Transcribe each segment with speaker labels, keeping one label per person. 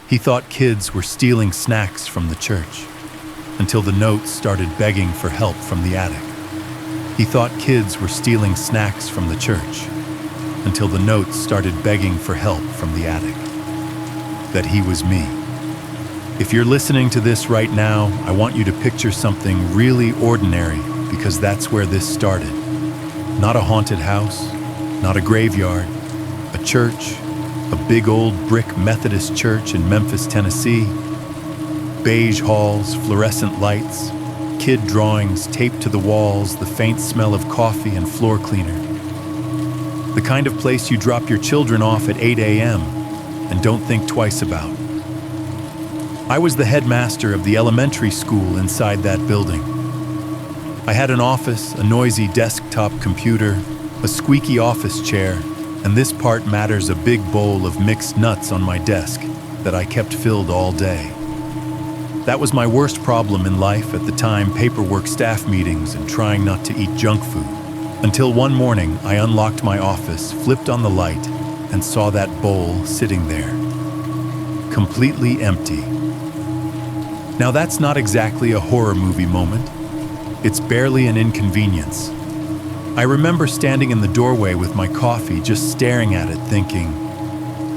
Speaker 1: He thought kids were stealing snacks from the church, until the notes started begging for help from the attic. He thought kids were stealing snacks from the church, until the notes started begging for help from the attic. That he was me. If you're listening to this right now, I want you to picture something really ordinary, because that's where this started. Not a haunted house, not a graveyard, a church, a big old brick Methodist church in Memphis, Tennessee. Beige halls, fluorescent lights, kid drawings taped to the walls, the faint smell of coffee and floor cleaner. The kind of place you drop your children off at 8 a.m. and don't think twice about. I was the headmaster of the elementary school inside that building. I had an office, a noisy desktop computer, a squeaky office chair, and this part matters, a big bowl of mixed nuts on my desk that I kept filled all day. That was my worst problem in life at the time, paperwork, staff meetings, and trying not to eat junk food. Until one morning, I unlocked my office, flipped on the light, and saw that bowl sitting there, completely empty. Now that's not exactly a horror movie moment. It's barely an inconvenience. I remember standing in the doorway with my coffee, just staring at it, thinking,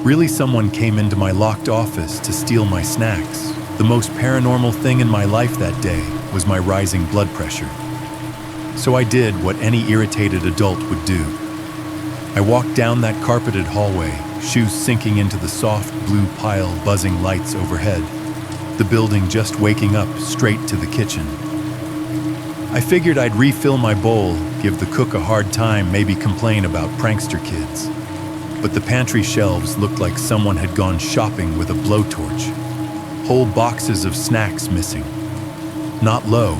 Speaker 1: really, someone came into my locked office to steal my snacks? The most paranormal thing in my life that day was my rising blood pressure. So I did what any irritated adult would do. I walked down that carpeted hallway, shoes sinking into the soft blue pile, buzzing lights overhead, the building just waking up, straight to the kitchen. I figured I'd refill my bowl, give the cook a hard time, maybe complain about prankster kids. But the pantry shelves looked like someone had gone shopping with a blowtorch. Whole boxes of snacks missing. Not low.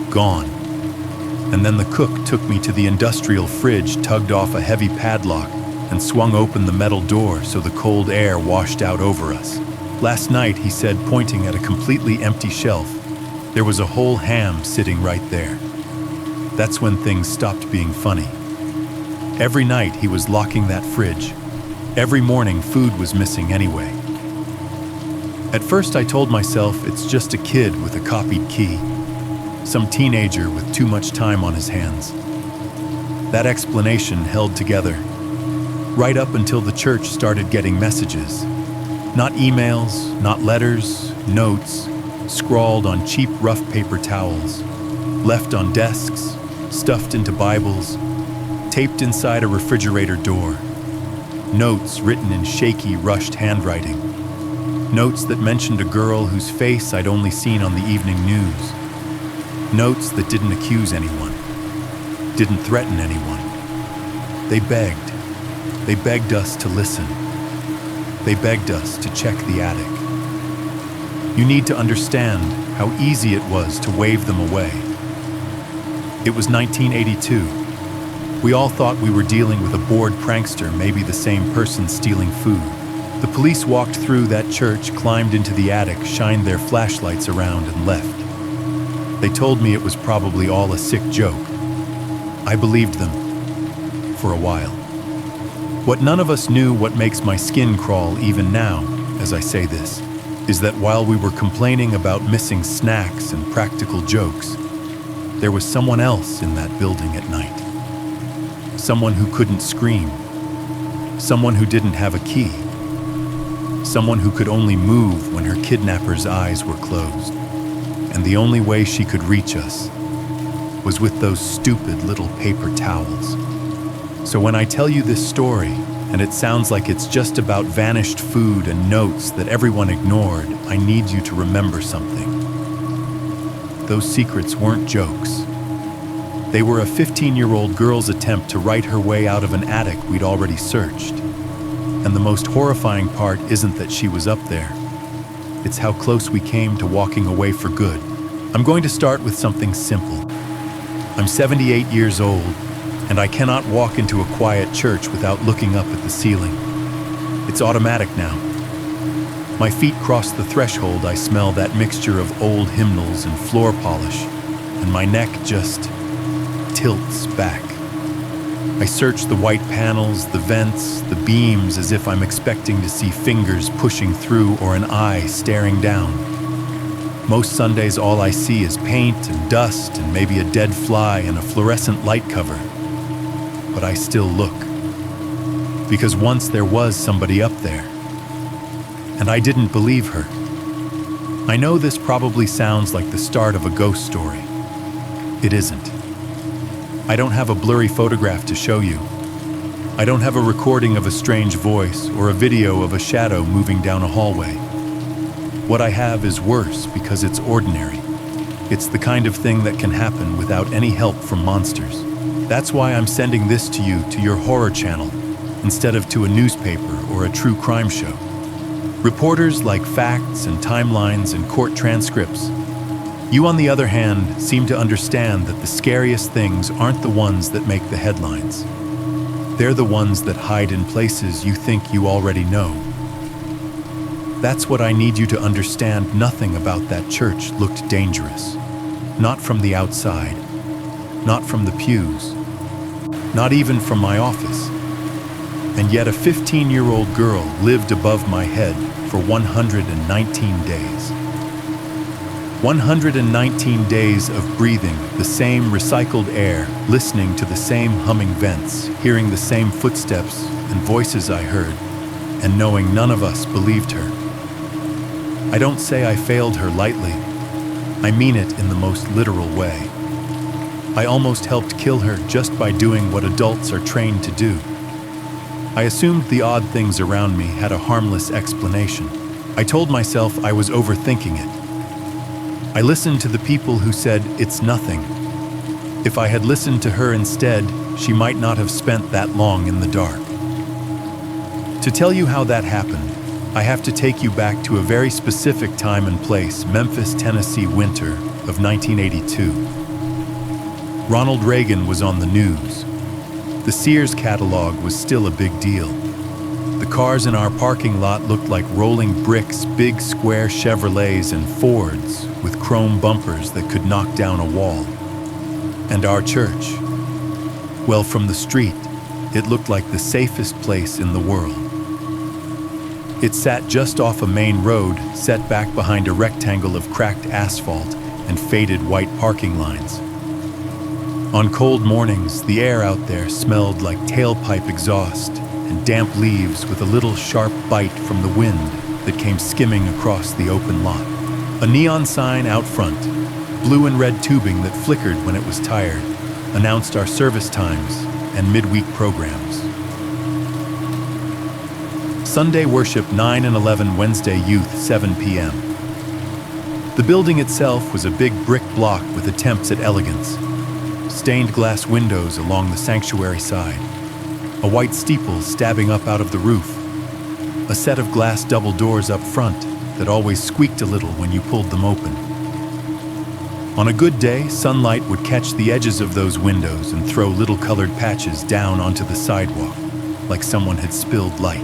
Speaker 1: Gone. And then the cook took me to the industrial fridge, tugged off a heavy padlock, and swung open the metal door so the cold air washed out over us. Last night, he said, pointing at a completely empty shelf, there was a whole ham sitting right there. That's when things stopped being funny. Every night he was locking that fridge. Every morning food was missing anyway. At first I told myself it's just a kid with a copied key, some teenager with too much time on his hands. That explanation held together, right up until the church started getting messages. Not emails, not letters, notes, scrawled on cheap rough paper towels, left on desks, stuffed into Bibles, taped inside a refrigerator door. Notes written in shaky, rushed handwriting. Notes that mentioned a girl whose face I'd only seen on the evening news. Notes that didn't accuse anyone, didn't threaten anyone. They begged. They begged us to listen. They begged us to check the attic. You need to understand how easy it was to wave them away. It was 1982. We all thought we were dealing with a bored prankster, maybe the same person stealing food. The police walked through that church, climbed into the attic, shined their flashlights around, and left. They told me it was probably all a sick joke. I believed them for a while. What none of us knew, what makes my skin crawl even now, as I say this, is that while we were complaining about missing snacks and practical jokes, there was someone else in that building at night. Someone who couldn't scream. Someone who didn't have a key. Someone who could only move when her kidnapper's eyes were closed. And the only way she could reach us was with those stupid little paper towels. So when I tell you this story, and it sounds like it's just about vanished food and notes that everyone ignored, I need you to remember something. Those secrets weren't jokes. They were a 15-year-old girl's attempt to write her way out of an attic we'd already searched. And the most horrifying part isn't that she was up there. It's how close we came to walking away for good. I'm going to start with something simple. I'm 78 years old, and I cannot walk into a quiet church without looking up at the ceiling. It's automatic now. My feet cross the threshold, I smell that mixture of old hymnals and floor polish, and my neck just tilts back. I search the white panels, the vents, the beams as if I'm expecting to see fingers pushing through or an eye staring down. Most Sundays all I see is paint and dust and maybe a dead fly and a fluorescent light cover. But I still look. Because once there was somebody up there. And I didn't believe her. I know this probably sounds like the start of a ghost story. It isn't. I don't have a blurry photograph to show you. I don't have a recording of a strange voice or a video of a shadow moving down a hallway. What I have is worse because it's ordinary. It's the kind of thing that can happen without any help from monsters. That's why I'm sending this to you to your horror channel instead of to a newspaper or a true crime show. Reporters like facts and timelines and court transcripts. You, on the other hand, seem to understand that the scariest things aren't the ones that make the headlines. They're the ones that hide in places you think you already know. That's what I need you to understand. Nothing about that church looked dangerous. Not from the outside. Not from the pews. Not even from my office. And yet a 15-year-old girl lived above my head for 119 days. 119 days of breathing the same recycled air, listening to the same humming vents, hearing the same footsteps and voices I heard, and knowing none of us believed her. I don't say I failed her lightly. I mean it in the most literal way. I almost helped kill her just by doing what adults are trained to do. I assumed the odd things around me had a harmless explanation. I told myself I was overthinking it. I listened to the people who said it's nothing. If I had listened to her instead, she might not have spent that long in the dark. To tell you how that happened, I have to take you back to a very specific time and place, Memphis, Tennessee winter of 1982. Ronald Reagan was on the news. The Sears catalog was still a big deal. The cars in our parking lot looked like rolling bricks, big square Chevrolets and Fords with chrome bumpers that could knock down a wall. And our church, well, from the street, it looked like the safest place in the world. It sat just off a main road, set back behind a rectangle of cracked asphalt and faded white parking lines. On cold mornings, the air out there smelled like tailpipe exhaust and damp leaves with a little sharp bite from the wind that came skimming across the open lot. A neon sign out front, blue and red tubing that flickered when it was tired, announced our service times and midweek programs. Sunday worship 9 and 11, Wednesday youth 7 p.m. The building itself was a big brick block with attempts at elegance. Stained glass windows along the sanctuary side, a white steeple stabbing up out of the roof, a set of glass double doors up front that always squeaked a little when you pulled them open. On a good day, sunlight would catch the edges of those windows and throw little colored patches down onto the sidewalk, like someone had spilled light.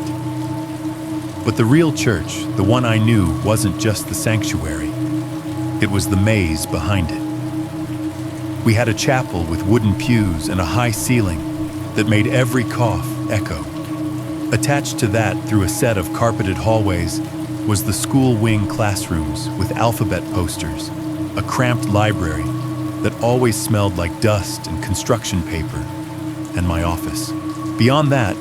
Speaker 1: But the real church, the one I knew, wasn't just the sanctuary. It was the maze behind it. We had a chapel with wooden pews and a high ceiling that made every cough echo. Attached to that, through a set of carpeted hallways, was the school wing classrooms with alphabet posters, a cramped library that always smelled like dust and construction paper, and my office. Beyond that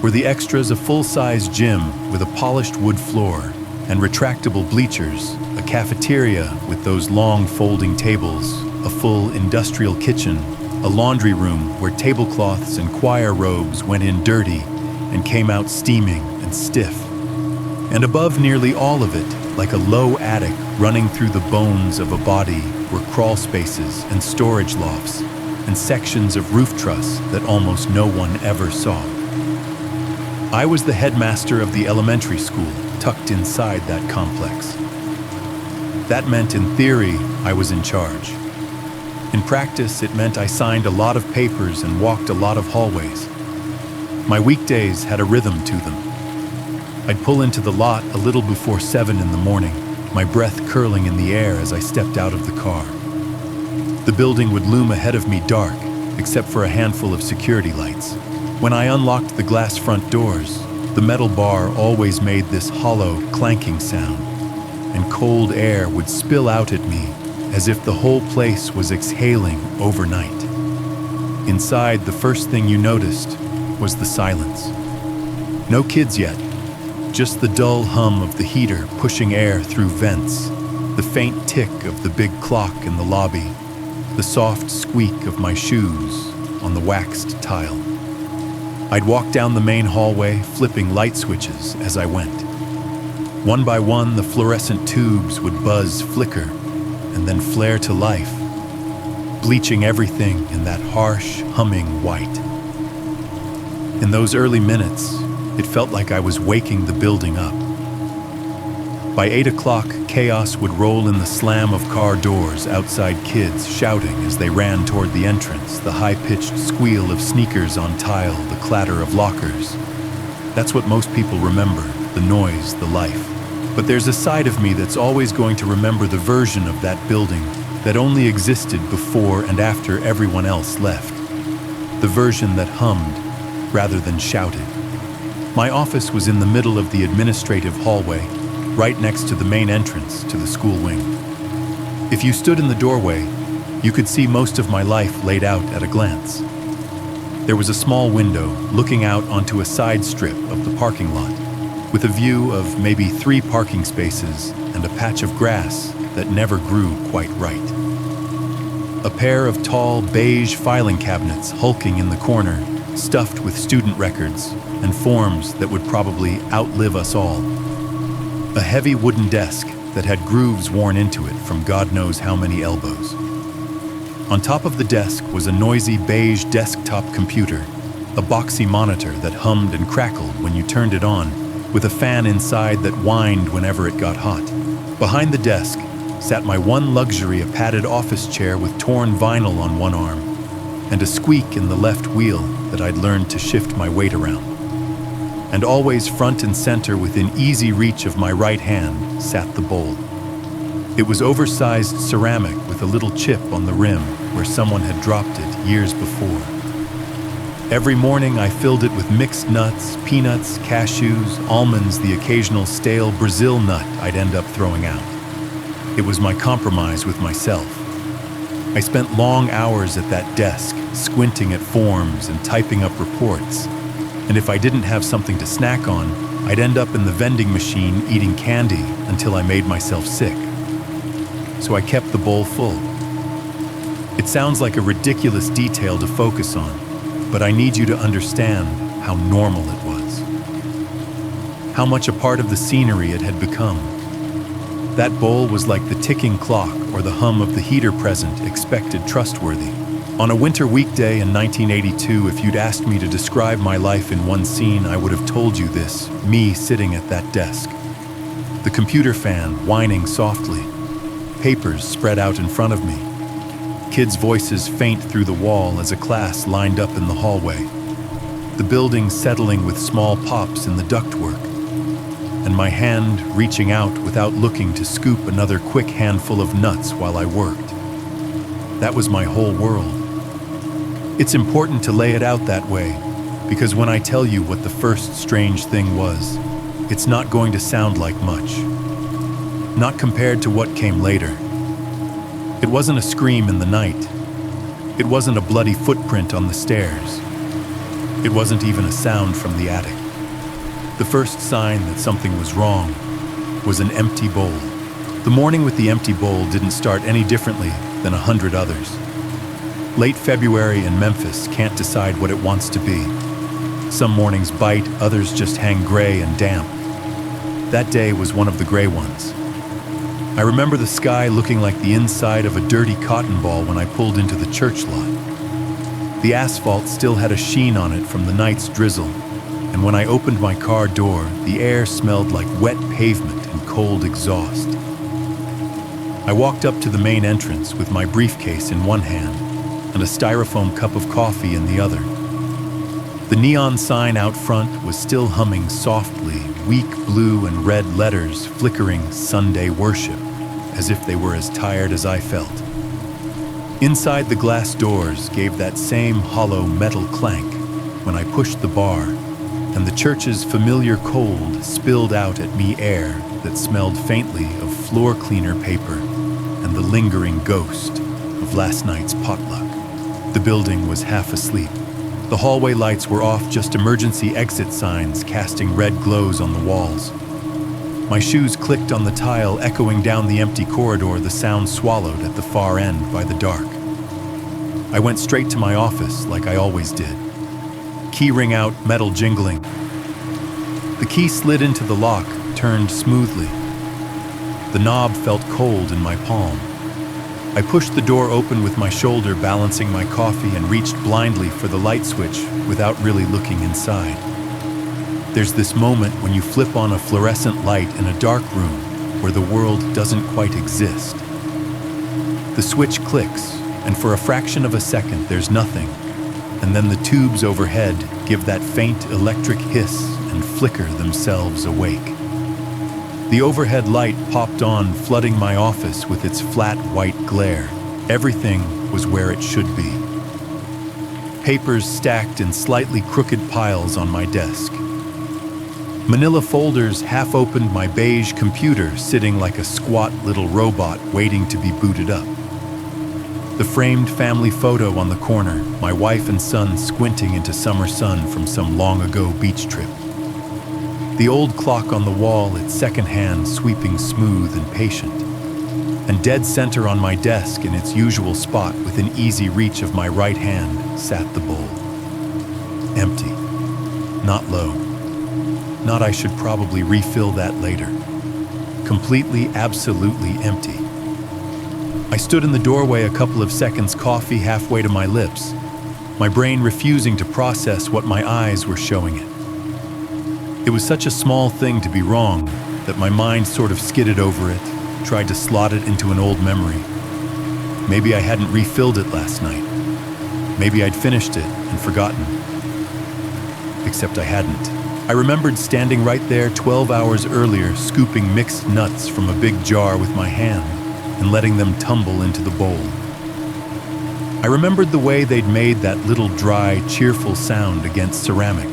Speaker 1: were the extras: a full-size gym with a polished wood floor and retractable bleachers, a cafeteria with those long folding tables, a full industrial kitchen, a laundry room where tablecloths and choir robes went in dirty and came out steaming and stiff. And above nearly all of it, like a low attic running through the bones of a body, were crawl spaces and storage lofts and sections of roof truss that almost no one ever saw. I was the headmaster of the elementary school tucked inside that complex. That meant, in theory, I was in charge. In practice, it meant I signed a lot of papers and walked a lot of hallways. My weekdays had a rhythm to them. I'd pull into the lot a little before 7 in the morning, my breath curling in the air as I stepped out of the car. The building would loom ahead of me dark, except for a handful of security lights. When I unlocked the glass front doors, the metal bar always made this hollow, clanking sound, and cold air would spill out at me as if the whole place was exhaling overnight. Inside, the first thing you noticed was the silence. No kids yet, just the dull hum of the heater pushing air through vents, the faint tick of the big clock in the lobby, the soft squeak of my shoes on the waxed tile. I'd walk down the main hallway, flipping light switches as I went. One by one, the fluorescent tubes would buzz, flicker, and then flare to life, bleaching everything in that harsh, humming white. In those early minutes, it felt like I was waking the building up. By 8 o'clock, chaos would roll in the slam of car doors, outside kids shouting as they ran toward the entrance, the high-pitched squeal of sneakers on tile, the clatter of lockers. That's what most people remember, the noise, the life. But there's a side of me that's always going to remember the version of that building that only existed before and after everyone else left. The version that hummed rather than shouted. My office was in the middle of the administrative hallway, right next to the main entrance to the school wing. If you stood in the doorway, you could see most of my life laid out at a glance. There was a small window looking out onto a side strip of the parking lot, with a view of maybe 3 parking spaces and a patch of grass that never grew quite right. A pair of tall, beige filing cabinets hulking in the corner, stuffed with student records and forms that would probably outlive us all. A heavy wooden desk that had grooves worn into it from God knows how many elbows. On top of the desk was a noisy beige desktop computer, a boxy monitor that hummed and crackled when you turned it on, with a fan inside that whined whenever it got hot. Behind the desk sat my one luxury, a padded office chair with torn vinyl on one arm, and a squeak in the left wheel that I'd learned to shift my weight around. And always front and center within easy reach of my right hand sat the bowl. It was oversized ceramic with a little chip on the rim where someone had dropped it years before. Every morning I filled it with mixed nuts, peanuts, cashews, almonds, the occasional stale Brazil nut I'd end up throwing out. It was my compromise with myself. I spent long hours at that desk, squinting at forms and typing up reports. And if I didn't have something to snack on, I'd end up in the vending machine eating candy until I made myself sick. So I kept the bowl full. It sounds like a ridiculous detail to focus on, but I need you to understand how normal it was. How much a part of the scenery it had become. That bowl was like the ticking clock or the hum of the heater present, expected, trustworthy. On a winter weekday in 1982, if you'd asked me to describe my life in one scene, I would have told you this, me sitting at that desk. The computer fan whining softly, papers spread out in front of me, kids' voices faint through the wall as a class lined up in the hallway, the building settling with small pops in the ductwork, and my hand reaching out without looking to scoop another quick handful of nuts while I worked. That was my whole world. It's important to lay it out that way, because when I tell you what the first strange thing was, it's not going to sound like much. Not compared to what came later. It wasn't a scream in the night. It wasn't a bloody footprint on the stairs. It wasn't even a sound from the attic. The first sign that something was wrong was an empty bowl. The morning with the empty bowl didn't start any differently than 100 others. Late February in Memphis can't decide what it wants to be. Some mornings bite, others just hang gray and damp. That day was one of the gray ones. I remember the sky looking like the inside of a dirty cotton ball when I pulled into the church lot. The asphalt still had a sheen on it from the night's drizzle, and when I opened my car door, the air smelled like wet pavement and cold exhaust. I walked up to the main entrance with my briefcase in one hand and a styrofoam cup of coffee in the other. The neon sign out front was still humming softly, weak blue and red letters flickering Sunday worship, as if they were as tired as I felt. Inside, the glass doors gave that same hollow metal clank when I pushed the bar, and the church's familiar cold spilled out at me air that smelled faintly of floor cleaner paper and the lingering ghost of last night's potluck. The building was half asleep. The hallway lights were off, just emergency exit signs casting red glows on the walls. My shoes clicked on the tile, echoing down the empty corridor, the sound swallowed at the far end by the dark. I went straight to my office like I always did. Key ring out, metal jingling. The key slid into the lock, turned smoothly. The knob felt cold in my palm. I pushed the door open with my shoulder, balancing my coffee, and reached blindly for the light switch without really looking inside. There's this moment when you flip on a fluorescent light in a dark room where the world doesn't quite exist. The switch clicks, and for a fraction of a second there's nothing, and then the tubes overhead give that faint electric hiss and flicker themselves awake. The overhead light popped on, flooding my office with its flat white glare. Everything was where it should be. Papers stacked in slightly crooked piles on my desk. Manila folders half opened, my beige computer sitting like a squat little robot waiting to be booted up. The framed family photo on the corner, my wife and son squinting into summer sun from some long-ago beach trip. The old clock on the wall, its second hand sweeping smooth and patient. And dead center on my desk, in its usual spot within easy reach of my right hand, sat the bowl. Empty. Not low. Not I should probably refill that later. Completely, absolutely empty. I stood in the doorway a couple of seconds, coffee halfway to my lips, my brain refusing to process what my eyes were showing it. It was such a small thing to be wrong that my mind sort of skidded over it, tried to slot it into an old memory. Maybe I hadn't refilled it last night. Maybe I'd finished it and forgotten. Except I hadn't. I remembered standing right there 12 hours earlier, scooping mixed nuts from a big jar with my hand and letting them tumble into the bowl. I remembered the way they'd made that little dry, cheerful sound against ceramic.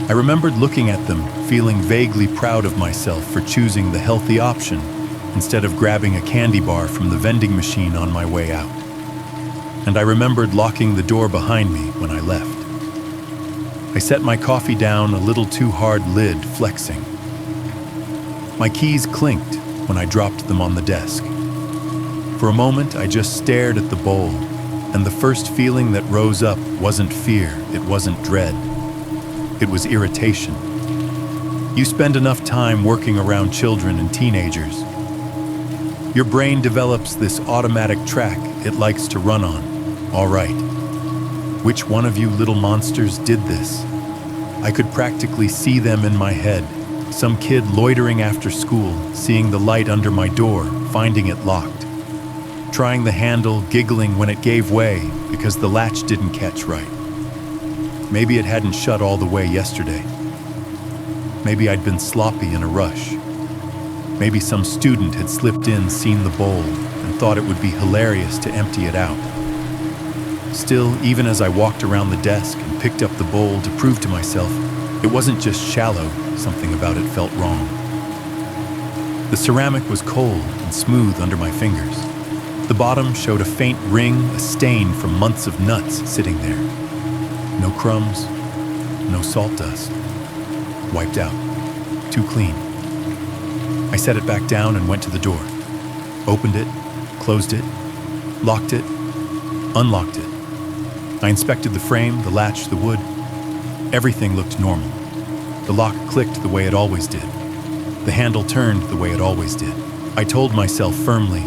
Speaker 1: I remembered looking at them, feeling vaguely proud of myself for choosing the healthy option instead of grabbing a candy bar from the vending machine on my way out. And I remembered locking the door behind me when I left. I set my coffee down, a little too hard lid flexing. My keys clinked when I dropped them on the desk. For a moment, I just stared at the bowl, and the first feeling that rose up wasn't fear, it wasn't dread. It was irritation. You spend enough time working around children and teenagers. Your brain develops this automatic track it likes to run on. All right. Which one of you little monsters did this? I could practically see them in my head. Some kid loitering after school, seeing the light under my door, finding it locked. Trying the handle, giggling when it gave way because the latch didn't catch right. Maybe it hadn't shut all the way yesterday. Maybe I'd been sloppy in a rush. Maybe some student had slipped in, seen the bowl, and thought it would be hilarious to empty it out. Still, even as I walked around the desk and picked up the bowl to prove to myself it wasn't just shallow, something about it felt wrong. The ceramic was cold and smooth under my fingers. The bottom showed a faint ring, a stain from months of nuts sitting there. No crumbs, no salt dust. Wiped out. Too clean. I set it back down and went to the door. Opened it, closed it, locked it, unlocked it. I inspected the frame, the latch, the wood. Everything looked normal. The lock clicked the way it always did. The handle turned the way it always did. I told myself firmly,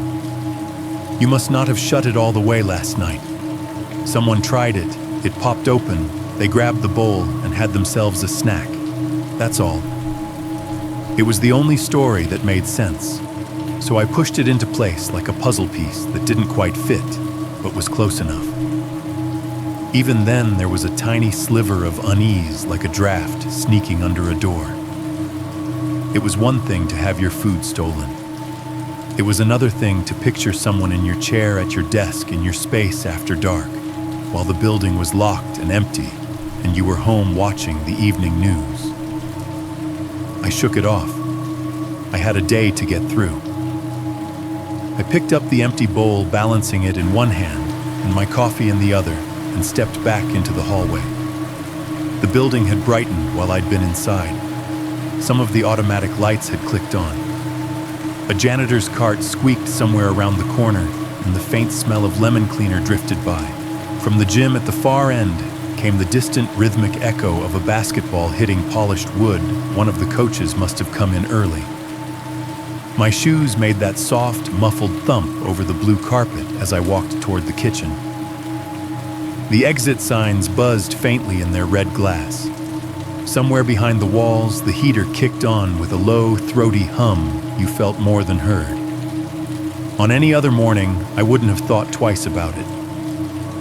Speaker 1: "You must not have shut it all the way last night. Someone tried it, it popped open, they grabbed the bowl and had themselves a snack. That's all." It was the only story that made sense, so I pushed it into place like a puzzle piece that didn't quite fit, but was close enough. Even then, there was a tiny sliver of unease, like a draft sneaking under a door. It was one thing to have your food stolen. It was another thing to picture someone in your chair at your desk in your space after dark, while the building was locked and empty, and you were home watching the evening news. I shook it off. I had a day to get through. I picked up the empty bowl, balancing it in one hand and my coffee in the other, and stepped back into the hallway. The building had brightened while I'd been inside. Some of the automatic lights had clicked on. A janitor's cart squeaked somewhere around the corner, and the faint smell of lemon cleaner drifted by. From the gym at the far end came the distant rhythmic echo of a basketball hitting polished wood. One of the coaches must have come in early. My shoes made that soft, muffled thump over the blue carpet as I walked toward the kitchen. The exit signs buzzed faintly in their red glass. Somewhere behind the walls, the heater kicked on with a low, throaty hum you felt more than heard. On any other morning, I wouldn't have thought twice about it.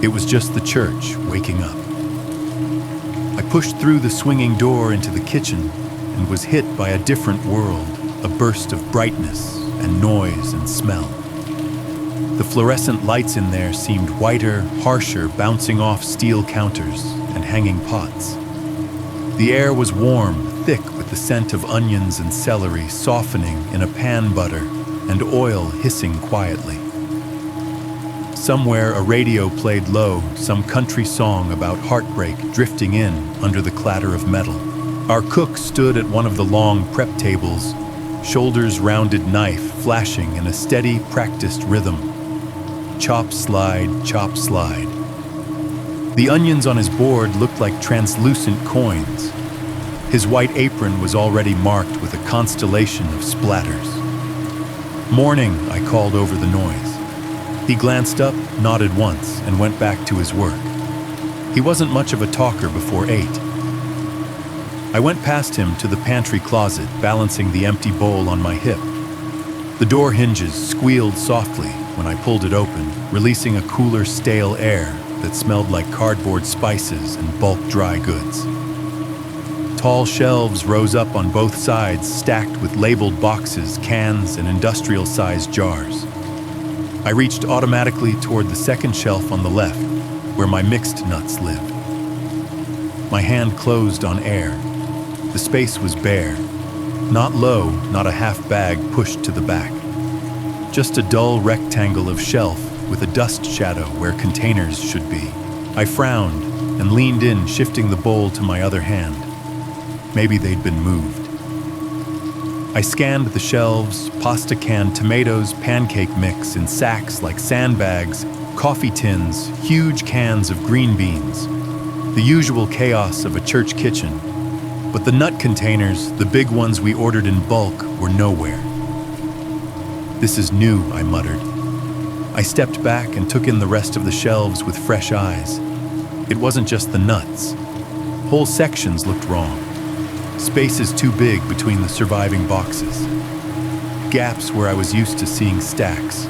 Speaker 1: It was just the church waking up. I pushed through the swinging door into the kitchen and was hit by a different world, a burst of brightness and noise and smell. The fluorescent lights in there seemed whiter, harsher, bouncing off steel counters and hanging pots. The air was warm, thick with the scent of onions and celery softening in a pan butter and oil hissing quietly. Somewhere a radio played low, some country song about heartbreak drifting in under the clatter of metal. Our cook stood at one of the long prep tables, shoulders rounded knife flashing in a steady, practiced rhythm. Chop, slide, chop, slide. The onions on his board looked like translucent coins. His white apron was already marked with a constellation of splatters. "Morning," I called over the noise. He glanced up, nodded once, and went back to his work. He wasn't much of a talker before 8. I went past him to the pantry closet, balancing the empty bowl on my hip. The door hinges squealed softly when I pulled it open, releasing a cooler, stale air that smelled like cardboard spices and bulk dry goods. Tall shelves rose up on both sides, stacked with labeled boxes, cans, and industrial-sized jars. I reached automatically toward the second shelf on the left, where my mixed nuts lived. My hand closed on air. The space was bare. Not low, not a half bag pushed to the back. Just a dull rectangle of shelf with a dust shadow where containers should be. I frowned and leaned in, shifting the bowl to my other hand. Maybe they'd been moved. I scanned the shelves, pasta can, tomatoes, pancake mix in sacks like sandbags, coffee tins, huge cans of green beans. The usual chaos of a church kitchen. But the nut containers, the big ones we ordered in bulk, were nowhere. "This is new," I muttered. I stepped back and took in the rest of the shelves with fresh eyes. It wasn't just the nuts. Whole sections looked wrong. Spaces too big between the surviving boxes. Gaps where I was used to seeing stacks.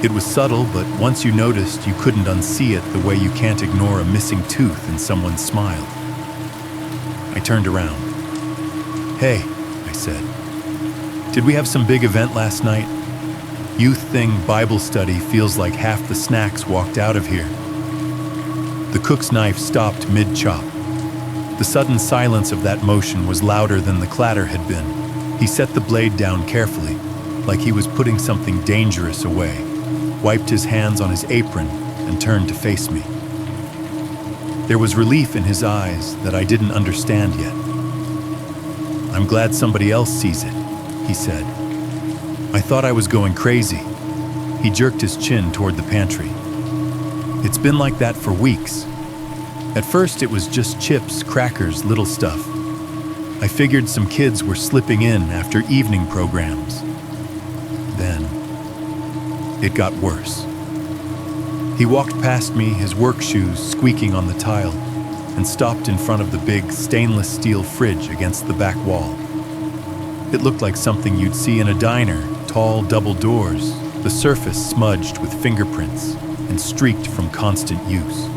Speaker 1: It was subtle, but once you noticed, you couldn't unsee it the way you can't ignore a missing tooth in someone's smile. I turned around. "Hey," I said. "Did we have some big event last night? Youth thing, Bible study, feels like half the snacks walked out of here." The cook's knife stopped mid-chop. The sudden silence of that motion was louder than the clatter had been. He set the blade down carefully, like he was putting something dangerous away, wiped his hands on his apron, and turned to face me. There was relief in his eyes that I didn't understand yet. "I'm glad somebody else sees it," he said. I thought I was going crazy. He jerked his chin toward the pantry. "It's been like that for weeks. At first it was just chips, crackers, little stuff. I figured some kids were slipping in after evening programs. Then it got worse." He walked past me, his work shoes squeaking on the tile, and stopped in front of the big stainless steel fridge against the back wall. It looked like something you'd see in a diner, tall double doors, the surface smudged with fingerprints and streaked from constant use.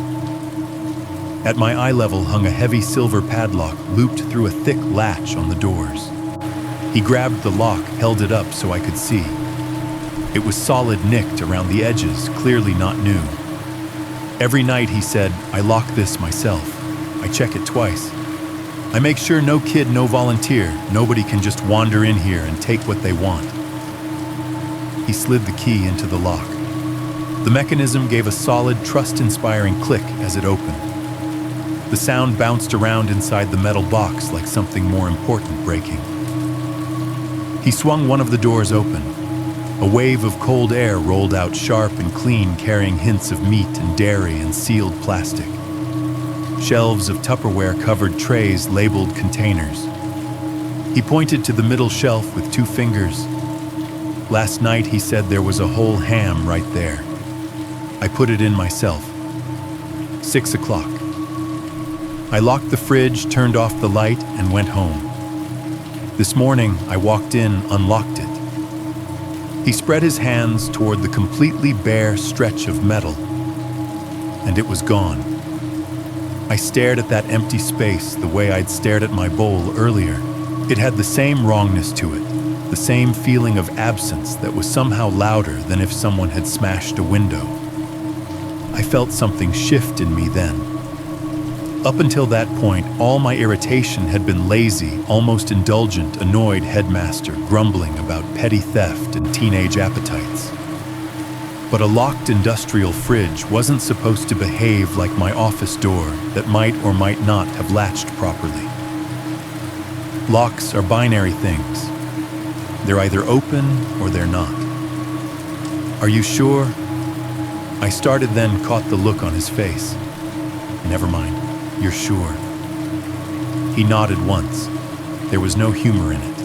Speaker 1: At my eye level hung a heavy silver padlock looped through a thick latch on the doors. He grabbed the lock, held it up so I could see. It was solid nicked around the edges, clearly not new. Every night, he said, I lock this myself. I check it twice. I make sure no kid, no volunteer, nobody can just wander in here and take what they want. He slid the key into the lock. The mechanism gave a solid, trust-inspiring click as it opened. The sound bounced around inside the metal box like something more important breaking. He swung one of the doors open. A wave of cold air rolled out sharp and clean, carrying hints of meat and dairy and sealed plastic. Shelves of Tupperware-covered trays labeled containers. He pointed to the middle shelf with 2 fingers. Last night, he said there was a whole ham right there. I put it in myself. 6 o'clock. I locked the fridge, turned off the light, and went home. This morning, I walked in, unlocked it. He spread his hands toward the completely bare stretch of metal, and it was gone. I stared at that empty space the way I'd stared at my bowl earlier. It had the same wrongness to it, the same feeling of absence that was somehow louder than if someone had smashed a window. I felt something shift in me then. Up until that point, all my irritation had been lazy, almost indulgent, annoyed headmaster grumbling about petty theft and teenage appetites. But a locked industrial fridge wasn't supposed to behave like my office door that might or might not have latched properly. Locks are binary things. They're either open or they're not. Are you sure? I started, then caught the look on his face. Never mind. You're sure? He nodded once. There was no humor in it.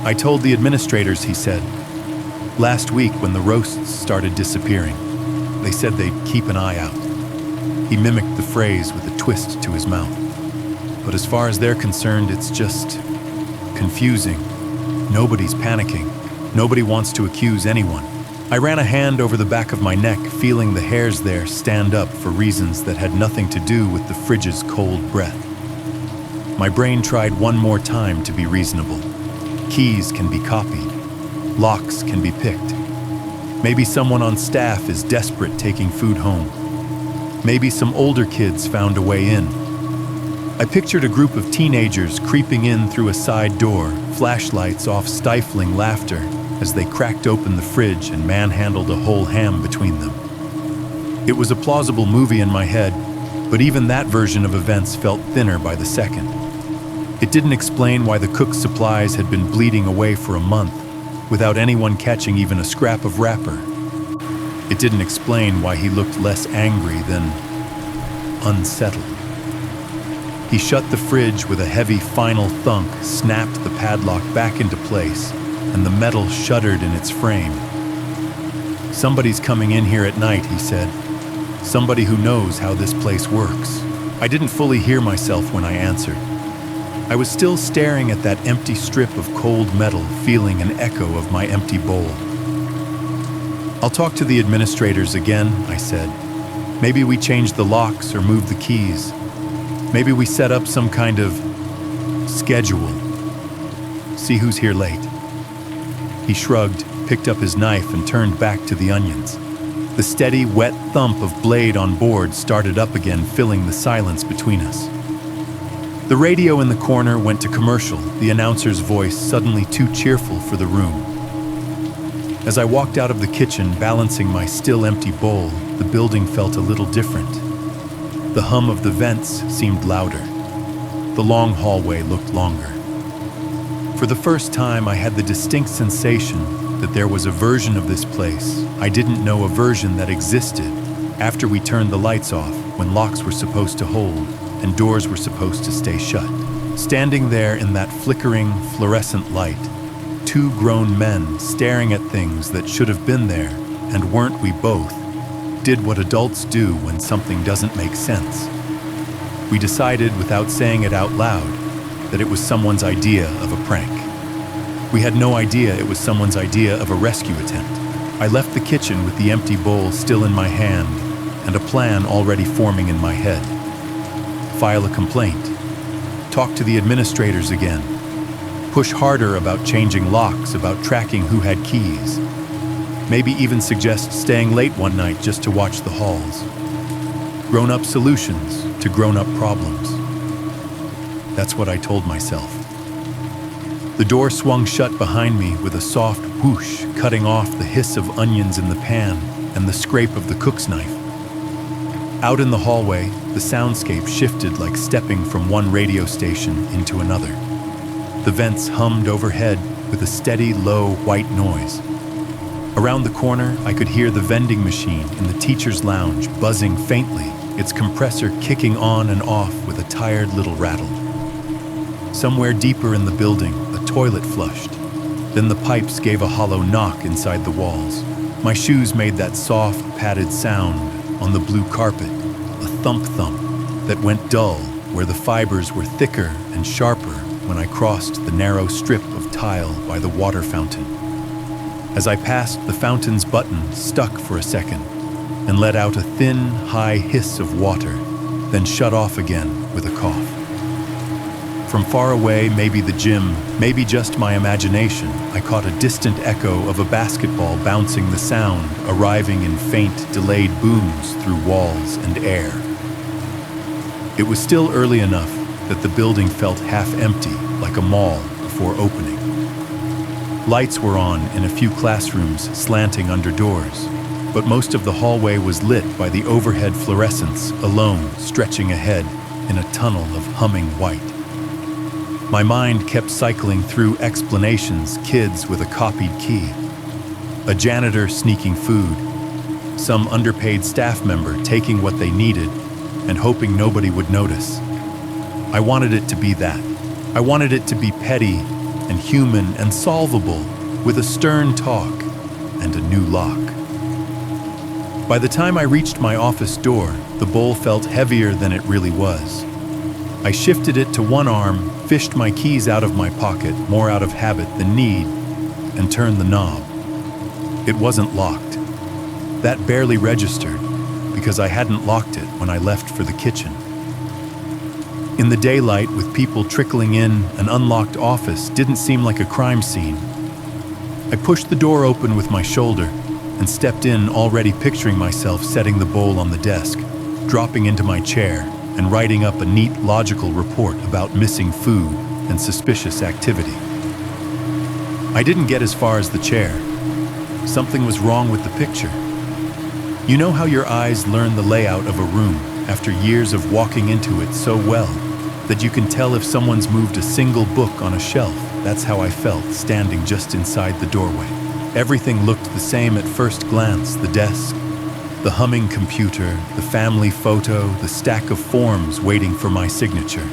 Speaker 1: I told the administrators, he said. Last week when the roasts started disappearing, they said they'd keep an eye out. He mimicked the phrase with a twist to his mouth. But as far as they're concerned, it's just confusing. Nobody's panicking. Nobody wants to accuse anyone. I ran a hand over the back of my neck, feeling the hairs there stand up for reasons that had nothing to do with the fridge's cold breath. My brain tried one more time to be reasonable. Keys can be copied. Locks can be picked. Maybe someone on staff is desperate taking food home. Maybe some older kids found a way in. I pictured a group of teenagers creeping in through a side door, flashlights off, stifling laughter as they cracked open the fridge and manhandled a whole ham between them. It was a plausible movie in my head, but even that version of events felt thinner by the second. It didn't explain why the cook's supplies had been bleeding away for a month without anyone catching even a scrap of wrapper. It didn't explain why he looked less angry than unsettled. He shut the fridge with a heavy final thunk, snapped the padlock back into place, and the metal shuddered in its frame. Somebody's coming in here at night, he said. Somebody who knows how this place works. I didn't fully hear myself when I answered. I was still staring at that empty strip of cold metal, feeling an echo of my empty bowl. I'll talk to the administrators again, I said. Maybe we change the locks or move the keys. Maybe we set up some kind of schedule. See who's here late. He shrugged, picked up his knife, and turned back to the onions. The steady, wet thump of blade on board started up again, filling the silence between us. The radio in the corner went to commercial, the announcer's voice suddenly too cheerful for the room. As I walked out of the kitchen, balancing my still empty bowl, the building felt a little different. The hum of the vents seemed louder. The long hallway looked longer. For the first time, I had the distinct sensation that there was a version of this place I didn't know a version that existed after we turned the lights off, when locks were supposed to hold and doors were supposed to stay shut. Standing there in that flickering, fluorescent light, 2 grown men staring at things that should have been there, and weren't we both, did what adults do when something doesn't make sense. We decided, without saying it out loud, that it was someone's idea of a prank. We had no idea it was someone's idea of a rescue attempt. I left the kitchen with the empty bowl still in my hand and a plan already forming in my head. File a complaint. Talk to the administrators again. Push harder about changing locks, about tracking who had keys. Maybe even suggest staying late one night just to watch the halls. Grown-up solutions to grown-up problems. That's what I told myself. The door swung shut behind me with a soft whoosh, cutting off the hiss of onions in the pan and the scrape of the cook's knife. Out in the hallway, the soundscape shifted like stepping from one radio station into another. The vents hummed overhead with a steady, low, white noise. Around the corner, I could hear the vending machine in the teacher's lounge buzzing faintly, its compressor kicking on and off with a tired little rattle. Somewhere deeper in the building, a toilet flushed. Then the pipes gave a hollow knock inside the walls. My shoes made that soft, padded sound on the blue carpet, a thump-thump that went dull where the fibers were thicker and sharper when I crossed the narrow strip of tile by the water fountain. As I passed, the fountain's button stuck for a second and let out a thin, high hiss of water, then shut off again with a cough. From far away, maybe the gym, maybe just my imagination, I caught a distant echo of a basketball bouncing, the sound arriving in faint, delayed booms through walls and air. It was still early enough that the building felt half empty, like a mall before opening. Lights were on in a few classrooms slanting under doors, but most of the hallway was lit by the overhead fluorescents alone stretching ahead in a tunnel of humming white. My mind kept cycling through explanations, kids with a copied key, a janitor sneaking food, some underpaid staff member taking what they needed and hoping nobody would notice. I wanted it to be that. I wanted it to be petty and human and solvable with a stern talk and a new lock. By the time I reached my office door, the bowl felt heavier than it really was. I shifted it to one arm, fished my keys out of my pocket, more out of habit than need, and turned the knob. It wasn't locked. That barely registered, because I hadn't locked it when I left for the kitchen. In the daylight, with people trickling in, an unlocked office didn't seem like a crime scene. I pushed the door open with my shoulder and stepped in, already picturing myself setting the bowl on the desk, dropping into my chair, and writing up a neat, logical report about missing food and suspicious activity. I didn't get as far as the chair. Something was wrong with the picture. You know how your eyes learn the layout of a room after years of walking into it so well that you can tell if someone's moved a single book on a shelf? That's how I felt, standing just inside the doorway. Everything looked the same at first glance: the desk, the humming computer, the family photo, the stack of forms waiting for my signature.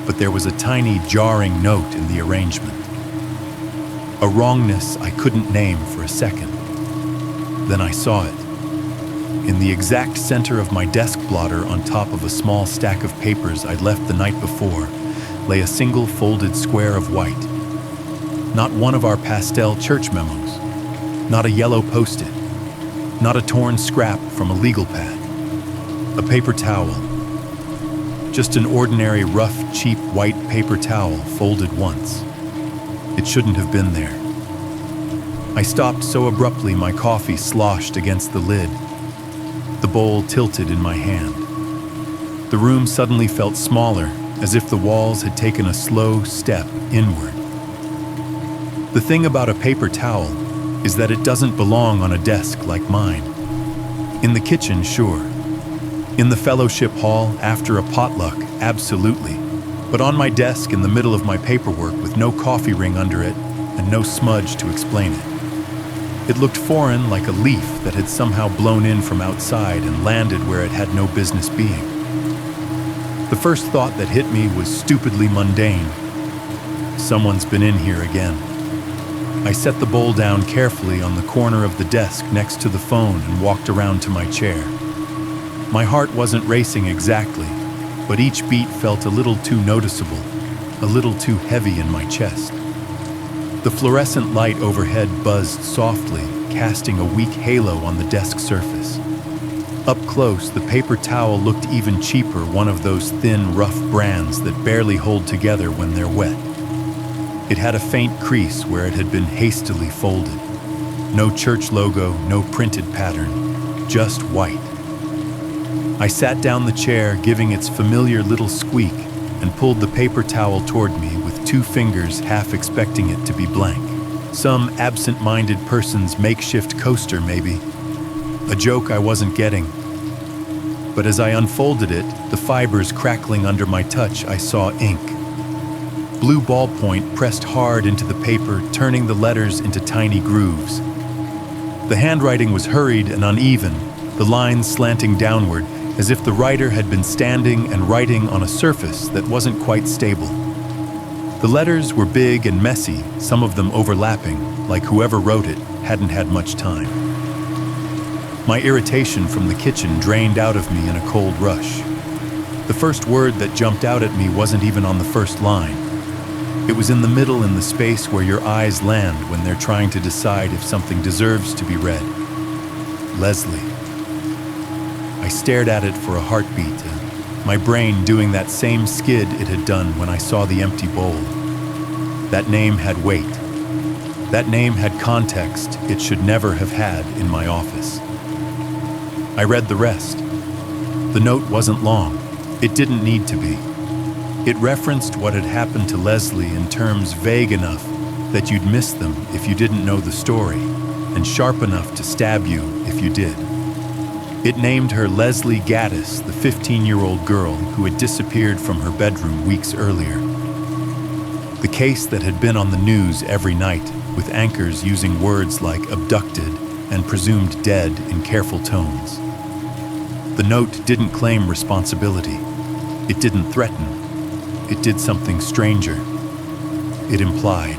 Speaker 1: But there was a tiny, jarring note in the arrangement. A wrongness I couldn't name for a second. Then I saw it. In the exact center of my desk blotter, on top of a small stack of papers I'd left the night before, lay a single folded square of white. Not one of our pastel church memos. Not a yellow post-it. Not a torn scrap from a legal pad. A paper towel. Just an ordinary, rough, cheap white paper towel folded once. It shouldn't have been there. I stopped so abruptly my coffee sloshed against the lid. The bowl tilted in my hand. The room suddenly felt smaller, as if the walls had taken a slow step inward. The thing about a paper towel is that it doesn't belong on a desk like mine. In the kitchen, sure. In the fellowship hall, after a potluck, absolutely. But on my desk in the middle of my paperwork with no coffee ring under it and no smudge to explain it. It looked foreign, like a leaf that had somehow blown in from outside and landed where it had no business being. The first thought that hit me was stupidly mundane. Someone's been in here again. I set the bowl down carefully on the corner of the desk next to the phone and walked around to my chair. My heart wasn't racing exactly, but each beat felt a little too noticeable, a little too heavy in my chest. The fluorescent light overhead buzzed softly, casting a weak halo on the desk surface. Up close, the paper towel looked even cheaper, one of those thin, rough brands that barely hold together when they're wet. It had a faint crease where it had been hastily folded. No church logo, no printed pattern, just white. I sat down the chair, giving its familiar little squeak, and pulled the paper towel toward me with 2 fingers, half expecting it to be blank. Some absent-minded person's makeshift coaster, maybe. A joke I wasn't getting. But as I unfolded it, the fibers crackling under my touch, I saw ink. Blue ballpoint pressed hard into the paper, turning the letters into tiny grooves. The handwriting was hurried and uneven, the lines slanting downward, as if the writer had been standing and writing on a surface that wasn't quite stable. The letters were big and messy, some of them overlapping, like whoever wrote it hadn't had much time. My irritation from the kitchen drained out of me in a cold rush. The first word that jumped out at me wasn't even on the first line. It was in the middle, in the space where your eyes land when they're trying to decide if something deserves to be read. Leslie. I stared at it for a heartbeat, my brain doing that same skid it had done when I saw the empty bowl. That name had weight. That name had context it should never have had in my office. I read the rest. The note wasn't long. It didn't need to be. It referenced what had happened to Leslie in terms vague enough that you'd miss them if you didn't know the story, and sharp enough to stab you if you did. It named her Leslie Gatis, the 15-year-old girl who had disappeared from her bedroom weeks earlier. The case that had been on the news every night, with anchors using words like abducted and presumed dead in careful tones. The note didn't claim responsibility. It didn't threaten. It did something stranger. It implied.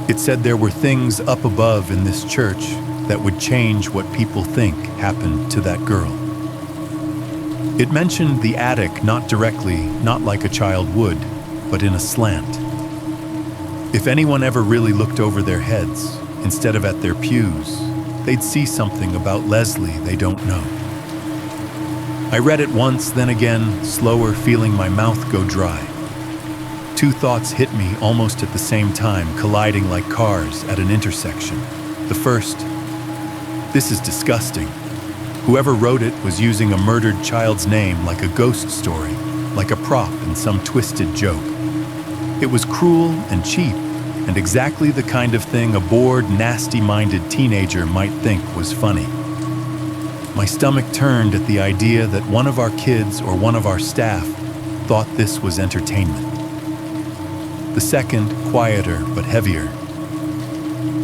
Speaker 1: It said there were things up above in this church that would change what people think happened to that girl. It mentioned the attic not directly, not like a child would, but in a slant. If anyone ever really looked over their heads, instead of at their pews, they'd see something about Leslie they don't know. I read it once, then again, slower, feeling my mouth go dry. 2 thoughts hit me almost at the same time, colliding like cars at an intersection. The first, this is disgusting. Whoever wrote it was using a murdered child's name like a ghost story, like a prop in some twisted joke. It was cruel and cheap, and exactly the kind of thing a bored, nasty-minded teenager might think was funny. My stomach turned at the idea that one of our kids or one of our staff thought this was entertainment. The second, quieter but heavier.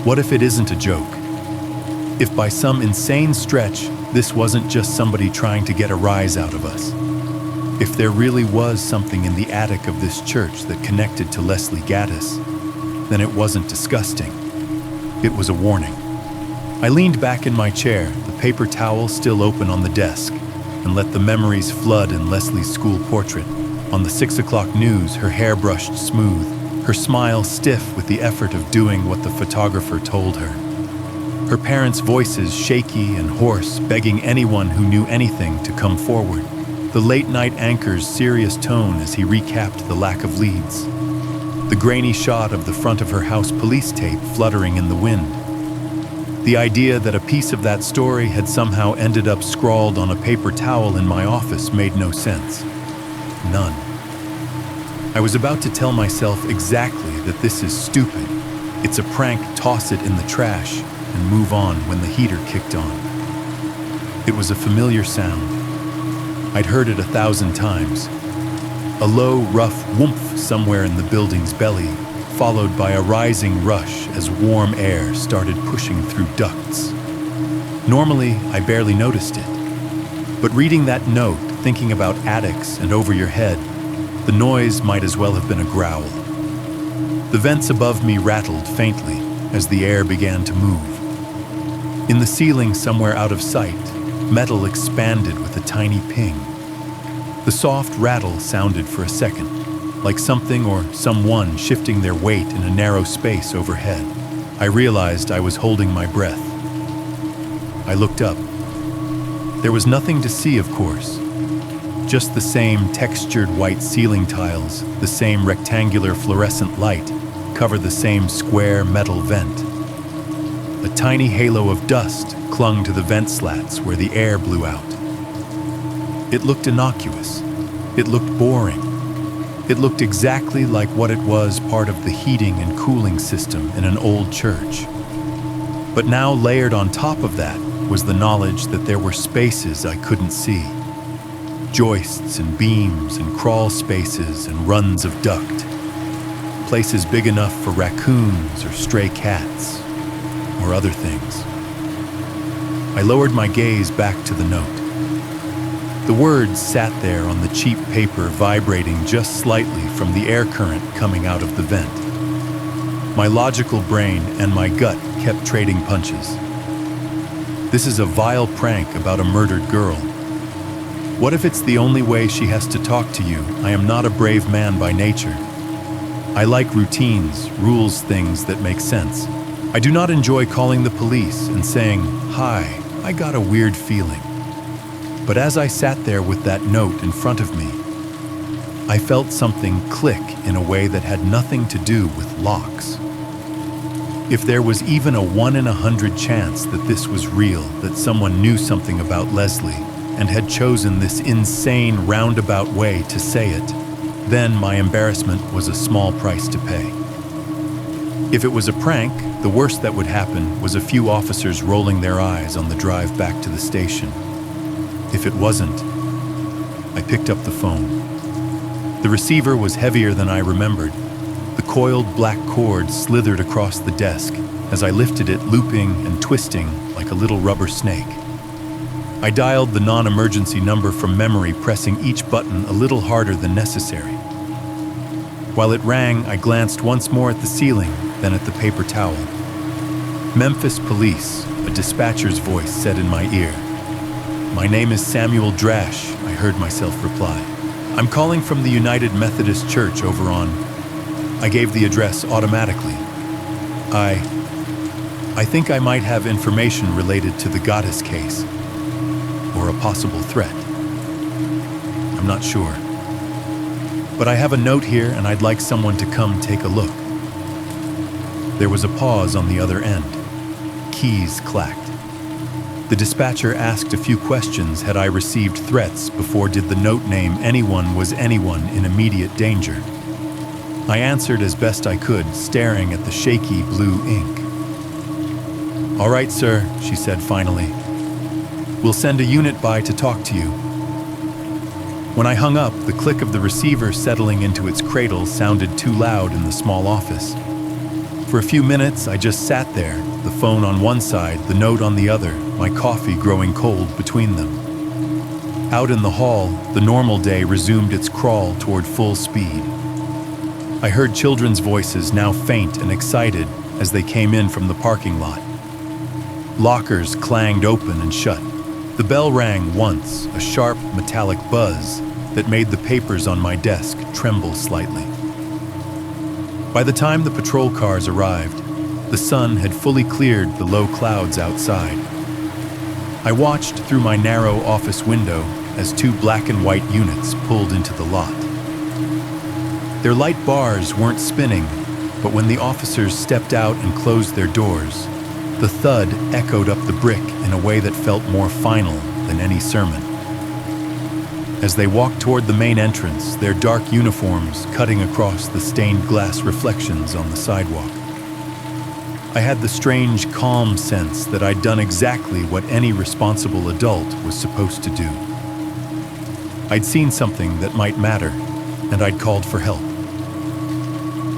Speaker 1: What if it isn't a joke? If by some insane stretch, this wasn't just somebody trying to get a rise out of us? If there really was something in the attic of this church that connected to Leslie Gatis, then it wasn't disgusting. It was a warning. I leaned back in my chair, the paper towel still open on the desk, and let the memories flood in Leslie's school portrait. On the 6 o'clock news, her hair brushed smooth, her smile stiff with the effort of doing what the photographer told her. Her parents' voices shaky and hoarse, begging anyone who knew anything to come forward. The late-night anchor's serious tone as he recapped the lack of leads. The grainy shot of the front of her house police tape fluttering in the wind. The idea that a piece of that story had somehow ended up scrawled on a paper towel in my office made no sense. None. I was about to tell myself exactly that this is stupid. It's a prank, toss it in the trash, and move on when the heater kicked on. It was a familiar sound. I'd heard it 1,000 times. A low, rough whoomph somewhere in the building's belly, followed by a rising rush as warm air started pushing through ducts. Normally, I barely noticed it. But reading that note, thinking about attics and over your head, the noise might as well have been a growl. The vents above me rattled faintly as the air began to move. In the ceiling somewhere out of sight, metal expanded with a tiny ping. The soft rattle sounded for a second, like something or someone shifting their weight in a narrow space overhead. I realized I was holding my breath. I looked up. There was nothing to see, of course. Just the same textured white ceiling tiles, the same rectangular fluorescent light, cover the same square metal vent. A tiny halo of dust clung to the vent slats where the air blew out. It looked innocuous. It looked boring. It looked exactly like what it was part of the heating and cooling system in an old church. But now layered on top of that was the knowledge that there were spaces I couldn't see. Joists and beams and crawl spaces and runs of duct. Places big enough for raccoons or stray cats or other things. I lowered my gaze back to the note. The words sat there on the cheap paper, vibrating just slightly from the air current coming out of the vent. My logical brain and my gut kept trading punches. This is a vile prank about a murdered girl. What if it's the only way she has to talk to you? I am not a brave man by nature. I like routines, rules, things that make sense. I do not enjoy calling the police and saying, "Hi, I got a weird feeling." But as I sat there with that note in front of me, I felt something click in a way that had nothing to do with locks. If there was even a 1 in 100 chance that this was real, that someone knew something about Leslie and had chosen this insane roundabout way to say it, then my embarrassment was a small price to pay. If it was a prank, the worst that would happen was a few officers rolling their eyes on the drive back to the station. If it wasn't, I picked up the phone. The receiver was heavier than I remembered. The coiled black cord slithered across the desk as I lifted it, looping and twisting like a little rubber snake. I dialed the non-emergency number from memory, pressing each button a little harder than necessary. While it rang, I glanced once more at the ceiling, then at the paper towel. "Memphis Police," a dispatcher's voice said in my ear. "My name is Samuel Drash," I heard myself reply. "I'm calling from the United Methodist Church over on..." I gave the address automatically. I think I might have information related to the Gatis case, or a possible threat. I'm not sure. But I have a note here and I'd like someone to come take a look. There was a pause on the other end. Keys clacked. The dispatcher asked a few questions. Had I received threats before? Did the note name anyone? Was anyone in immediate danger? I answered as best I could, staring at the shaky blue ink. "All right, sir," she said finally. "We'll send a unit by to talk to you." When I hung up, the click of the receiver settling into its cradle sounded too loud in the small office. For a few minutes, I just sat there, the phone on one side, the note on the other, my coffee growing cold between them. Out in the hall, the normal day resumed its crawl toward full speed. I heard children's voices, now faint and excited, as they came in from the parking lot. Lockers clanged open and shut. The bell rang once, a sharp metallic buzz that made the papers on my desk tremble slightly. By the time the patrol cars arrived, the sun had fully cleared the low clouds outside. I watched through my narrow office window as two black and white units pulled into the lot. Their light bars weren't spinning, but when the officers stepped out and closed their doors, the thud echoed up the brick in a way that felt more final than any sermon. As they walked toward the main entrance, their dark uniforms cutting across the stained glass reflections on the sidewalk, I had the strange, calm sense that I'd done exactly what any responsible adult was supposed to do. I'd seen something that might matter, and I'd called for help.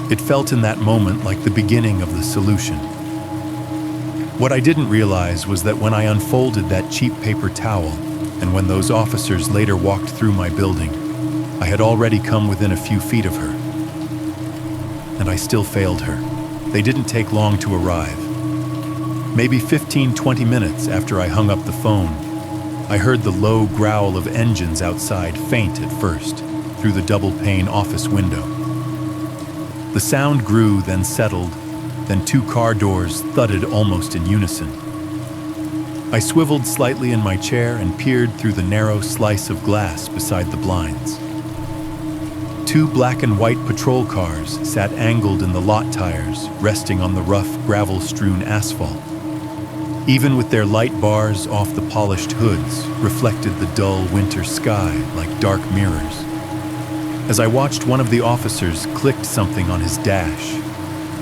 Speaker 1: It felt in that moment like the beginning of the solution. What I didn't realize was that when I unfolded that cheap paper towel, and when those officers later walked through my building, I had already come within a few feet of her. And I still failed her. They didn't take long to arrive. Maybe 15-20 minutes after I hung up the phone, I heard the low growl of engines outside, faint at first, through the double-pane office window. The sound grew, then settled, then two car doors thudded almost in unison. I swiveled slightly in my chair and peered through the narrow slice of glass beside the blinds. 2 black and white patrol cars sat angled in the lot tires, resting on the rough, gravel-strewn asphalt. Even with their light bars off the polished hoods, reflected the dull winter sky like dark mirrors. As I watched, one of the officers clicked something on his dash,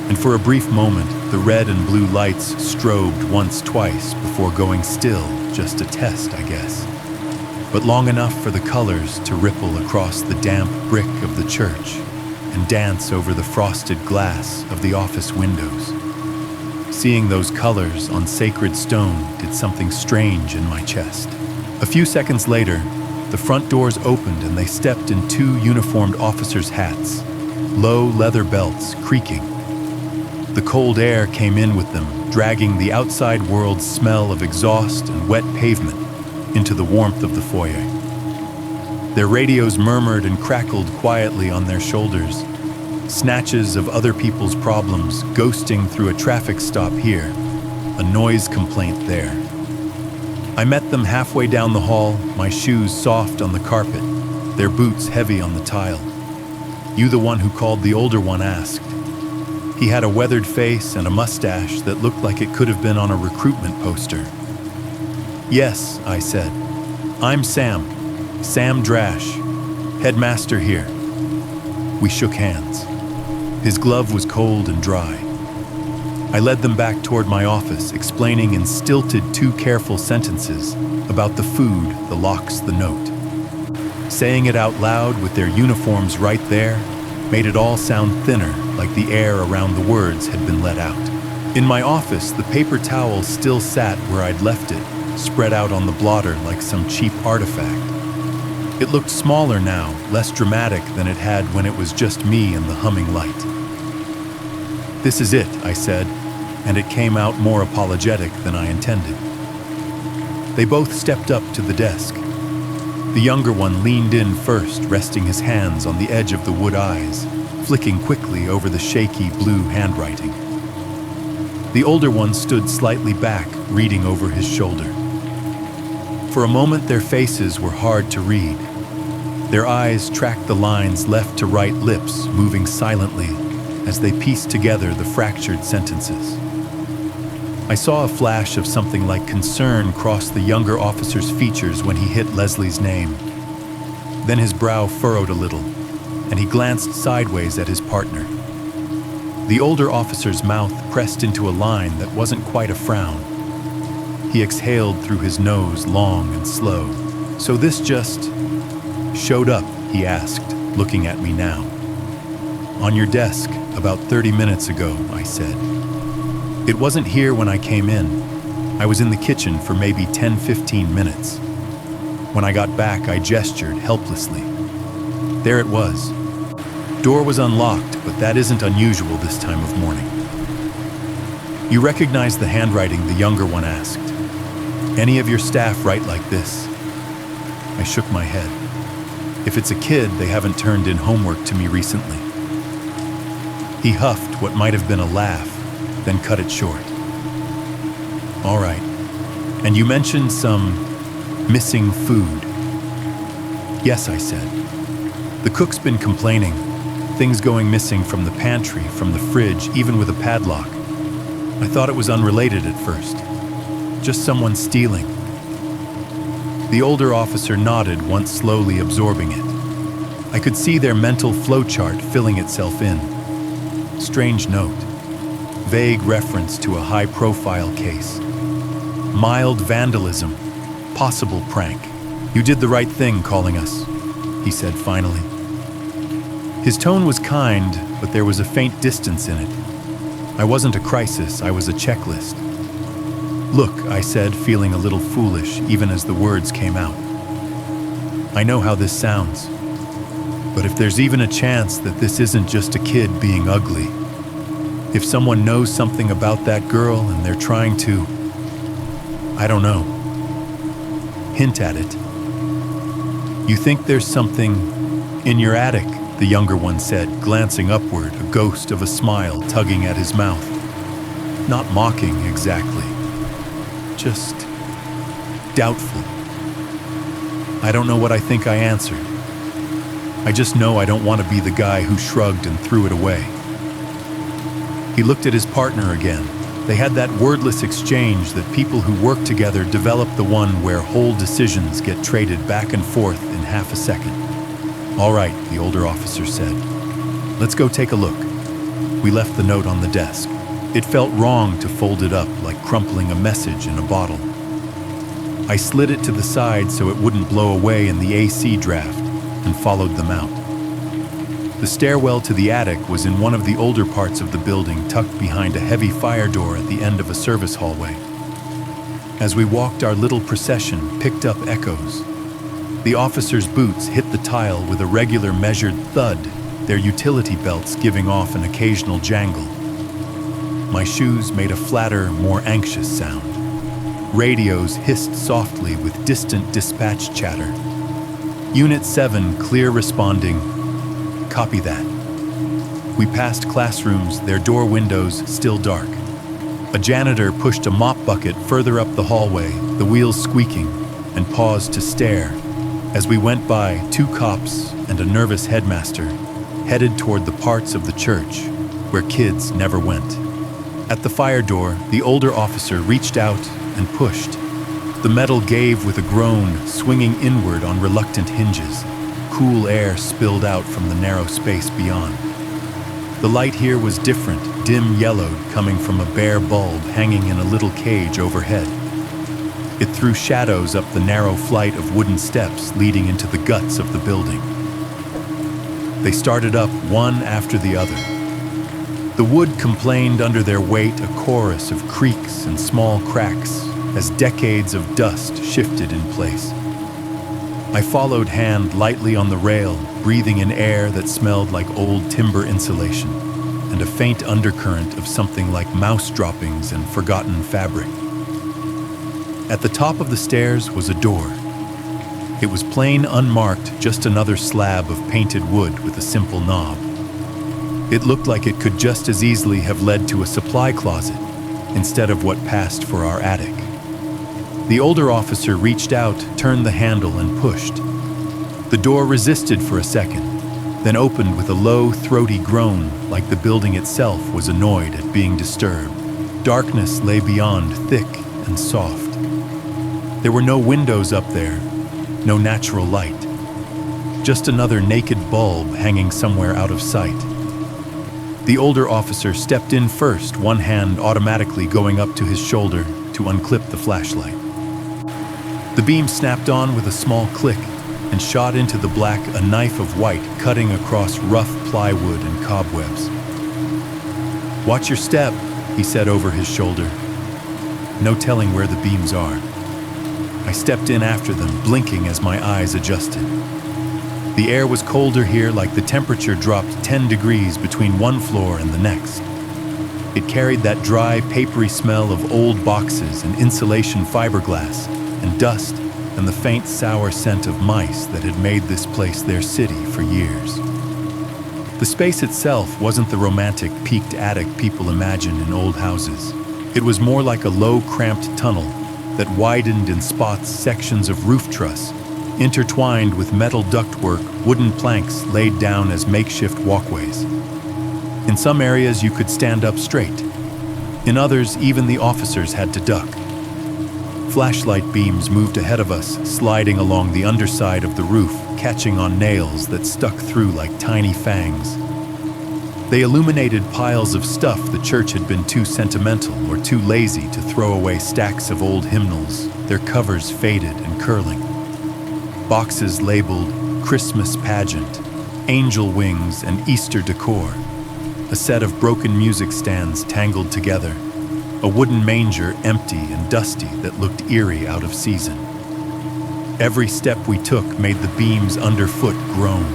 Speaker 1: and for a brief moment, the red and blue lights strobed once-twice before going still, just a test, I guess. But long enough for the colors to ripple across the damp brick of the church and dance over the frosted glass of the office windows. Seeing those colors on sacred stone did something strange in my chest. A few seconds later, the front doors opened and they stepped in 2 uniformed officers' hats, low leather belts creaking. The cold air came in with them, dragging the outside world's smell of exhaust and wet pavement into the warmth of the foyer. Their radios murmured and crackled quietly on their shoulders, snatches of other people's problems ghosting through a traffic stop here, a noise complaint there. I met them halfway down the hall, my shoes soft on the carpet, their boots heavy on the tile. "You the one who called?" the older one asked. He had a weathered face and a mustache that looked like it could have been on a recruitment poster. "Yes," I said. "I'm Sam Drash, headmaster here." We shook hands. His glove was cold and dry. I led them back toward my office, explaining in stilted, too careful sentences about the food, the locks, the note. Saying it out loud with their uniforms right there made it all sound thinner, like the air around the words had been let out. In my office, the paper towel still sat where I'd left it, spread out on the blotter like some cheap artifact. It looked smaller now, less dramatic than it had when it was just me and the humming light. "This is it," I said, and it came out more apologetic than I intended. They both stepped up to the desk. The younger one leaned in first, resting his hands on the edge of the wood eyes, flicking quickly over the shaky blue handwriting. The older one stood slightly back, reading over his shoulder. For a moment, their faces were hard to read. Their eyes tracked the lines left to right, lips moving silently as they pieced together the fractured sentences. I saw a flash of something like concern cross the younger officer's features when he hit Leslie's name. Then his brow furrowed a little, and he glanced sideways at his partner. The older officer's mouth pressed into a line that wasn't quite a frown. He exhaled through his nose, long and slow. "So this just showed up?" he asked, looking at me now. "On your desk, about 30 minutes ago," I said. "It wasn't here when I came in. I was in the kitchen for maybe 10-15 minutes. When I got back, I gestured helplessly. There it was. Door was unlocked, but that isn't unusual this time of morning." "You recognize the handwriting?" the younger one asked. "Any of your staff write like this?" I shook my head. "If it's a kid, they haven't turned in homework to me recently." He huffed what might have been a laugh, then cut it short. "All right. And you mentioned some missing food." "Yes," I said. "The cook's been complaining. Things going missing from the pantry, from the fridge, even with a padlock. I thought it was unrelated at first. Just someone stealing." The older officer nodded, once slowly absorbing it. I could see their mental flowchart filling itself in. Strange note. Vague reference to a high-profile case. Mild vandalism. Possible prank. "You did the right thing calling us," he said finally. His tone was kind, but there was a faint distance in it. I wasn't a crisis, I was a checklist. "Look," I said, feeling a little foolish even as the words came out. "I know how this sounds, but if there's even a chance that this isn't just a kid being ugly, if someone knows something about that girl and they're trying to, I don't know, hint at it." "You think there's something in your attic?" the younger one said, glancing upward, a ghost of a smile tugging at his mouth. Not mocking exactly, just doubtful. I don't know what I think I answered. I just know I don't want to be the guy who shrugged and threw it away. He looked at his partner again. They had that wordless exchange that people who work together develop, the one where whole decisions get traded back and forth in half a second. "All right," the older officer said. "Let's go take a look." We left the note on the desk. It felt wrong to fold it up like crumpling a message in a bottle. I slid it to the side so it wouldn't blow away in the AC draft and followed them out. The stairwell to the attic was in one of the older parts of the building, tucked behind a heavy fire door at the end of a service hallway. As we walked, our little procession picked up echoes. The officers' boots hit the tile with a regular measured thud, their utility belts giving off an occasional jangle. My shoes made a flatter, more anxious sound. Radios hissed softly with distant dispatch chatter. Unit 7 clear responding. Copy that. We passed classrooms, their door windows still dark. A janitor pushed a mop bucket further up the hallway, the wheels squeaking, and paused to stare. As we went by, 2 cops and a nervous headmaster headed toward the parts of the church where kids never went. At the fire door, the older officer reached out and pushed. The metal gave with a groan, swinging inward on reluctant hinges. Cool air spilled out from the narrow space beyond. The light here was different, dim yellowed, coming from a bare bulb hanging in a little cage overhead. It threw shadows up the narrow flight of wooden steps leading into the guts of the building. They started up one after the other. The wood complained under their weight, a chorus of creaks and small cracks as decades of dust shifted in place. I followed, hand lightly on the rail, breathing in air that smelled like old timber insulation and a faint undercurrent of something like mouse droppings and forgotten fabric. At the top of the stairs was a door. It was plain, unmarked, just another slab of painted wood with a simple knob. It looked like it could just as easily have led to a supply closet instead of what passed for our attic. The older officer reached out, turned the handle, and pushed. The door resisted for a second, then opened with a low, throaty groan, like the building itself was annoyed at being disturbed. Darkness lay beyond, thick and soft. There were no windows up there, no natural light. Just another naked bulb hanging somewhere out of sight. The older officer stepped in first, one hand automatically going up to his shoulder to unclip the flashlight. The beam snapped on with a small click and shot into the black, a knife of white cutting across rough plywood and cobwebs. "Watch your step," he said over his shoulder. No telling where the beams are. I stepped in after them, blinking as my eyes adjusted. The air was colder here, like the temperature dropped 10 degrees between one floor and the next. It carried that dry, papery smell of old boxes and insulation fiberglass and dust and the faint, sour scent of mice that had made this place their city for years. The space itself wasn't the romantic, peaked attic people imagine in old houses. It was more like a low, cramped tunnel that widened in spots, sections of roof truss, intertwined with metal ductwork, wooden planks laid down as makeshift walkways. In some areas, you could stand up straight. In others, even the officers had to duck. Flashlight beams moved ahead of us, sliding along the underside of the roof, catching on nails that stuck through like tiny fangs. They illuminated piles of stuff the church had been too sentimental or too lazy to throw away, stacks of old hymnals, their covers faded and curling. Boxes labeled Christmas Pageant, Angel Wings, and Easter Decor. A set of broken music stands tangled together. A wooden manger, empty and dusty, that looked eerie out of season. Every step we took made the beams underfoot groan.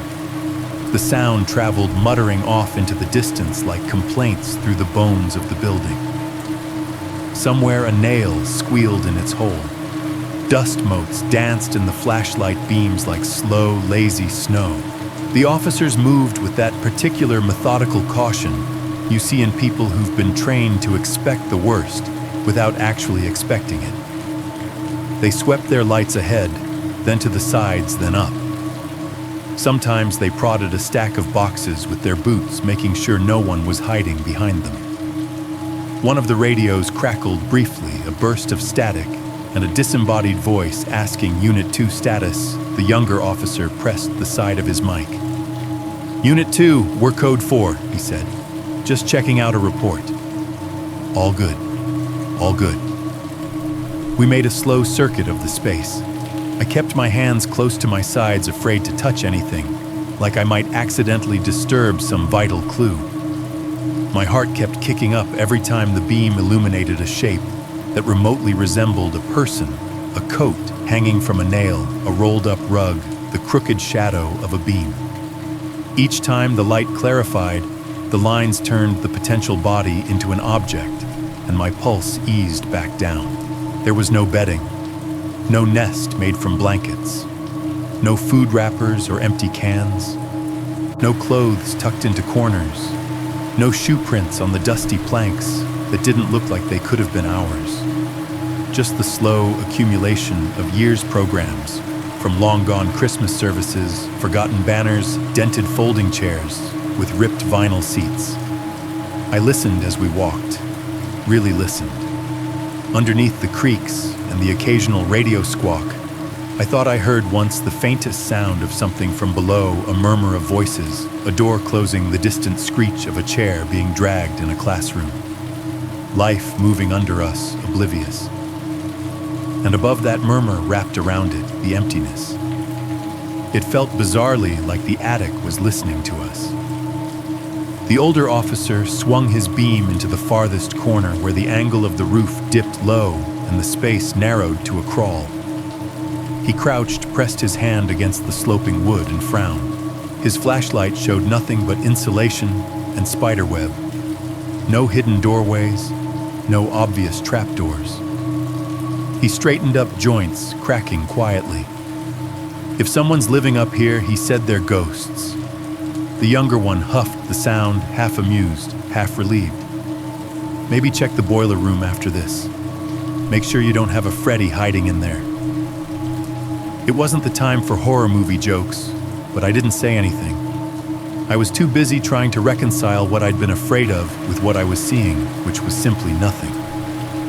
Speaker 1: The sound traveled muttering off into the distance like complaints through the bones of the building. Somewhere a nail squealed in its hole. Dust motes danced in the flashlight beams like slow, lazy snow. The officers moved with that particular methodical caution you see in people who've been trained to expect the worst without actually expecting it. They swept their lights ahead, then to the sides, then up. Sometimes they prodded a stack of boxes with their boots, making sure no one was hiding behind them. One of the radios crackled briefly, a burst of static, and a disembodied voice asking Unit 2 status. The younger officer pressed the side of his mic. "Unit 2, we're Code 4, he said. "Just checking out a report." "All good. All good." We made a slow circuit of the space. I kept my hands close to my sides, afraid to touch anything, like I might accidentally disturb some vital clue. My heart kept kicking up every time the beam illuminated a shape that remotely resembled a person, a coat hanging from a nail, a rolled-up rug, the crooked shadow of a beam. Each time the light clarified, the lines turned the potential body into an object, and my pulse eased back down. There was no bedding, no nest made from blankets, no food wrappers or empty cans, no clothes tucked into corners, no shoe prints on the dusty planks that didn't look like they could have been ours. Just the slow accumulation of years' programs, from long-gone Christmas services, forgotten banners, dented folding chairs with ripped vinyl seats. I listened as we walked, really listened. Underneath the creaks and the occasional radio squawk, I thought I heard once the faintest sound of something from below, a murmur of voices, a door closing, the distant screech of a chair being dragged in a classroom. Life moving under us, oblivious. And above that murmur, wrapped around it, the emptiness. It felt bizarrely like the attic was listening to us. The older officer swung his beam into the farthest corner where the angle of the roof dipped low and the space narrowed to a crawl. He crouched, pressed his hand against the sloping wood and frowned. His flashlight showed nothing but insulation and spiderweb. No hidden doorways, no obvious trapdoors. He straightened up joints, cracking quietly. "If someone's living up here," he said, "they're ghosts." The younger one huffed the sound, half amused, half relieved. "Maybe check the boiler room after this. Make sure you don't have a Freddy hiding in there." It wasn't the time for horror movie jokes, but I didn't say anything. I was too busy trying to reconcile what I'd been afraid of with what I was seeing, which was simply nothing.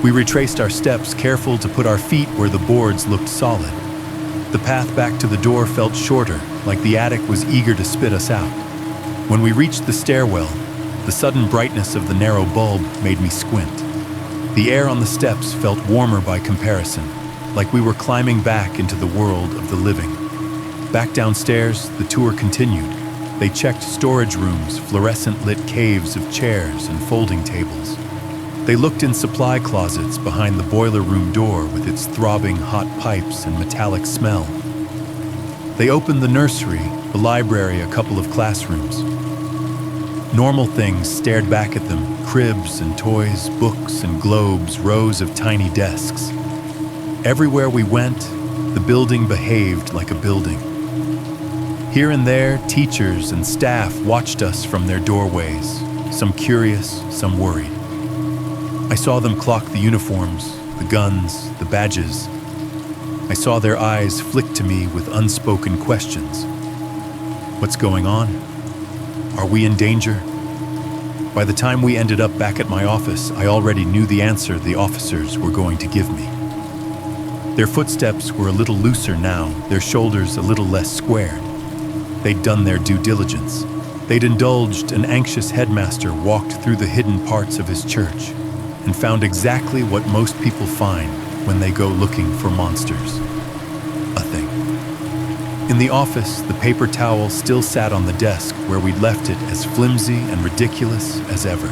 Speaker 1: We retraced our steps, careful to put our feet where the boards looked solid. The path back to the door felt shorter, like the attic was eager to spit us out. When we reached the stairwell, the sudden brightness of the narrow bulb made me squint. The air on the steps felt warmer by comparison, like we were climbing back into the world of the living. Back downstairs, the tour continued. They checked storage rooms, fluorescent-lit caves of chairs and folding tables. They looked in supply closets behind the boiler room door with its throbbing hot pipes and metallic smell. They opened the nursery, the library, a couple of classrooms. Normal things stared back at them, cribs and toys, books and globes, rows of tiny desks. Everywhere we went, the building behaved like a building. Here and there, teachers and staff watched us from their doorways, some curious, some worried. I saw them clock the uniforms, the guns, the badges. I saw their eyes flick to me with unspoken questions. What's going on? Are we in danger? By the time we ended up back at my office, I already knew the answer the officers were going to give me. Their footsteps were a little looser now, their shoulders a little less squared. They'd done their due diligence. They'd indulged an anxious headmaster, walked through the hidden parts of his church, and found exactly what most people find when they go looking for monsters. A thing. In the office, the paper towel still sat on the desk where we'd left it, as flimsy and ridiculous as ever.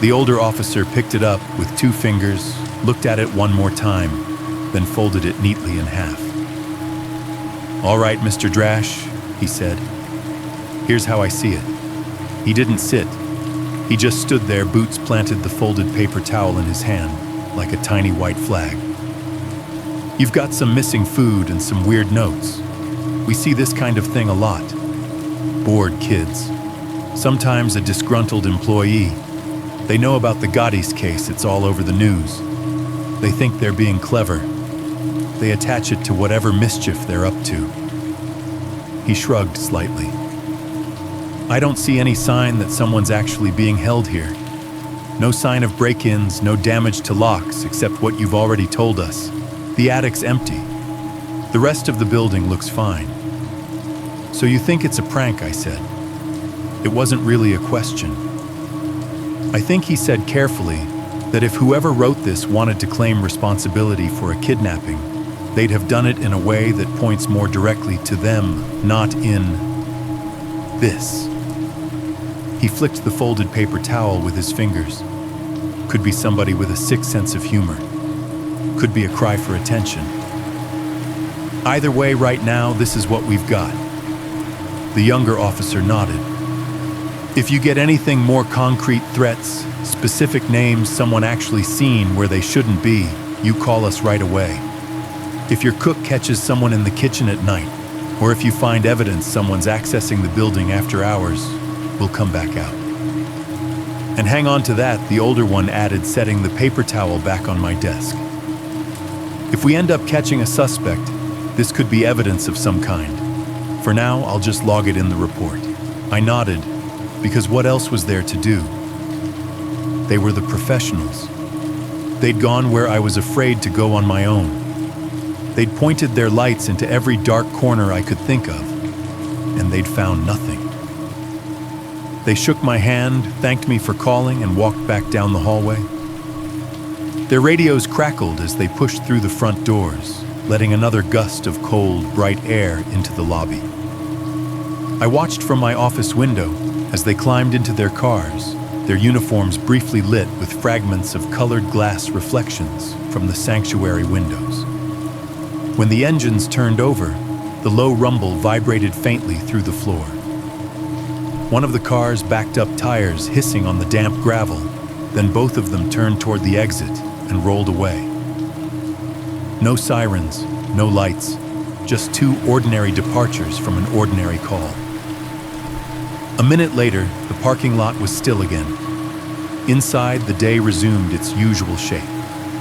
Speaker 1: The older officer picked it up with 2 fingers, looked at it one more time, then folded it neatly in half. "All right, Mr. Drash," he said. "Here's how I see it." He didn't sit. He just stood there, boots planted, the folded paper towel in his hand, like a tiny white flag. "You've got some missing food and some weird notes. We see this kind of thing a lot. Bored kids. Sometimes a disgruntled employee. They know about the Gatis case, it's all over the news. They think they're being clever, they attach it to whatever mischief they're up to. He shrugged slightly. I don't see any sign that someone's actually being held here. No sign of break-ins, no damage to locks, except what you've already told us. The attic's empty. The rest of the building looks fine. So you think it's a prank, I said. It wasn't really a question. I think he said carefully that if whoever wrote this wanted to claim responsibility for a kidnapping, they'd have done it in a way that points more directly to them, not in this. He flicked the folded paper towel with his fingers. Could be somebody with a sick sense of humor. Could be a cry for attention. Either way, right now, this is what we've got. The younger officer nodded. If you get anything more concrete threats, specific names, someone actually seen where they shouldn't be, you call us right away. If your cook catches someone in the kitchen at night, or if you find evidence someone's accessing the building after hours, we'll come back out. And hang on to that, the older one added, setting the paper towel back on my desk. If we end up catching a suspect, this could be evidence of some kind. For now, I'll just log it in the report. I nodded, because what else was there to do? They were the professionals. They'd gone where I was afraid to go on my own. They'd pointed their lights into every dark corner I could think of, and they'd found nothing. They shook my hand, thanked me for calling, and walked back down the hallway. Their radios crackled as they pushed through the front doors, letting another gust of cold, bright air into the lobby. I watched from my office window as they climbed into their cars, their uniforms briefly lit with fragments of colored glass reflections from the sanctuary windows. When the engines turned over, the low rumble vibrated faintly through the floor. One of the cars backed up, tires hissing on the damp gravel, then both of them turned toward the exit and rolled away. No sirens, no lights, just two ordinary departures from an ordinary call. A minute later, the parking lot was still again. Inside, the day resumed its usual shape.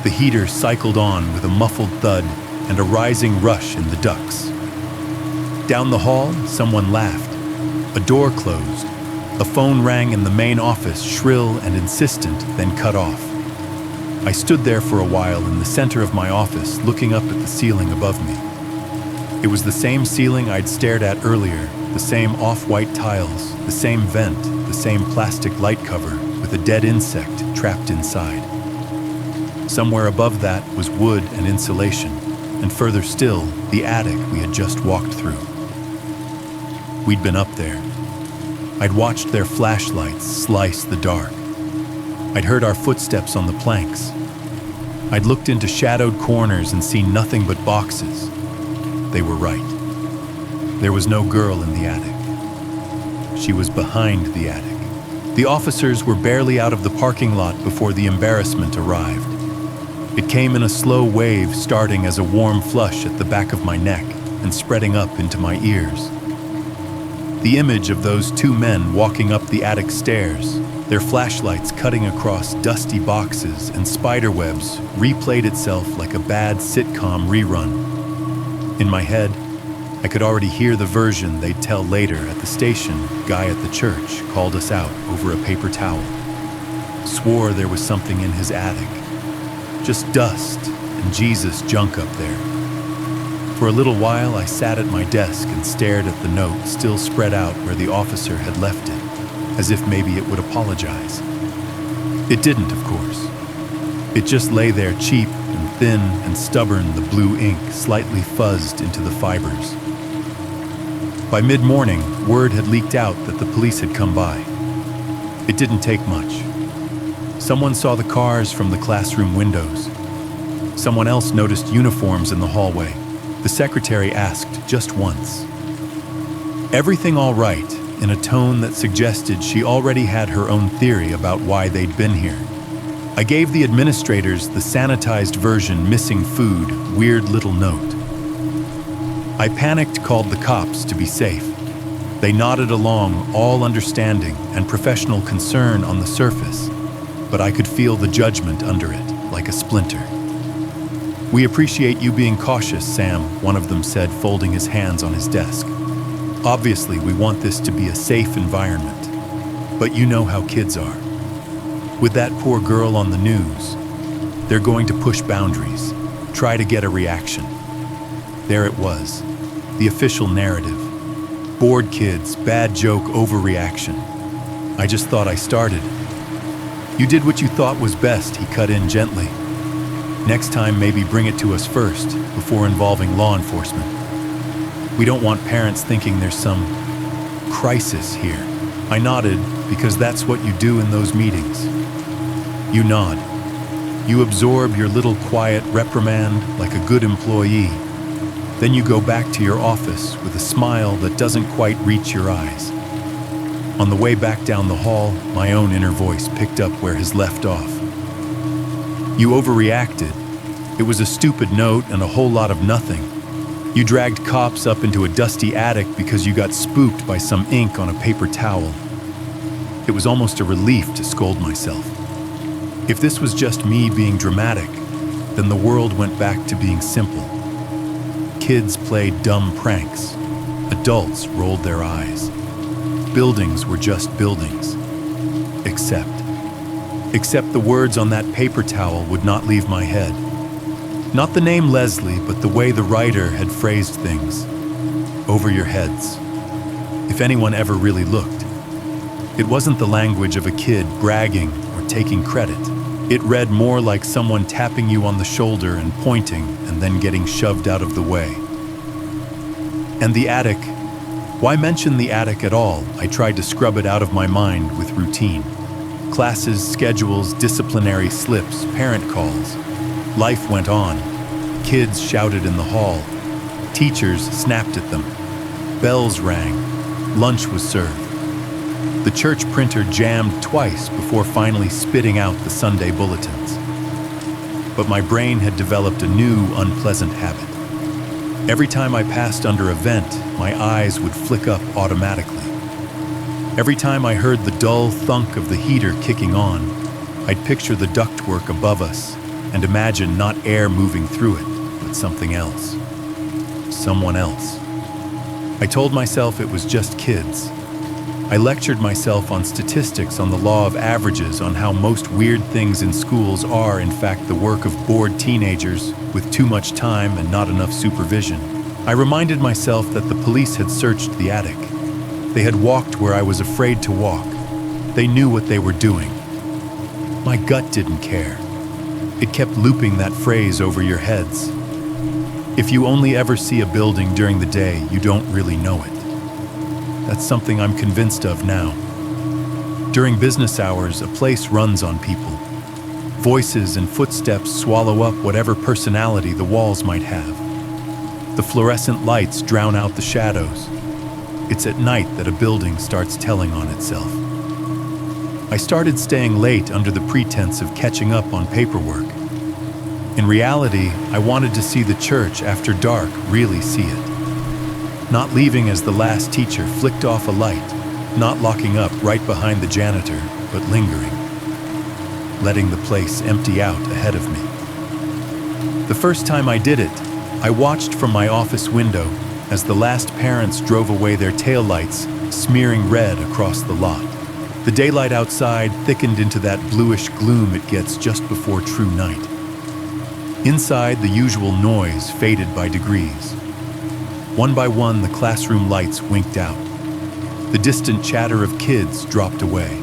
Speaker 1: The heater cycled on with a muffled thud and a rising rush in the ducts. Down the hall, someone laughed. A door closed. A phone rang in the main office, shrill and insistent, then cut off. I stood there for a while in the center of my office, looking up at the ceiling above me. It was the same ceiling I'd stared at earlier, the same off-white tiles, the same vent, the same plastic light cover with a dead insect trapped inside. Somewhere above that was wood and insulation, and further still, the attic we had just walked through. We'd been up there. I'd watched their flashlights slice the dark. I'd heard our footsteps on the planks. I'd looked into shadowed corners and seen nothing but boxes. They were right. There was no girl in the attic. She was behind the attic. The officers were barely out of the parking lot before the embarrassment arrived. It came in a slow wave, starting as a warm flush at the back of my neck and spreading up into my ears. The image of those two men walking up the attic stairs, their flashlights cutting across dusty boxes and spiderwebs, replayed itself like a bad sitcom rerun. In my head, I could already hear the version they'd tell later at the station. Guy at the church called us out over a paper towel. Swore there was something in his attic. Just dust and Jesus junk up there. For a little while, I sat at my desk and stared at the note still spread out where the officer had left it, as if maybe it would apologize. It didn't, of course. It just lay there cheap and thin and stubborn, the blue ink slightly fuzzed into the fibers. By mid-morning, word had leaked out that the police had come by. It didn't take much. Someone saw the cars from the classroom windows. Someone else noticed uniforms in the hallway. The secretary asked just once. Everything all right, in a tone that suggested she already had her own theory about why they'd been here. I gave the administrators the sanitized version, missing food, weird little note. I panicked, called the cops to be safe. They nodded along, all understanding and professional concern on the surface, but I could feel the judgment under it, like a splinter. "We appreciate you being cautious, Sam," one of them said, folding his hands on his desk. "Obviously, we want this to be a safe environment. But you know how kids are. With that poor girl on the news, they're going to push boundaries, try to get a reaction." There it was, the official narrative. Bored kids, bad joke, overreaction. I just thought I started. "You did what you thought was best," he cut in gently. "Next time, maybe bring it to us first, before involving law enforcement. We don't want parents thinking there's some crisis here." I nodded, because that's what you do in those meetings. You nod. You absorb your little quiet reprimand like a good employee. Then you go back to your office with a smile that doesn't quite reach your eyes. On the way back down the hall, my own inner voice picked up where his left off. "You overreacted. It was a stupid note and a whole lot of nothing. You dragged cops up into a dusty attic because you got spooked by some ink on a paper towel." It was almost a relief to scold myself. If this was just me being dramatic, then the world went back to being simple. Kids played dumb pranks. Adults rolled their eyes. Buildings were just buildings. Except the words on that paper towel would not leave my head. Not the name Leslie, but the way the writer had phrased things. Over your heads. If anyone ever really looked. It wasn't the language of a kid bragging or taking credit. It read more like someone tapping you on the shoulder and pointing and then getting shoved out of the way. And the attic. Why mention the attic at all? I tried to scrub it out of my mind with routine. Classes, schedules, disciplinary slips, parent calls. Life went on. Kids shouted in the hall. Teachers snapped at them. Bells rang. Lunch was served. The church printer jammed twice before finally spitting out the Sunday bulletins. But my brain had developed a new, unpleasant habit. Every time I passed under a vent, my eyes would flick up automatically. Every time I heard the dull thunk of the heater kicking on, I'd picture the ductwork above us and imagine not air moving through it, but something else. Someone else. I told myself it was just kids. I lectured myself on statistics on the law of averages, on how most weird things in schools are, in fact, the work of bored teenagers with too much time and not enough supervision. I reminded myself that the police had searched the attic. They had walked where I was afraid to walk. They knew what they were doing. My gut didn't care. It kept looping that phrase over your heads. If you only ever see a building during the day, you don't really know it. That's something I'm convinced of now. During business hours, a place runs on people. Voices and footsteps swallow up whatever personality the walls might have. The fluorescent lights drown out the shadows. It's at night that a building starts telling on itself. I started staying late under the pretense of catching up on paperwork. In reality, I wanted to see the church after dark, really see it. Not leaving as the last teacher flicked off a light, not locking up right behind the janitor, but lingering, letting the place empty out ahead of me. The first time I did it, I watched from my office window as the last parents drove away their taillights, smearing red across the lot. The daylight outside thickened into that bluish gloom it gets just before true night. Inside, the usual noise faded by degrees. One by one, the classroom lights winked out. The distant chatter of kids dropped away.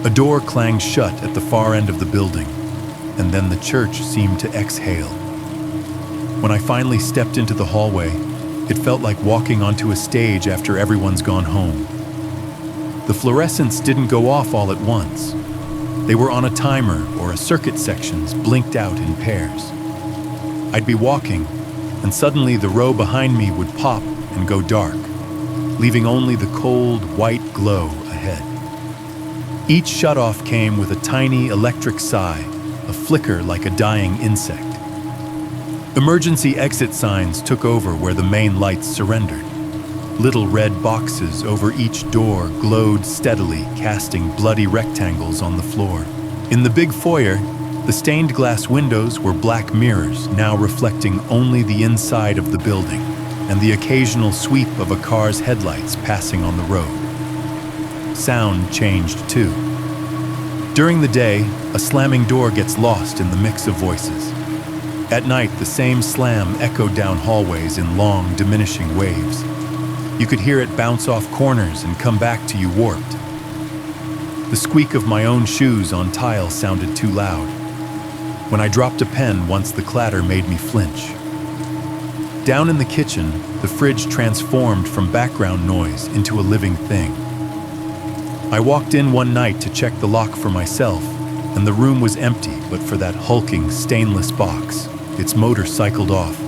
Speaker 1: A door clanged shut at the far end of the building, and then the church seemed to exhale. When I finally stepped into the hallway, it felt like walking onto a stage after everyone's gone home. The fluorescents didn't go off all at once. They were on a timer, or a circuit sections blinked out in pairs. I'd be walking, and suddenly the row behind me would pop and go dark, leaving only the cold, white glow ahead. Each shutoff came with a tiny electric sigh, a flicker like a dying insect. Emergency exit signs took over where the main lights surrendered. Little red boxes over each door glowed steadily, casting bloody rectangles on the floor. In the big foyer, The stained glass windows were black mirrors, now reflecting only the inside of the building and the occasional sweep of a car's headlights passing on the road. Sound changed too. During the day, a slamming door gets lost in the mix of voices. At night, the same slam echoed down hallways in long, diminishing waves. You could hear it bounce off corners and come back to you warped. The squeak of my own shoes on tile sounded too loud. When I dropped a pen once, the clatter made me flinch. Down in the kitchen, the fridge transformed from background noise into a living thing. I walked in one night to check the lock for myself, and the room was empty but for that hulking stainless box. Its motor cycled off,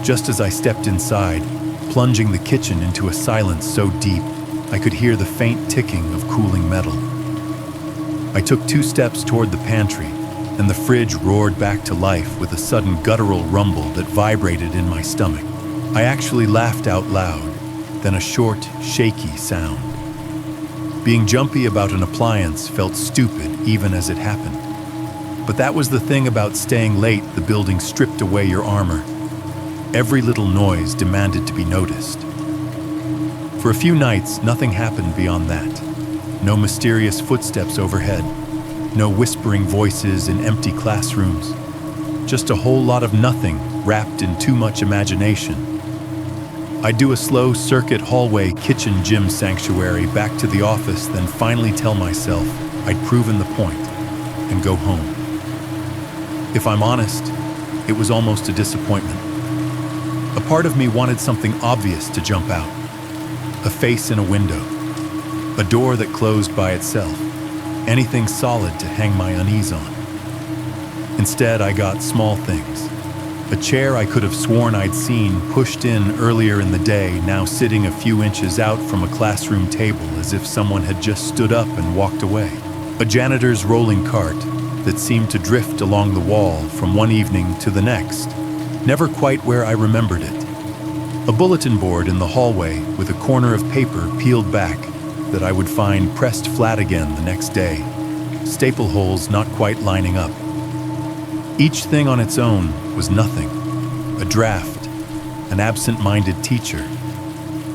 Speaker 1: just as I stepped inside, plunging the kitchen into a silence so deep I could hear the faint ticking of cooling metal. I took 2 steps toward the pantry, and the fridge roared back to life with a sudden guttural rumble that vibrated in my stomach. I actually laughed out loud, then a short, shaky sound. Being jumpy about an appliance felt stupid even as it happened. But that was the thing about staying late. The building stripped away your armor. Every little noise demanded to be noticed. For a few nights, nothing happened beyond that. No mysterious footsteps overhead. No whispering voices in empty classrooms. Just a whole lot of nothing wrapped in too much imagination. I'd do a slow circuit hallway, kitchen, gym, sanctuary, back to the office, then finally tell myself I'd proven the point and go home. If I'm honest, it was almost a disappointment. A part of me wanted something obvious to jump out. A face in a window. A door that closed by itself. Anything solid to hang my unease on. Instead, I got small things. A chair I could have sworn I'd seen pushed in earlier in the day, now sitting a few inches out from a classroom table as if someone had just stood up and walked away. A janitor's rolling cart that seemed to drift along the wall from one evening to the next, never quite where I remembered it. A bulletin board in the hallway with a corner of paper peeled back that I would find pressed flat again the next day, staple holes not quite lining up. Each thing on its own was nothing. A draft, an absent-minded teacher,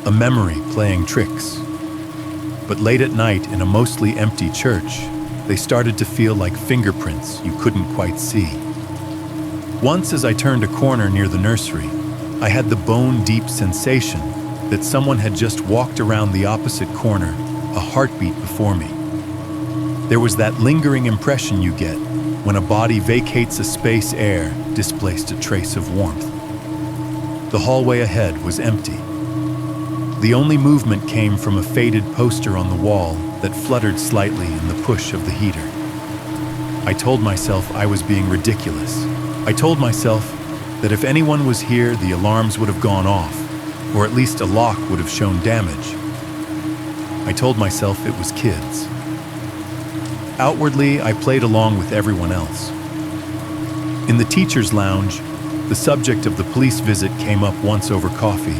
Speaker 1: a memory playing tricks. But late at night in a mostly empty church, they started to feel like fingerprints you couldn't quite see. Once as I turned a corner near the nursery, I had the bone-deep sensation that someone had just walked around the opposite corner, a heartbeat before me. There was that lingering impression you get when a body vacates a space, air displaced a trace of warmth. The hallway ahead was empty. The only movement came from a faded poster on the wall that fluttered slightly in the push of the heater. I told myself I was being ridiculous. I told myself that if anyone was here, the alarms would have gone off, or at least a lock would have shown damage. I told myself it was kids. Outwardly, I played along with everyone else. In the teacher's lounge, the subject of the police visit came up once over coffee.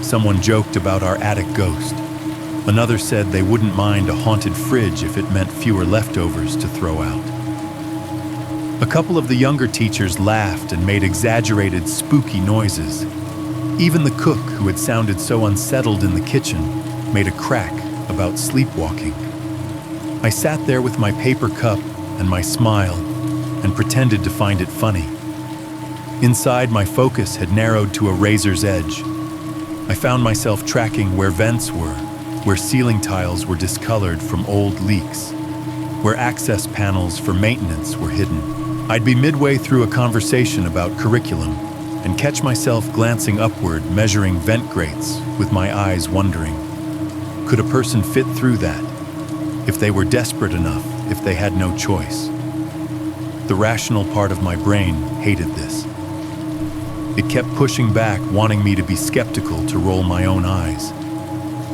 Speaker 1: Someone joked about our attic ghost. Another said they wouldn't mind a haunted fridge if it meant fewer leftovers to throw out. A couple of the younger teachers laughed and made exaggerated, spooky noises. Even the cook, who had sounded so unsettled in the kitchen, made a crack about sleepwalking. I sat there with my paper cup and my smile and pretended to find it funny. Inside, my focus had narrowed to a razor's edge. I found myself tracking where vents were, where ceiling tiles were discolored from old leaks, where access panels for maintenance were hidden. I'd be midway through a conversation about curriculum and catch myself glancing upward, measuring vent grates with my eyes wondering, could a person fit through that? If they were desperate enough, if they had no choice. The rational part of my brain hated this. It kept pushing back, wanting me to be skeptical, to roll my own eyes.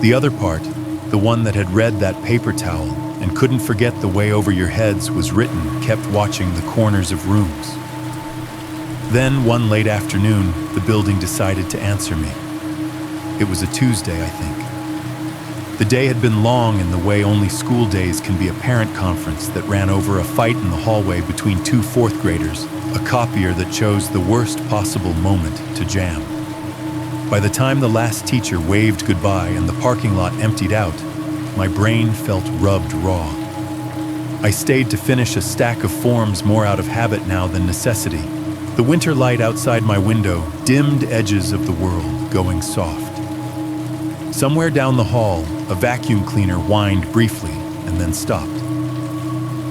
Speaker 1: The other part, the one that had read that paper towel and couldn't forget the way over your heads was written, kept watching the corners of rooms. Then, one late afternoon, the building decided to answer me. It was a Tuesday, I think. The day had been long in the way only school days can be, a parent conference that ran over a fight in the hallway between two fourth graders, a copier that chose the worst possible moment to jam. By the time the last teacher waved goodbye and the parking lot emptied out, my brain felt rubbed raw. I stayed to finish a stack of forms more out of habit now than necessity. The winter light outside my window dimmed edges of the world going soft. Somewhere down the hall, a vacuum cleaner whined briefly and then stopped.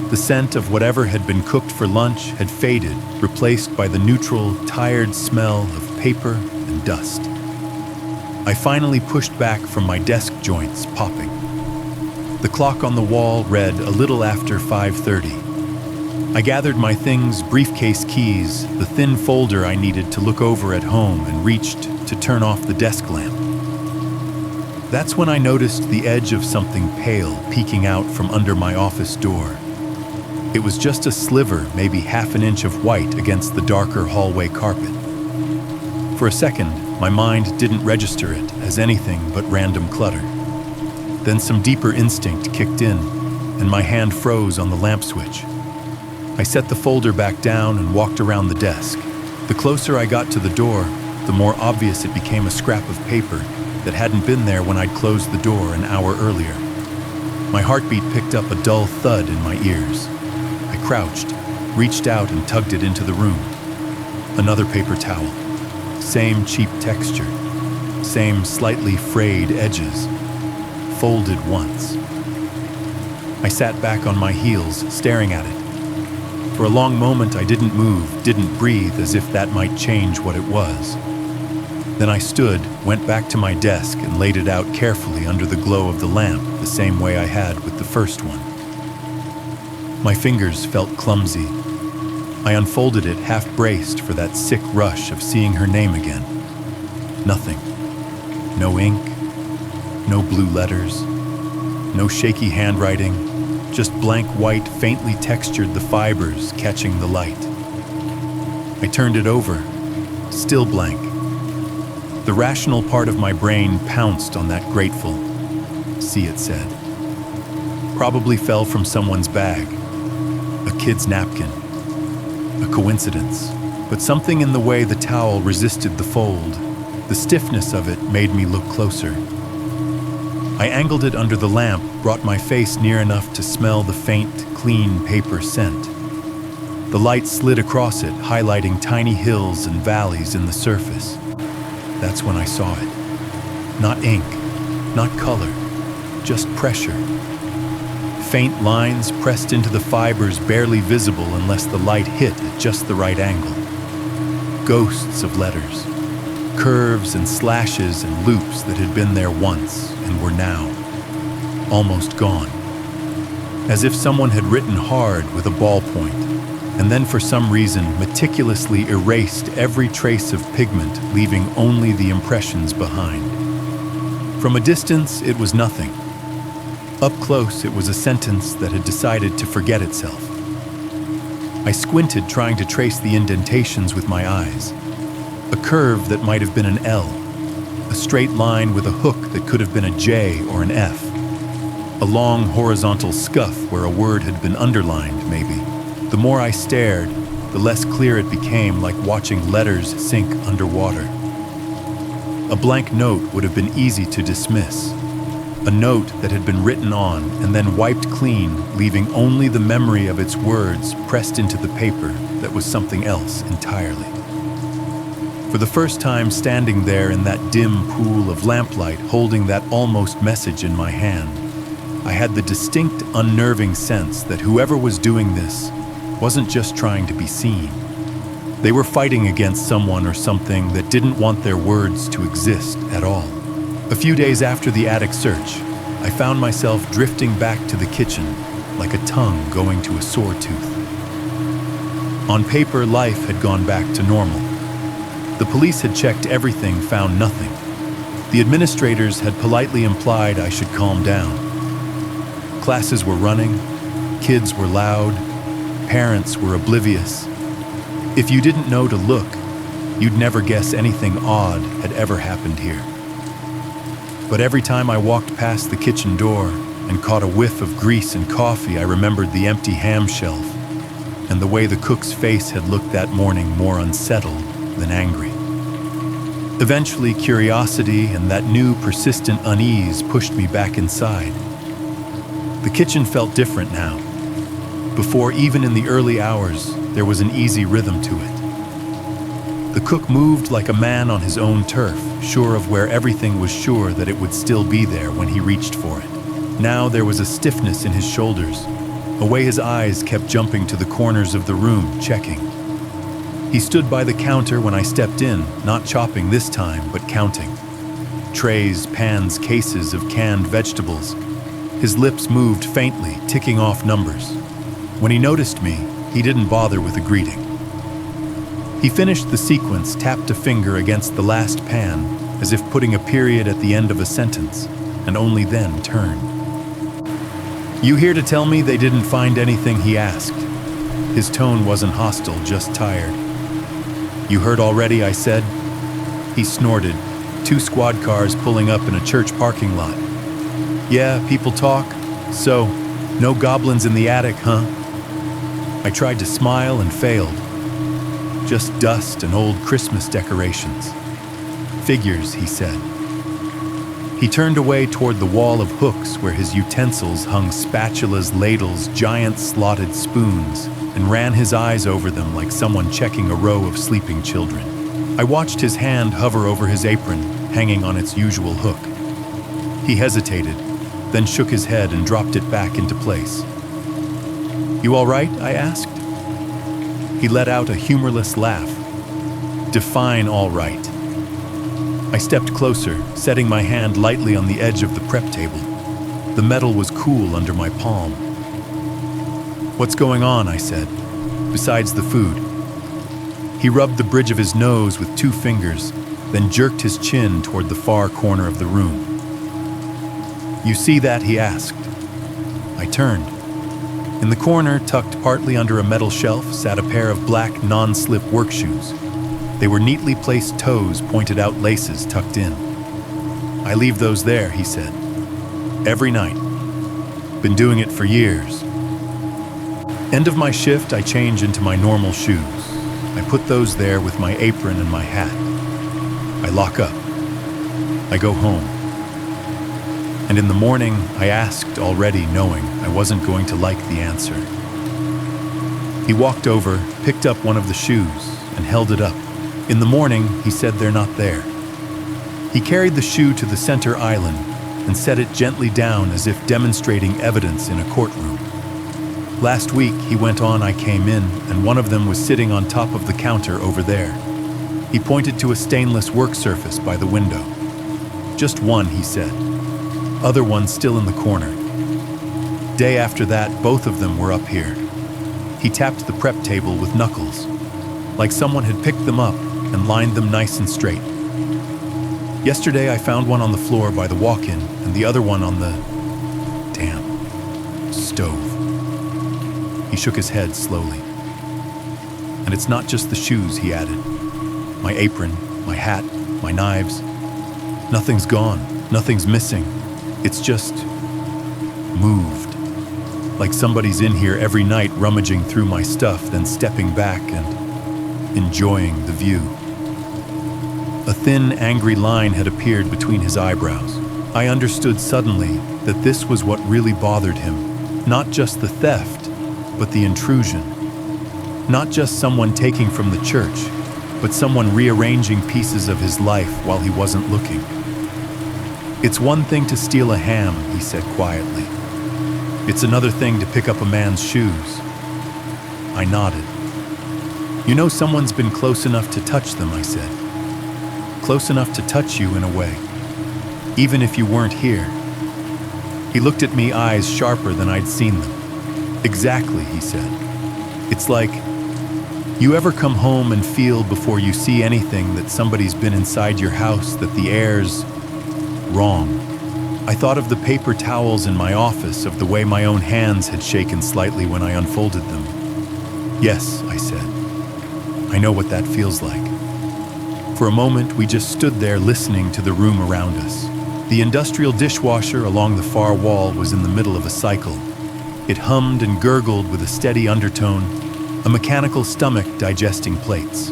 Speaker 1: The scent of whatever had been cooked for lunch had faded, replaced by the neutral, tired smell of paper and dust. I finally pushed back from my desk joints popping. The clock on the wall read a little after 5:30. I gathered my things, briefcase keys, the thin folder I needed to look over at home, and reached to turn off the desk lamp. That's when I noticed the edge of something pale peeking out from under my office door. It was just a sliver, maybe half an inch of white against the darker hallway carpet. For a second, my mind didn't register it as anything but random clutter. Then some deeper instinct kicked in, and my hand froze on the lamp switch. I set the folder back down and walked around the desk. The closer I got to the door, the more obvious it became a scrap of paper that hadn't been there when I'd closed the door an hour earlier. My heartbeat picked up a dull thud in my ears. I crouched, reached out and tugged it into the room. Another paper towel. Same cheap texture. Same slightly frayed edges. Folded once. I sat back on my heels, staring at it. For a long moment I didn't move, didn't breathe, as if that might change what it was. Then I stood, went back to my desk, and laid it out carefully under the glow of the lamp, the same way I had with the first one. My fingers felt clumsy. I unfolded it half-braced for that sick rush of seeing her name again. Nothing. No ink. No blue letters. No shaky handwriting. Just blank white faintly textured, the fibers catching the light. I turned it over. Still blank. The rational part of my brain pounced on that grateful, "See," it said. Probably fell from someone's bag. A kid's napkin. A coincidence. But something in the way the towel resisted the fold, the stiffness of it, made me look closer. I angled it under the lamp, brought my face near enough to smell the faint, clean paper scent. The light slid across it, highlighting tiny hills and valleys in the surface. That's when I saw it. Not ink, not color, just pressure. Faint lines pressed into the fibers, barely visible unless the light hit at just the right angle. Ghosts of letters, curves and slashes and loops that had been there once and were now almost gone. As if someone had written hard with a ballpoint, and then for some reason meticulously erased every trace of pigment, leaving only the impressions behind. From a distance, it was nothing. Up close, it was a sentence that had decided to forget itself. I squinted, trying to trace the indentations with my eyes. A curve that might have been an L. A straight line with a hook that could have been a J or an F. A long horizontal scuff where a word had been underlined, maybe. The more I stared, the less clear it became, like watching letters sink underwater. A blank note would have been easy to dismiss. A note that had been written on and then wiped clean, leaving only the memory of its words pressed into the paper that was something else entirely. For the first time standing there in that dim pool of lamplight, holding that almost message in my hand, I had the distinct, unnerving sense that whoever was doing this wasn't just trying to be seen. They were fighting against someone or something that didn't want their words to exist at all. A few days after the attic search, I found myself drifting back to the kitchen like a tongue going to a sore tooth. On paper, life had gone back to normal. The police had checked everything, found nothing. The administrators had politely implied I should calm down. Classes were running, kids were loud, parents were oblivious. If you didn't know to look, you'd never guess anything odd had ever happened here. But every time I walked past the kitchen door and caught a whiff of grease and coffee, I remembered the empty ham shelf and the way the cook's face had looked that morning, more unsettled than angry. Eventually, curiosity and that new persistent unease pushed me back inside. The kitchen felt different now. Before, even in the early hours, there was an easy rhythm to it. The cook moved like a man on his own turf, sure of where everything was sure that it would still be there when he reached for it. Now there was a stiffness in his shoulders, a way his eyes kept jumping to the corners of the room, checking. He stood by the counter when I stepped in, not chopping this time, but counting. Trays, pans, cases of canned vegetables. His lips moved faintly, ticking off numbers. When he noticed me, he didn't bother with a greeting. He finished the sequence, tapped a finger against the last pan, as if putting a period at the end of a sentence, and only then turned. "You here to tell me they didn't find anything?" he asked. His tone wasn't hostile, just tired. "You heard already," I said. He snorted, 2 squad cars pulling up in a church parking lot. "Yeah, people talk. So, no goblins in the attic, huh?" I tried to smile and failed. "Just dust and old Christmas decorations." "Figures," he said. He turned away toward the wall of hooks where his utensils hung: spatulas, ladles, giant slotted spoons, and ran his eyes over them like someone checking a row of sleeping children. I watched his hand hover over his apron, hanging on its usual hook. He hesitated, then shook his head and dropped it back into place. "You all right?" I asked. He let out a humorless laugh. "Define all right." I stepped closer, setting my hand lightly on the edge of the prep table. The metal was cool under my palm. "What's going on?" I said, "besides the food?" He rubbed the bridge of his nose with 2 fingers, then jerked his chin toward the far corner of the room. "You see that?" he asked. I turned. In the corner, tucked partly under a metal shelf, sat a pair of black non-slip work shoes. They were neatly placed toes, pointed out laces tucked in. "I leave those there," he said. "Every night. Been doing it for years. End of my shift, I change into my normal shoes. I put those there with my apron and my hat. I lock up. I go home. And in the morning, I asked already, knowing I wasn't going to like the answer." He walked over, picked up one of the shoes, and held it up. "In the morning," he said, "they're not there." He carried the shoe to the center island and set it gently down as if demonstrating evidence in a courtroom. "Last week," he went on, "I came in, and one of them was sitting on top of the counter over there." He pointed to a stainless work surface by the window. "Just one," he said. "Other one still in the corner." Day after that, both of them were up here. He tapped the prep table with knuckles, like someone had picked them up and lined them nice and straight. "Yesterday I found one on the floor by the walk-in and the other one on the stove." He shook his head slowly. "And it's not just the shoes," he added. "My apron, my hat, my knives. Nothing's gone, nothing's missing. It's just moved. Like somebody's in here every night rummaging through my stuff, then stepping back and enjoying the view." A thin, angry line had appeared between his eyebrows. I understood suddenly that this was what really bothered him. Not just the theft, but the intrusion. Not just someone taking from the church, but someone rearranging pieces of his life while he wasn't looking. "It's one thing to steal a ham," he said quietly. "It's another thing to pick up a man's shoes." I nodded. "You know someone's been close enough to touch them," I said. "Close enough to touch you in a way, even if you weren't here." He looked at me, eyes sharper than I'd seen them. "Exactly," he said. "It's like, you ever come home and feel before you see anything that somebody's been inside your house, that the air's wrong." I thought of the paper towels in my office, of the way my own hands had shaken slightly when I unfolded them. "Yes," I said. "I know what that feels like." For a moment, we just stood there listening to the room around us. The industrial dishwasher along the far wall was in the middle of a cycle. It hummed and gurgled with a steady undertone, a mechanical stomach digesting plates.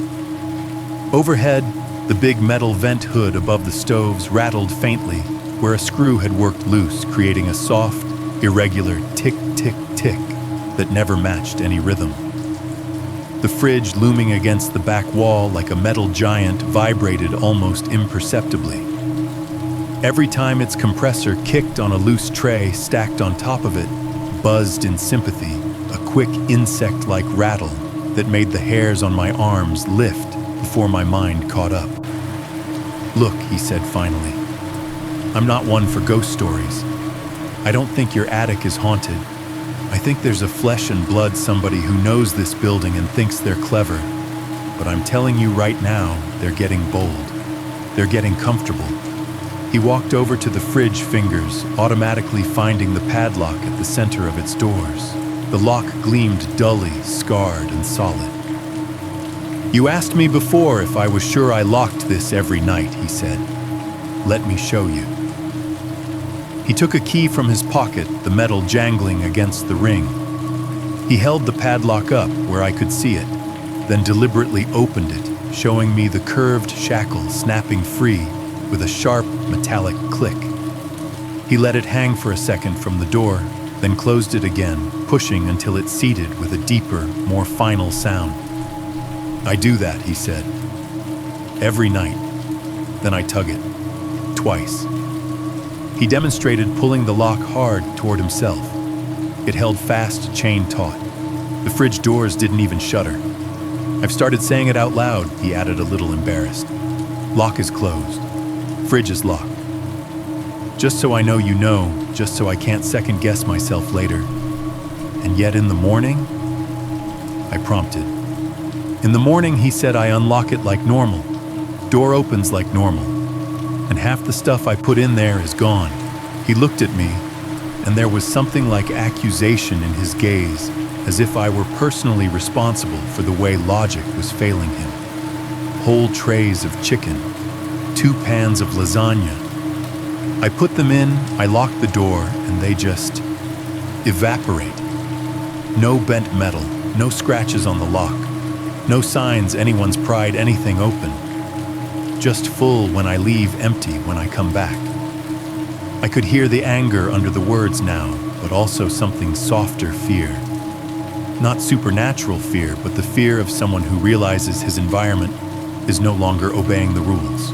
Speaker 1: Overhead, the big metal vent hood above the stoves rattled faintly where a screw had worked loose, creating a soft, irregular tick-tick-tick that never matched any rhythm. The fridge, looming against the back wall like a metal giant, vibrated almost imperceptibly. Every time its compressor kicked on a loose tray stacked on top of it, buzzed in sympathy, a quick insect-like rattle that made the hairs on my arms lift before my mind caught up. "Look," he said finally, "I'm not one for ghost stories. I don't think your attic is haunted. I think there's a flesh and blood somebody who knows this building and thinks they're clever. But I'm telling you right now, they're getting bold. They're getting comfortable." He walked over to the fridge fingers, automatically finding the padlock at the center of its doors. The lock gleamed dully, scarred and solid. "You asked me before if I was sure I locked this every night," he said. "Let me show you." He took a key from his pocket, the metal jangling against the ring. He held the padlock up where I could see it, then deliberately opened it, showing me the curved shackle snapping free with a sharp metallic click. He let it hang for a second from the door, then closed it again, pushing until it seated with a deeper, more final sound. "I do that," he said. "Every night. Then I tug it. Twice." He demonstrated pulling the lock hard toward himself. It held fast, chain taut. The fridge doors didn't even shudder. "I've started saying it out loud," he added, a little embarrassed. "Lock is closed. Fridge is locked. Just so I know you know, just so I can't second guess myself later. And yet in the morning?" I prompted. "In the morning," he said, "I unlock it like normal. Door opens like normal. And half the stuff I put in there is gone." He looked at me, and there was something like accusation in his gaze, as if I were personally responsible for the way logic was failing him. Whole trays of chicken, 2 pans of lasagna. I put them in, I lock the door, and they just evaporate. No bent metal, no scratches on the lock, no signs anyone's pried anything open. Just full when I leave, empty when I come back. I could hear the anger under the words now, but also something softer fear. Not supernatural fear, but the fear of someone who realizes his environment is no longer obeying the rules.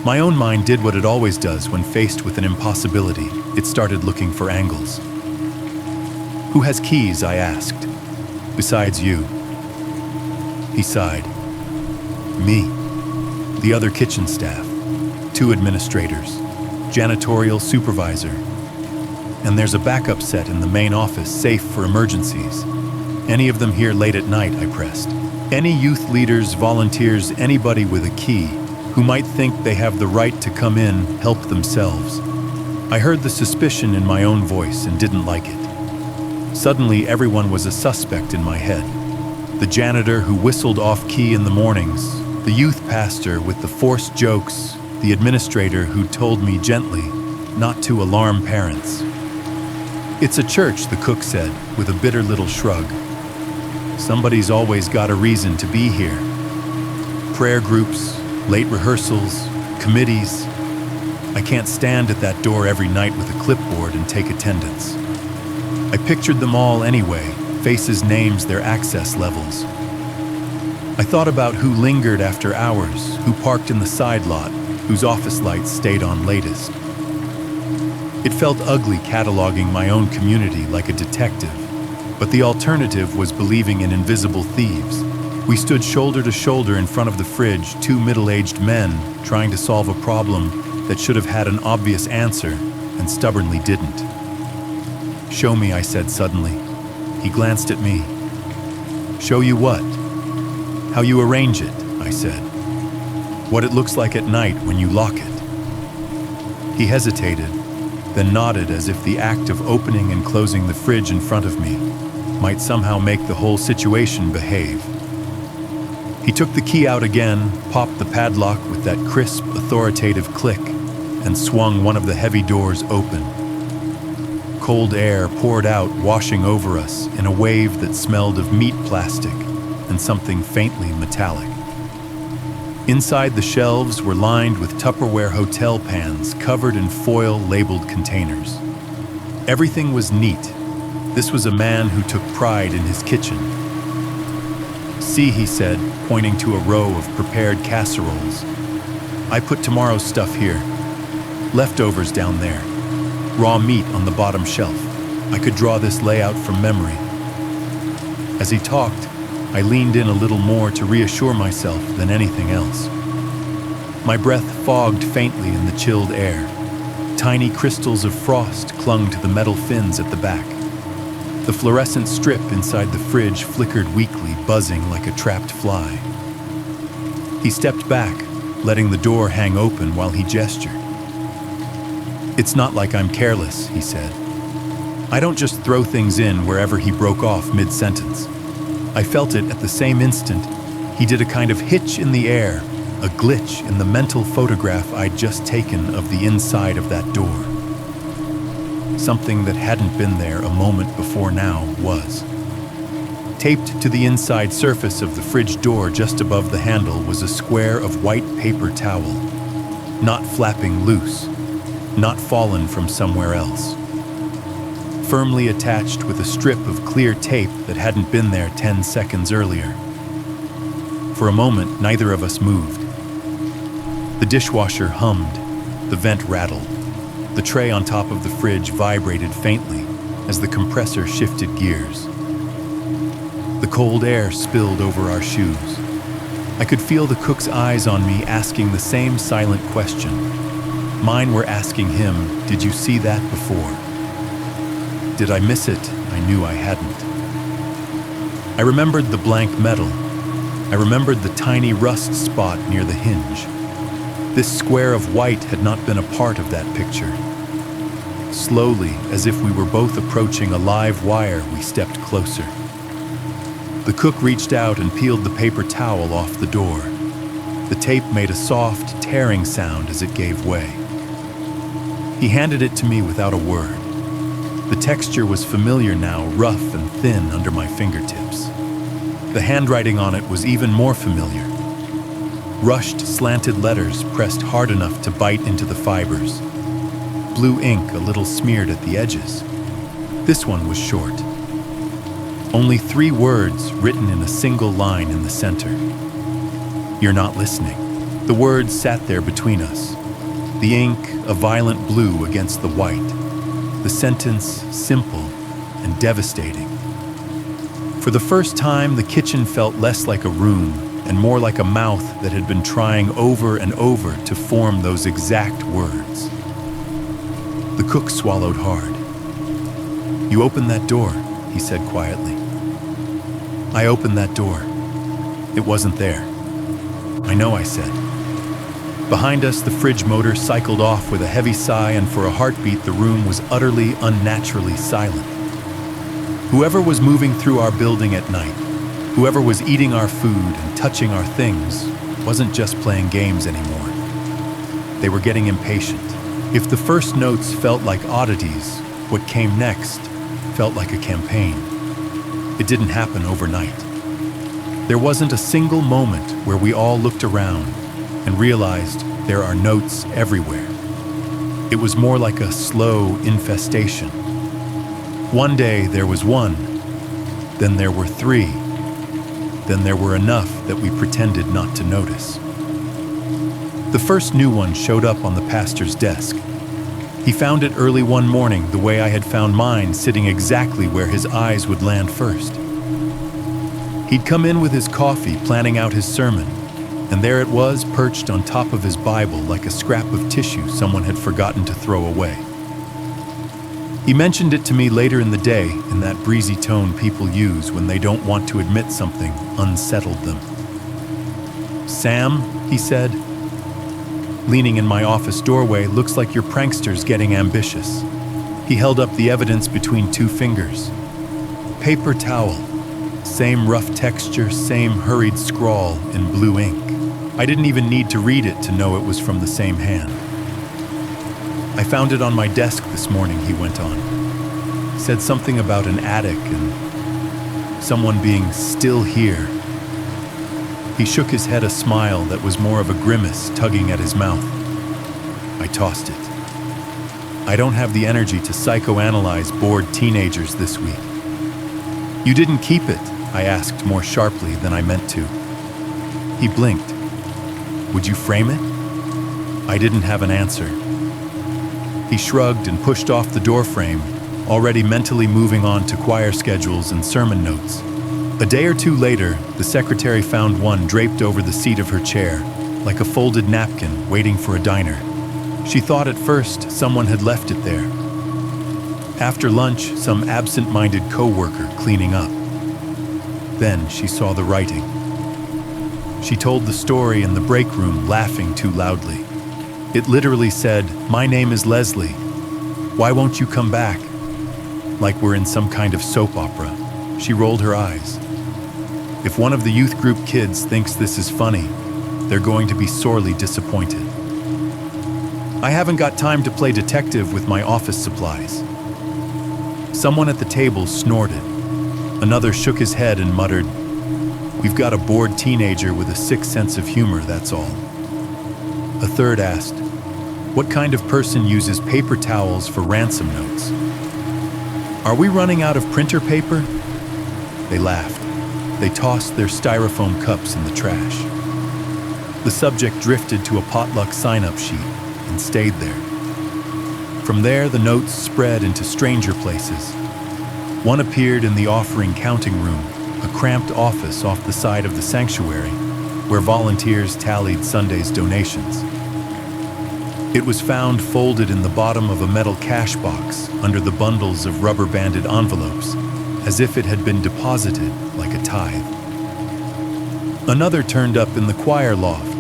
Speaker 1: My own mind did what it always does when faced with an impossibility. It started looking for angles. "Who has keys?" I asked. "Besides you." He sighed. "Me. The other kitchen staff, 2 administrators, janitorial supervisor, and there's a backup set in the main office, safe for emergencies. Any of them here late at night?" I pressed. "Any youth leaders, volunteers, anybody with a key who might think they have the right to come in, help themselves." I heard the suspicion in my own voice and didn't like it. Suddenly, everyone was a suspect in my head. The janitor who whistled off-key in the mornings, the youth pastor with the forced jokes, the administrator who told me gently not to alarm parents. "It's a church," the cook said, with a bitter little shrug. "Somebody's always got a reason to be here. Prayer groups, late rehearsals, committees. I can't stand at that door every night with a clipboard and take attendance." I pictured them all anyway, faces, names, their access levels. I thought about who lingered after hours, who parked in the side lot, whose office lights stayed on latest. It felt ugly cataloging my own community like a detective, but the alternative was believing in invisible thieves. We stood shoulder to shoulder in front of the fridge, 2 middle-aged men trying to solve a problem that should have had an obvious answer and stubbornly didn't. "Show me," I said suddenly. He glanced at me. "Show you what?" "How you arrange it," I said. "What it looks like at night when you lock it." He hesitated, then nodded as if the act of opening and closing the fridge in front of me might somehow make the whole situation behave. He took the key out again, popped the padlock with that crisp, authoritative click, and swung one of the heavy doors open. Cold air poured out, washing over us in a wave that smelled of meat plastic and something faintly metallic. Inside, the shelves were lined with Tupperware hotel pans covered in foil-labeled containers. Everything was neat. This was a man who took pride in his kitchen. "See," he said, pointing to a row of prepared casseroles. "I put tomorrow's stuff here. Leftovers down there. Raw meat on the bottom shelf. I could draw this layout from memory." As he talked, I leaned in a little more to reassure myself than anything else. My breath fogged faintly in the chilled air. Tiny crystals of frost clung to the metal fins at the back. The fluorescent strip inside the fridge flickered weakly, buzzing like a trapped fly. He stepped back, letting the door hang open while he gestured. "It's not like I'm careless," he said. "I don't just throw things in wherever." He broke off mid-sentence. I felt it at the same instant. He did a kind of hitch in the air, a glitch in the mental photograph I'd just taken of the inside of that door. Something that hadn't been there a moment before now was. Taped to the inside surface of the fridge door just above the handle was a square of white paper towel, not flapping loose, not fallen from somewhere else. Firmly attached with a strip of clear tape that hadn't been there 10 seconds earlier. For a moment, neither of us moved. The dishwasher hummed, the vent rattled. The tray on top of the fridge vibrated faintly as the compressor shifted gears. The cold air spilled over our shoes. I could feel the cook's eyes on me asking the same silent question. Mine were asking him, "Did you see that before?" Did I miss it? I knew I hadn't. I remembered the blank metal. I remembered the tiny rust spot near the hinge. This square of white had not been a part of that picture. Slowly, as if we were both approaching a live wire, we stepped closer. The cook reached out and peeled the paper towel off the door. The tape made a soft, tearing sound as it gave way. He handed it to me without a word. The texture was familiar now, rough and thin under my fingertips. The handwriting on it was even more familiar. Rushed, slanted letters pressed hard enough to bite into the fibers. Blue ink a little smeared at the edges. This one was short. Only 3 words written in a single line in the center. "You're not listening." The words sat there between us. The ink a violent blue against the white. The sentence simple and devastating. For the first time, the kitchen felt less like a room and more like a mouth that had been trying over and over to form those exact words. The cook swallowed hard. "You opened that door," he said quietly. I opened that door. It wasn't there. "I know," I said. Behind us, the fridge motor cycled off with a heavy sigh, and for a heartbeat, the room was utterly, unnaturally silent. Whoever was moving through our building at night, whoever was eating our food and touching our things, wasn't just playing games anymore. They were getting impatient. If the first notes felt like oddities, what came next felt like a campaign. It didn't happen overnight. There wasn't a single moment where we all looked around and realized there are notes everywhere. It was more like a slow infestation. One day there was 1, then there were 3, then there were enough that we pretended not to notice. The first new one showed up on the pastor's desk. He found it early one morning the way I had found mine, sitting exactly where his eyes would land first. He'd come in with his coffee, planning out his sermon, and there it was, perched on top of his Bible like a scrap of tissue someone had forgotten to throw away. He mentioned it to me later in the day in that breezy tone people use when they don't want to admit something unsettled them. "Sam," he said, leaning in my office doorway, "looks like your prankster's getting ambitious." He held up the evidence between 2 fingers. Paper towel. Same rough texture, same hurried scrawl in blue ink. I didn't even need to read it to know it was from the same hand. I found it on my desk this morning, he went on. Said something about an attic and someone being still here. He shook his head, a smile that was more of a grimace tugging at his mouth. I tossed it. I don't have the energy to psychoanalyze bored teenagers this week. You didn't keep it, I asked more sharply than I meant to. He blinked. Would you frame it? I didn't have an answer. He shrugged and pushed off the doorframe, already mentally moving on to choir schedules and sermon notes. A day or two later, the secretary found one draped over the seat of her chair, like a folded napkin waiting for a diner. She thought at first someone had left it there. After lunch, some absent-minded co-worker cleaning up. Then she saw the writing. She told the story in the break room, laughing too loudly. It literally said, "My name is Leslie. Why won't you come back?" Like we're in some kind of soap opera. She rolled her eyes. If one of the youth group kids thinks this is funny, they're going to be sorely disappointed. I haven't got time to play detective with my office supplies. Someone at the table snorted. Another shook his head and muttered, "We've got a bored teenager with a sick sense of humor, that's all." A third asked, "What kind of person uses paper towels for ransom notes? Are we running out of printer paper?" They laughed. They tossed their styrofoam cups in the trash. The subject drifted to a potluck sign-up sheet and stayed there. From there, the notes spread into stranger places. One appeared in the offering counting room, a cramped office off the side of the sanctuary, where volunteers tallied Sunday's donations. It was found folded in the bottom of a metal cash box under the bundles of rubber-banded envelopes, as if it had been deposited like a tithe. Another turned up in the choir loft,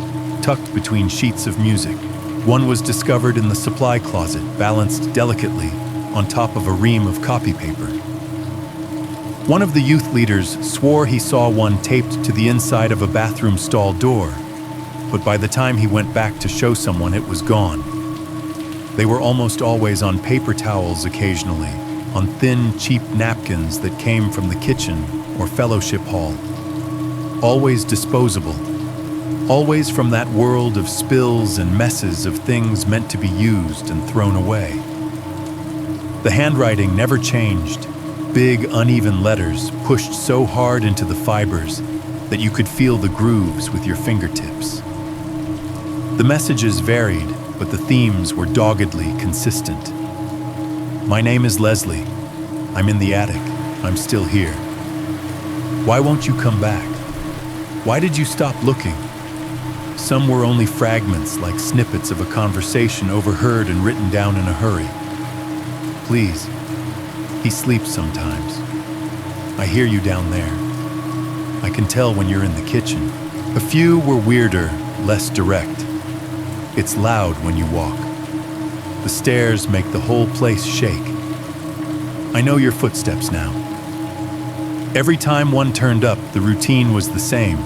Speaker 1: tucked between sheets of music. One was discovered in the supply closet, balanced delicately on top of a ream of copy paper. One of the youth leaders swore he saw one taped to the inside of a bathroom stall door, but by the time he went back to show someone, it was gone. They were almost always on paper towels occasionally, on thin, cheap napkins that came from the kitchen or fellowship hall. Always disposable. Always from that world of spills and messes of things meant to be used and thrown away. The handwriting never changed. Big, uneven letters pushed so hard into the fibers that you could feel the grooves with your fingertips. The messages varied, but the themes were doggedly consistent. My name is Leslie. I'm in the attic. I'm still here. Why won't you come back? Why did you stop looking? Some were only fragments, like snippets of a conversation overheard and written down in a hurry. Please. He sleeps sometimes. I hear you down there. I can tell when you're in the kitchen. A few were weirder, less direct. It's loud when you walk. The stairs make the whole place shake. I know your footsteps now. Every time one turned up, the routine was the same.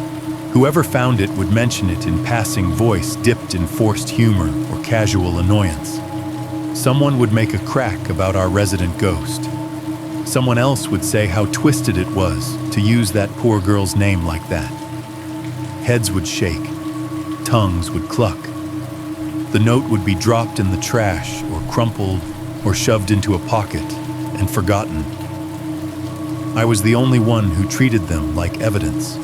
Speaker 1: Whoever found it would mention it in passing voice dipped in forced humor or casual annoyance. Someone would make a crack about our resident ghost. Someone else would say how twisted it was to use that poor girl's name like that. Heads would shake. Tongues would cluck. The note would be dropped in the trash or crumpled or shoved into a pocket and forgotten. I was the only one who treated them like evidence.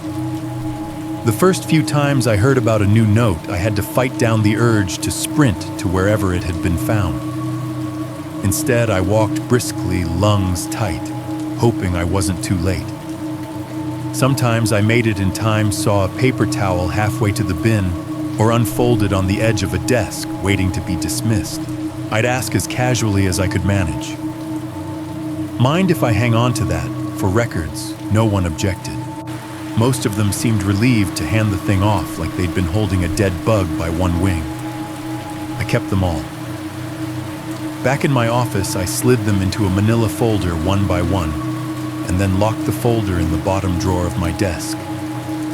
Speaker 1: The first few times I heard about a new note, I had to fight down the urge to sprint to wherever it had been found. Instead, I walked briskly, lungs tight, hoping I wasn't too late. Sometimes I made it in time, saw a paper towel halfway to the bin, or unfolded on the edge of a desk, waiting to be dismissed. I'd ask as casually as I could manage. Mind if I hang on to that? For records, no one objected. Most of them seemed relieved to hand the thing off like they'd been holding a dead bug by one wing. I kept them all. Back in my office, I slid them into a manila folder one by one, and then locked the folder in the bottom drawer of my desk,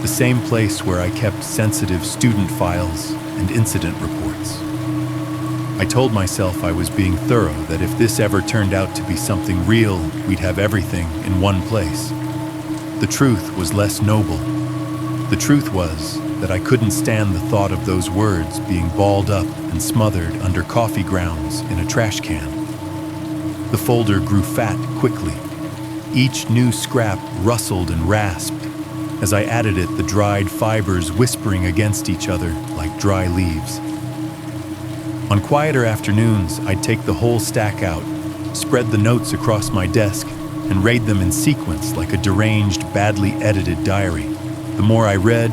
Speaker 1: the same place where I kept sensitive student files and incident reports. I told myself I was being thorough, that if this ever turned out to be something real, we'd have everything in one place. The truth was less noble. The truth was that I couldn't stand the thought of those words being balled up and smothered under coffee grounds in a trash can. The folder grew fat quickly. Each new scrap rustled and rasped. As I added it, the dried fibers whispering against each other like dry leaves. On quieter afternoons, I'd take the whole stack out, spread the notes across my desk, and read them in sequence like a deranged, badly edited diary. The more I read,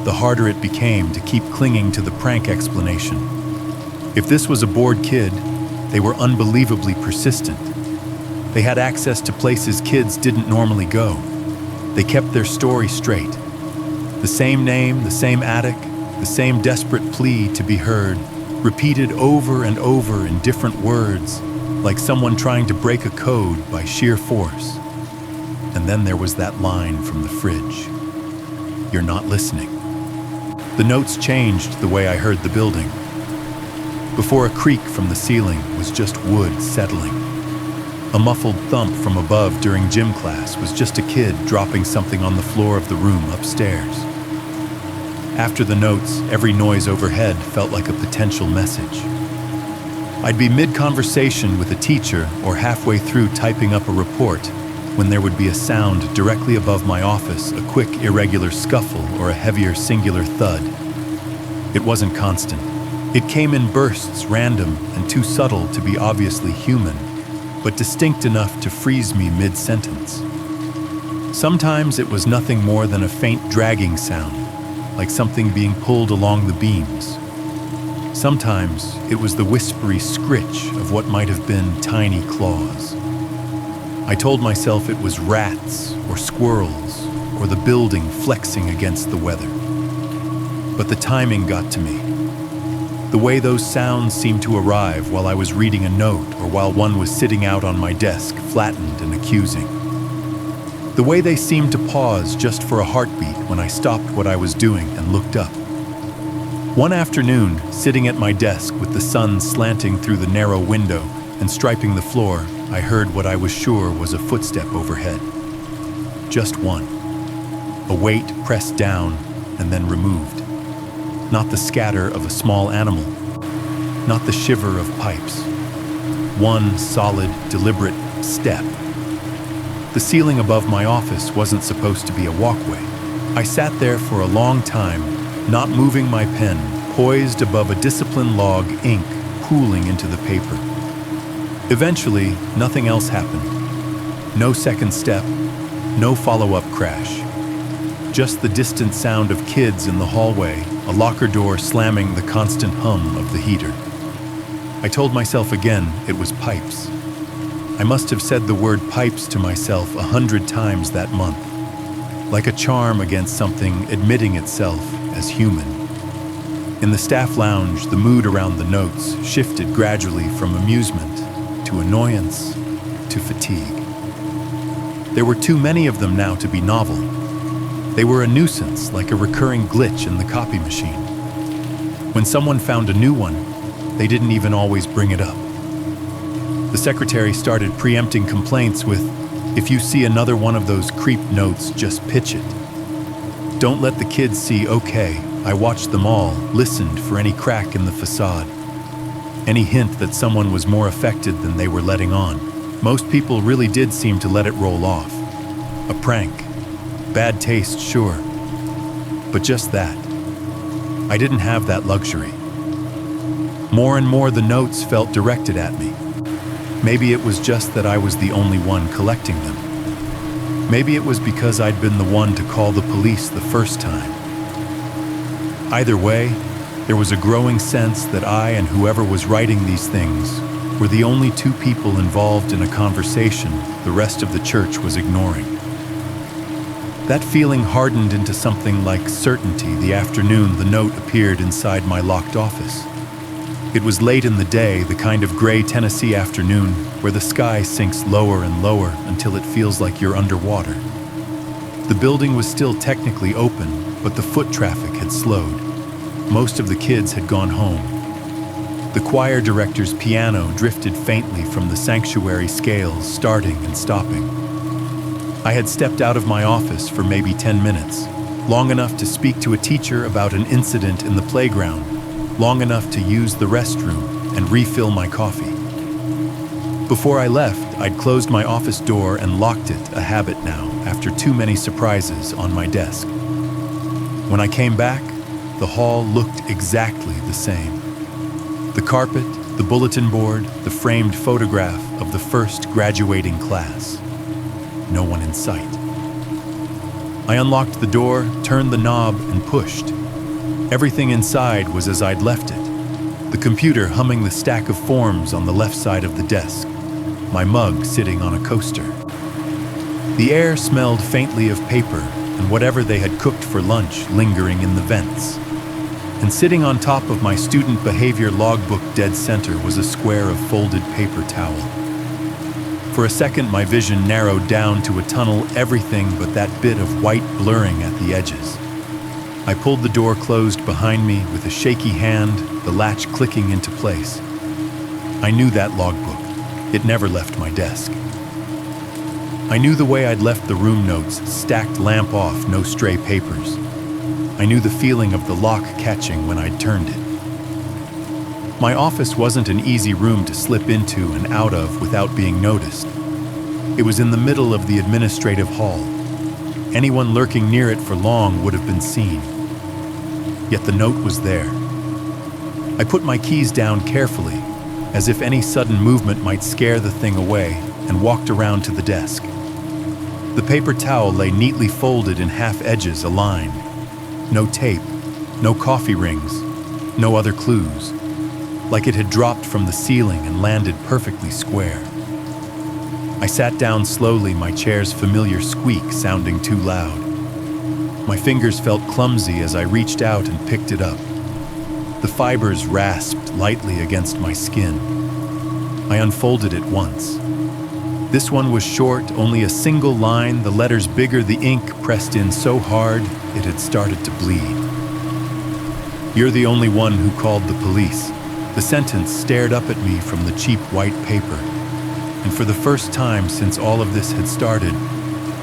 Speaker 1: the harder it became to keep clinging to the prank explanation. If this was a bored kid, they were unbelievably persistent. They had access to places kids didn't normally go. They kept their story straight. The same name, the same attic, the same desperate plea to be heard, repeated over and over in different words, like someone trying to break a code by sheer force. And then there was that line from the fridge. "You're not listening." The notes changed the way I heard the building. Before a creak from the ceiling was just wood settling. A muffled thump from above during gym class was just a kid dropping something on the floor of the room upstairs. After the notes, every noise overhead felt like a potential message. I'd be mid-conversation with a teacher or halfway through typing up a report when there would be a sound directly above my office, a quick, irregular scuffle or a heavier singular thud. It wasn't constant. It came in bursts, random and too subtle to be obviously human, but distinct enough to freeze me mid-sentence. Sometimes it was nothing more than a faint dragging sound, like something being pulled along the beams. Sometimes it was the whispery scritch of what might have been tiny claws. I told myself it was rats or squirrels or the building flexing against the weather. But the timing got to me. The way those sounds seemed to arrive while I was reading a note or while one was sitting out on my desk, flattened and accusing. The way they seemed to pause just for a heartbeat when I stopped what I was doing and looked up. One afternoon, sitting at my desk with the sun slanting through the narrow window and striping the floor, I heard what I was sure was a footstep overhead. Just one. A weight pressed down and then removed. Not the scatter of a small animal, not the shiver of pipes. One solid, deliberate step. The ceiling above my office wasn't supposed to be a walkway. I sat there for a long time, not moving my pen, poised above a discipline log, ink pooling into the paper. Eventually, nothing else happened. No second step, no follow-up crash. Just the distant sound of kids in the hallway, a locker door slamming, the constant hum of the heater. I told myself again it was pipes. I must have said the word pipes to myself 100 times that month, like a charm against something admitting itself as human. In the staff lounge, the mood around the notes shifted gradually from amusement to annoyance to fatigue. There were too many of them now to be novel. They were a nuisance, like a recurring glitch in the copy machine. When someone found a new one, they didn't even always bring it up. The secretary started preempting complaints with, "If you see another one of those creep notes, just pitch it." Don't let the kids see, okay, I watched them all, listened for any crack in the facade. Any hint that someone was more affected than they were letting on. Most people really did seem to let it roll off. A prank. Bad taste, sure. But just that. I didn't have that luxury. More and more the notes felt directed at me. Maybe it was just that I was the only one collecting them. Maybe it was because I'd been the one to call the police the first time. Either way, there was a growing sense that I and whoever was writing these things were the only two people involved in a conversation the rest of the church was ignoring. That feeling hardened into something like certainty the afternoon the note appeared inside my locked office. It was late in the day, the kind of gray Tennessee afternoon where the sky sinks lower and lower until it feels like you're underwater. The building was still technically open, but the foot traffic had slowed. Most of the kids had gone home. The choir director's piano drifted faintly from the sanctuary scales, starting and stopping. I had stepped out of my office for maybe 10 minutes, long enough to speak to a teacher about an incident in the playground, long enough to use the restroom and refill my coffee. Before I left, I'd closed my office door and locked it, a habit now, after too many surprises on my desk. When I came back, the hall looked exactly the same. The carpet, the bulletin board, the framed photograph of the first graduating class. No one in sight. I unlocked the door, turned the knob, and pushed. Everything inside was as I'd left it. The computer humming the stack of forms on the left side of the desk. My mug sitting on a coaster. The air smelled faintly of paper and whatever they had cooked for lunch lingering in the vents. And sitting on top of my student behavior logbook dead center was a square of folded paper towel. For a second, my vision narrowed down to a tunnel, everything but that bit of white blurring at the edges. I pulled the door closed behind me with a shaky hand, the latch clicking into place. I knew that logbook. It never left my desk. I knew the way I'd left the room notes, stacked lamp off, no stray papers. I knew the feeling of the lock catching when I'd turned it. My office wasn't an easy room to slip into and out of without being noticed. It was in the middle of the administrative hall. Anyone lurking near it for long would have been seen. Yet the note was there. I put my keys down carefully, as if any sudden movement might scare the thing away, and walked around to the desk. The paper towel lay neatly folded in half edges aligned. No tape, no coffee rings, no other clues. Like it had dropped from the ceiling and landed perfectly square. I sat down slowly, my chair's familiar squeak sounding too loud. My fingers felt clumsy as I reached out and picked it up. The fibers rasped lightly against my skin. I unfolded it once. This one was short, only a single line, the letters bigger, the ink pressed in so hard it had started to bleed. "You're the only one who called the police." The sentence stared up at me from the cheap white paper. And for the first time since all of this had started,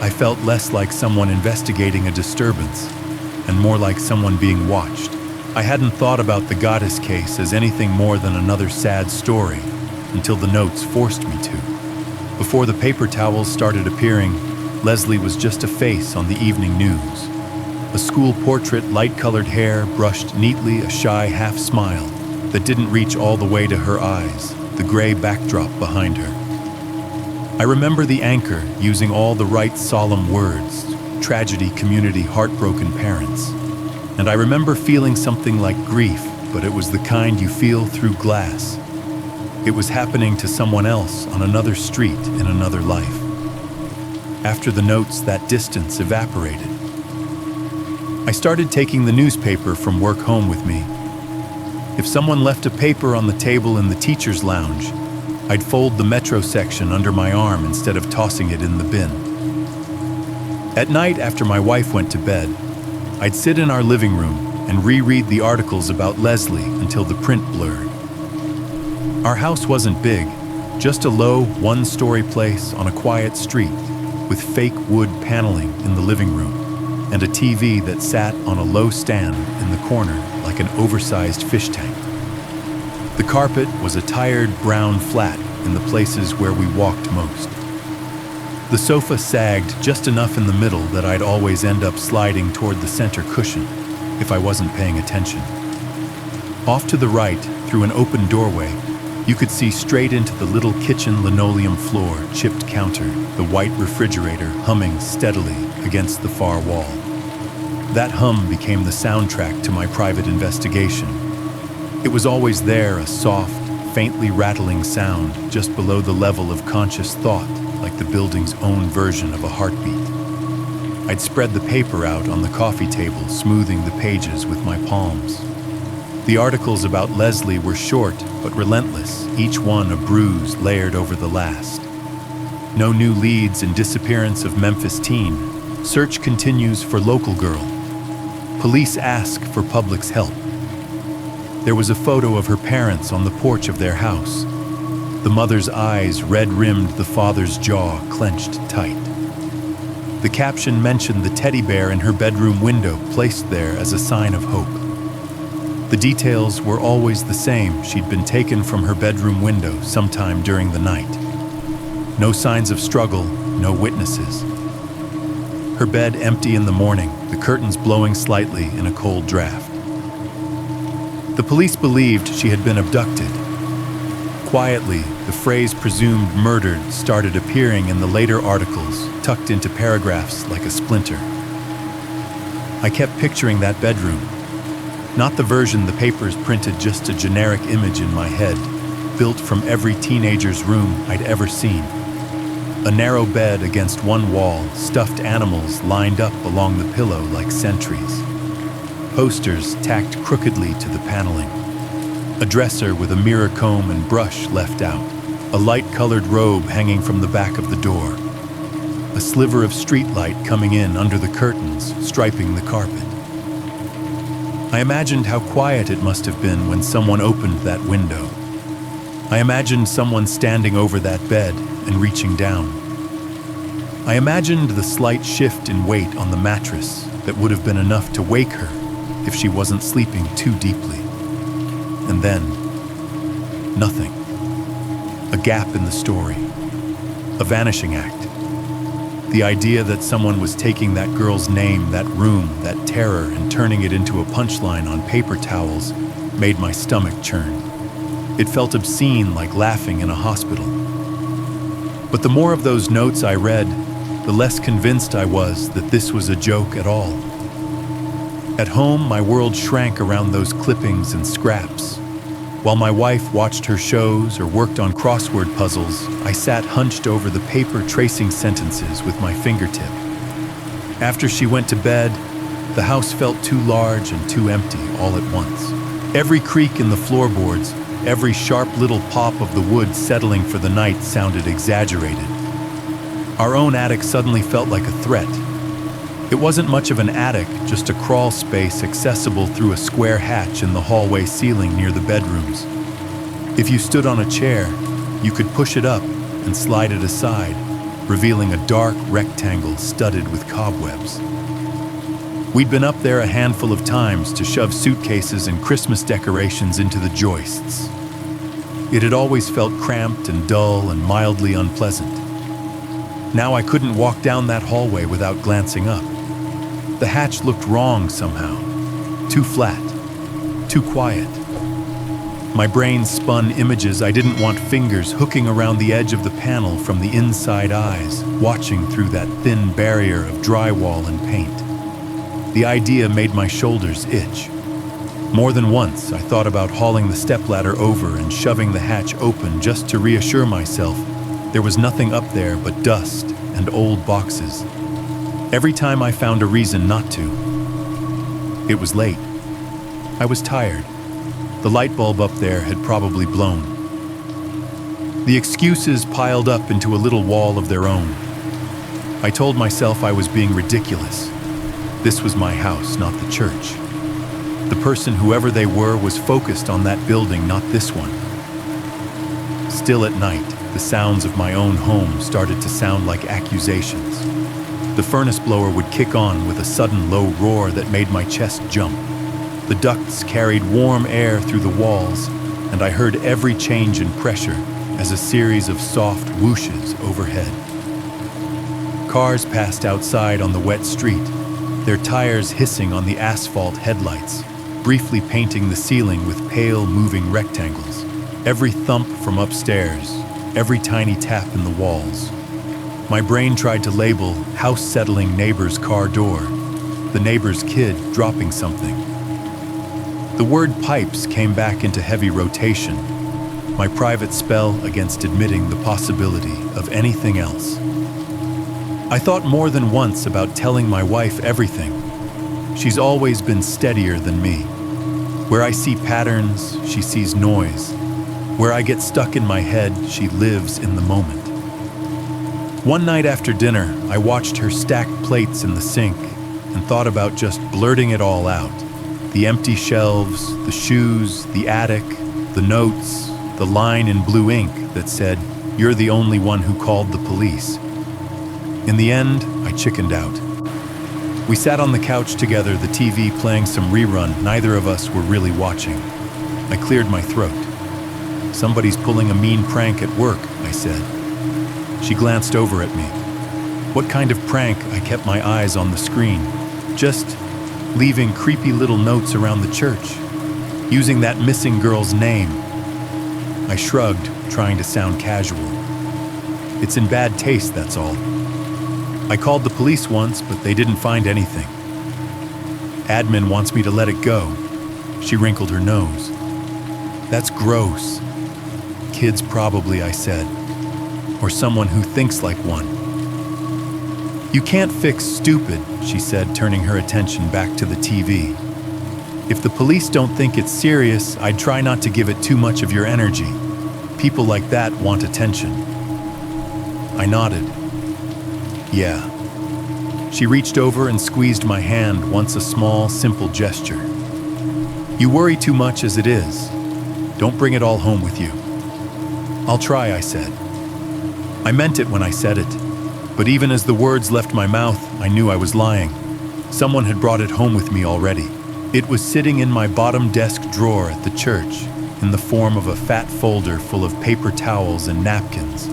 Speaker 1: I felt less like someone investigating a disturbance and more like someone being watched. I hadn't thought about the Gatis case as anything more than another sad story until the notes forced me to. Before the paper towels started appearing, Leslie was just a face on the evening news. A school portrait, light-colored hair, brushed neatly, a shy half-smile that didn't reach all the way to her eyes, the gray backdrop behind her. I remember the anchor using all the right solemn words, tragedy, community, heartbroken parents. And I remember feeling something like grief, but it was the kind you feel through glass. It was happening to someone else on another street in another life. After the notes, that distance evaporated. I started taking the newspaper from work home with me. If someone left a paper on the table in the teacher's lounge, I'd fold the Metro section under my arm instead of tossing it in the bin. At night, after my wife went to bed, I'd sit in our living room and reread the articles about Leslie until the print blurred. Our house wasn't big, just a low, one-story place on a quiet street with fake wood paneling in the living room and a TV that sat on a low stand in the corner like an oversized fish tank. The carpet was a tired brown flat in the places where we walked most. The sofa sagged just enough in the middle that I'd always end up sliding toward the center cushion if I wasn't paying attention. Off to the right, through an open doorway, you could see straight into the little kitchen linoleum floor, chipped counter, the white refrigerator humming steadily against the far wall. That hum became the soundtrack to my private investigation. It was always there, a soft, faintly rattling sound just below the level of conscious thought, like the building's own version of a heartbeat. I'd spread the paper out on the coffee table, smoothing the pages with my palms. The articles about Leslie were short but relentless, each one a bruise layered over the last. No new leads in disappearance of Memphis teen. Search continues for local girl. Police ask for public's help. There was a photo of her parents on the porch of their house. The mother's eyes red-rimmed, the father's jaw clenched tight. The caption mentioned the teddy bear in her bedroom window, placed there as a sign of hope. The details were always the same. She'd been taken from her bedroom window sometime during the night. No signs of struggle, no witnesses. Her bed empty in the morning, the curtains blowing slightly in a cold draft. The police believed she had been abducted. Quietly, the phrase "presumed murdered" started appearing in the later articles, tucked into paragraphs like a splinter. I kept picturing that bedroom. Not the version the papers printed, just a generic image in my head, built from every teenager's room I'd ever seen. A narrow bed against one wall, stuffed animals lined up along the pillow like sentries. Posters tacked crookedly to the paneling. A dresser with a mirror comb and brush left out. A light-colored robe hanging from the back of the door. A sliver of streetlight coming in under the curtains, striping the carpet. I imagined how quiet it must have been when someone opened that window. I imagined someone standing over that bed and reaching down. I imagined the slight shift in weight on the mattress that would have been enough to wake her if she wasn't sleeping too deeply. And then, nothing. A gap in the story. A vanishing act. The idea that someone was taking that girl's name, that room, that terror, and turning it into a punchline on paper towels made my stomach churn. It felt obscene, like laughing in a hospital. But the more of those notes I read, the less convinced I was that this was a joke at all. At home, my world shrank around those clippings and scraps. While my wife watched her shows or worked on crossword puzzles, I sat hunched over the paper tracing sentences with my fingertip. After she went to bed, the house felt too large and too empty all at once. Every creak in the floorboards, every sharp little pop of the wood settling for the night sounded exaggerated. Our own attic suddenly felt like a threat. It wasn't much of an attic, just a crawl space accessible through a square hatch in the hallway ceiling near the bedrooms. If you stood on a chair, you could push it up and slide it aside, revealing a dark rectangle studded with cobwebs. We'd been up there a handful of times to shove suitcases and Christmas decorations into the joists. It had always felt cramped and dull and mildly unpleasant. Now I couldn't walk down that hallway without glancing up. The hatch looked wrong somehow. Too flat. Too quiet. My brain spun images I didn't want, fingers hooking around the edge of the panel from the inside eyes, watching through that thin barrier of drywall and paint. The idea made my shoulders itch. More than once, I thought about hauling the stepladder over and shoving the hatch open just to reassure myself there was nothing up there but dust and old boxes. Every time I found a reason not to. It was late. I was tired. The light bulb up there had probably blown. The excuses piled up into a little wall of their own. I told myself I was being ridiculous. This was my house, not the church. The person, whoever they were, was focused on that building, not this one. Still at night, the sounds of my own home started to sound like accusations. The furnace blower would kick on with a sudden low roar that made my chest jump. The ducts carried warm air through the walls, and I heard every change in pressure as a series of soft whooshes overhead. Cars passed outside on the wet street, their tires hissing on the asphalt headlights, briefly painting the ceiling with pale, moving rectangles. Every thump from upstairs, every tiny tap in the walls. My brain tried to label house-settling neighbor's car door, the neighbor's kid dropping something. The word pipes came back into heavy rotation, my private spell against admitting the possibility of anything else. I thought more than once about telling my wife everything. She's always been steadier than me. Where I see patterns, she sees noise. Where I get stuck in my head, she lives in the moment. One night after dinner, I watched her stack plates in the sink and thought about just blurting it all out. The empty shelves, the shoes, the attic, the notes, the line in blue ink that said, "You're the only one who called the police." In the end, I chickened out. We sat on the couch together, the TV playing some rerun neither of us were really watching. I cleared my throat. "Somebody's pulling a mean prank at work," I said. She glanced over at me. What kind of prank? I kept my eyes on the screen. Just leaving creepy little notes around the church, using that missing girl's name. I shrugged, trying to sound casual. "It's in bad taste, that's all. I called the police once, but they didn't find anything. Admin wants me to let it go." She wrinkled her nose. "That's gross." "Kids probably," I said. "Or someone who thinks like one." "You can't fix stupid," she said, turning her attention back to the TV. "If the police don't think it's serious, I'd try not to give it too much of your energy. People like that want attention." I nodded. "Yeah." She reached over and squeezed my hand, once a small, simple gesture. "You worry too much as it is. Don't bring it all home with you." "I'll try," I said. I meant it when I said it, but even as the words left my mouth, I knew I was lying. Someone had brought it home with me already. It was sitting in my bottom desk drawer at the church, in the form of a fat folder full of paper towels and napkins,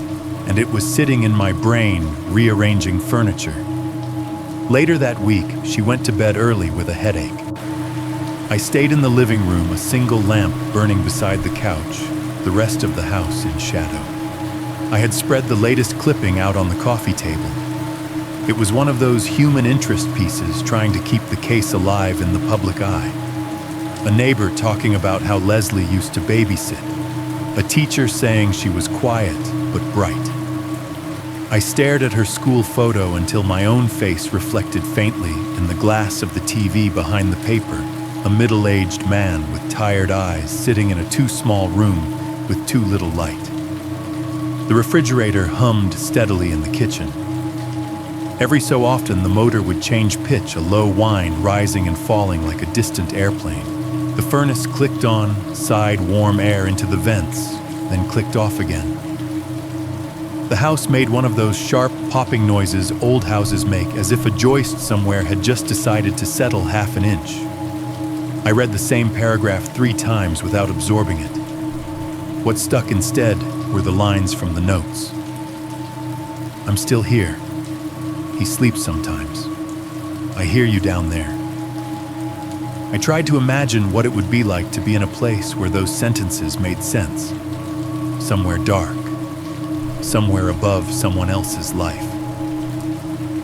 Speaker 1: and it was sitting in my brain, rearranging furniture. Later that week, she went to bed early with a headache. I stayed in the living room, a single lamp burning beside the couch, the rest of the house in shadow. I had spread the latest clipping out on the coffee table. It was one of those human interest pieces trying to keep the case alive in the public eye. A neighbor talking about how Leslie used to babysit. A teacher saying she was quiet but bright. I stared at her school photo until my own face reflected faintly in the glass of the TV behind the paper, a middle-aged man with tired eyes sitting in a too small room with too little light. The refrigerator hummed steadily in the kitchen. Every so often, the motor would change pitch, a low whine rising and falling like a distant airplane. The furnace clicked on, sighed warm air into the vents, then clicked off again. The house made one of those sharp, popping noises old houses make, as if a joist somewhere had just decided to settle half an inch. I read the same paragraph 3 times without absorbing it. What stuck instead were the lines from the notes. "I'm still here. He sleeps sometimes. I hear you down there." I tried to imagine what it would be like to be in a place where those sentences made sense. Somewhere dark. Somewhere above someone else's life.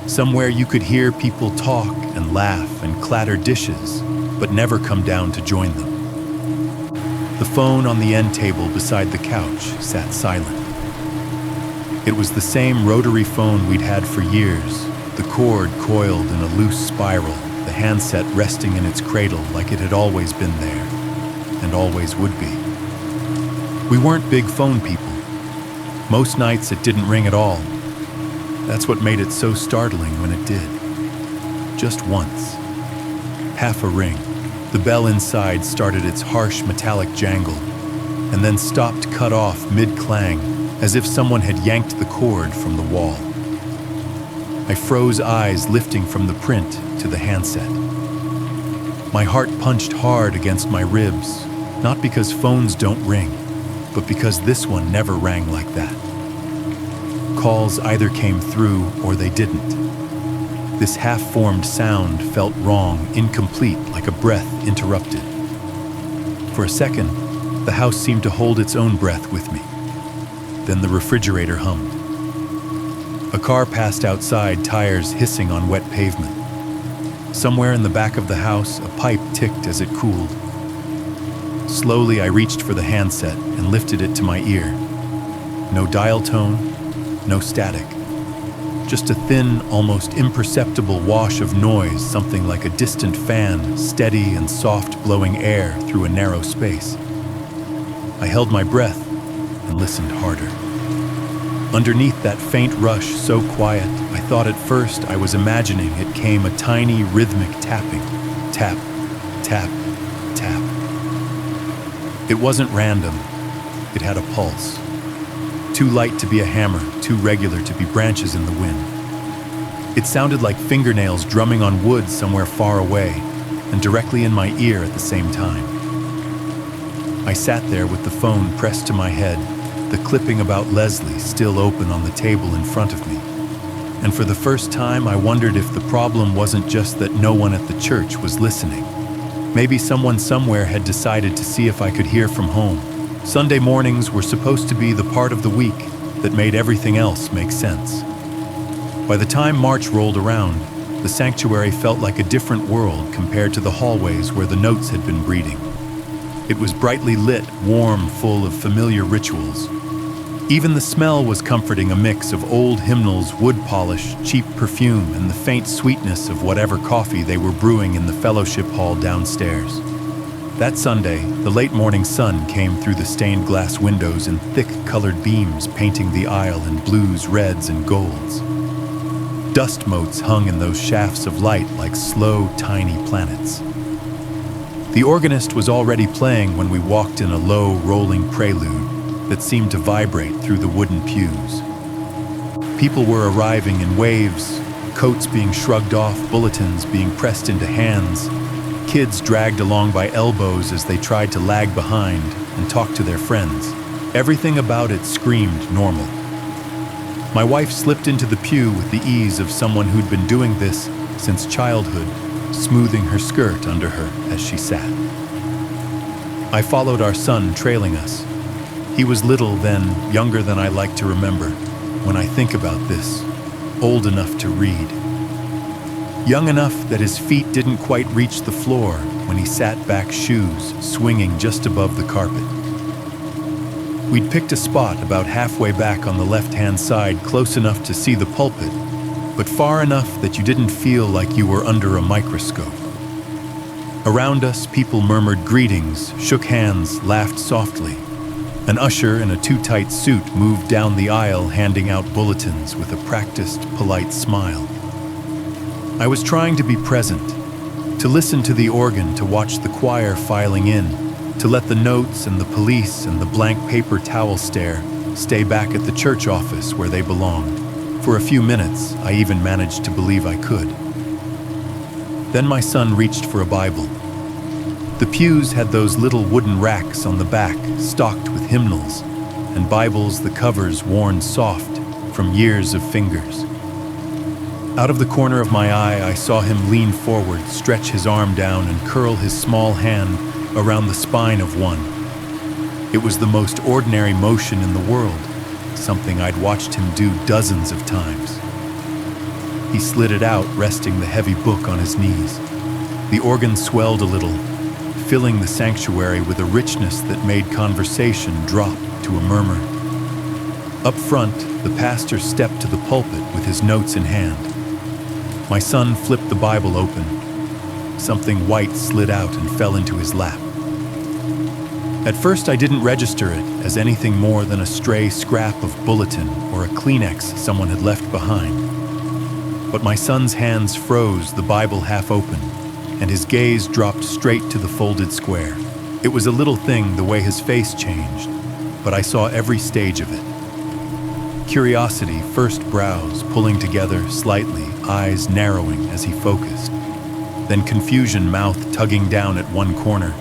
Speaker 1: Somewhere you could hear people talk and laugh and clatter dishes, but never come down to join them. The phone on the end table beside the couch sat silent. It was the same rotary phone we'd had for years, the cord coiled in a loose spiral, the handset resting in its cradle like it had always been there, and always would be. We weren't big phone people. Most nights it didn't ring at all. That's what made it so startling when it did. Just once. Half a ring. The bell inside started its harsh metallic jangle, and then stopped cut off mid-clang, as if someone had yanked the cord from the wall. I froze, eyes lifting from the print to the handset. My heart punched hard against my ribs, not because phones don't ring, but because this one never rang like that. Calls either came through or they didn't. This half-formed sound felt wrong, incomplete, like a breath interrupted. For a second, the house seemed to hold its own breath with me. Then the refrigerator hummed. A car passed outside, tires hissing on wet pavement. Somewhere in the back of the house, a pipe ticked as it cooled. Slowly, I reached for the handset and lifted it to my ear. No dial tone, no static. Just a thin, almost imperceptible wash of noise, something like a distant fan, steady and soft blowing air through a narrow space. I held my breath and listened harder. Underneath that faint rush, so quiet, I thought at first I was imagining it came a tiny rhythmic tapping. Tap, tap, It wasn't random. It had a pulse. Too light to be a hammer, too regular to be branches in the wind. It sounded like fingernails drumming on wood somewhere far away, and directly in my ear at the same time. I sat there with the phone pressed to my head, the clipping about Leslie still open on the table in front of me. And for the first time, I wondered if the problem wasn't just that no one at the church was listening. Maybe someone somewhere had decided to see if I could hear from home. Sunday mornings were supposed to be the part of the week that made everything else make sense. By the time March rolled around, the sanctuary felt like a different world compared to the hallways where the notes had been breeding. It was brightly lit, warm, full of familiar rituals. Even the smell was comforting, a mix of old hymnals, wood polish, cheap perfume, and the faint sweetness of whatever coffee they were brewing in the fellowship hall downstairs. That Sunday, the late morning sun came through the stained glass windows in thick colored beams, painting the aisle in blues, reds, and golds. Dust motes hung in those shafts of light like slow, tiny planets. The organist was already playing when we walked in, a low, rolling prelude that seemed to vibrate through the wooden pews. People were arriving in waves, coats being shrugged off, bulletins being pressed into hands, kids dragged along by elbows as they tried to lag behind and talk to their friends. Everything about it screamed normal. My wife slipped into the pew with the ease of someone who'd been doing this since childhood, smoothing her skirt under her as she sat. I followed our son, trailing us. He was little then, younger than I like to remember, when I think about this, old enough to read. Young enough that his feet didn't quite reach the floor when he sat back, shoes swinging just above the carpet. We'd picked a spot about halfway back on the left-hand side, close enough to see the pulpit, but far enough that you didn't feel like you were under a microscope. Around us, people murmured greetings, shook hands, laughed softly. An usher in a too-tight suit moved down the aisle, handing out bulletins with a practiced, polite smile. I was trying to be present, to listen to the organ, to watch the choir filing in, to let the notes and the police and the blank paper towel stare stay back at the church office where they belonged. For a few minutes, I even managed to believe I could. Then my son reached for a Bible. The pews had those little wooden racks on the back, stocked with hymnals, and Bibles, the covers worn soft from years of fingers. Out of the corner of my eye, I saw him lean forward, stretch his arm down, and curl his small hand around the spine of one. It was the most ordinary motion in the world, something I'd watched him do dozens of times. He slid it out, resting the heavy book on his knees. The organ swelled a little, filling the sanctuary with a richness that made conversation drop to a murmur. Up front, the pastor stepped to the pulpit with his notes in hand. My son flipped the Bible open. Something white slid out and fell into his lap. At first, I didn't register it as anything more than a stray scrap of bulletin or a Kleenex someone had left behind. But my son's hands froze, the Bible half open, and his gaze dropped straight to the folded square. It was a little thing the way his face changed, but I saw every stage of it. Curiosity, first brows pulling together slightly, eyes narrowing as he focused. Then confusion, mouth tugging down at one corner,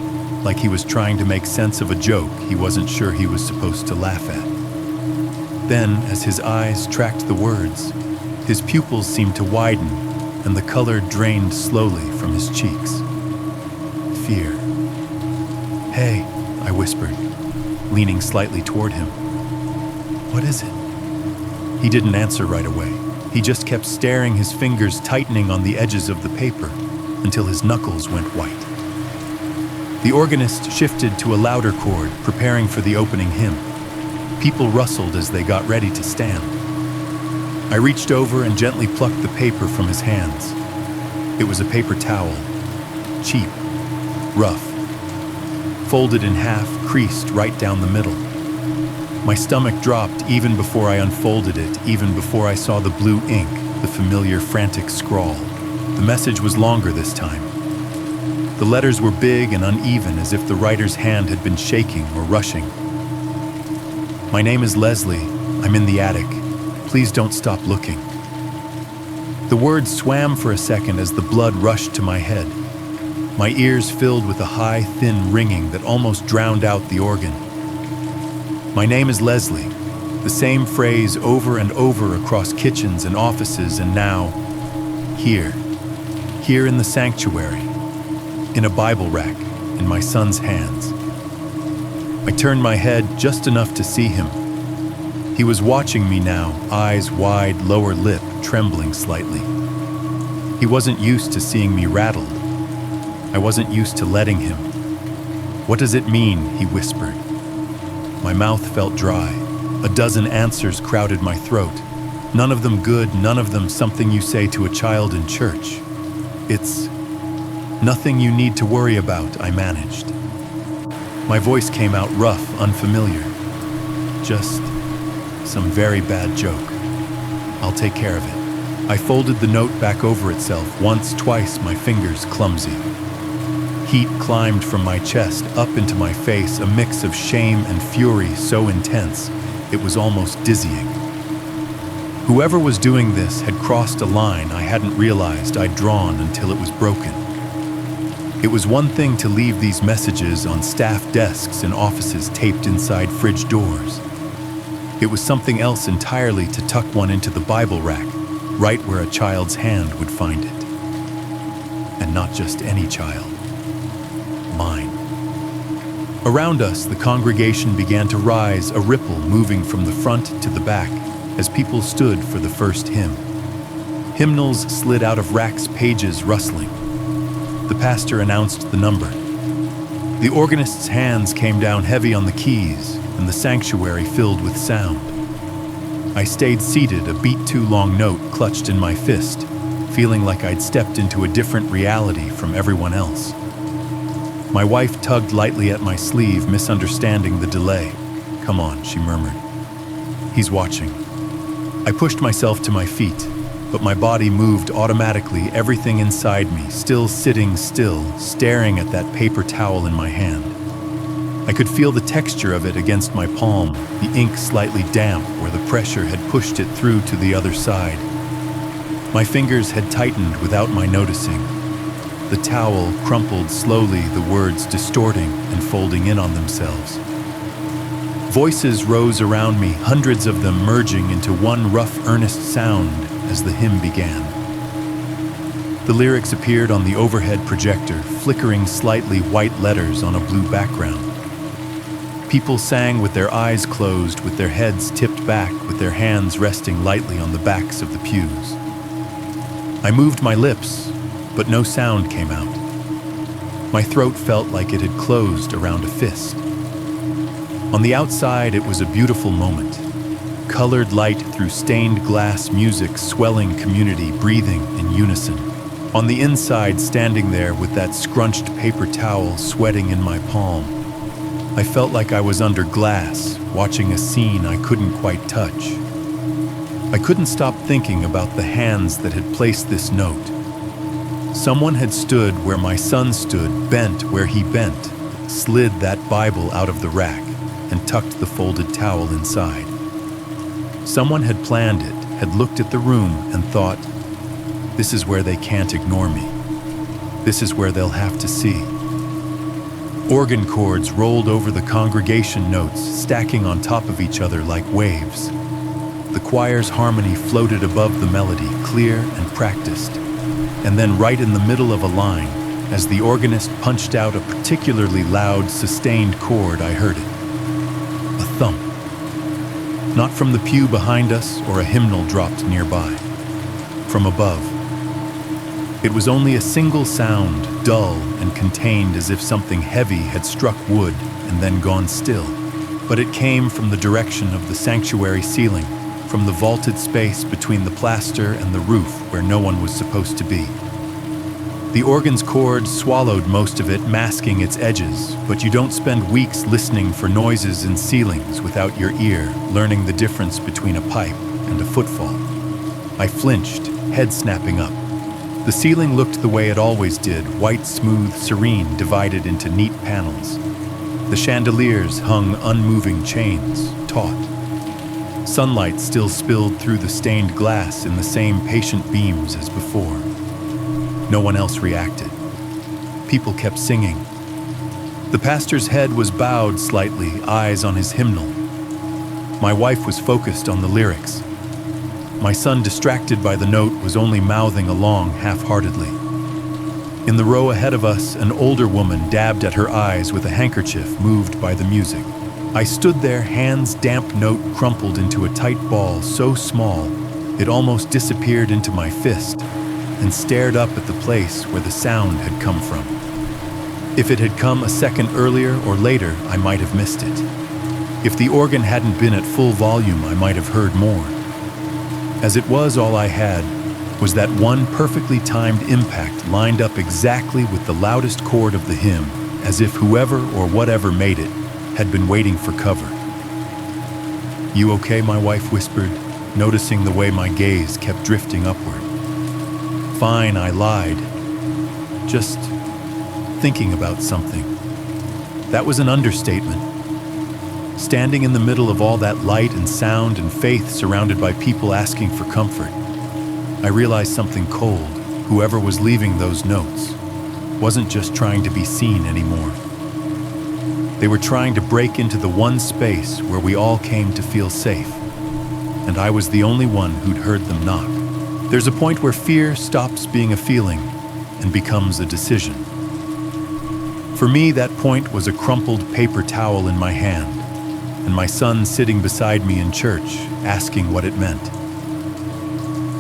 Speaker 1: like he was trying to make sense of a joke he wasn't sure he was supposed to laugh at. Then, as his eyes tracked the words, his pupils seemed to widen, and the color drained slowly from his cheeks. Fear. "Hey," I whispered, leaning slightly toward him. "What is it?" He didn't answer right away. He just kept staring, his fingers tightening on the edges of the paper until his knuckles went white. The organist shifted to a louder chord, preparing for the opening hymn. People rustled as they got ready to stand. I reached over and gently plucked the paper from his hands. It was a paper towel, cheap, rough, folded in half, creased right down the middle. My stomach dropped even before I unfolded it, even before I saw the blue ink, the familiar frantic scrawl. The message was longer this time. The letters were big and uneven, as if the writer's hand had been shaking or rushing. "My name is Leslie. I'm in the attic. Please don't stop looking." The words swam for a second as the blood rushed to my head. My ears filled with a high, thin ringing that almost drowned out the organ. "My name is Leslie." The same phrase over and over across kitchens and offices, and now, here in the sanctuary, in a Bible rack, in my son's hands. I turned my head just enough to see him. He was watching me now, eyes wide, lower lip trembling slightly. He wasn't used to seeing me rattled. I wasn't used to letting him. "What does it mean?" he whispered. My mouth felt dry. A dozen answers crowded my throat. None of them good, none of them something you say to a child in church. "It's nothing you need to worry about," I managed. My voice came out rough, unfamiliar. "Just some very bad joke. I'll take care of it." I folded the note back over itself, once, twice, my fingers clumsy. Heat climbed from my chest up into my face, a mix of shame and fury so intense it was almost dizzying. Whoever was doing this had crossed a line I hadn't realized I'd drawn until it was broken. It was one thing to leave these messages on staff desks in offices taped inside fridge doors. It was something else entirely to tuck one into the Bible rack, right where a child's hand would find it. And not just any child. Mine. Around us, the congregation began to rise, a ripple moving from the front to the back as people stood for the first hymn. Hymnals slid out of racks, pages rustling. The pastor announced the number. The organist's hands came down heavy on the keys, and the sanctuary filled with sound. I stayed seated, a beat too long note clutched in my fist, feeling like I'd stepped into a different reality from everyone else. My wife tugged lightly at my sleeve, misunderstanding the delay. "Come on," she murmured. "He's watching." I pushed myself to my feet, but my body moved automatically, everything inside me still sitting still, staring at that paper towel in my hand. I could feel the texture of it against my palm, the ink slightly damp where the pressure had pushed it through to the other side. My fingers had tightened without my noticing. The towel crumpled slowly, the words distorting and folding in on themselves. Voices rose around me, hundreds of them merging into one rough, earnest sound as the hymn began. The lyrics appeared on the overhead projector, flickering slightly white letters on a blue background. People sang with their eyes closed, with their heads tipped back, with their hands resting lightly on the backs of the pews. I moved my lips, but no sound came out. My throat felt like it had closed around a fist. On the outside, it was a beautiful moment. Colored light through stained glass, music, swelling community, breathing in unison. On the inside, standing there with that scrunched paper towel sweating in my palm, I felt like I was under glass, watching a scene I couldn't quite touch. I couldn't stop thinking about the hands that had placed this note. Someone had stood where my son stood, bent where he bent, slid that Bible out of the rack, and tucked the folded towel inside. Someone had planned it, had looked at the room and thought, this is where they can't ignore me. This is where they'll have to see. Organ chords rolled over the congregation notes, stacking on top of each other like waves. The choir's harmony floated above the melody, clear and practiced. And then right in the middle of a line, as the organist punched out a particularly loud, sustained chord, I heard it. A thump. Not from the pew behind us or a hymnal dropped nearby. From above. It was only a single sound, dull and contained as if something heavy had struck wood and then gone still. But it came from the direction of the sanctuary ceiling, from the vaulted space between the plaster and the roof where no one was supposed to be. The organ's chord swallowed most of it, masking its edges, but you don't spend weeks listening for noises in ceilings without your ear learning the difference between a pipe and a footfall. I flinched, head snapping up. The ceiling looked the way it always did, white, smooth, serene, divided into neat panels. The chandeliers hung unmoving chains, taut. Sunlight still spilled through the stained glass in the same patient beams as before. No one else reacted. People kept singing. The pastor's head was bowed slightly, eyes on his hymnal. My wife was focused on the lyrics. My son, distracted by the note, was only mouthing along half-heartedly. In the row ahead of us, an older woman dabbed at her eyes with a handkerchief, moved by the music. I stood there, hands damp note crumpled into a tight ball so small it almost disappeared into my fist, and stared up at the place where the sound had come from. If it had come a second earlier or later, I might have missed it. If the organ hadn't been at full volume, I might have heard more. As it was, all I had was that one perfectly timed impact lined up exactly with the loudest chord of the hymn, as if whoever or whatever made it had been waiting for cover. "You okay?" my wife whispered, noticing the way my gaze kept drifting upward. "Fine," I lied. "Just thinking about something." That was an understatement. Standing in the middle of all that light and sound and faith, surrounded by people asking for comfort, I realized something cold. Whoever was leaving those notes wasn't just trying to be seen anymore. They were trying to break into the one space where we all came to feel safe, and I was the only one who'd heard them knock. There's a point where fear stops being a feeling and becomes a decision. For me, that point was a crumpled paper towel in my hand, and my son sitting beside me in church, asking what it meant.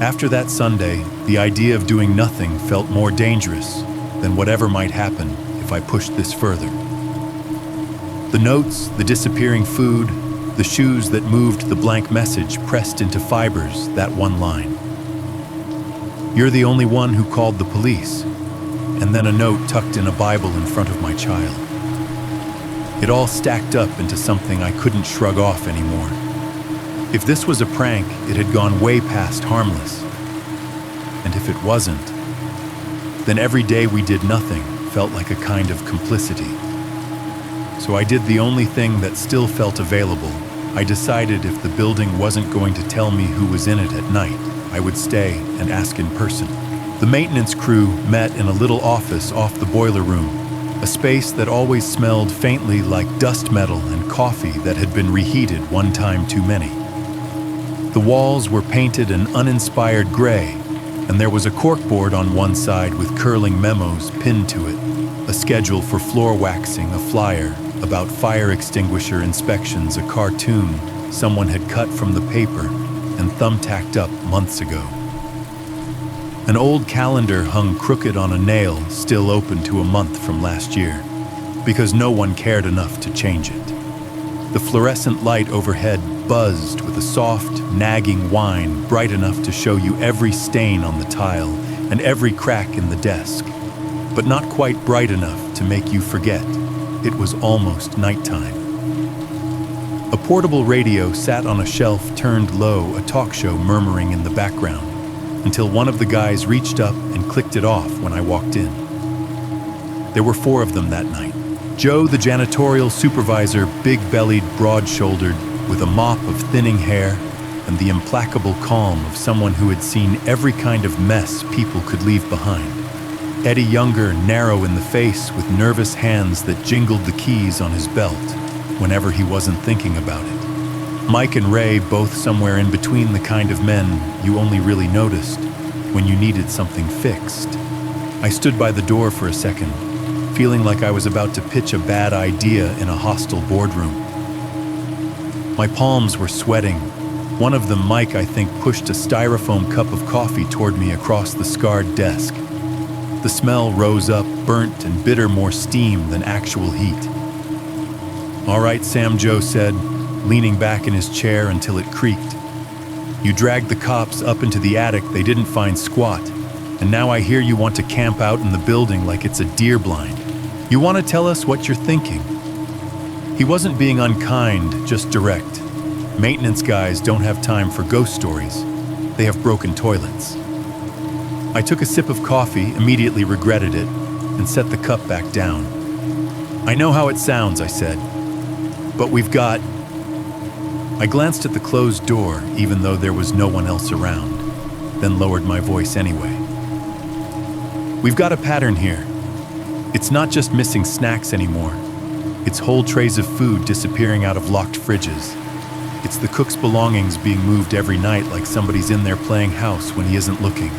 Speaker 1: After that Sunday, the idea of doing nothing felt more dangerous than whatever might happen if I pushed this further. The notes, the disappearing food, the shoes that moved the blank message pressed into fibers that one line. "You're the only one who called the police," and then a note tucked in a Bible in front of my child. It all stacked up into something I couldn't shrug off anymore. If this was a prank, it had gone way past harmless. And if it wasn't, then every day we did nothing felt like a kind of complicity. So I did the only thing that still felt available. I decided if the building wasn't going to tell me who was in it at night, I would stay and ask in person. The maintenance crew met in a little office off the boiler room, a space that always smelled faintly like dust metal and coffee that had been reheated one time too many. The walls were painted an uninspired gray, and there was a corkboard on one side with curling memos pinned to it, a schedule for floor waxing, a flyer about fire extinguisher inspections, a cartoon someone had cut from the paper and thumbtacked up months ago. An old calendar hung crooked on a nail, still open to a month from last year, because no one cared enough to change it. The fluorescent light overhead buzzed with a soft, nagging whine bright enough to show you every stain on the tile and every crack in the desk, but not quite bright enough to make you forget it was almost nighttime. A portable radio sat on a shelf turned low, a talk show murmuring in the background, until one of the guys reached up and clicked it off when I walked in. There were 4 of them that night. Joe, the janitorial supervisor, big-bellied, broad-shouldered, with a mop of thinning hair and the implacable calm of someone who had seen every kind of mess people could leave behind. Eddie Younger, narrow in the face with nervous hands that jingled the keys on his belt whenever he wasn't thinking about it. Mike and Ray, both somewhere in between the kind of men you only really noticed when you needed something fixed. I stood by the door for a second, feeling like I was about to pitch a bad idea in a hostile boardroom. My palms were sweating. One of them, Mike, I think, pushed a styrofoam cup of coffee toward me across the scarred desk. The smell rose up, burnt and bitter, more steam than actual heat. "All right, Sam," Joe said, leaning back in his chair until it creaked. "You dragged the cops up into the attic, they didn't find squat, and now I hear you want to camp out in the building like it's a deer blind. You want to tell us what you're thinking?" He wasn't being unkind, just direct. Maintenance guys don't have time for ghost stories. They have broken toilets. I took a sip of coffee, immediately regretted it, and set the cup back down. I know how it sounds, I said, but we've got... I glanced at the closed door, even though there was no one else around, then lowered my voice anyway. We've got a pattern here. It's not just missing snacks anymore. It's whole trays of food disappearing out of locked fridges. It's the cook's belongings being moved every night like somebody's in there playing house when he isn't looking.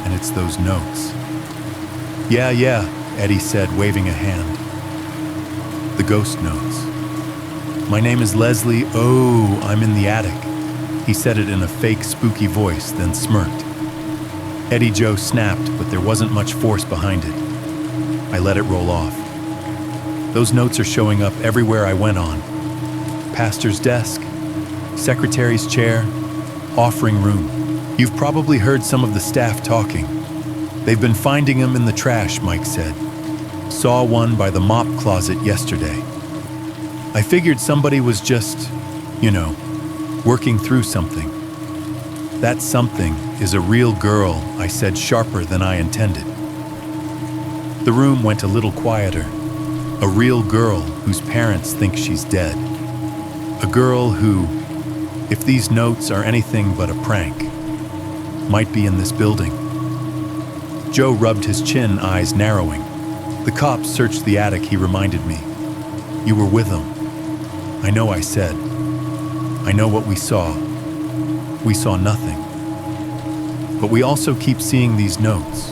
Speaker 1: And it's those notes. Yeah, Eddie said, waving a hand. The ghost notes. My name is Leslie. Oh, I'm in the attic. He said it in a fake, spooky voice, then smirked. Eddie Joe snapped, but there wasn't much force behind it. I let it roll off. Those notes are showing up everywhere I went on. Pastor's desk, secretary's chair, offering room. You've probably heard some of the staff talking. They've been finding them in the trash, Mike said. Saw one by the mop closet yesterday. I figured somebody was just, working through something. That something is a real girl, I said, sharper than I intended. The room went a little quieter. A real girl whose parents think she's dead. A girl who, if these notes are anything but a prank, might be in this building. Joe rubbed his chin, eyes narrowing. The cops searched the attic, he reminded me. You were with them. I know, I said. I know what we saw. We saw nothing. But we also keep seeing these notes.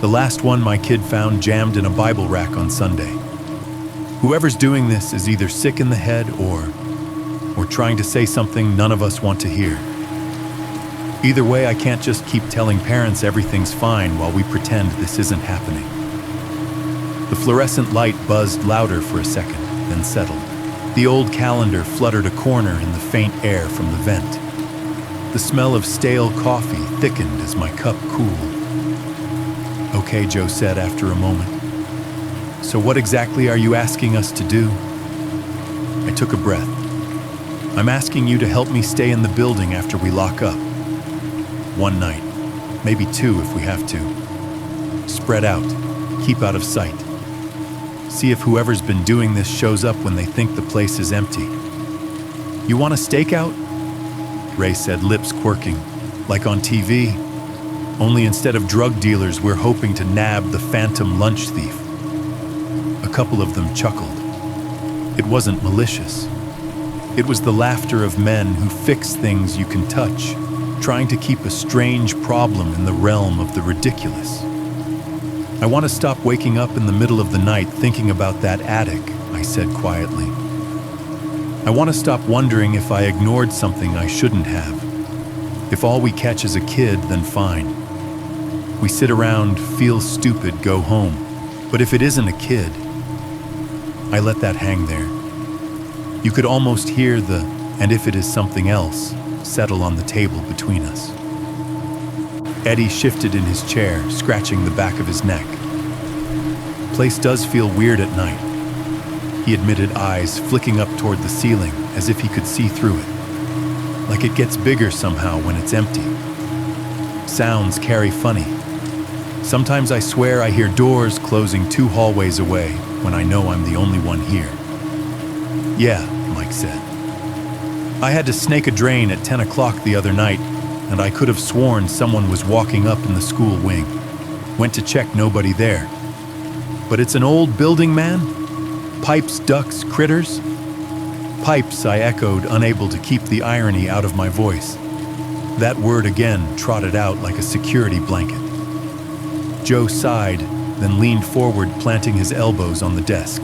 Speaker 1: The last one my kid found jammed in a Bible rack on Sunday. Whoever's doing this is either sick in the head or trying to say something none of us want to hear. Either way, I can't just keep telling parents everything's fine while we pretend this isn't happening. The fluorescent light buzzed louder for a second, then settled. The old calendar fluttered a corner in the faint air from the vent. The smell of stale coffee thickened as my cup cooled. Okay, Joe said after a moment. So what exactly are you asking us to do? I took a breath. I'm asking you to help me stay in the building after we lock up. One night, maybe two if we have to. Spread out, keep out of sight. See if whoever's been doing this shows up when they think the place is empty. You want a stakeout? Ray said, lips quirking, like on TV. Only instead of drug dealers, we're hoping to nab the phantom lunch thief. A couple of them chuckled. It wasn't malicious. It was the laughter of men who fix things you can touch, trying to keep a strange problem in the realm of the ridiculous. I want to stop waking up in the middle of the night thinking about that attic, I said quietly. I want to stop wondering if I ignored something I shouldn't have. If all we catch is a kid, then fine. We sit around, feel stupid, go home. But if it isn't a kid, I let that hang there. You could almost hear the, and if it is something else, settle on the table between us. Eddie shifted in his chair, scratching the back of his neck. Place does feel weird at night. He admitted, eyes flicking up toward the ceiling as if he could see through it. Like it gets bigger somehow when it's empty. Sounds carry funny. Sometimes I swear I hear doors closing 2 hallways away when I know I'm the only one here. Yeah, Mike said. I had to snake a drain at 10 o'clock the other night, and I could have sworn someone was walking up in the school wing. Went to check, nobody there. But it's an old building, man? Pipes, ducks, critters? Pipes, I echoed, unable to keep the irony out of my voice. That word again trotted out like a security blanket. Joe sighed, then leaned forward, planting his elbows on the desk.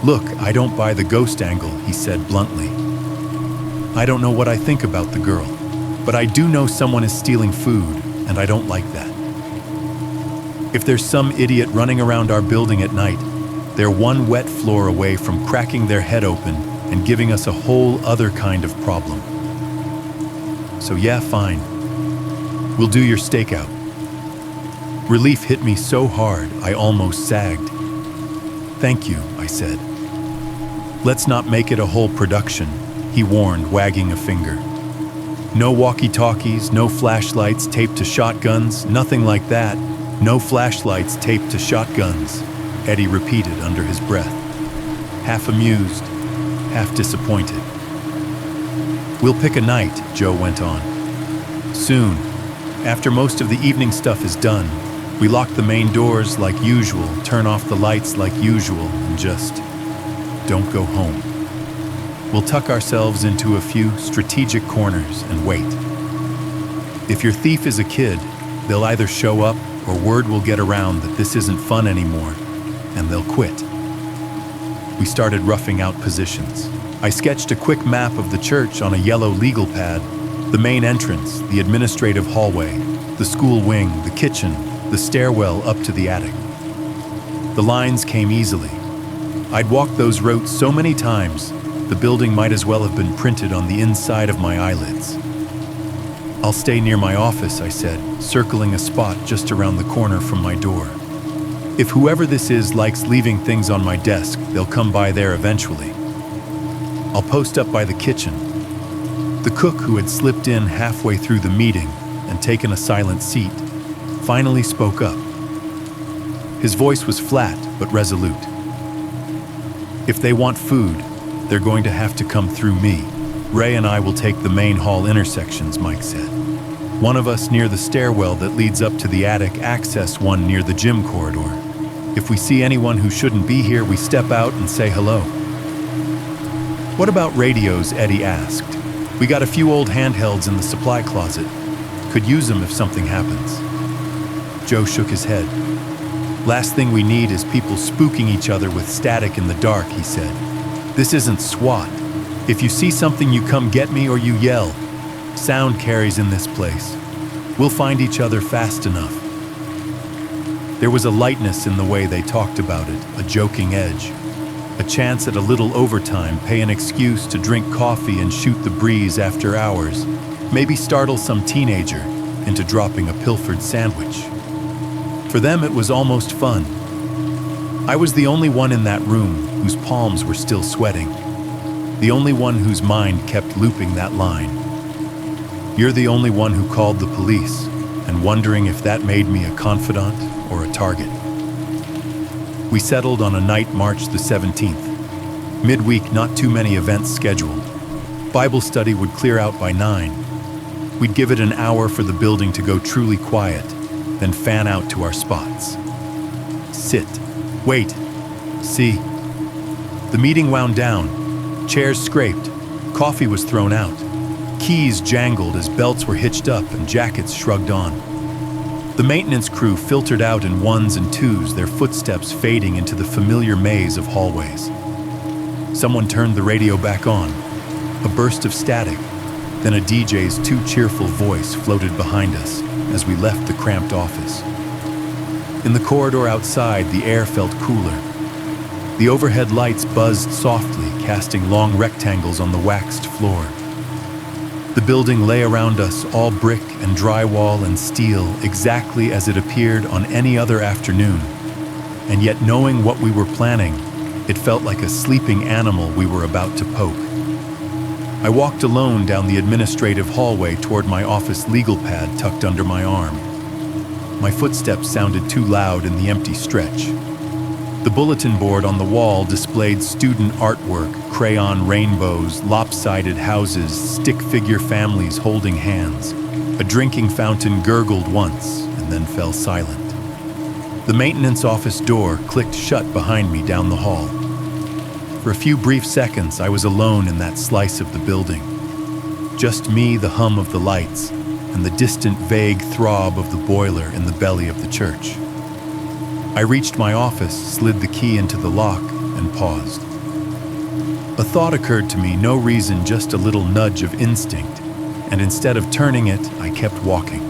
Speaker 1: Look, I don't buy the ghost angle, he said bluntly. I don't know what I think about the girl, but I do know someone is stealing food, and I don't like that. If there's some idiot running around our building at night, they're one wet floor away from cracking their head open and giving us a whole other kind of problem. So yeah, fine. We'll do your stakeout. Relief hit me so hard, I almost sagged. Thank you, I said. Let's not make it a whole production, he warned, wagging a finger. No walkie-talkies, no flashlights taped to shotguns, nothing like that. No flashlights taped to shotguns, Eddie repeated under his breath, half amused, half disappointed. We'll pick a night, Joe went on. Soon, after most of the evening stuff is done, we lock the main doors like usual, turn off the lights like usual, and just don't go home. We'll tuck ourselves into a few strategic corners and wait. If your thief is a kid, they'll either show up or word will get around that this isn't fun anymore, and they'll quit. We started roughing out positions. I sketched a quick map of the church on a yellow legal pad, the main entrance, the administrative hallway, the school wing, the kitchen, the stairwell up to the attic. The lines came easily. I'd walked those routes so many times, the building might as well have been printed on the inside of my eyelids. I'll stay near my office, I said, circling a spot just around the corner from my door. If whoever this is likes leaving things on my desk, they'll come by there eventually. I'll post up by the kitchen. The cook, who had slipped in halfway through the meeting and taken a silent seat, finally spoke up. His voice was flat but resolute. If they want food, they're going to have to come through me. Ray and I will take the main hall intersections, Mike said. One of us near the stairwell that leads up to the attic, access one near the gym corridor. If we see anyone who shouldn't be here, we step out and say hello. What about radios? Eddie asked. We got a few old handhelds in the supply closet. Could use them if something happens. Joe shook his head. Last thing we need is people spooking each other with static in the dark, he said. This isn't SWAT. If you see something, you come get me or you yell. Sound carries in this place. We'll find each other fast enough. There was a lightness in the way they talked about it, a joking edge. A chance at a little overtime, pay an excuse to drink coffee and shoot the breeze after hours. Maybe startle some teenager into dropping a pilfered sandwich. For them, it was almost fun. I was the only one in that room whose palms were still sweating. The only one whose mind kept looping that line. You're the only one who called the police, and wondering if that made me a confidant or a target. We settled on a night, March the 17th. Midweek, not too many events scheduled. Bible study would clear out by 9. We'd give it an hour for the building to go truly quiet, then fan out to our spots. Sit. Wait. See. The meeting wound down. Chairs scraped. Coffee was thrown out. Keys jangled as belts were hitched up and jackets shrugged on. The maintenance crew filtered out in ones and twos, their footsteps fading into the familiar maze of hallways. Someone turned the radio back on. A burst of static, then a DJ's too cheerful voice floated behind us as we left the cramped office. In the corridor outside, the air felt cooler. The overhead lights buzzed softly, casting long rectangles on the waxed floor. The building lay around us, all brick and drywall and steel, exactly as it appeared on any other afternoon. And yet, knowing what we were planning, it felt like a sleeping animal we were about to poke. I walked alone down the administrative hallway toward my office legal pad tucked under my arm. My footsteps sounded too loud in the empty stretch. The bulletin board on the wall displayed student artwork, crayon rainbows, lopsided houses, stick figure families holding hands. A drinking fountain gurgled once and then fell silent. The maintenance office door clicked shut behind me down the hall. For a few brief seconds, I was alone in that slice of the building. Just me, the hum of the lights, and the distant, vague throb of the boiler in the belly of the church. I reached my office, slid the key into the lock, and paused. A thought occurred to me, no reason, just a little nudge of instinct, and instead of turning it, I kept walking.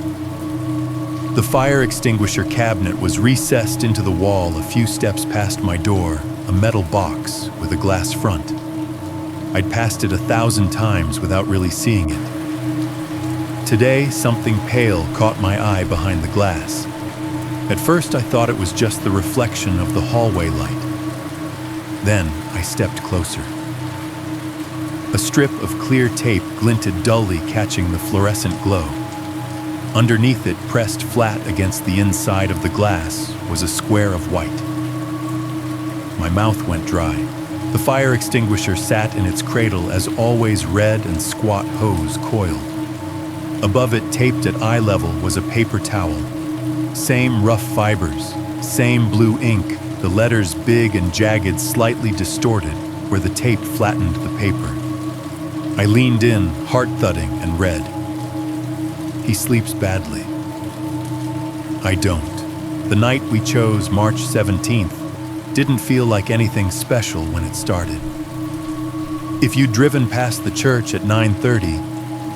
Speaker 1: The fire extinguisher cabinet was recessed into the wall a few steps past my door, a metal box with a glass front. I'd passed it 1,000 times without really seeing it. Today, something pale caught my eye behind the glass. At first, I thought it was just the reflection of the hallway light. Then, I stepped closer. A strip of clear tape glinted dully, catching the fluorescent glow. Underneath it, pressed flat against the inside of the glass, was a square of white. My mouth went dry. The fire extinguisher sat in its cradle, as always, red and squat hose coiled. Above it, taped at eye level, was a paper towel. Same rough fibers, same blue ink, the letters big and jagged, slightly distorted where the tape flattened the paper. I leaned in, heart thudding, and read, "He sleeps badly." I don't. The night we chose, March 17th, didn't feel like anything special when it started. If you'd driven past the church at 9:30,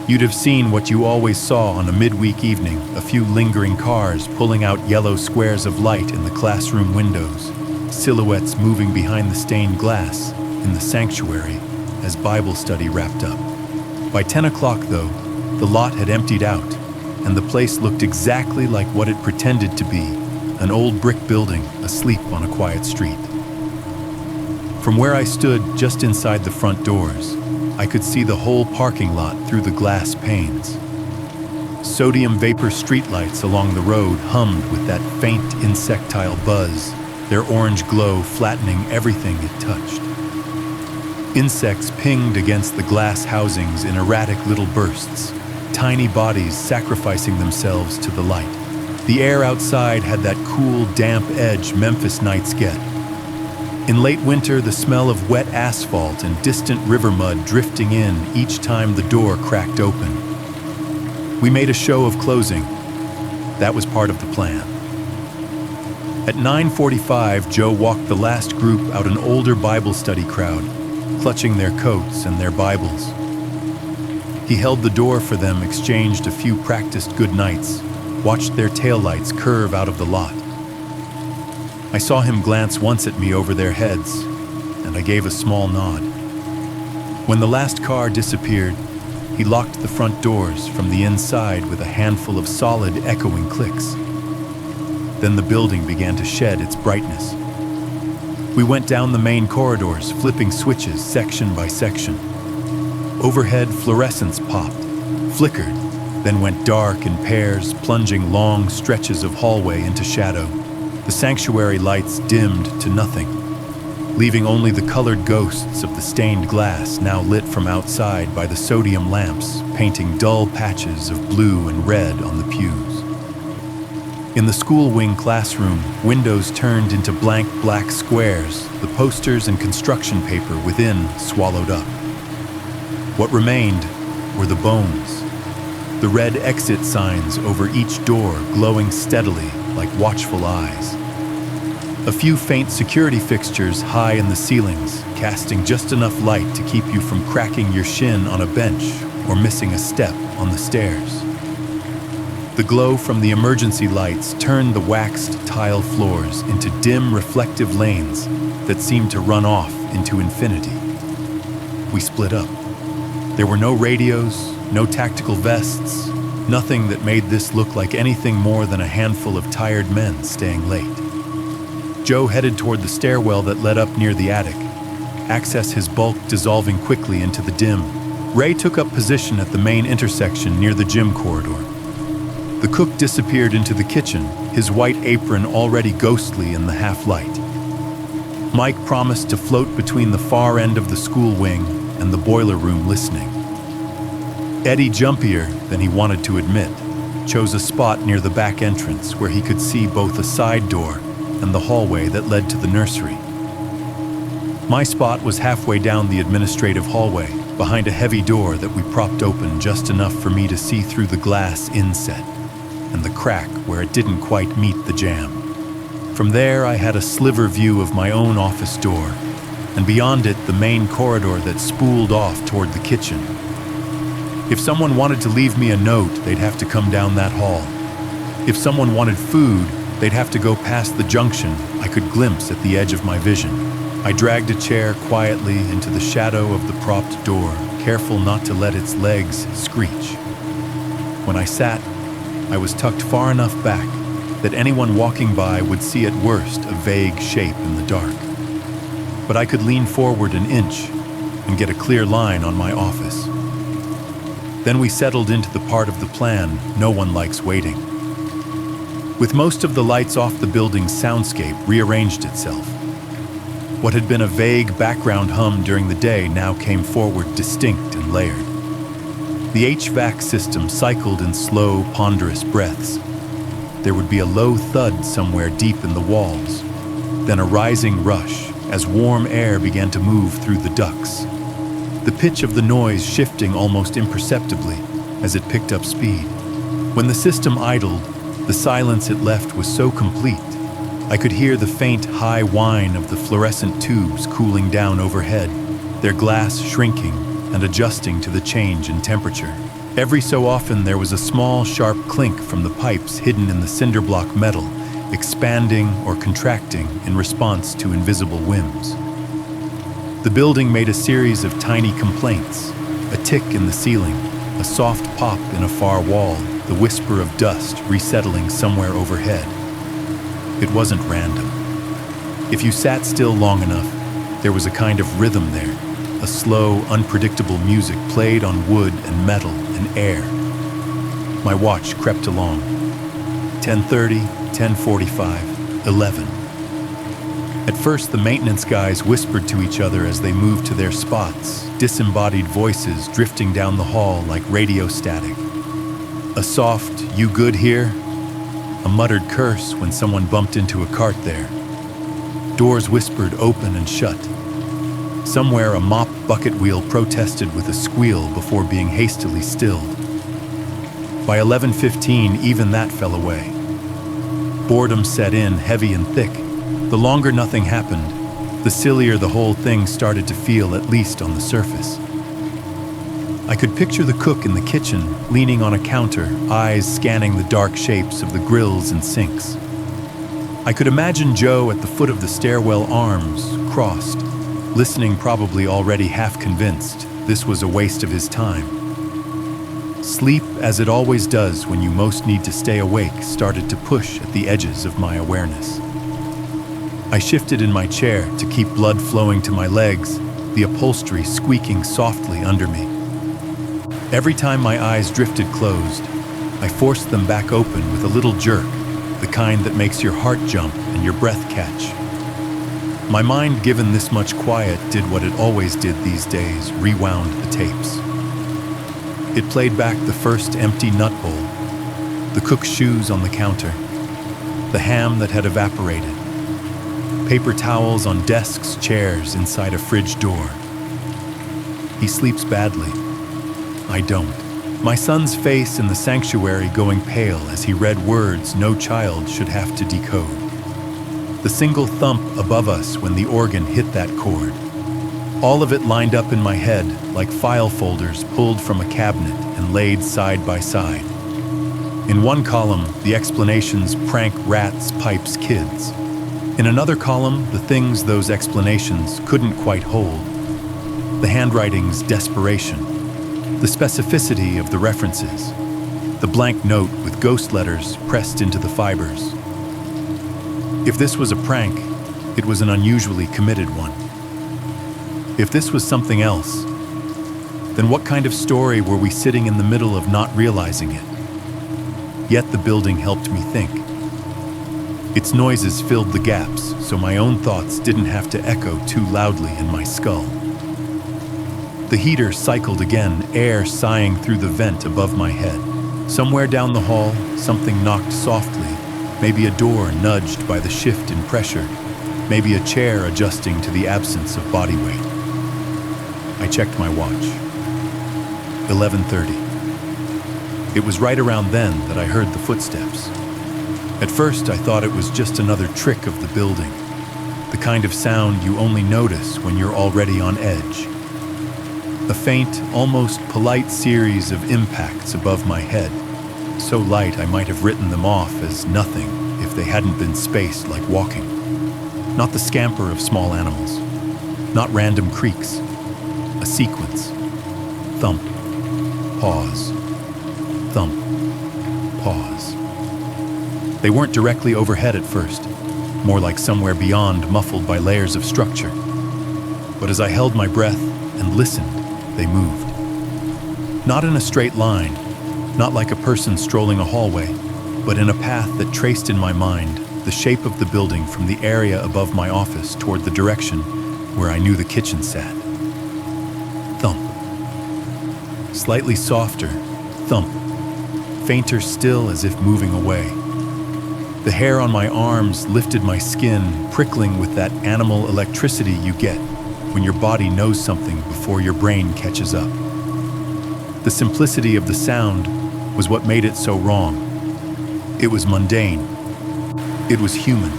Speaker 1: you'd have seen what you always saw on a midweek evening, a few lingering cars pulling out yellow squares of light in the classroom windows, silhouettes moving behind the stained glass in the sanctuary as Bible study wrapped up. By 10 o'clock, though, the lot had emptied out, and the place looked exactly like what it pretended to be, an old brick building asleep on a quiet street. From where I stood just inside the front doors, I could see the whole parking lot through the glass panes. Sodium vapor streetlights along the road hummed with that faint insectile buzz, their orange glow flattening everything it touched. Insects pinged against the glass housings in erratic little bursts, tiny bodies sacrificing themselves to the light. The air outside had that cool, damp edge Memphis nights get. In late winter, the smell of wet asphalt and distant river mud drifting in each time the door cracked open. We made a show of closing. That was part of the plan. At 9:45, Joe walked the last group out, an older Bible study crowd, clutching their coats and their Bibles. He held the door for them, exchanged a few practiced good nights, watched their taillights curve out of the lot. I saw him glance once at me over their heads, and I gave a small nod. When the last car disappeared, he locked the front doors from the inside with a handful of solid, echoing clicks. Then the building began to shed its brightness. We went down the main corridors, flipping switches section by section. Overhead, fluorescence popped, flickered, then went dark in pairs, plunging long stretches of hallway into shadow. The sanctuary lights dimmed to nothing, leaving only the colored ghosts of the stained glass, now lit from outside by the sodium lamps, painting dull patches of blue and red on the pews. In the school wing classroom, windows turned into blank black squares, the posters and construction paper within swallowed up. What remained were the bones, the red exit signs over each door glowing steadily like watchful eyes. A few faint security fixtures high in the ceilings, casting just enough light to keep you from cracking your shin on a bench or missing a step on the stairs. The glow from the emergency lights turned the waxed tile floors into dim reflective lanes that seemed to run off into infinity. We split up. There were no radios, no tactical vests, nothing that made this look like anything more than a handful of tired men staying late. Joe headed toward the stairwell that led up near the attic, access his bulk dissolving quickly into the dim. Ray took up position at the main intersection near the gym corridor. The cook disappeared into the kitchen, his white apron already ghostly in the half-light. Mike promised to float between the far end of the school wing and the boiler room listening. Eddie, jumpier than he wanted to admit, chose a spot near the back entrance where he could see both a side door and the hallway that led to the nursery. My spot was halfway down the administrative hallway, behind a heavy door that we propped open just enough for me to see through the glass inset and the crack where it didn't quite meet the jamb. From there, I had a sliver view of my own office door, and beyond it, the main corridor that spooled off toward the kitchen. If someone wanted to leave me a note, they'd have to come down that hall. If someone wanted food, they'd have to go past the junction I could glimpse at the edge of my vision. I dragged a chair quietly into the shadow of the propped door, careful not to let its legs screech. When I sat, I was tucked far enough back that anyone walking by would see at worst a vague shape in the dark. But I could lean forward an inch and get a clear line on my office. Then we settled into the part of the plan no one likes waiting. With most of the lights off, the building's soundscape rearranged itself. What had been a vague background hum during the day now came forward distinct and layered. The HVAC system cycled in slow, ponderous breaths. There would be a low thud somewhere deep in the walls, then a rising rush as warm air began to move through the ducts. The pitch of the noise shifting almost imperceptibly as it picked up speed. When the system idled, the silence it left was so complete, I could hear the faint, high whine of the fluorescent tubes cooling down overhead, their glass shrinking and adjusting to the change in temperature. Every so often there was a small, sharp clink from the pipes hidden in the cinder block metal, expanding or contracting in response to invisible whims. The building made a series of tiny complaints, a tick in the ceiling, a soft pop in a far wall, the whisper of dust resettling somewhere overhead. It wasn't random. If you sat still long enough, there was a kind of rhythm there, a slow, unpredictable music played on wood and metal and air. My watch crept along. 10:30, 10:45, 11. At first, the maintenance guys whispered to each other as they moved to their spots, disembodied voices drifting down the hall like radio static. A soft, "You good here?" A muttered curse when someone bumped into a cart there. Doors whispered open and shut. Somewhere a mop bucket wheel protested with a squeal before being hastily stilled. By 11:15, even that fell away. Boredom set in, heavy and thick. The longer nothing happened, the sillier the whole thing started to feel, at least on the surface. I could picture the cook in the kitchen, leaning on a counter, eyes scanning the dark shapes of the grills and sinks. I could imagine Joe at the foot of the stairwell, arms crossed, listening, probably already half convinced this was a waste of his time. Sleep, as it always does when you most need to stay awake, started to push at the edges of my awareness. I shifted in my chair to keep blood flowing to my legs, the upholstery squeaking softly under me. Every time my eyes drifted closed, I forced them back open with a little jerk, the kind that makes your heart jump and your breath catch. My mind, given this much quiet, did what it always did these days, rewound the tapes. It played back the first empty nut bowl, the cook's shoes on the counter, the ham that had evaporated, paper towels on desks, chairs inside a fridge door. He sleeps badly. I don't. My son's face in the sanctuary going pale as he read words no child should have to decode. The single thump above us when the organ hit that chord. All of it lined up in my head like file folders pulled from a cabinet and laid side by side. In one column, the explanations: prank, rats, pipes, kids. In another column, the things those explanations couldn't quite hold. The handwriting's desperation. The specificity of the references. The blank note with ghost letters pressed into the fibers. If this was a prank, it was an unusually committed one. If this was something else, then what kind of story were we sitting in the middle of not realizing it? Yet the building helped me think. Its noises filled the gaps, so my own thoughts didn't have to echo too loudly in my skull. The heater cycled again, air sighing through the vent above my head. Somewhere down the hall, something knocked softly, maybe a door nudged by the shift in pressure, maybe a chair adjusting to the absence of body weight. I checked my watch. 11:30. It was right around then that I heard the footsteps. At first, I thought it was just another trick of the building, the kind of sound you only notice when you're already on edge. A faint, almost polite series of impacts above my head, so light I might have written them off as nothing if they hadn't been spaced like walking. Not the scamper of small animals, not random creaks, a sequence. Thump, pause, thump, pause. They weren't directly overhead at first, more like somewhere beyond, muffled by layers of structure. But as I held my breath and listened, they moved. Not in a straight line, not like a person strolling a hallway, but in a path that traced in my mind the shape of the building from the area above my office toward the direction where I knew the kitchen sat. Thump. Slightly softer, thump. Fainter still, as if moving away. The hair on my arms lifted my skin, prickling with that animal electricity you get when your body knows something before your brain catches up. The simplicity of the sound was what made it so wrong. It was mundane. It was human.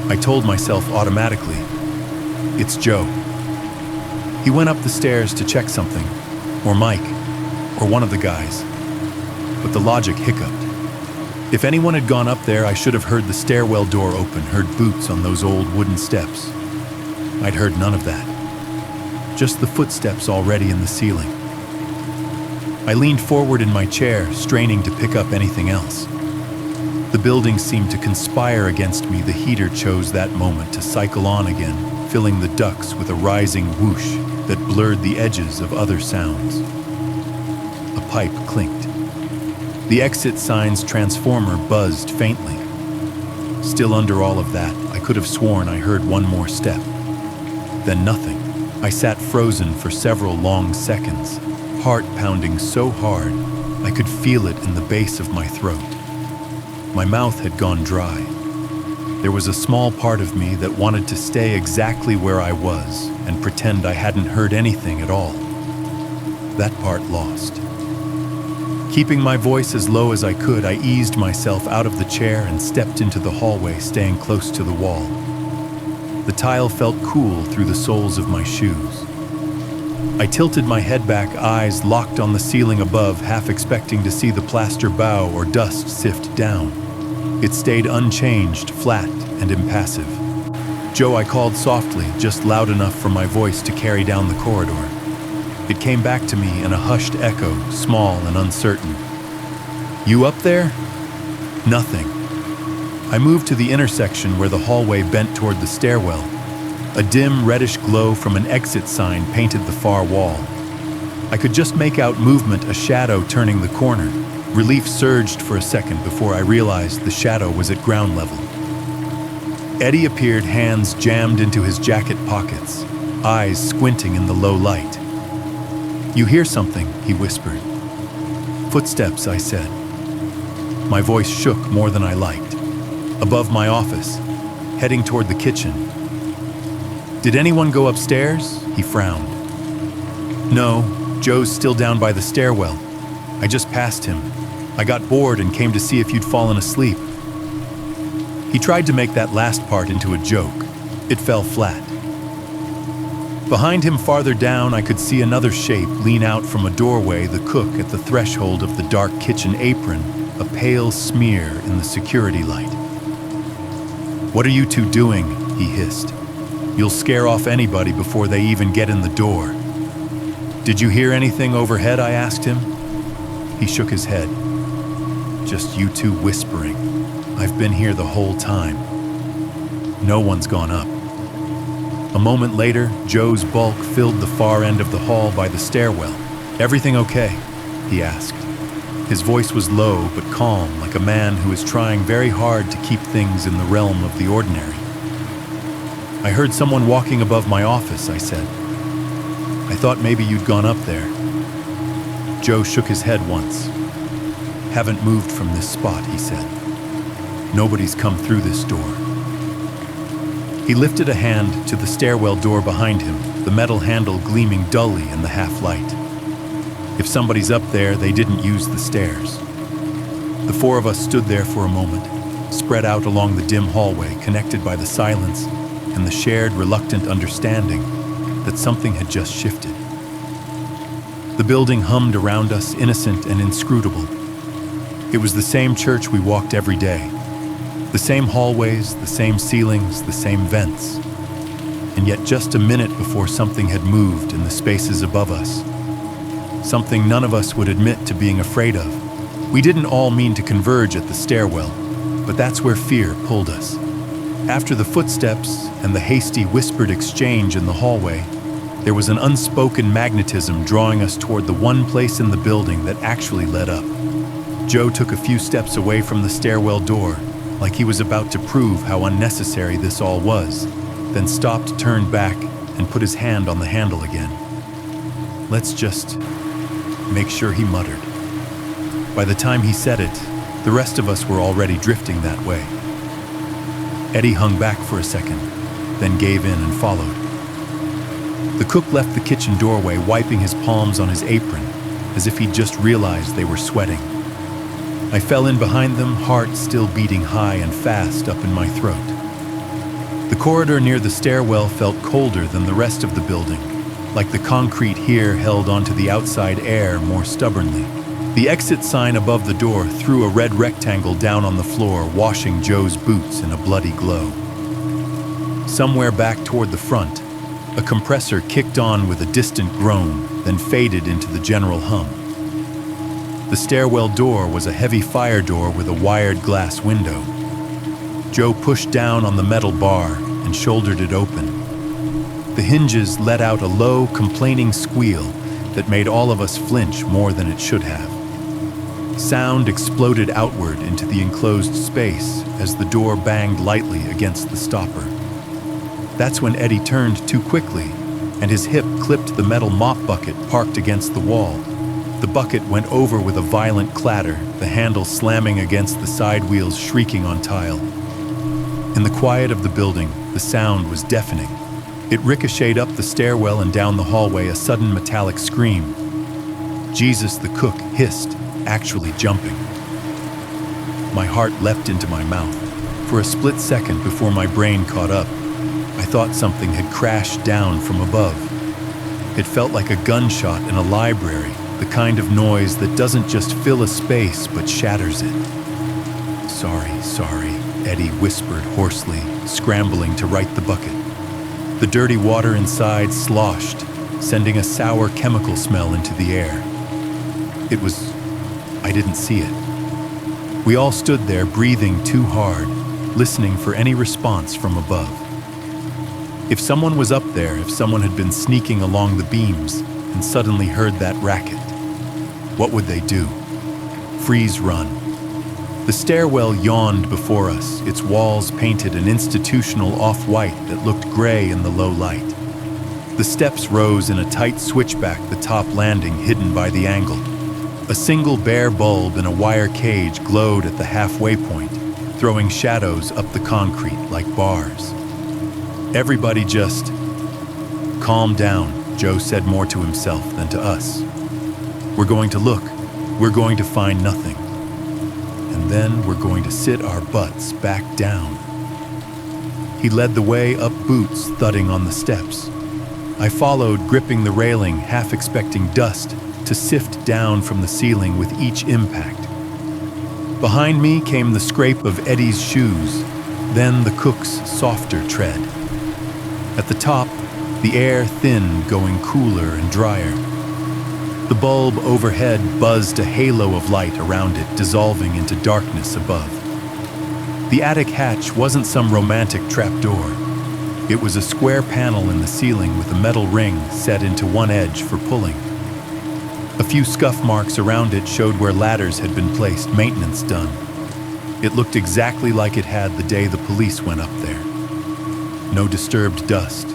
Speaker 1: I told myself automatically, it's Joe. He went up the stairs to check something, or Mike, or one of the guys. But the logic hiccuped. If anyone had gone up there, I should have heard the stairwell door open, heard boots on those old wooden steps. I'd heard none of that. Just the footsteps already in the ceiling. I leaned forward in my chair, straining to pick up anything else. The building seemed to conspire against me. The heater chose that moment to cycle on again, filling the ducts with a rising whoosh that blurred the edges of other sounds. A pipe clinked. The exit sign's transformer buzzed faintly. Still under all of that, I could have sworn I heard one more step. Then nothing. I sat frozen for several long seconds, heart pounding so hard I could feel it in the base of my throat. My mouth had gone dry. There was a small part of me that wanted to stay exactly where I was and pretend I hadn't heard anything at all. That part lost. Keeping my voice as low as I could, I eased myself out of the chair and stepped into the hallway, staying close to the wall. The tile felt cool through the soles of my shoes. I tilted my head back, eyes locked on the ceiling above, half expecting to see the plaster bow or dust sift down. It stayed unchanged, flat and impassive. Joe, I called softly, just loud enough for my voice to carry down the corridor. It came back to me in a hushed echo, small and uncertain. You up there? Nothing. I moved to the intersection where the hallway bent toward the stairwell. A dim reddish glow from an exit sign painted the far wall. I could just make out movement, a shadow turning the corner. Relief surged for a second before I realized the shadow was at ground level. Eddie appeared, hands jammed into his jacket pockets, eyes squinting in the low light. You hear something, he whispered. Footsteps, I said. My voice shook more than I liked. Above my office, heading toward the kitchen. Did anyone go upstairs? He frowned. No, Joe's still down by the stairwell. I just passed him. I got bored and came to see if you'd fallen asleep. He tried to make that last part into a joke. It fell flat. Behind him, farther down, I could see another shape lean out from a doorway, the cook at the threshold of the dark kitchen apron, a pale smear in the security light. What are you two doing? He hissed. You'll scare off anybody before they even get in the door. Did you hear anything overhead? I asked him. He shook his head. Just you two whispering. I've been here the whole time. No one's gone up. A moment later, Joe's bulk filled the far end of the hall by the stairwell. Everything okay? He asked. His voice was low but calm, like a man who is trying very hard to keep things in the realm of the ordinary. I heard someone walking above my office, I said. I thought maybe you'd gone up there. Joe shook his head once. Haven't moved from this spot, he said. Nobody's come through this door. He lifted a hand to the stairwell door behind him, the metal handle gleaming dully in the half-light. If somebody's up there, they didn't use the stairs. The four of us stood there for a moment, spread out along the dim hallway, connected by the silence and the shared reluctant understanding that something had just shifted. The building hummed around us, innocent and inscrutable. It was the same church we walked every day. The same hallways, the same ceilings, the same vents. And yet just a minute before something had moved in the spaces above us. Something none of us would admit to being afraid of. We didn't all mean to converge at the stairwell, but that's where fear pulled us. After the footsteps and the hasty whispered exchange in the hallway, There was an unspoken magnetism drawing us toward the one place in the building that actually led up. Joe took a few steps away from the stairwell door, like he was about to prove how unnecessary this all was, then stopped, turned back, and put his hand on the handle again. "Let's just make sure," he muttered. By the time he said it, the rest of us were already drifting that way. Eddie hung back for a second, then gave in and followed. The cook left the kitchen doorway, wiping his palms on his apron, as if he'd just realized they were sweating. I fell in behind them, heart still beating high and fast up in my throat. The corridor near the stairwell felt colder than the rest of the building, like the concrete here held onto the outside air more stubbornly. The exit sign above the door threw a red rectangle down on the floor, washing Joe's boots in a bloody glow. Somewhere back toward the front, a compressor kicked on with a distant groan, then faded into the general hum. The stairwell door was a heavy fire door with a wired glass window. Joe pushed down on the metal bar and shouldered it open. The hinges let out a low, complaining squeal that made all of us flinch more than it should have. Sound exploded outward into the enclosed space as the door banged lightly against the stopper. That's when Eddie turned too quickly, and his hip clipped the metal mop bucket parked against the wall. The bucket went over with a violent clatter, the handle slamming against the side wheels, shrieking on tile. In the quiet of the building, the sound was deafening. It ricocheted up the stairwell and down the hallway, a sudden metallic scream. Jesus, the cook hissed, actually jumping. My heart leapt into my mouth. For a split second before my brain caught up, I thought something had crashed down from above. It felt like a gunshot in a library, the kind of noise that doesn't just fill a space but shatters it. Sorry, Eddie whispered hoarsely, scrambling to right the bucket. The dirty water inside sloshed, sending a sour chemical smell into the air. I didn't see it. We all stood there, breathing too hard, listening for any response from above. If someone was up there, if someone had been sneaking along the beams and suddenly heard that racket, what would they do? Freeze run. The stairwell yawned before us, its walls painted an institutional off-white that looked gray in the low light. The steps rose in a tight switchback, the top landing hidden by the angle. A single bare bulb in a wire cage glowed at the halfway point, throwing shadows up the concrete like bars. Everybody just calm down, Joe said more to himself than to us. We're going to look. We're going to find nothing. And then we're going to sit our butts back down. He led the way up, boots thudding on the steps. I followed, gripping the railing, half expecting dust to sift down from the ceiling with each impact. Behind me came the scrape of Eddie's shoes, then the cook's softer tread. At the top, the air thinned, going cooler and drier. The bulb overhead buzzed a halo of light around it, dissolving into darkness above. The attic hatch wasn't some romantic trapdoor. It was a square panel in the ceiling with a metal ring set into one edge for pulling. A few scuff marks around it showed where ladders had been placed, maintenance done. It looked exactly like it had the day the police went up there. No disturbed dust,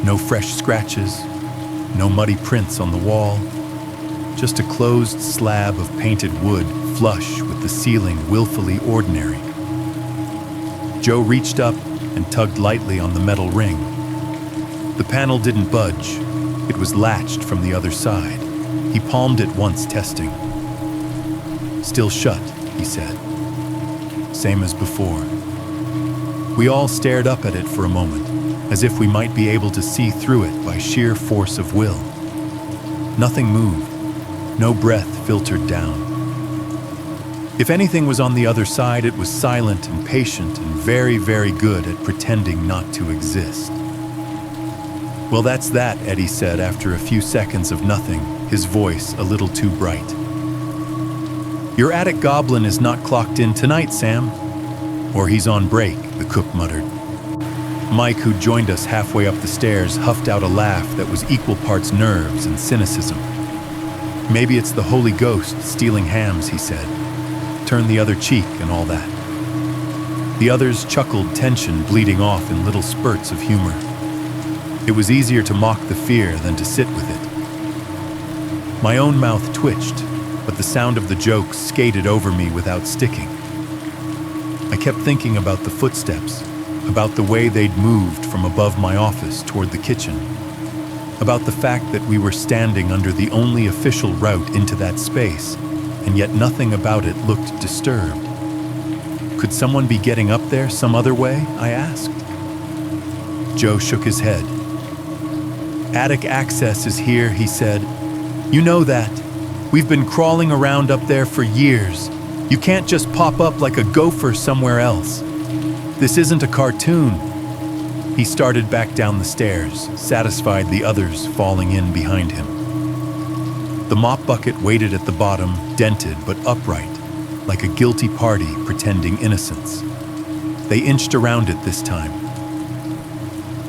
Speaker 1: no fresh scratches, no muddy prints on the wall, just a closed slab of painted wood flush with the ceiling willfully ordinary. Joe reached up and tugged lightly on the metal ring. The panel didn't budge. It was latched from the other side. He palmed it once, testing. Still shut, he said. Same as before. We all stared up at it for a moment, as if we might be able to see through it by sheer force of will. Nothing moved. No breath filtered down. If anything was on the other side, it was silent and patient and very, very good at pretending not to exist. Well, that's that, Eddie said after a few seconds of nothing, his voice a little too bright. Your attic goblin is not clocked in tonight, Sam. Or he's on break, the cook muttered. Mike, who joined us halfway up the stairs, huffed out a laugh that was equal parts nerves and cynicism. "Maybe it's the Holy Ghost stealing hams," he said. "Turn the other cheek and all that." The others chuckled, tension bleeding off in little spurts of humor. It was easier to mock the fear than to sit with it. My own mouth twitched, but the sound of the jokes skated over me without sticking. I kept thinking about the footsteps, about the way they'd moved from above my office toward the kitchen, about the fact that we were standing under the only official route into that space, and yet nothing about it looked disturbed. Could someone be getting up there some other way? I asked. Joe shook his head. "Attic access is here," he said. "You know that. We've been crawling around up there for years. You can't just pop up like a gopher somewhere else. This isn't a cartoon." He started back down the stairs, satisfied the others falling in behind him. The mop bucket waited at the bottom, dented but upright, like a guilty party pretending innocence. They inched around it this time.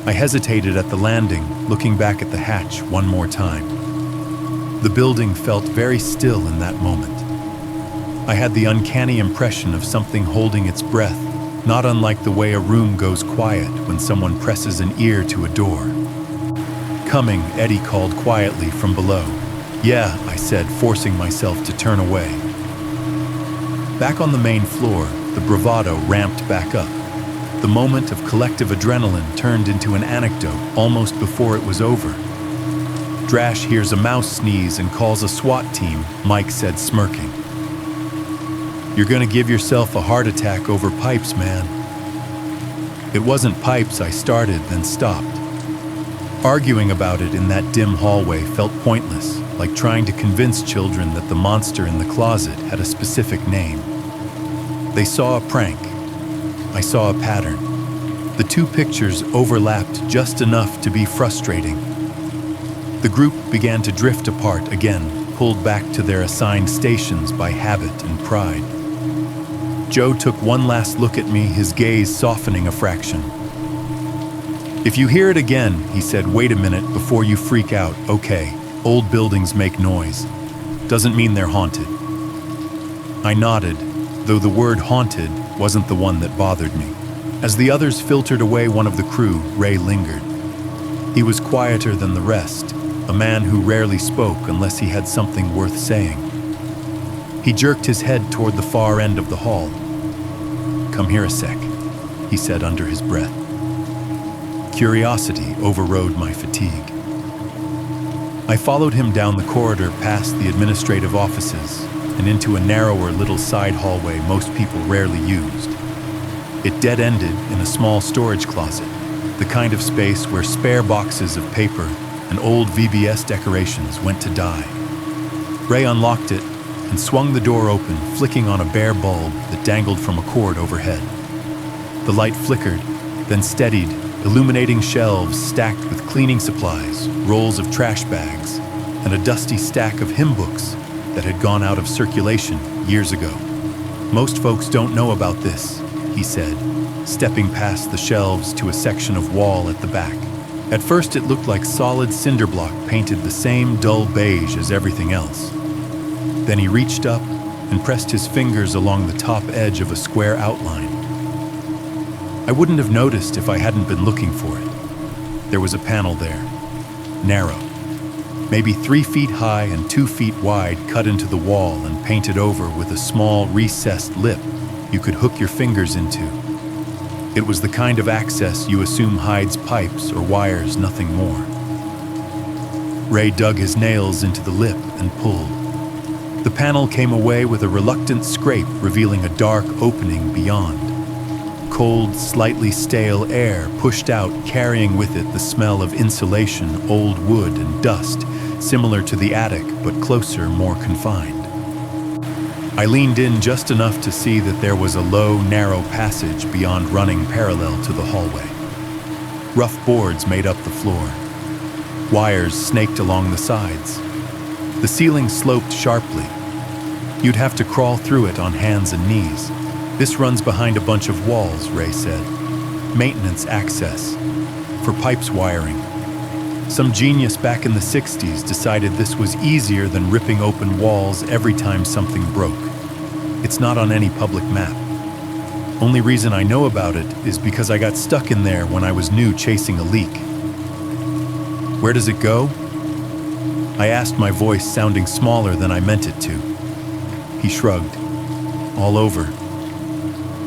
Speaker 1: I hesitated at the landing, looking back at the hatch one more time. The building felt very still in that moment. I had the uncanny impression of something holding its breath, not unlike the way a room goes quiet when someone presses an ear to a door. "Coming," Eddie called quietly from below. "Yeah," I said, forcing myself to turn away. Back on the main floor, the bravado ramped back up. The moment of collective adrenaline turned into an anecdote almost before it was over. "Drash hears a mouse sneeze and calls a SWAT team," Mike said, smirking. "You're gonna give yourself a heart attack over pipes, man." It wasn't pipes, I started, then stopped. Arguing about it in that dim hallway felt pointless, like trying to convince children that the monster in the closet had a specific name. They saw a prank. I saw a pattern. The two pictures overlapped just enough to be frustrating. The group began to drift apart again, pulled back to their assigned stations by habit and pride. Joe took one last look at me, his gaze softening a fraction. "If you hear it again," he said, "wait a minute before you freak out. Okay, old buildings make noise. Doesn't mean they're haunted." I nodded, though the word haunted wasn't the one that bothered me. As the others filtered away one of the crew, Ray lingered. He was quieter than the rest, a man who rarely spoke unless he had something worth saying. He jerked his head toward the far end of the hall. "Come here a sec," he said under his breath. Curiosity overrode my fatigue. I followed him down the corridor past the administrative offices and into a narrower little side hallway most people rarely used. It dead-ended in a small storage closet, the kind of space where spare boxes of paper and old VBS decorations went to die. Ray unlocked it and swung the door open, flicking on a bare bulb that dangled from a cord overhead. The light flickered, then steadied, illuminating shelves stacked with cleaning supplies, rolls of trash bags, and a dusty stack of hymn books that had gone out of circulation years ago. "Most folks don't know about this," he said, stepping past the shelves to a section of wall at the back. At first it looked like solid cinder block painted the same dull beige as everything else. Then he reached up and pressed his fingers along the top edge of a square outline. I wouldn't have noticed if I hadn't been looking for it. There was a panel there, narrow, maybe 3 feet high and 2 feet wide, cut into the wall and painted over with a small recessed lip you could hook your fingers into. It was the kind of access you assume hides pipes or wires, nothing more. Ray dug his nails into the lip and pulled. The panel came away with a reluctant scrape, revealing a dark opening beyond. Cold, slightly stale air pushed out, carrying with it the smell of insulation, old wood, and dust, similar to the attic, but closer, more confined. I leaned in just enough to see that there was a low, narrow passage beyond, running parallel to the hallway. Rough boards made up the floor. Wires snaked along the sides. The ceiling sloped sharply. You'd have to crawl through it on hands and knees. "This runs behind a bunch of walls," Ray said. maintenance access, for pipes wiring. Some genius back in the 60s decided this was easier than ripping open walls every time something broke. It's not on any public map. Only reason I know about it is because I got stuck in there when I was new chasing a leak. Where does it go? I asked, my voice sounding smaller than I meant it to. He shrugged. All over.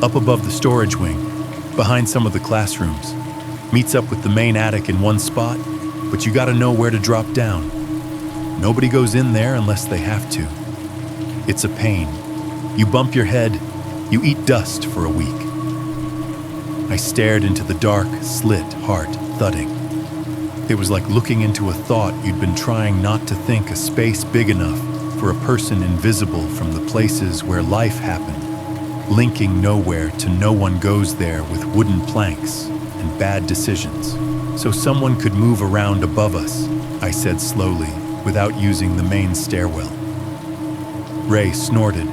Speaker 1: Up above the storage wing, behind some of the classrooms. Meets up with the main attic in one spot, but you gotta know where to drop down. Nobody goes in there unless they have to. It's a pain. You bump your head, you eat dust for a week. I stared into the dark, slit, heart thudding. It was like looking into a thought you'd been trying not to think, a space big enough for a person invisible from the places where life happened, linking nowhere to no one goes there with wooden planks and bad decisions. So someone could move around above us, I said slowly, without using the main stairwell. Ray snorted.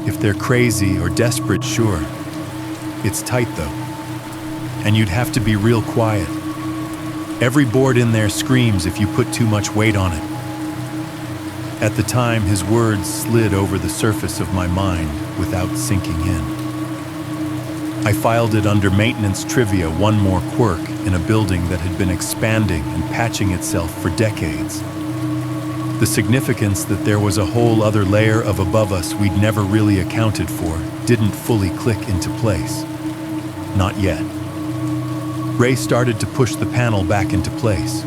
Speaker 1: If they're crazy or desperate, sure. It's tight though. And you'd have to be real quiet. Every board in there screams if you put too much weight on it. At the time, his words slid over the surface of my mind without sinking in. I filed it under maintenance trivia, one more quirk in a building that had been expanding and patching itself for decades. The significance that there was a whole other layer of above us we'd never really accounted for didn't fully click into place. Not yet. Ray started to push the panel back into place.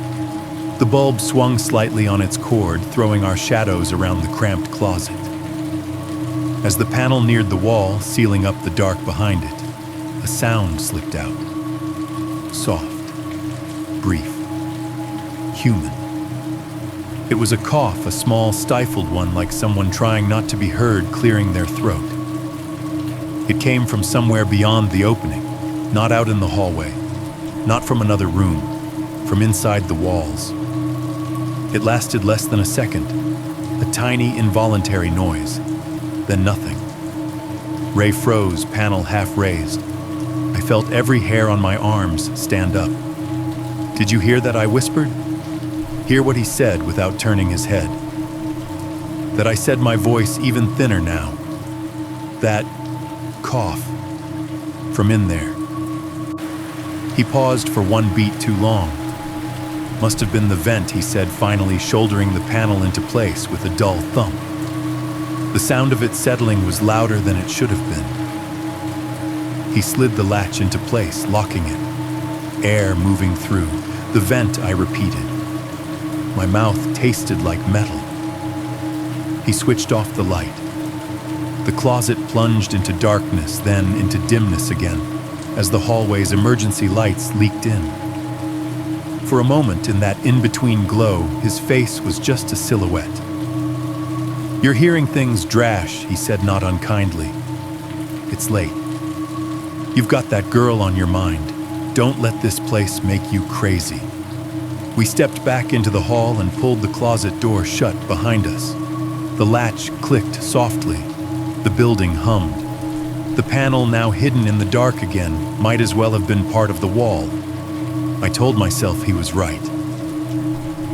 Speaker 1: The bulb swung slightly on its cord, throwing our shadows around the cramped closet. As the panel neared the wall, sealing up the dark behind it, a sound slipped out. Soft, brief, human. It was a cough, a small, stifled one, like someone trying not to be heard, clearing their throat. It came from somewhere beyond the opening, not out in the hallway, not from another room, from inside the walls. It lasted less than a second, a tiny, involuntary noise, then nothing. Ray froze, panel half raised. I felt every hair on my arms stand up. Did you hear that? I whispered. Hear what he said without turning his head. That I said, my voice even thinner now. That cough from in there. He paused for one beat too long. Must have been the vent, he said, finally shouldering the panel into place with a dull thump. The sound of it settling was louder than it should have been. He slid the latch into place, locking it. Air moving through. The vent, I repeated. My mouth tasted like metal. He switched off the light. The closet plunged into darkness, then into dimness again, as the hallway's emergency lights leaked in. For a moment, in that in-between glow, his face was just a silhouette. You're hearing things, Drash, he said not unkindly. It's late. You've got that girl on your mind. Don't let this place make you crazy. We stepped back into the hall and pulled the closet door shut behind us. The latch clicked softly. The building hummed. The panel, now hidden in the dark again, might as well have been part of the wall. I told myself he was right.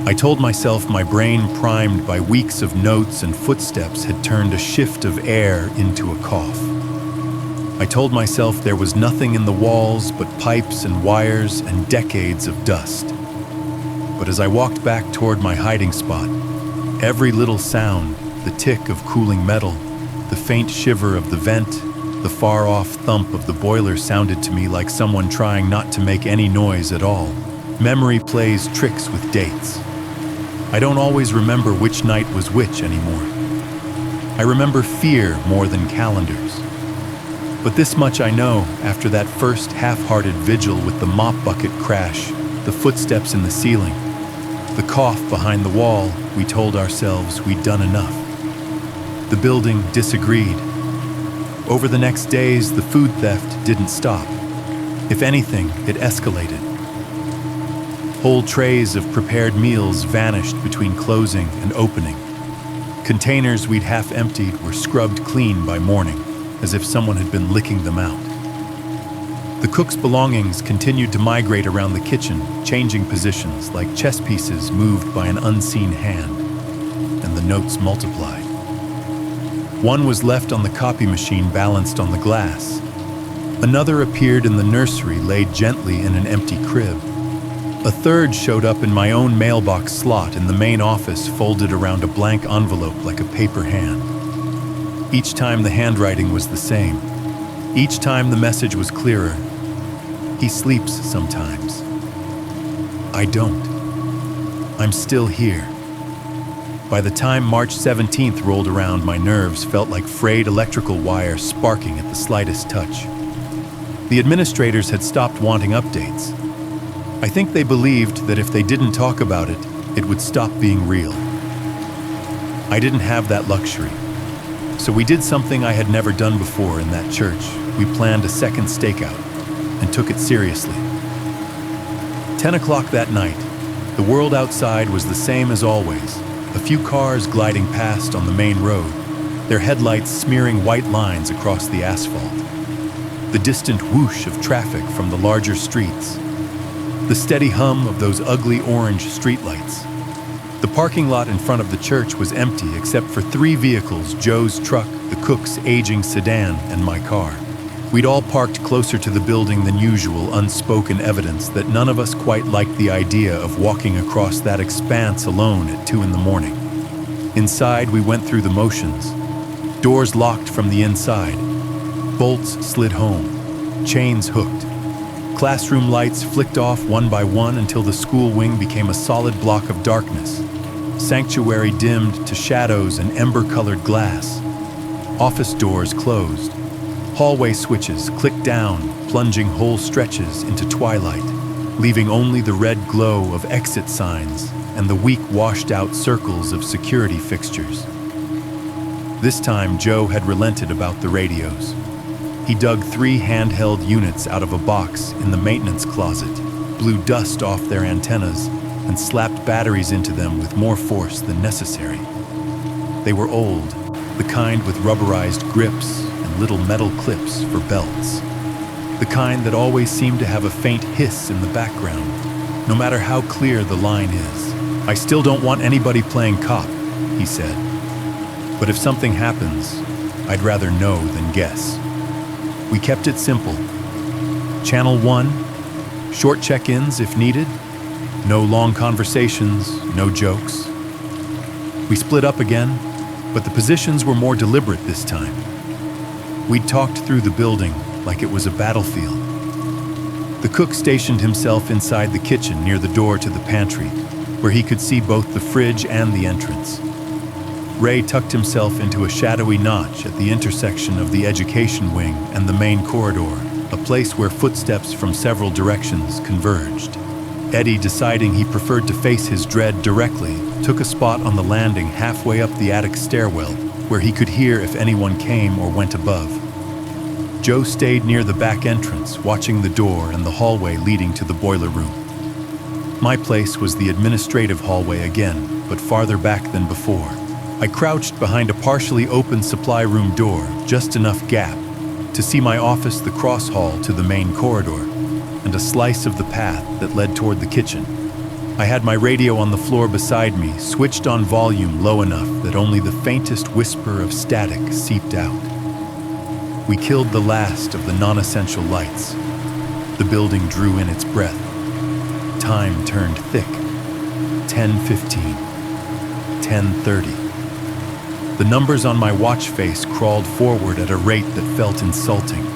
Speaker 1: I told myself my brain, primed by weeks of notes and footsteps, had turned a shift of air into a cough. I told myself there was nothing in the walls but pipes and wires and decades of dust. But as I walked back toward my hiding spot, every little sound, the tick of cooling metal, the faint shiver of the vent, the far-off thump of the boiler sounded to me like someone trying not to make any noise at all. Memory plays tricks with dates. I don't always remember which night was which anymore. I remember fear more than calendars. But this much I know, after that first half-hearted vigil with the mop bucket crash, the footsteps in the ceiling, the cough behind the wall, we told ourselves we'd done enough. The building disagreed. Over the next days, the food theft didn't stop. If anything, it escalated. Whole trays of prepared meals vanished between closing and opening. Containers we'd half emptied were scrubbed clean by morning, as if someone had been licking them out. The cook's belongings continued to migrate around the kitchen, changing positions like chess pieces moved by an unseen hand, and the notes multiplied. One was left on the copy machine balanced on the glass. Another appeared in the nursery laid gently in an empty crib. A third showed up in my own mailbox slot in the main office folded around a blank envelope like a paper hand. Each time the handwriting was the same. Each time the message was clearer. He sleeps sometimes. I don't. I'm still here. By the time March 17th rolled around, my nerves felt like frayed electrical wire sparking at the slightest touch. The administrators had stopped wanting updates. I think they believed that if they didn't talk about it, it would stop being real. I didn't have that luxury. So we did something I had never done before in that church. We planned a second stakeout and took it seriously. 10 o'clock that night, the world outside was the same as always. A few cars gliding past on the main road, their headlights smearing white lines across the asphalt. The distant whoosh of traffic from the larger streets. The steady hum of those ugly orange streetlights. The parking lot in front of the church was empty except for 3 vehicles: Joe's truck, the cook's aging sedan, and my car. We'd all parked closer to the building than usual, unspoken evidence that none of us quite liked the idea of walking across that expanse alone at 2 in the morning. Inside, we went through the motions. Doors locked from the inside. Bolts slid home. Chains hooked. Classroom lights flicked off one by one until the school wing became a solid block of darkness. Sanctuary dimmed to shadows and ember-colored glass. Office doors closed. Hallway switches clicked down, plunging whole stretches into twilight, leaving only the red glow of exit signs and the weak washed-out circles of security fixtures. This time, Joe had relented about the radios. He dug 3 handheld units out of a box in the maintenance closet, blew dust off their antennas, and slapped batteries into them with more force than necessary. They were old, the kind with rubberized grips and little metal clips for belts. The kind that always seemed to have a faint hiss in the background, no matter how clear the line is. "I still don't want anybody playing cop," he said. "But if something happens, I'd rather know than guess." We kept it simple. Channel 1, short check-ins if needed, no long conversations, no jokes. We split up again, but the positions were more deliberate this time. We'd talked through the building like it was a battlefield. The cook stationed himself inside the kitchen near the door to the pantry, where he could see both the fridge and the entrance. Ray tucked himself into a shadowy notch at the intersection of the education wing and the main corridor, a place where footsteps from several directions converged. Eddie, deciding he preferred to face his dread directly, took a spot on the landing halfway up the attic stairwell, where he could hear if anyone came or went above. Joe stayed near the back entrance, watching the door and the hallway leading to the boiler room. My place was the administrative hallway again, but farther back than before. I crouched behind a partially open supply room door, just enough gap to see my office, the cross hall to the main corridor, and a slice of the path that led toward the kitchen. I had my radio on the floor beside me, switched on volume low enough that only the faintest whisper of static seeped out. We killed the last of the non-essential lights. The building drew in its breath. Time turned thick. 10:15. 10:30. The numbers on my watch face crawled forward at a rate that felt insulting.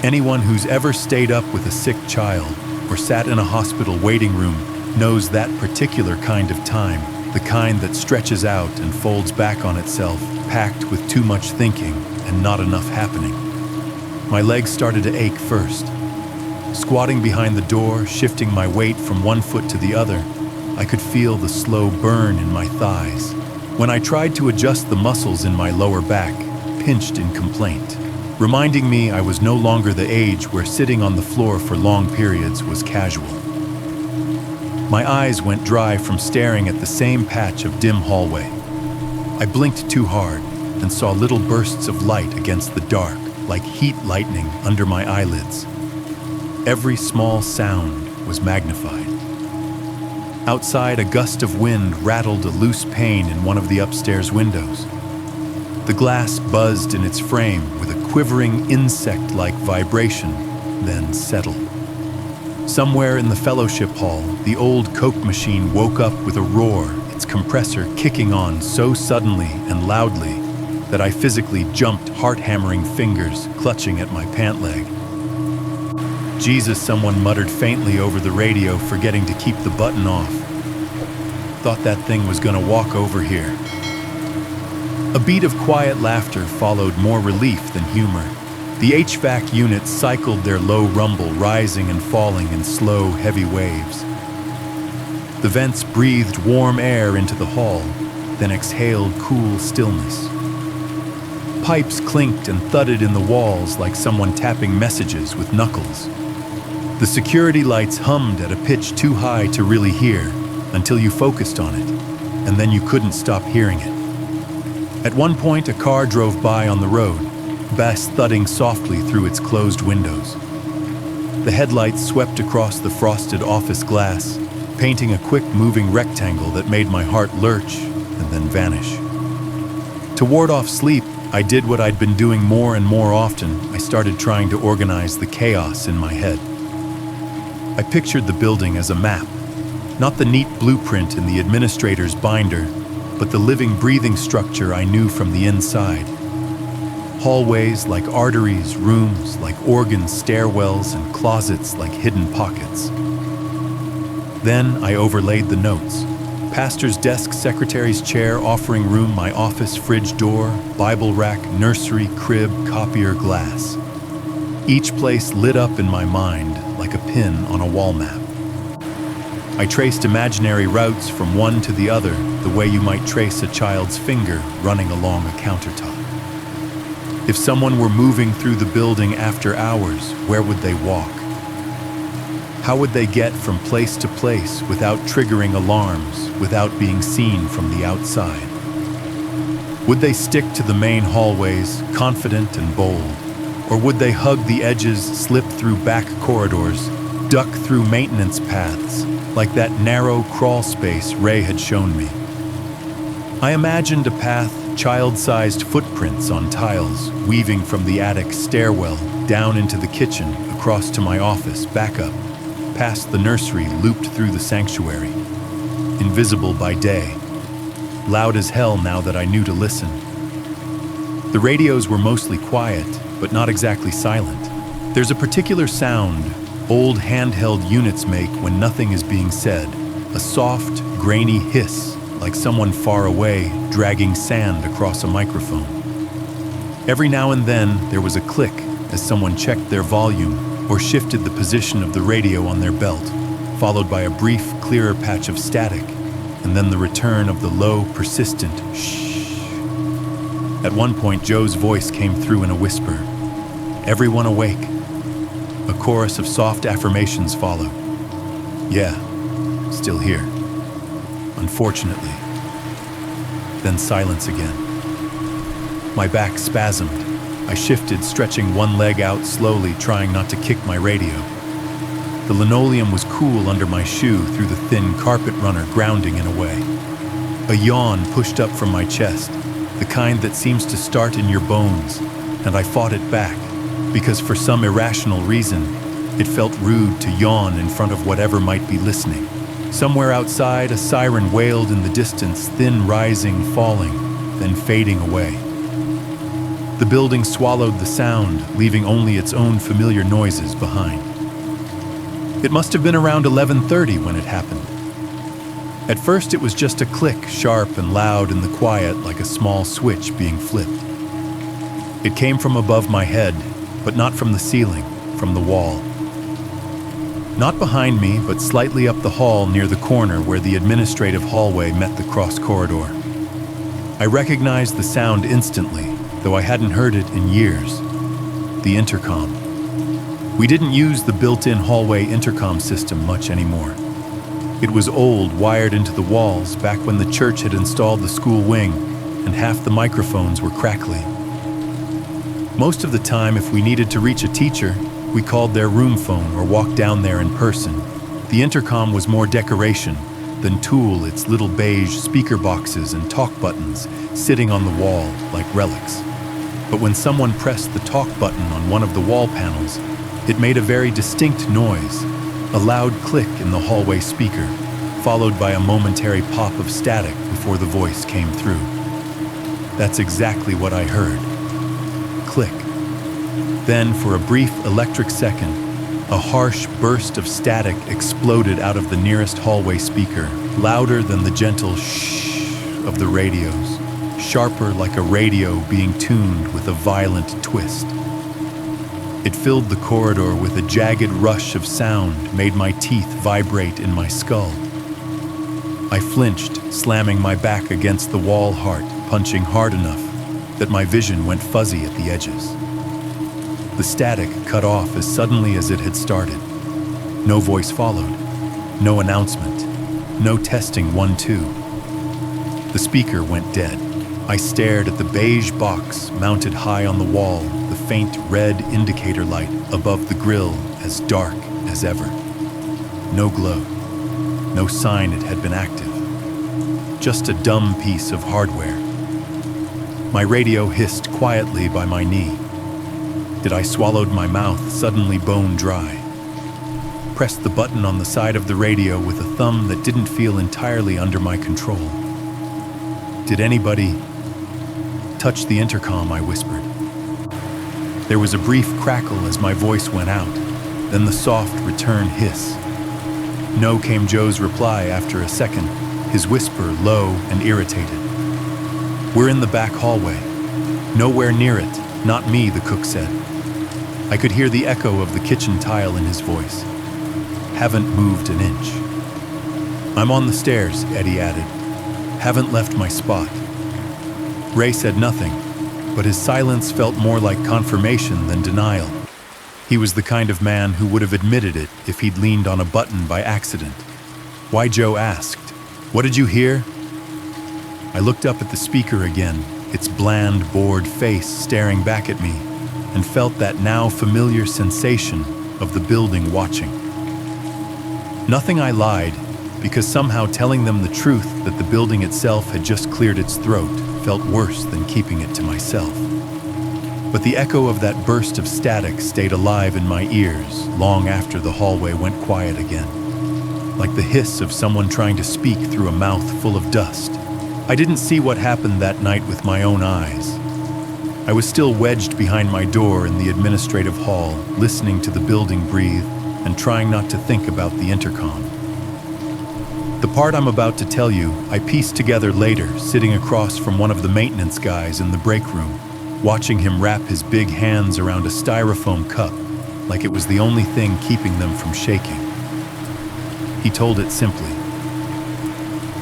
Speaker 1: Anyone who's ever stayed up with a sick child or sat in a hospital waiting room knows that particular kind of time, the kind that stretches out and folds back on itself, packed with too much thinking and not enough happening. My legs started to ache first. Squatting behind the door, shifting my weight from one foot to the other, I could feel the slow burn in my thighs. When I tried to adjust the muscles in my lower back, pinched in complaint, reminding me I was no longer the age where sitting on the floor for long periods was casual. My eyes went dry from staring at the same patch of dim hallway. I blinked too hard and saw little bursts of light against the dark, like heat lightning under my eyelids. Every small sound was magnified. Outside, a gust of wind rattled a loose pane in one of the upstairs windows. The glass buzzed in its frame with a quivering insect-like vibration, then settled. Somewhere in the fellowship hall, the old Coke machine woke up with a roar, its compressor kicking on so suddenly and loudly that I physically jumped, heart-hammering fingers clutching at my pant leg. Jesus, someone muttered faintly over the radio, forgetting to keep the button off. Thought that thing was gonna walk over here. A beat of quiet laughter followed, more relief than humor. The HVAC units cycled their low rumble, rising and falling in slow, heavy waves. The vents breathed warm air into the hall, then exhaled cool stillness. Pipes clinked and thudded in the walls like someone tapping messages with knuckles. The security lights hummed at a pitch too high to really hear, until you focused on it, and then you couldn't stop hearing it. At one point, a car drove by on the road, bass thudding softly through its closed windows. The headlights swept across the frosted office glass, painting a quick moving rectangle that made my heart lurch and then vanish. To ward off sleep, I did what I'd been doing more and more often. I started trying to organize the chaos in my head. I pictured the building as a map, not the neat blueprint in the administrator's binder, but the living, breathing structure I knew from the inside. Hallways like arteries, rooms like organs, stairwells, and closets like hidden pockets. Then I overlaid the notes. Pastor's desk, secretary's chair, offering room, my office, fridge door, Bible rack, nursery, crib, copier, glass. Each place lit up in my mind like a pin on a wall map. I traced imaginary routes from one to the other, the way you might trace a child's finger running along a countertop. If someone were moving through the building after hours, where would they walk? How would they get from place to place without triggering alarms, without being seen from the outside? Would they stick to the main hallways, confident and bold? Or would they hug the edges, slip through back corridors, duck through maintenance paths, like that narrow crawl space Ray had shown me? I imagined a path, child-sized footprints on tiles, weaving from the attic stairwell down into the kitchen, across to my office, back up, past the nursery, looped through the sanctuary. Invisible by day, loud as hell now that I knew to listen. The radios were mostly quiet, but not exactly silent. There's a particular sound old handheld units make when nothing is being said, a soft, grainy hiss, like someone far away dragging sand across a microphone. Every now and then, there was a click as someone checked their volume or shifted the position of the radio on their belt, followed by a brief, clearer patch of static, and then the return of the low, persistent shh. At one point, Joe's voice came through in a whisper. "Everyone awake." A chorus of soft affirmations followed. "Yeah, still here. Unfortunately." Then silence again. My back spasmed. I shifted, stretching one leg out slowly, trying not to kick my radio. The linoleum was cool under my shoe through the thin carpet runner, grounding in a way. A yawn pushed up from my chest, the kind that seems to start in your bones, and I fought it back, because for some irrational reason, it felt rude to yawn in front of whatever might be listening. Somewhere outside, a siren wailed in the distance, thin, rising, falling, then fading away. The building swallowed the sound, leaving only its own familiar noises behind. It must have been around 11:30 when it happened. At first, it was just a click, sharp and loud in the quiet, like a small switch being flipped. It came from above my head, but not from the ceiling, from the wall. Not behind me, but slightly up the hall near the corner where the administrative hallway met the cross corridor. I recognized the sound instantly, though I hadn't heard it in years. The intercom. We didn't use the built-in hallway intercom system much anymore. It was old, wired into the walls back when the church had installed the school wing, and half the microphones were crackly. Most of the time, if we needed to reach a teacher, We called their room phone or walked down there in person. The intercom was more decoration than tool, its little beige speaker boxes and talk buttons sitting on the wall like relics. But when someone pressed the talk button on one of the wall panels, it made a very distinct noise, a loud click in the hallway speaker, followed by a momentary pop of static before the voice came through. That's exactly what I heard. Click. Then, for a brief electric second, a harsh burst of static exploded out of the nearest hallway speaker, louder than the gentle shh of the radios, sharper like a radio being tuned with a violent twist. It filled the corridor with a jagged rush of sound, made my teeth vibrate in my skull. I flinched, slamming my back against the wall heart, punching hard enough that my vision went fuzzy at the edges. The static cut off as suddenly as it had started. No voice followed, no announcement, no testing 1, 2. The speaker went dead. I stared at the beige box mounted high on the wall, the faint red indicator light above the grill as dark as ever. No glow, no sign it had been active. Just a dumb piece of hardware. My radio hissed quietly by my knee. I swallowed my mouth, suddenly bone dry. Pressed the button on the side of the radio with a thumb that didn't feel entirely under my control. Did anybody touch the intercom? I whispered. There was a brief crackle as my voice went out, then the soft return hiss. No, came Joe's reply after a second, his whisper low and irritated. We're in the back hallway. Nowhere near it, not me, the cook said. I could hear the echo of the kitchen tile in his voice. Haven't moved an inch. I'm on the stairs, Eddie added. Haven't left my spot. Ray said nothing, but his silence felt more like confirmation than denial. He was the kind of man who would have admitted it if he'd leaned on a button by accident. Why, Joe asked, "What did you hear?" I looked up at the speaker again, its bland, bored face staring back at me, and felt that now familiar sensation of the building watching. Nothing. I lied, because somehow telling them the truth that the building itself had just cleared its throat felt worse than keeping it to myself. But the echo of that burst of static stayed alive in my ears long after the hallway went quiet again, like the hiss of someone trying to speak through a mouth full of dust. I didn't see what happened that night with my own eyes. I was still wedged behind my door in the administrative hall, listening to the building breathe and trying not to think about the intercom. The part I'm about to tell you, I pieced together later, sitting across from one of the maintenance guys in the break room, watching him wrap his big hands around a styrofoam cup like it was the only thing keeping them from shaking. He told it simply.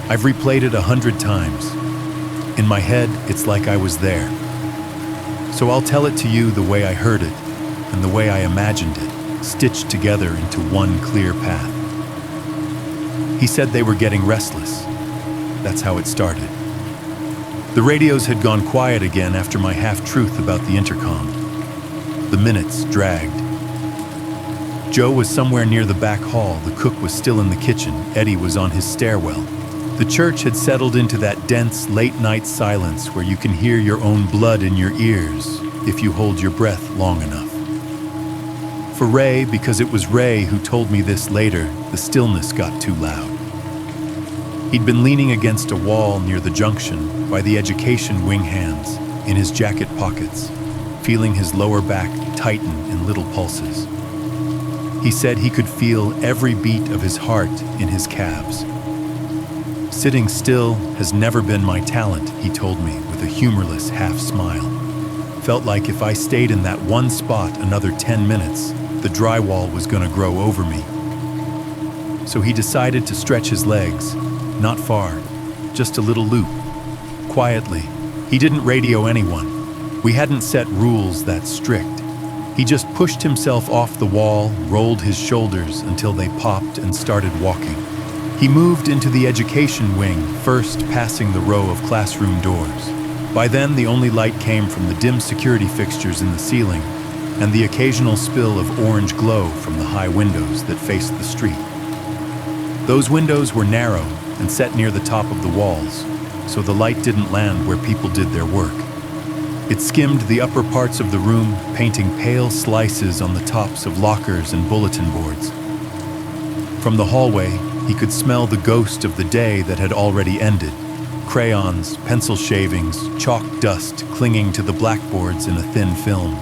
Speaker 1: I've replayed it 100 times. In my head, it's like I was there. So I'll tell it to you the way I heard it and the way I imagined it, stitched together into one clear path. He said they were getting restless. That's how it started. The radios had gone quiet again after my half-truth about the intercom. The minutes dragged. Joe was somewhere near the back hall, the cook was still in the kitchen, Eddie was on his stairwell. The church had settled into that dense, late-night silence where you can hear your own blood in your ears if you hold your breath long enough. For Ray, because it was Ray who told me this later, the stillness got too loud. He'd been leaning against a wall near the junction by the education wing hands, in his jacket pockets, feeling his lower back tighten in little pulses. He said he could feel every beat of his heart in his calves. Sitting still has never been my talent, he told me with a humorless half smile. Felt like if I stayed in that one spot another 10 minutes, the drywall was going to grow over me. So he decided to stretch his legs, not far, just a little loop. Quietly, he didn't radio anyone. We hadn't set rules that strict. He just pushed himself off the wall, rolled his shoulders until they popped and started walking. He moved into the education wing, first passing the row of classroom doors. By then, the only light came from the dim security fixtures in the ceiling, and the occasional spill of orange glow from the high windows that faced the street. Those windows were narrow and set near the top of the walls, so the light didn't land where people did their work. It skimmed the upper parts of the room, painting pale slices on the tops of lockers and bulletin boards. From the hallway, he could smell the ghost of the day that had already ended. Crayons, pencil shavings, chalk dust clinging to the blackboards in a thin film.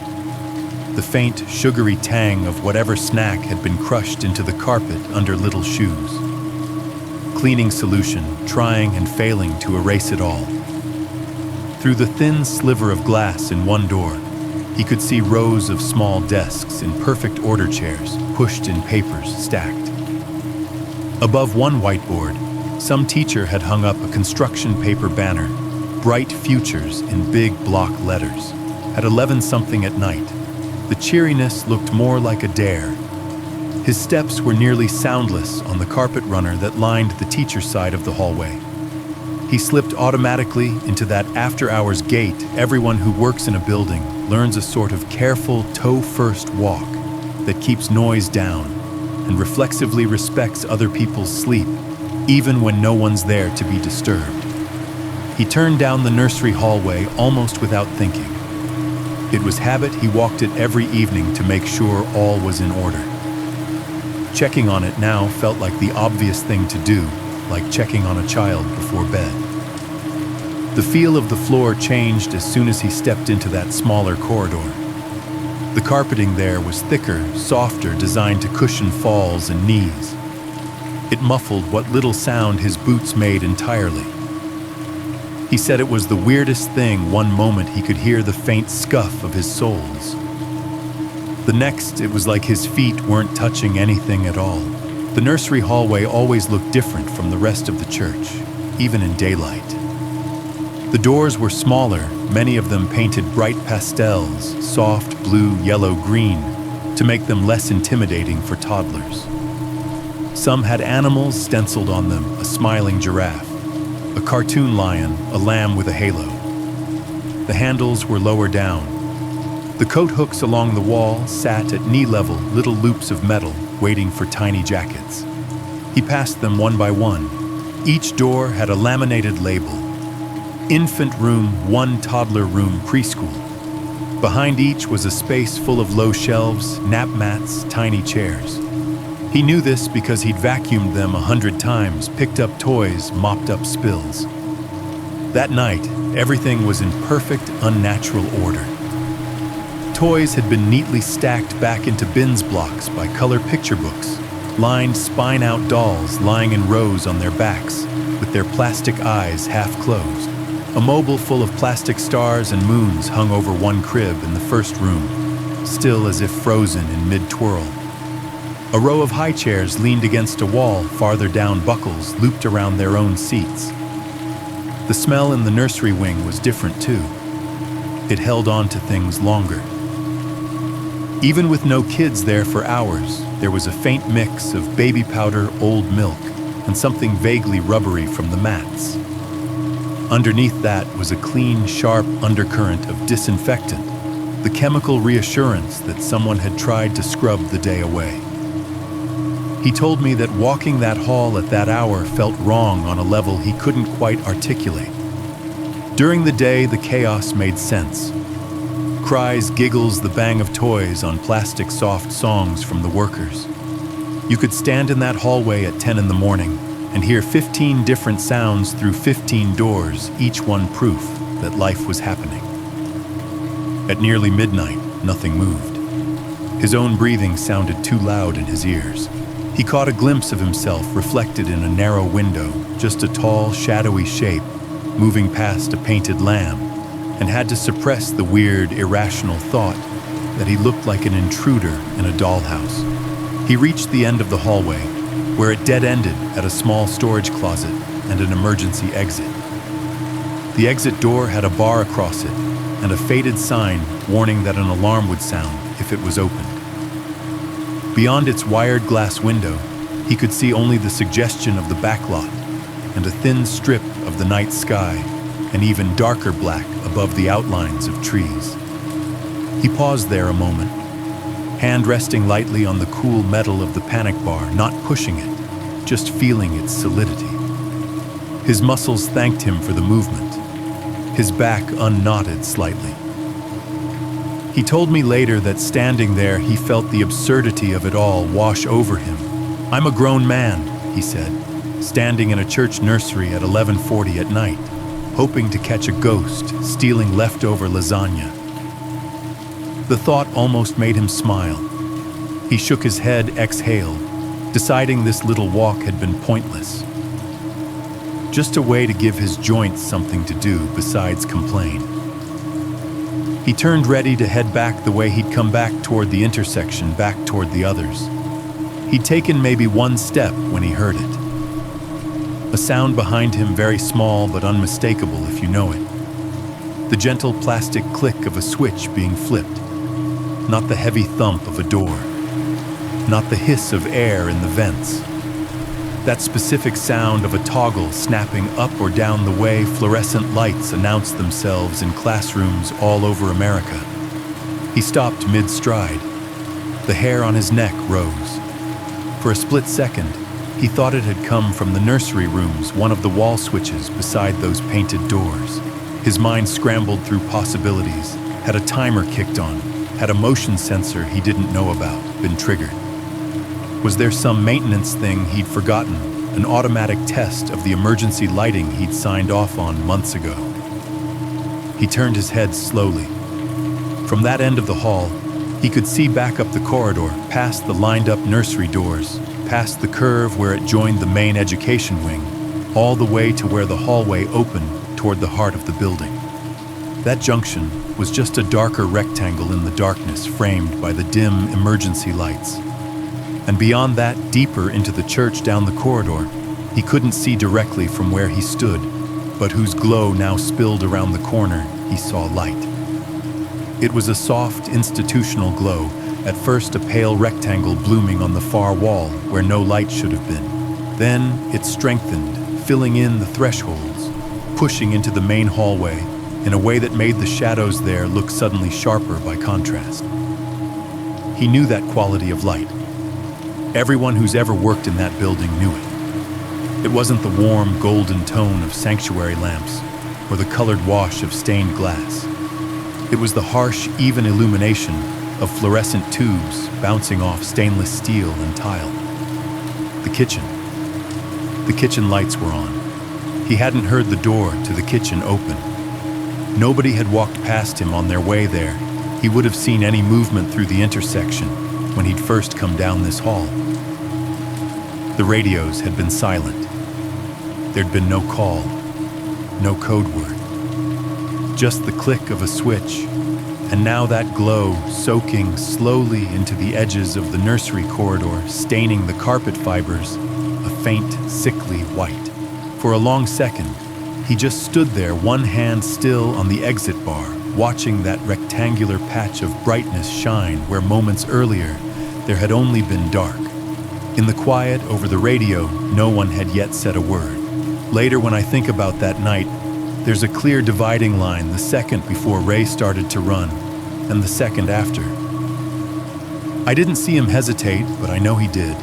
Speaker 1: The faint, sugary tang of whatever snack had been crushed into the carpet under little shoes. Cleaning solution, trying and failing to erase it all. Through the thin sliver of glass in one door, he could see rows of small desks in perfect order chairs, pushed in papers stacked. Above one whiteboard, some teacher had hung up a construction paper banner, Bright Futures in big block letters. At 11-something at night, the cheeriness looked more like a dare. His steps were nearly soundless on the carpet runner that lined the teacher's side of the hallway. He slipped automatically into that after-hours gait everyone who works in a building learns, a sort of careful toe-first walk that keeps noise down and reflexively respects other people's sleep, even when no one's there to be disturbed. He turned down the nursery hallway almost without thinking. It was habit he walked it every evening to make sure all was in order. Checking on it now felt like the obvious thing to do, like checking on a child before bed. The feel of the floor changed as soon as he stepped into that smaller corridor. The carpeting there was thicker, softer, designed to cushion falls and knees. It muffled what little sound his boots made entirely. He said it was the weirdest thing. One moment he could hear the faint scuff of his soles. The next, it was like his feet weren't touching anything at all. The nursery hallway always looked different from the rest of the church, even in daylight. The doors were smaller, many of them painted bright pastels, soft blue, yellow, green, to make them less intimidating for toddlers. Some had animals stenciled on them, a smiling giraffe, a cartoon lion, a lamb with a halo. The handles were lower down. The coat hooks along the wall sat at knee level, little loops of metal, waiting for tiny jackets. He passed them one by one. Each door had a laminated label. Infant room, one toddler room, preschool. Behind each was a space full of low shelves, nap mats, tiny chairs. He knew this because he'd vacuumed them 100 times, picked up toys, mopped up spills. That night, everything was in perfect, unnatural order. Toys had been neatly stacked back into bins blocks by color picture books, lined spine-out dolls lying in rows on their backs, with their plastic eyes half closed. A mobile full of plastic stars and moons hung over one crib in the first room, still as if frozen in mid-twirl. A row of high chairs leaned against a wall, farther down buckles looped around their own seats. The smell in the nursery wing was different too. It held on to things longer. Even with no kids there for hours, there was a faint mix of baby powder, old milk, and something vaguely rubbery from the mats. Underneath that was a clean, sharp undercurrent of disinfectant, the chemical reassurance that someone had tried to scrub the day away. He told me that walking that hall at that hour felt wrong on a level he couldn't quite articulate. During the day, the chaos made sense. Cries, giggles, the bang of toys on plastic soft songs from the workers. You could stand in that hallway at 10 in the morning and hear 15 different sounds through 15 doors, each one proof that life was happening. At nearly midnight, nothing moved. His own breathing sounded too loud in his ears. He caught a glimpse of himself reflected in a narrow window, just a tall, shadowy shape, moving past a painted lamb, and had to suppress the weird, irrational thought that he looked like an intruder in a dollhouse. He reached the end of the hallway, where it dead-ended at a small storage closet and an emergency exit. The exit door had a bar across it and a faded sign warning that an alarm would sound if it was opened. Beyond its wired glass window, he could see only the suggestion of the backlot and a thin strip of the night sky, and even darker black above the outlines of trees. He paused there a moment, hand resting lightly on the cool metal of the panic bar, not pushing it, just feeling its solidity. His muscles thanked him for the movement. His back unknotted slightly. He told me later that standing there, he felt the absurdity of it all wash over him. "I'm a grown man," he said, standing in a church nursery at 11:40 at night, hoping to catch a ghost stealing leftover lasagna. The thought almost made him smile. He shook his head, exhaled, deciding this little walk had been pointless. Just a way to give his joints something to do besides complain. He turned ready to head back the way he'd come back toward the intersection, back toward the others. He'd taken maybe one step when he heard it. A sound behind him, very small but unmistakable if you know it. The gentle plastic click of a switch being flipped. Not the heavy thump of a door. Not the hiss of air in the vents. That specific sound of a toggle snapping up or down the way fluorescent lights announced themselves in classrooms all over America. He stopped mid-stride. The hair on his neck rose. For a split second, he thought it had come from the nursery rooms, one of the wall switches beside those painted doors. His mind scrambled through possibilities. Had a timer kicked on? Had a motion sensor he didn't know about been triggered? Was there some maintenance thing he'd forgotten, an automatic test of the emergency lighting he'd signed off on months ago? He turned his head slowly. From that end of the hall, he could see back up the corridor, past the lined-up nursery doors, past the curve where it joined the main education wing, all the way to where the hallway opened toward the heart of the building. That junction was just a darker rectangle in the darkness framed by the dim emergency lights. And beyond that, deeper into the church down the corridor, he couldn't see directly from where he stood, but whose glow now spilled around the corner, he saw light. It was a soft, institutional glow, at first a pale rectangle blooming on the far wall where no light should have been. Then it strengthened, filling in the thresholds, pushing into the main hallway in a way that made the shadows there look suddenly sharper by contrast. He knew that quality of light. Everyone who's ever worked in that building knew it. It wasn't the warm, golden tone of sanctuary lamps or the colored wash of stained glass. It was the harsh, even illumination of fluorescent tubes bouncing off stainless steel and tile. The kitchen. The kitchen lights were on. He hadn't heard the door to the kitchen open. Nobody had walked past him on their way there. He would have seen any movement through the intersection when he'd first come down this hall. The radios had been silent. There'd been no call, no code word. Just the click of a switch, and now that glow soaking slowly into the edges of the nursery corridor, staining the carpet fibers a faint, sickly white. For a long second, he just stood there, one hand still on the exit bar, watching that rectangular patch of brightness shine where moments earlier there had only been dark. In the quiet over the radio, no one had yet said a word. Later, when I think about that night, there's a clear dividing line, the second before Ray started to run, and the second after. I didn't see him hesitate, but I know he did.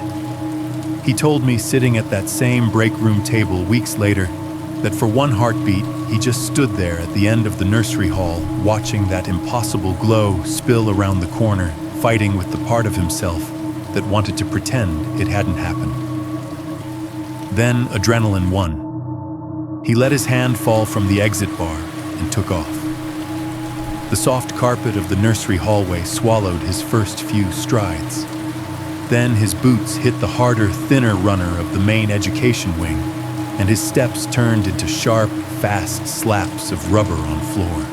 Speaker 1: He told me, sitting at that same break room table weeks later, that for one heartbeat, he just stood there at the end of the nursery hall, watching that impossible glow spill around the corner, fighting with the part of himself that wanted to pretend it hadn't happened. Then adrenaline won. He let his hand fall from the exit bar and took off. The soft carpet of the nursery hallway swallowed his first few strides. Then his boots hit the harder, thinner runner of the main education wing, and his steps turned into sharp, fast slaps of rubber on floor.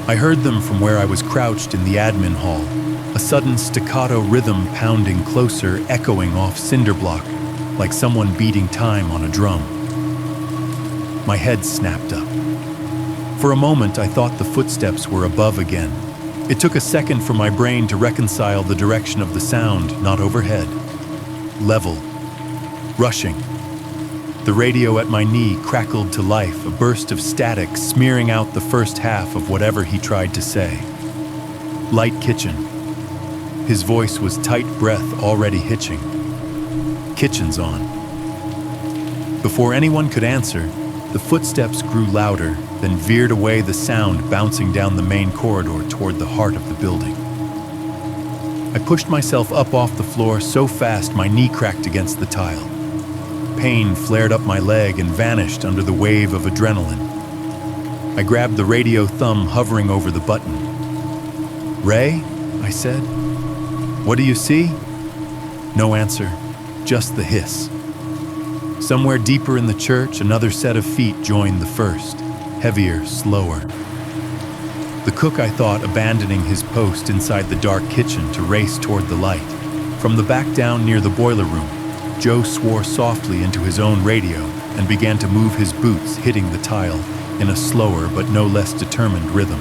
Speaker 1: I heard them from where I was crouched in the admin hall, a sudden staccato rhythm pounding closer, echoing off cinder block, like someone beating time on a drum. My head snapped up. For a moment, I thought the footsteps were above again. It took a second for my brain to reconcile the direction of the sound, not overhead. Level. Rushing. The radio at my knee crackled to life, a burst of static smearing out the first half of whatever he tried to say. Light kitchen. His voice was tight breath already hitching. "Kitchen's on." Before anyone could answer, the footsteps grew louder, then veered away, the sound bouncing down the main corridor toward the heart of the building. I pushed myself up off the floor so fast my knee cracked against the tile. Pain flared up my leg and vanished under the wave of adrenaline. I grabbed the radio thumb hovering over the button. "Ray?" I said. "What do you see?" No answer, just the hiss. Somewhere deeper in the church, another set of feet joined the first, heavier, slower. The cook, I thought, abandoning his post inside the dark kitchen to race toward the light. From the back down near the boiler room, Joe swore softly into his own radio and began to move his boots, hitting the tile in a slower but no less determined rhythm.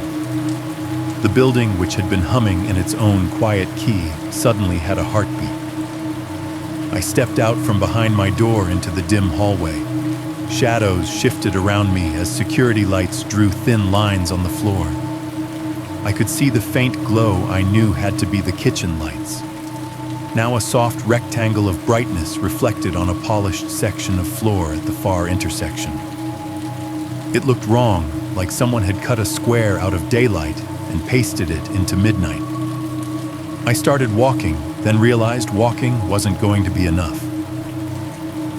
Speaker 1: The building, which had been humming in its own quiet key, suddenly had a heartbeat. I stepped out from behind my door into the dim hallway. Shadows shifted around me as security lights drew thin lines on the floor. I could see the faint glow I knew had to be the kitchen lights. Now a soft rectangle of brightness reflected on a polished section of floor at the far intersection. It looked wrong, like someone had cut a square out of daylight and pasted it into midnight. I started walking, then realized walking wasn't going to be enough.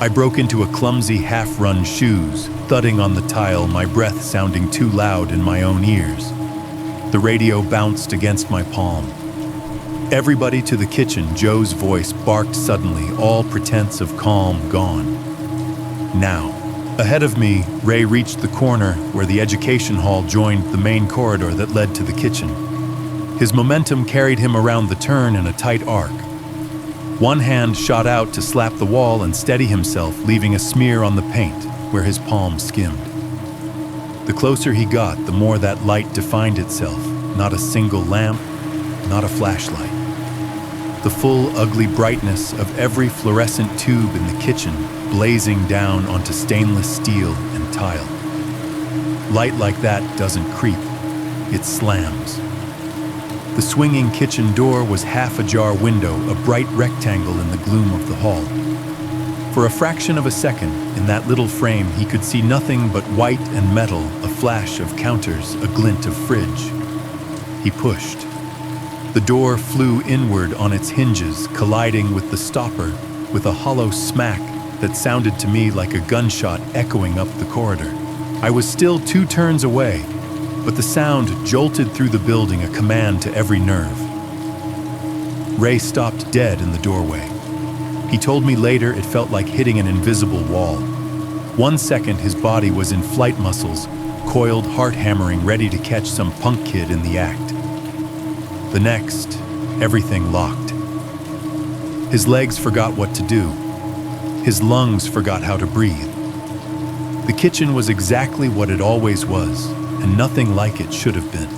Speaker 1: I broke into a clumsy half-run shoes, thudding on the tile, my breath sounding too loud in my own ears. The radio bounced against my palm. "Everybody to the kitchen," Joe's voice barked suddenly, all pretense of calm gone. Now. Ahead of me, Ray reached the corner where the education hall joined the main corridor that led to the kitchen. His momentum carried him around the turn in a tight arc. One hand shot out to slap the wall and steady himself, leaving a smear on the paint where his palm skimmed. The closer he got, the more that light defined itself. Not a single lamp, not a flashlight. The full, ugly brightness of every fluorescent tube in the kitchen blazing down onto stainless steel and tile. Light like that doesn't creep, it slams. The swinging kitchen door was half ajar window, a bright rectangle in the gloom of the hall. For a fraction of a second, in that little frame, he could see nothing but white and metal, a flash of counters, a glint of fridge. He pushed. The door flew inward on its hinges, colliding with the stopper with a hollow smack that sounded to me like a gunshot echoing up the corridor. I was still 2 turns away, but the sound jolted through the building, a command to every nerve. Ray stopped dead in the doorway. He told me later it felt like hitting an invisible wall. 1 second his body was in flight muscles, coiled, heart hammering, ready to catch some punk kid in the act. The next, everything locked. His legs forgot what to do. His lungs forgot how to breathe. The kitchen was exactly what it always was, and nothing like it should have been.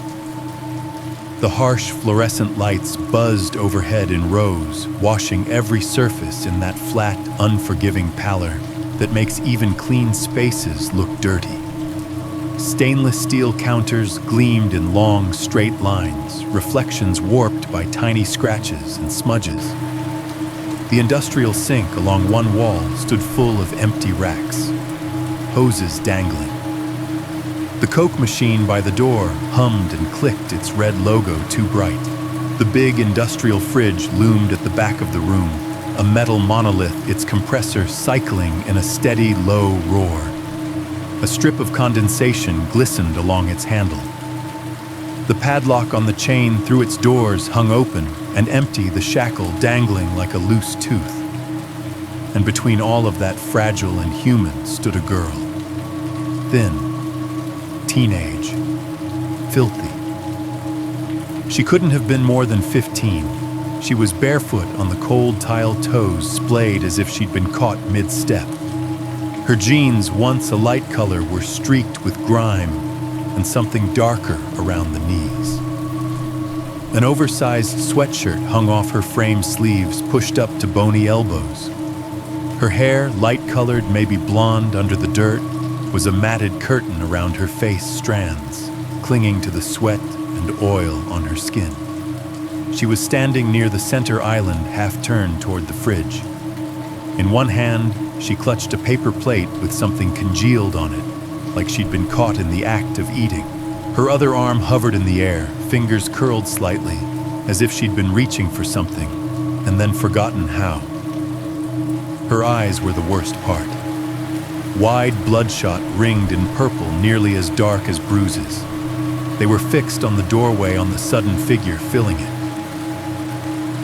Speaker 1: The harsh fluorescent lights buzzed overhead in rows, washing every surface in that flat, unforgiving pallor that makes even clean spaces look dirty. Stainless steel counters gleamed in long, straight lines, reflections warped by tiny scratches and smudges. The industrial sink along one wall stood full of empty racks, hoses dangling. The Coke machine by the door hummed and clicked, its red logo too bright. The big industrial fridge loomed at the back of the room, a metal monolith, its compressor cycling in a steady, low roar. A strip of condensation glistened along its handle. The padlock on the chain through its doors hung open and empty, the shackle dangling like a loose tooth. And between all of that, fragile and human, stood a girl. Thin, teenage, filthy. She couldn't have been more than 15. She was barefoot on the cold tile toes, splayed as if she'd been caught mid-step. Her jeans, once a light color, were streaked with grime and something darker around the knees. An oversized sweatshirt hung off her frame sleeves, pushed up to bony elbows. Her hair, light-colored, maybe blonde under the dirt, was a matted curtain around her face, strands clinging to the sweat and oil on her skin. She was standing near the center island, half-turned toward the fridge. In one hand, she clutched a paper plate with something congealed on it, like she'd been caught in the act of eating. Her other arm hovered in the air, fingers curled slightly, as if she'd been reaching for something, and then forgotten how. Her eyes were the worst part. Wide, bloodshot, ringed in purple, nearly as dark as bruises. They were fixed on the doorway on the sudden figure filling it.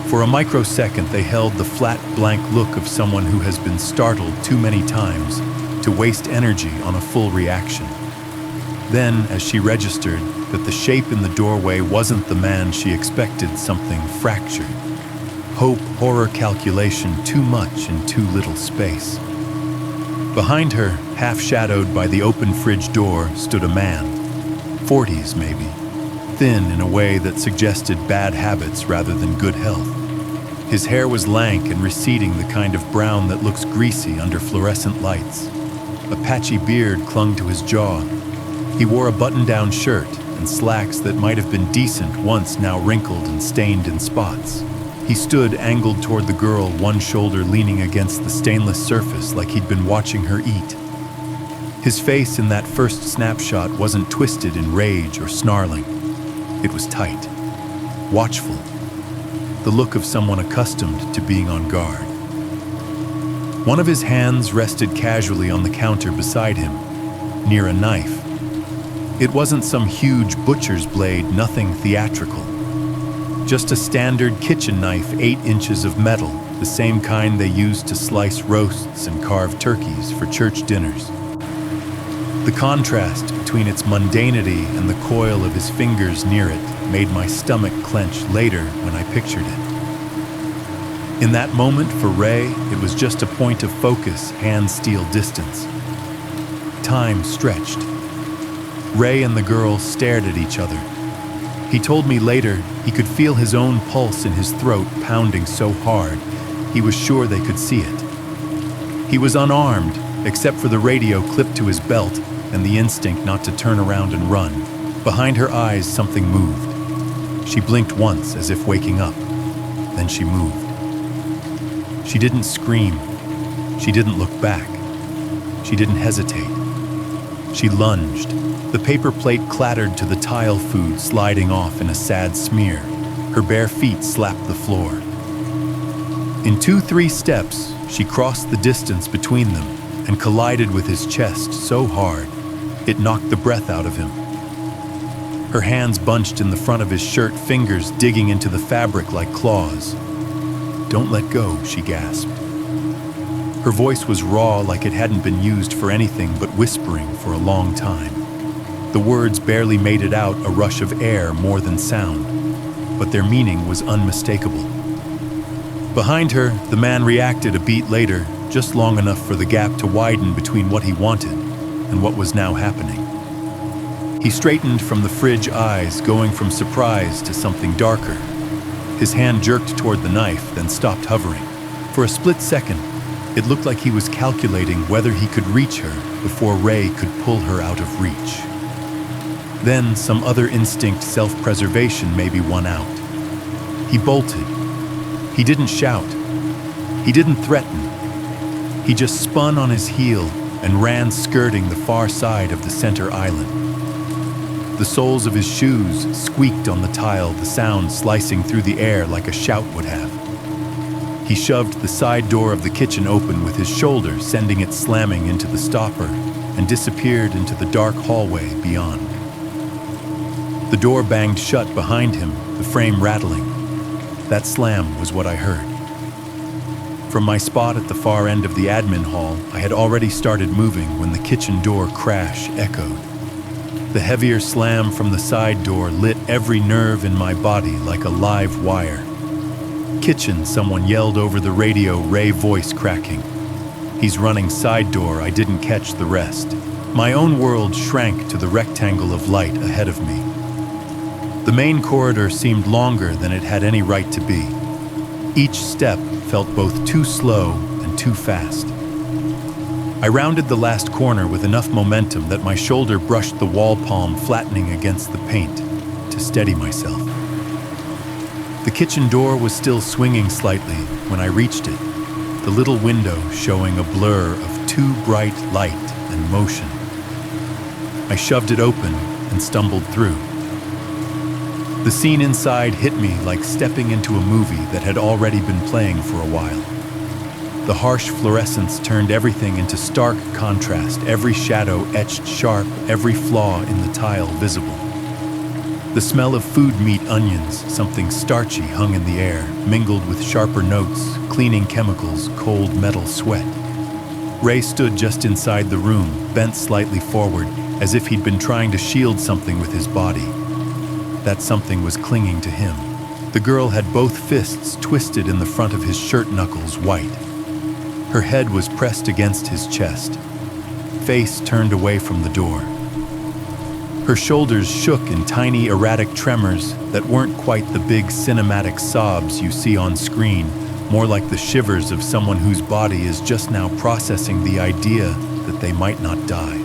Speaker 1: For a microsecond, they held the flat, blank look of someone who has been startled too many times to waste energy on a full reaction. Then, as she registered that the shape in the doorway wasn't the man she expected, something fractured. Hope, horror, calculation, too much in too little space. Behind her, half-shadowed by the open fridge door, stood a man. 40s, maybe. Thin in a way that suggested bad habits rather than good health. His hair was lank and receding, the kind of brown that looks greasy under fluorescent lights. A patchy beard clung to his jaw. He wore a button-down shirt and slacks that might have been decent once, now wrinkled and stained in spots. He stood angled toward the girl, one shoulder leaning against the stainless surface like he'd been watching her eat. His face in that first snapshot wasn't twisted in rage or snarling. It was tight, watchful, the look of someone accustomed to being on guard. One of his hands rested casually on the counter beside him, near a knife. It wasn't some huge butcher's blade, nothing theatrical. Just a standard kitchen knife, 8 inches of metal, the same kind they used to slice roasts and carve turkeys for church dinners. The contrast between its mundanity and the coil of his fingers near it made my stomach clench later when I pictured it. In that moment, for Ray, it was just a point of focus, hand-steel distance. Time stretched. Ray and the girl stared at each other. He told me later he could feel his own pulse in his throat pounding so hard, he was sure they could see it. He was unarmed, except for the radio clipped to his belt and the instinct not to turn around and run. Behind her eyes, something moved. She blinked once, as if waking up. Then she moved. She didn't scream. She didn't look back. She didn't hesitate. She lunged. The paper plate clattered to the tile food, sliding off in a sad smear. Her bare feet slapped the floor. In 2-3 steps, she crossed the distance between them and collided with his chest so hard, it knocked the breath out of him. Her hands bunched in the front of his shirt, fingers digging into the fabric like claws. "Don't let go," she gasped. Her voice was raw, like it hadn't been used for anything but whispering for a long time. The words barely made it out, a rush of air more than sound, but their meaning was unmistakable. Behind her, the man reacted a beat later, just long enough for the gap to widen between what he wanted and what was now happening. He straightened from the fridge eyes, going from surprise to something darker. His hand jerked toward the knife, then stopped hovering. For a split second, it looked like he was calculating whether he could reach her before Ray could pull her out of reach. Then some other instinct, self-preservation, maybe won out. He bolted. He didn't shout. He didn't threaten. He just spun on his heel and ran, skirting the far side of the center island. The soles of his shoes squeaked on the tile, the sound slicing through the air like a shout would have. He shoved the side door of the kitchen open with his shoulder, sending it slamming into the stopper, and disappeared into the dark hallway beyond. The door banged shut behind him, the frame rattling. That slam was what I heard. From my spot at the far end of the admin hall, I had already started moving when the kitchen door crash echoed. The heavier slam from the side door lit every nerve in my body like a live wire. "Kitchen," someone yelled over the radio, Ray voice cracking. "He's running side door." I didn't catch the rest. My own world shrank to the rectangle of light ahead of me. The main corridor seemed longer than it had any right to be. Each step felt both too slow and too fast. I rounded the last corner with enough momentum that my shoulder brushed the wall palm, flattening against the paint to steady myself. The kitchen door was still swinging slightly when I reached it, the little window showing a blur of too bright light and motion. I shoved it open and stumbled through. The scene inside hit me like stepping into a movie that had already been playing for a while. The harsh fluorescence turned everything into stark contrast, every shadow etched sharp, every flaw in the tile visible. The smell of food, meat, onions, something starchy hung in the air, mingled with sharper notes, cleaning chemicals, cold metal sweat. Ray stood just inside the room, bent slightly forward, as if he'd been trying to shield something with his body. That something was clinging to him. The girl had both fists twisted in the front of his shirt knuckles white. Her head was pressed against his chest, face turned away from the door. Her shoulders shook in tiny erratic tremors that weren't quite the big cinematic sobs you see on screen, more like the shivers of someone whose body is just now processing the idea that they might not die.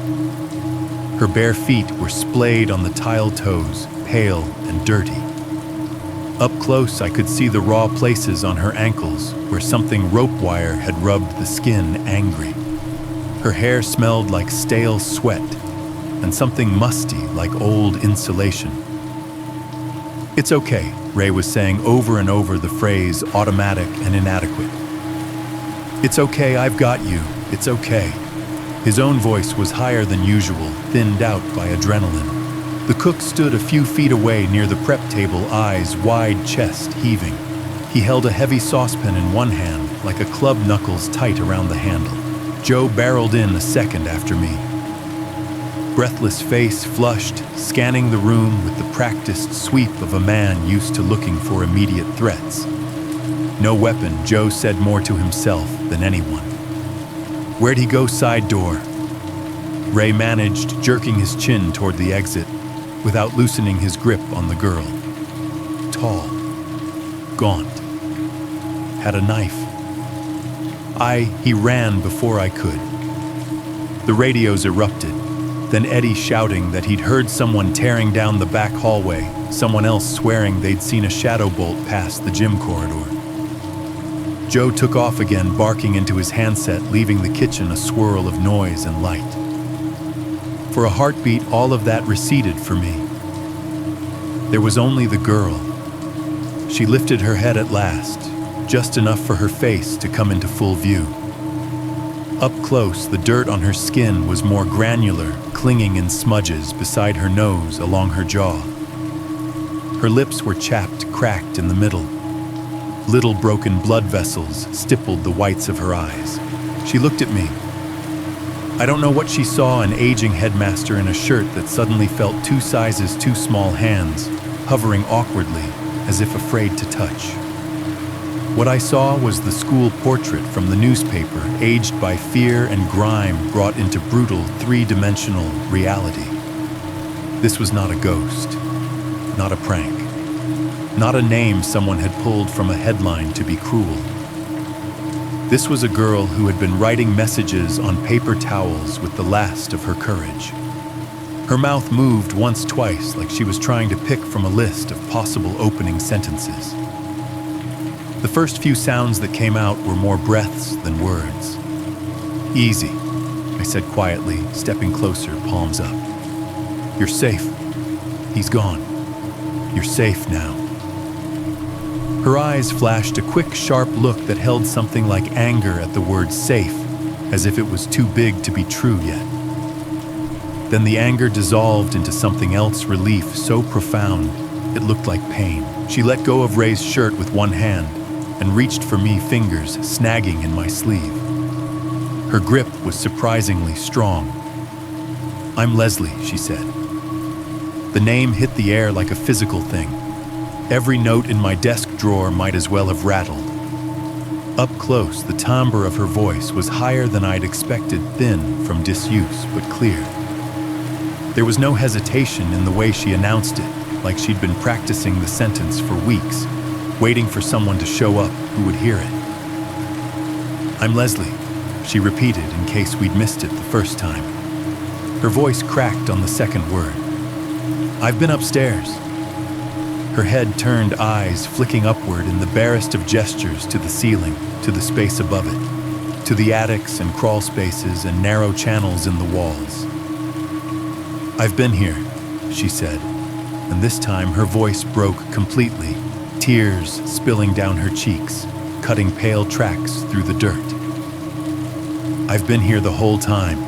Speaker 1: Her bare feet were splayed on the tile toes, pale and dirty. Up close, I could see the raw places on her ankles where something rope wire had rubbed the skin angry. Her hair smelled like stale sweat and something musty like old insulation. "It's okay," Ray was saying over and over the phrase automatic and inadequate. "It's okay, I've got you. It's okay." His own voice was higher than usual, thinned out by adrenaline. The cook stood a few feet away near the prep table, eyes wide, chest heaving. He held a heavy saucepan in one hand, like a club knuckles tight around the handle. Joe barreled in a second after me. Breathless face flushed, scanning the room with the practiced sweep of a man used to looking for immediate threats. No weapon, Joe said more to himself than anyone. "Where'd he go? Side door." Ray managed, jerking his chin toward the exit, without loosening his grip on the girl. Tall, gaunt, had a knife. He ran before I could. The radios erupted, then Eddie shouting that he'd heard someone tearing down the back hallway, someone else swearing they'd seen a shadow bolt pass the gym corridor. Joe took off again, barking into his handset, leaving the kitchen a swirl of noise and light. For a heartbeat, all of that receded for me. There was only the girl. She lifted her head at last, just enough for her face to come into full view. Up close, the dirt on her skin was more granular, clinging in smudges beside her nose along her jaw. Her lips were chapped, cracked in the middle. Little broken blood vessels stippled the whites of her eyes. She looked at me. I don't know what she saw, an aging headmaster in a shirt that suddenly felt 2 sizes too small hands, hovering awkwardly, as if afraid to touch. What I saw was the school portrait from the newspaper, aged by fear and grime brought into brutal, 3-dimensional reality. This was not a ghost, not a prank, not a name someone had pulled from a headline to be cruel. This was a girl who had been writing messages on paper towels with the last of her courage. Her mouth moved once, twice, like she was trying to pick from a list of possible opening sentences. The first few sounds that came out were more breaths than words. "Easy," I said quietly, stepping closer, palms up. "You're safe. He's gone. You're safe now." Her eyes flashed a quick, sharp look that held something like anger at the word safe, as if it was too big to be true yet. Then the anger dissolved into something else, relief so profound it looked like pain. She let go of Ray's shirt with one hand and reached for me, fingers snagging in my sleeve. Her grip was surprisingly strong. "I'm Leslie," she said. The name hit the air like a physical thing. Every note in my desk drawer might as well have rattled. Up close, the timbre of her voice was higher than I'd expected, thin from disuse, but clear. There was no hesitation in the way she announced it, like she'd been practicing the sentence for weeks, waiting for someone to show up who would hear it. "I'm Leslie," she repeated in case we'd missed it the first time. Her voice cracked on the second word. "I've been upstairs." her head turned, eyes flicking upward in the barest of gestures to the ceiling, to the space above it, to the attics and crawl spaces and narrow channels in the walls. "I've been here," she said, and this time her voice broke completely, tears spilling down her cheeks, cutting pale tracks through the dirt. "I've been here the whole time."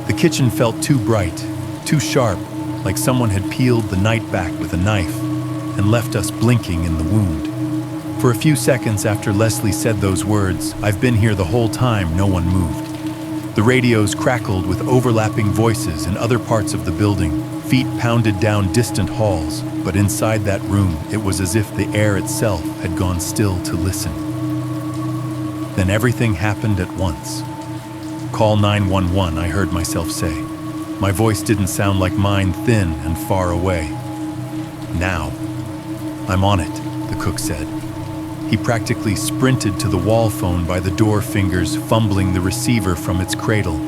Speaker 1: The kitchen felt too bright, too sharp, like someone had peeled the night back with a knife and left us blinking in the wound. For a few seconds after Leslie said those words, "I've been here the whole time," no one moved. The radios crackled with overlapping voices in other parts of the building. Feet pounded down distant halls, but inside that room, it was as if the air itself had gone still to listen. Then everything happened at once. "Call 911, I heard myself say. My voice didn't sound like mine, thin and far away. "Now." "I'm on it," the cook said. He practically sprinted to the wall phone by the door, fingers fumbling the receiver from its cradle.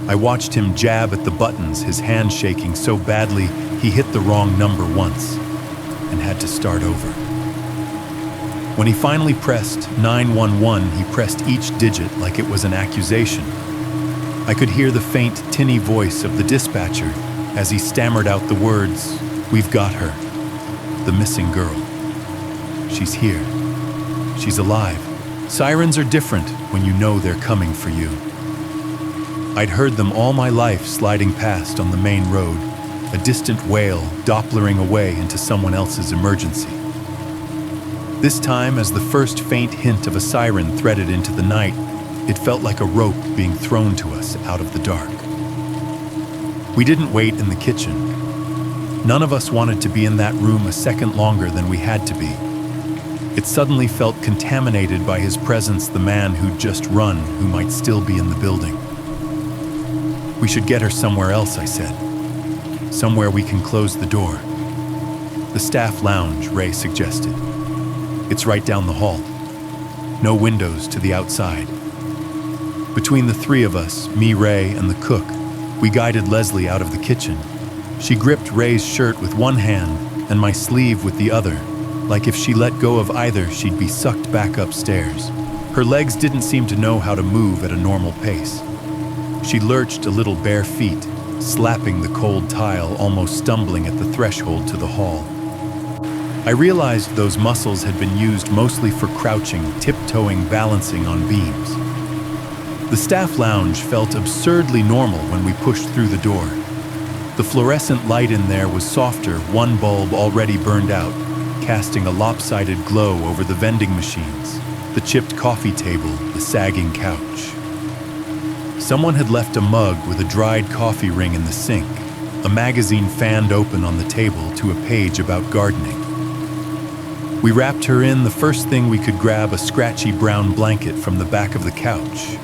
Speaker 1: I watched him jab at the buttons, his hand shaking so badly he hit the wrong number once and had to start over. When he finally pressed 911, he pressed each digit like it was an accusation. I could hear the faint, tinny voice of the dispatcher as he stammered out the words, "We've got her. The missing girl. She's here. She's alive." Sirens are different when you know they're coming for you. I'd heard them all my life sliding past on the main road, a distant wail dopplering away into someone else's emergency. This time, as the first faint hint of a siren threaded into the night, it felt like a rope being thrown to us out of the dark. We didn't wait in the kitchen. None of us wanted to be in that room a second longer than we had to be. It suddenly felt contaminated by his presence, the man who'd just run, who might still be in the building. "We should get her somewhere else," I said. "Somewhere we can close the door." "The staff lounge," Ray suggested. "It's right down the hall. No windows to the outside." Between the three of us, me, Ray, and the cook, we guided Leslie out of the kitchen. She gripped Ray's shirt with one hand and my sleeve with the other, like if she let go of either, she'd be sucked back upstairs. Her legs didn't seem to know how to move at a normal pace. She lurched a little bare feet, slapping the cold tile, almost stumbling at the threshold to the hall. I realized those muscles had been used mostly for crouching, tiptoeing, balancing on beams. The staff lounge felt absurdly normal when we pushed through the door. The fluorescent light in there was softer, one bulb already burned out, casting a lopsided glow over the vending machines, the chipped coffee table, the sagging couch. Someone had left a mug with a dried coffee ring in the sink, a magazine fanned open on the table to a page about gardening. We wrapped her in the first thing we could grab, a scratchy brown blanket from the back of the couch,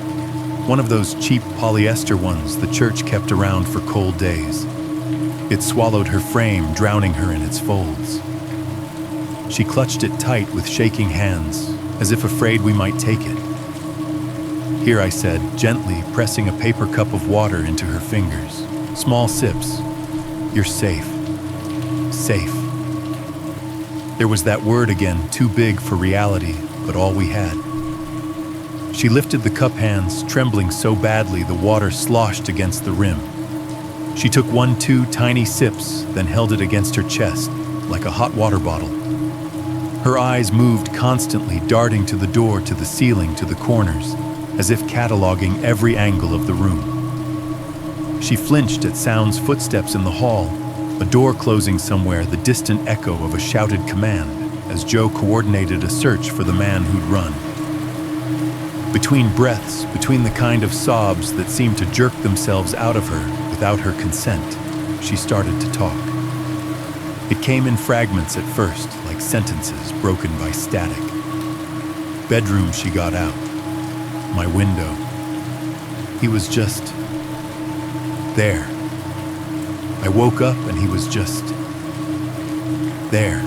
Speaker 1: one of those cheap polyester ones the church kept around for cold days. It swallowed her frame, drowning her in its folds. She clutched it tight with shaking hands, as if afraid we might take it. "Here," I said, gently pressing a paper cup of water into her fingers. "Small sips. You're safe. Safe." There was that word again, too big for reality, but all we had. She lifted the cup hands, trembling so badly the water sloshed against the rim. She took 1-2 tiny sips, then held it against her chest, like a hot water bottle. Her eyes moved constantly, darting to the door, to the ceiling, to the corners, as if cataloging every angle of the room. She flinched at sounds, footsteps in the hall, a door closing somewhere, the distant echo of a shouted command, as Joe coordinated a search for the man who'd run. Between breaths, between the kind of sobs that seemed to jerk themselves out of her without her consent, she started to talk. It came in fragments at first, like sentences broken by static. Bedroom, she got out. My window. He was just there. I woke up and he was just there.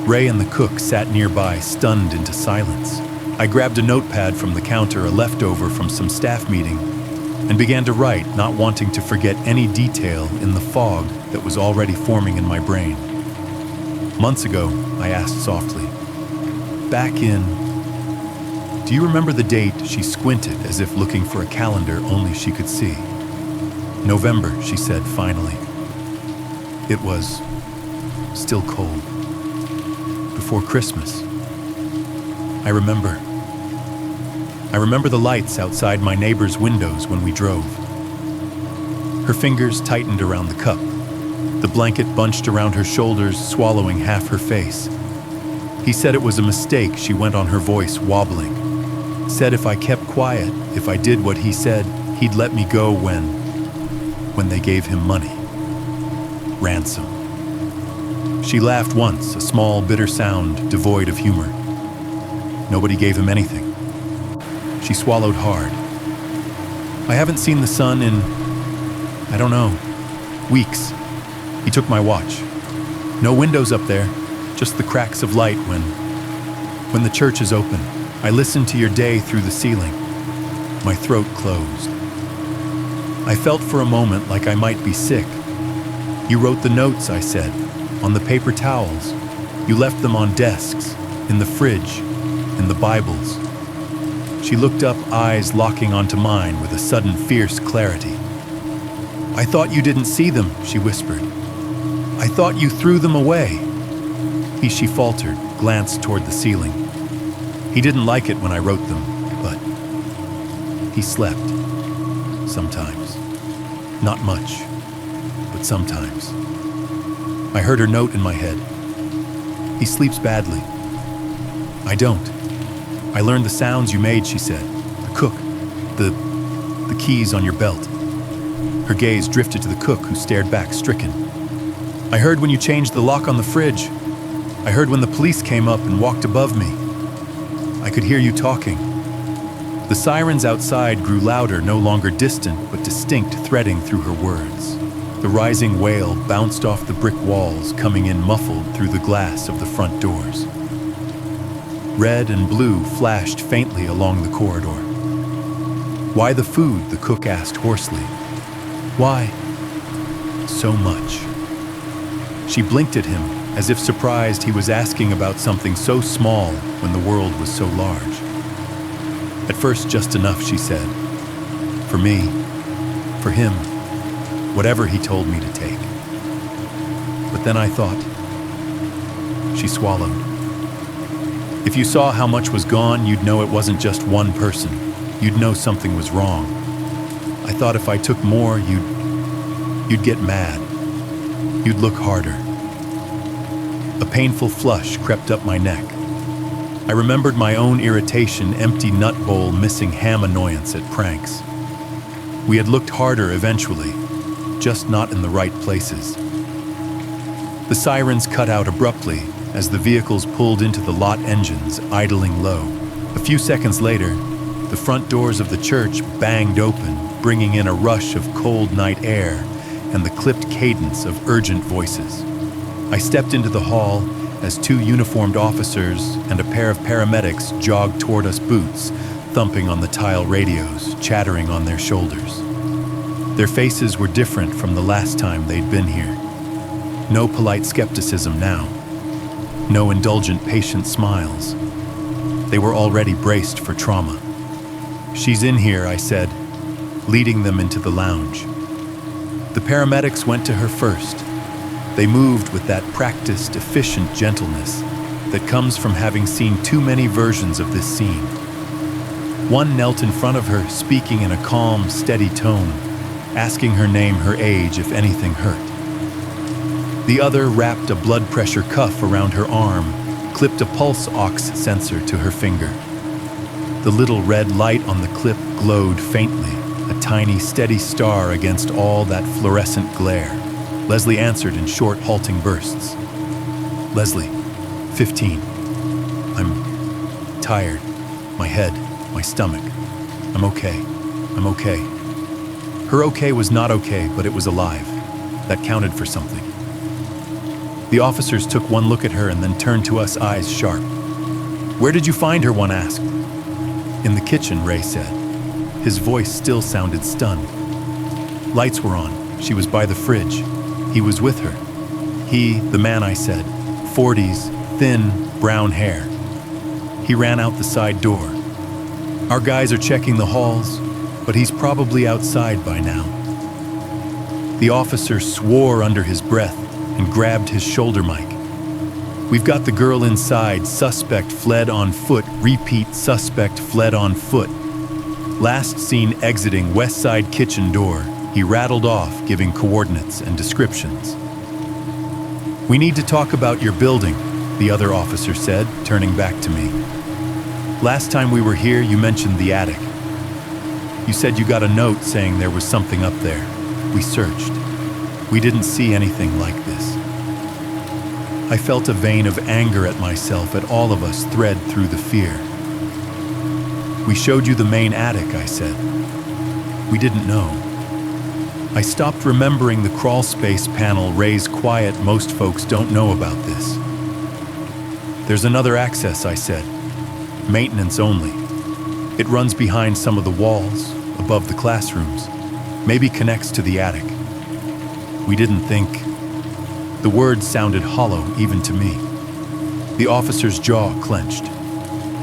Speaker 1: Ray and the cook sat nearby, stunned into silence. I grabbed a notepad from the counter, a leftover from some staff meeting, and began to write, not wanting to forget any detail in the fog that was already forming in my brain. Months ago, I asked softly. Back in... Do you remember the date? She squinted as if looking for a calendar only she could see. November, she said finally. It was still cold. Before Christmas. I remember the lights outside my neighbor's windows when we drove. Her fingers tightened around the cup, the blanket bunched around her shoulders, swallowing half her face. He said it was a mistake. She went on, her voice wobbling. Said if I kept quiet, if I did what he said, he'd let me go when they gave him money. Ransom. She laughed once, a small, bitter sound devoid of humor. Nobody gave him anything. She swallowed hard. I haven't seen the sun in, I don't know, weeks. He took my watch. No windows up there, just the cracks of light when the church is open. I listened to your day through the ceiling. My throat closed. I felt for a moment like I might be sick. You wrote the notes, I said, on the paper towels. You left them on desks, in the fridge, in the Bibles. She looked up, eyes locking onto mine with a sudden fierce clarity. I thought you didn't see them, she whispered. I thought you threw them away. She faltered, glanced toward the ceiling. He didn't like it when I wrote them, but he slept. Sometimes. Not much, but sometimes. I heard her note in my head. He sleeps badly. I don't. I learned the sounds you made, she said. The cook, the keys on your belt. Her gaze drifted to the cook, who stared back, stricken. I heard when you changed the lock on the fridge. I heard when the police came up and walked above me. I could hear you talking. The sirens outside grew louder, no longer distant, but distinct, threading through her words. The rising wail bounced off the brick walls, coming in muffled through the glass of the front doors. Red and blue flashed faintly along the corridor. Why the food? The cook asked hoarsely. Why so much? She blinked at him, as if surprised he was asking about something so small when the world was so large. At first, just enough, she said. For me, for him, whatever he told me to take. But then I thought. She swallowed. If you saw how much was gone, you'd know it wasn't just one person. You'd know something was wrong. I thought if I took more, you'd get mad. You'd look harder. A painful flush crept up my neck. I remembered my own irritation, empty nut bowl, missing ham annoyance at pranks. We had looked harder eventually, just not in the right places. The sirens cut out abruptly as the vehicles pulled into the lot, engines idling low. A few seconds later, the front doors of the church banged open, bringing in a rush of cold night air and the clipped cadence of urgent voices. I stepped into the hall as two uniformed officers and a pair of paramedics jogged toward us, boots thumping on the tile radios, chattering on their shoulders. Their faces were different from the last time they'd been here. No polite skepticism now. No indulgent, patient smiles. They were already braced for trauma. She's in here, I said, leading them into the lounge. The paramedics went to her first. They moved with that practiced, efficient gentleness that comes from having seen too many versions of this scene. One knelt in front of her, speaking in a calm, steady tone, asking her name, her age, if anything hurt. The other wrapped a blood pressure cuff around her arm, clipped a pulse ox sensor to her finger. The little red light on the clip glowed faintly, a tiny, steady star against all that fluorescent glare. Leslie answered in short, halting bursts. Leslie, 15. I'm tired. My head, my stomach. I'm okay. I'm okay. Her okay was not okay, but it was alive. That counted for something. The officers took one look at her and then turned to us, eyes sharp. Where did you find her? One asked. In the kitchen, Ray said. His voice still sounded stunned. Lights were on. She was by the fridge. He was with her. He, the man, I said, 40s, thin, brown hair. He ran out the side door. Our guys are checking the halls, but he's probably outside by now. The officer swore under his breath and grabbed his shoulder mic. We've got the girl inside. Suspect fled on foot. Repeat, suspect fled on foot. Last seen exiting West Side kitchen door. He rattled off, giving coordinates and descriptions. We need to talk about your building, the other officer said, turning back to me. Last time we were here, you mentioned the attic. You said you got a note saying there was something up there. We searched. We didn't see anything like this. I felt a vein of anger at myself, at all of us, thread through the fear. We showed you the main attic, I said. We didn't know. I stopped remembering the crawlspace panel. Ray's quiet. Most folks don't know about this. There's another access, I said. Maintenance only. It runs behind some of the walls, above the classrooms. Maybe connects to the attic. We didn't think. The words sounded hollow, even to me. The officer's jaw clenched.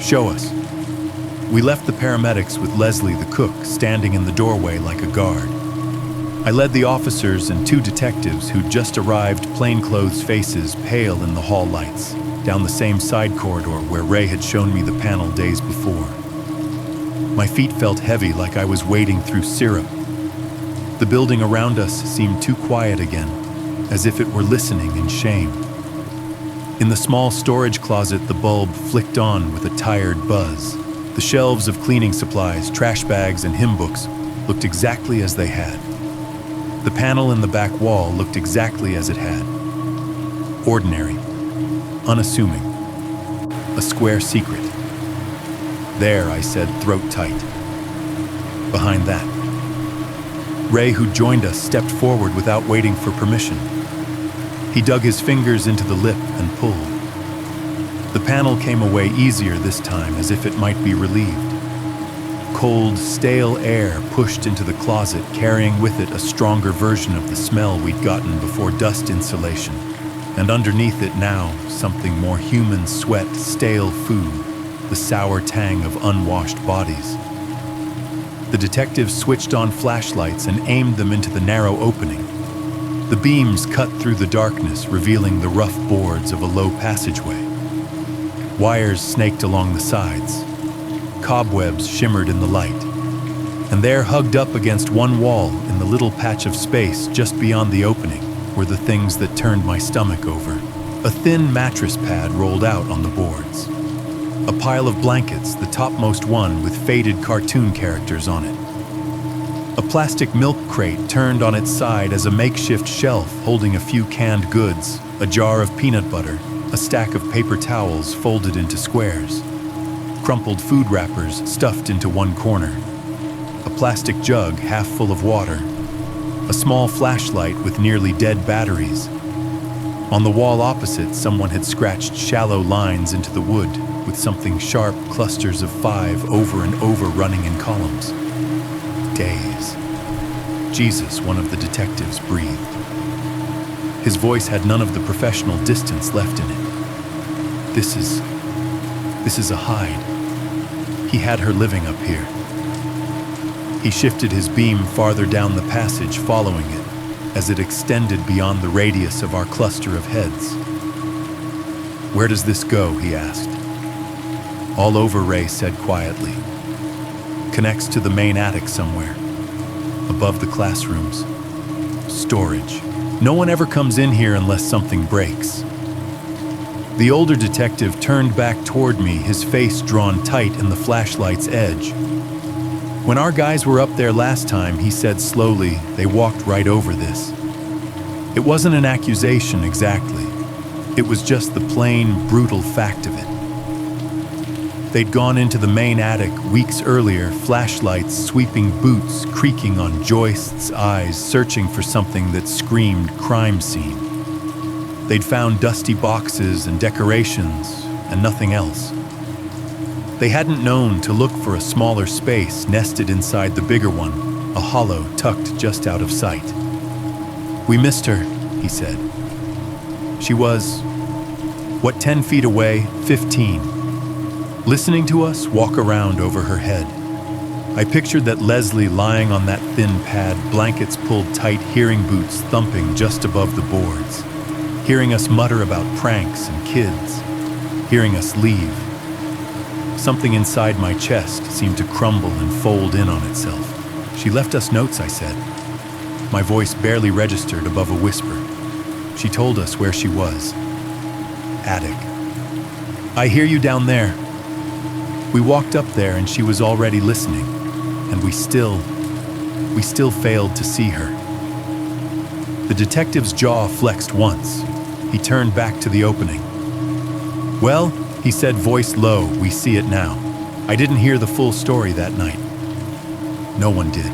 Speaker 1: Show us. We left the paramedics with Leslie, the cook, standing in the doorway like a guard. I led the officers and 2 detectives who'd just arrived, plainclothes faces pale in the hall lights, down the same side corridor where Ray had shown me the panel days before. My feet felt heavy, like I was wading through syrup. The building around us seemed too quiet again, as if it were listening in shame. In the small storage closet, the bulb flicked on with a tired buzz. The shelves of cleaning supplies, trash bags, and hymn books looked exactly as they had. The panel in the back wall looked exactly as it had. Ordinary, unassuming, a square secret. There, I said, throat tight. Behind that. Ray, who joined us, stepped forward without waiting for permission. He dug his fingers into the lip and pulled. The panel came away easier this time, as if it might be relieved. Cold, stale air pushed into the closet, carrying with it a stronger version of the smell we'd gotten before, dust insulation. And underneath it now, something more human: sweat, stale food, the sour tang of unwashed bodies. The detectives switched on flashlights and aimed them into the narrow opening. The beams cut through the darkness, revealing the rough boards of a low passageway. Wires snaked along the sides. Cobwebs shimmered in the light. And there, hugged up against one wall, in the little patch of space just beyond the opening, were the things that turned my stomach over. A thin mattress pad rolled out on the boards. A pile of blankets, the topmost one with faded cartoon characters on it. A plastic milk crate turned on its side as a makeshift shelf holding a few canned goods, a jar of peanut butter, a stack of paper towels folded into squares, crumpled food wrappers stuffed into one corner, a plastic jug half full of water, a small flashlight with nearly dead batteries. On the wall opposite, someone had scratched shallow lines into the wood with something sharp, clusters of 5 over and over running in columns. Days. Jesus, one of the detectives breathed. His voice had none of the professional distance left in it. This is a hide. He had her living up here. He shifted his beam farther down the passage, following it, as it extended beyond the radius of our cluster of heads. Where does this go? He asked. All over, Ray said quietly. Connects to the main attic somewhere, above the classrooms. Storage. No one ever comes in here unless something breaks. The older detective turned back toward me, his face drawn tight in the flashlight's edge. When our guys were up there last time, he said slowly, they walked right over this. It wasn't an accusation exactly. It was just the plain, brutal fact of it. They'd gone into the main attic weeks earlier, flashlights, sweeping boots, creaking on joists, eyes searching for something that screamed crime scene. They'd found dusty boxes and decorations and nothing else. They hadn't known to look for a smaller space nested inside the bigger one, a hollow tucked just out of sight. We missed her, he said. She was What, 10 feet away? 15. Listening to us walk around over her head. I pictured that Leslie lying on that thin pad, blankets pulled tight, hearing boots thumping just above the boards, hearing us mutter about pranks and kids, hearing us leave. Something inside my chest seemed to crumble and fold in on itself. She left us notes, I said. My voice barely registered above a whisper. She told us where she was. Attic. I hear you down there. We walked up there and she was already listening, and we still failed to see her. The detective's jaw flexed once. He turned back to the opening. Well, he said, voice low, we see it now. I didn't hear the full story that night. No one did.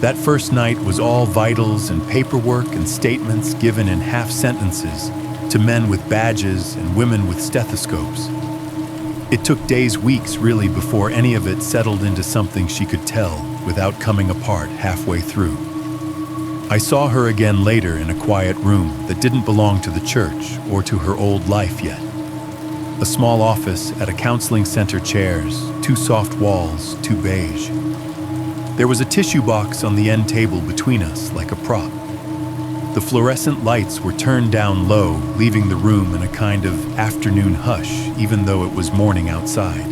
Speaker 1: That first night was all vitals and paperwork and statements given in half sentences to men with badges and women with stethoscopes. It took days, weeks really, before any of it settled into something she could tell without coming apart halfway through. I saw her again later in a quiet room that didn't belong to the church or to her old life yet. A small office at a counseling center, chairs, 2 soft walls, 2 beige. There was a tissue box on the end table between us like a prop. The fluorescent lights were turned down low, leaving the room in a kind of afternoon hush, even though it was morning outside.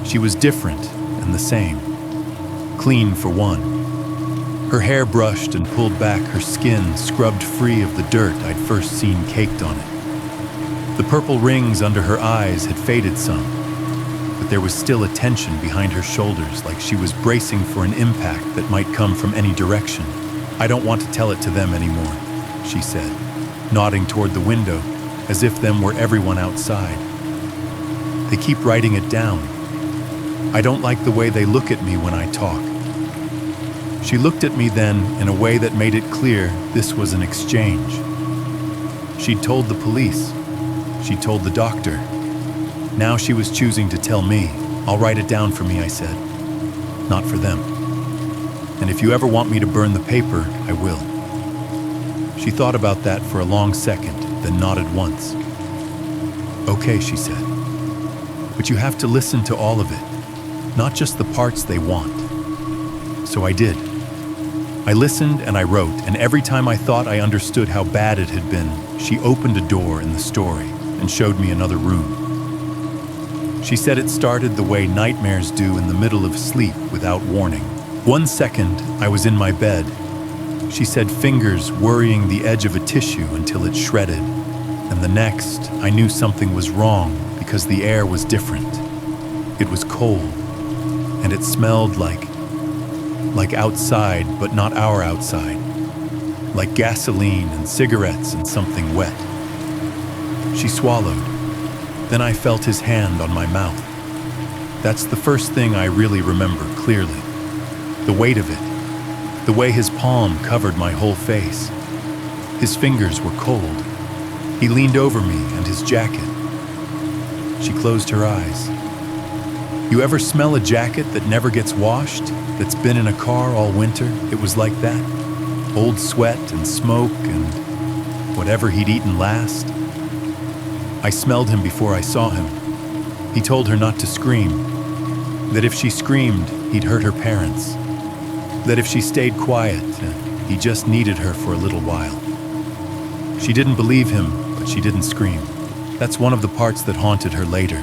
Speaker 1: She was different and the same. Clean for one. Her hair brushed and pulled back, her skin scrubbed free of the dirt I'd first seen caked on it. The purple rings under her eyes had faded some, but there was still a tension behind her shoulders, like she was bracing for an impact that might come from any direction. I don't want to tell it to them anymore, she said, nodding toward the window, as if them were everyone outside. They keep writing it down. I don't like the way they look at me when I talk. She looked at me then in a way that made it clear this was an exchange. She'd told the police. She'd told the doctor. Now she was choosing to tell me. I'll write it down for me, I said. Not for them. And if you ever want me to burn the paper, I will. She thought about that for a long second, then nodded once. Okay, she said. But you have to listen to all of it, not just the parts they want. So I did. I listened and I wrote, and every time I thought I understood how bad it had been, she opened a door in the story and showed me another room. She said it started the way nightmares do in the middle of sleep without warning. 1 second, I was in my bed. She said fingers worrying the edge of a tissue until it shredded. And the next, I knew something was wrong because the air was different. It was cold, and it smelled like outside, but not our outside. Like gasoline and cigarettes and something wet. She swallowed. Then I felt his hand on my mouth. That's the first thing I really remember clearly. The weight of it, the way his palm covered my whole face. His fingers were cold. He leaned over me and his jacket. She closed her eyes. You ever smell a jacket that never gets washed, that's been in a car all winter? It was like that. Old sweat and smoke and whatever he'd eaten last. I smelled him before I saw him. He told her not to scream, that if she screamed, he'd hurt her parents. That if she stayed quiet, he just needed her for a little while. She didn't believe him, but she didn't scream. That's one of the parts that haunted her later.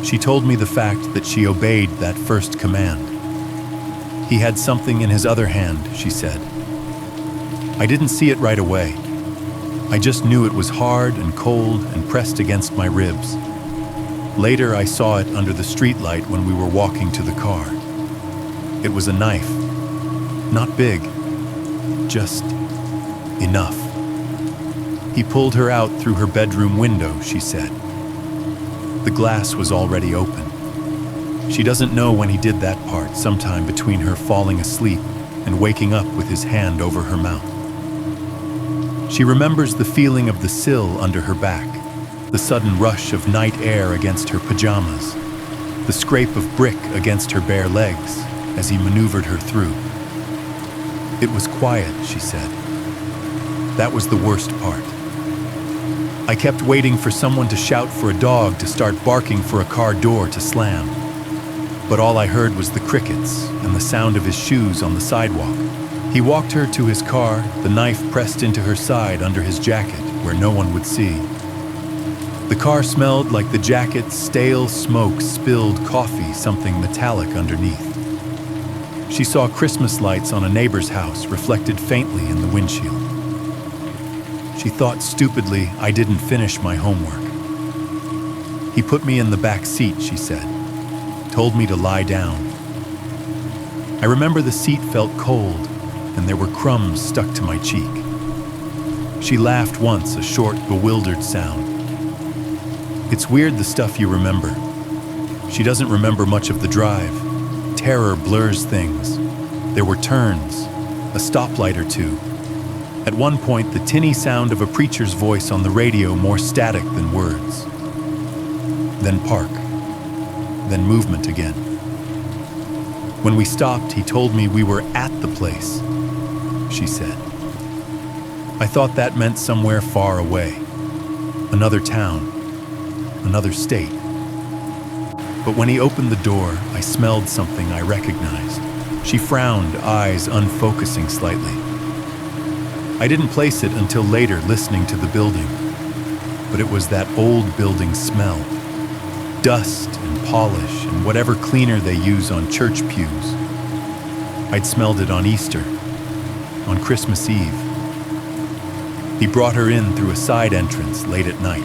Speaker 1: She told me the fact that she obeyed that first command. He had something in his other hand, she said. I didn't see it right away. I just knew it was hard and cold and pressed against my ribs. Later, I saw it under the streetlight when we were walking to the car. It was a knife. Not big, just enough. He pulled her out through her bedroom window, she said. The glass was already open. She doesn't know when he did that part, sometime between her falling asleep and waking up with his hand over her mouth. She remembers the feeling of the sill under her back, the sudden rush of night air against her pajamas, the scrape of brick against her bare legs as he maneuvered her through. It was quiet, she said. That was the worst part. I kept waiting for someone to shout for a dog to start barking for a car door to slam. But all I heard was the crickets and the sound of his shoes on the sidewalk. He walked her to his car, the knife pressed into her side under his jacket where no one would see. The car smelled like the jacket's stale smoke spilled coffee, something metallic underneath. She saw Christmas lights on a neighbor's house reflected faintly in the windshield. She thought stupidly I didn't finish my homework. He put me in the back seat, she said, told me to lie down. I remember the seat felt cold and there were crumbs stuck to my cheek. She laughed once, a short, bewildered sound. It's weird the stuff you remember. She doesn't remember much of the drive. Terror blurs things. There were turns, a stoplight or two. At one point, the tinny sound of a preacher's voice on the radio, more static than words. Then park. Then movement again. When we stopped, he told me we were at the place, she said. I thought that meant somewhere far away. Another town. Another state. But when he opened the door, I smelled something I recognized. She frowned, eyes unfocusing slightly. I didn't place it until later, listening to the building. But it was that old building smell. Dust and polish and whatever cleaner they use on church pews. I'd smelled it on Easter, on Christmas Eve. He brought her in through a side entrance late at night.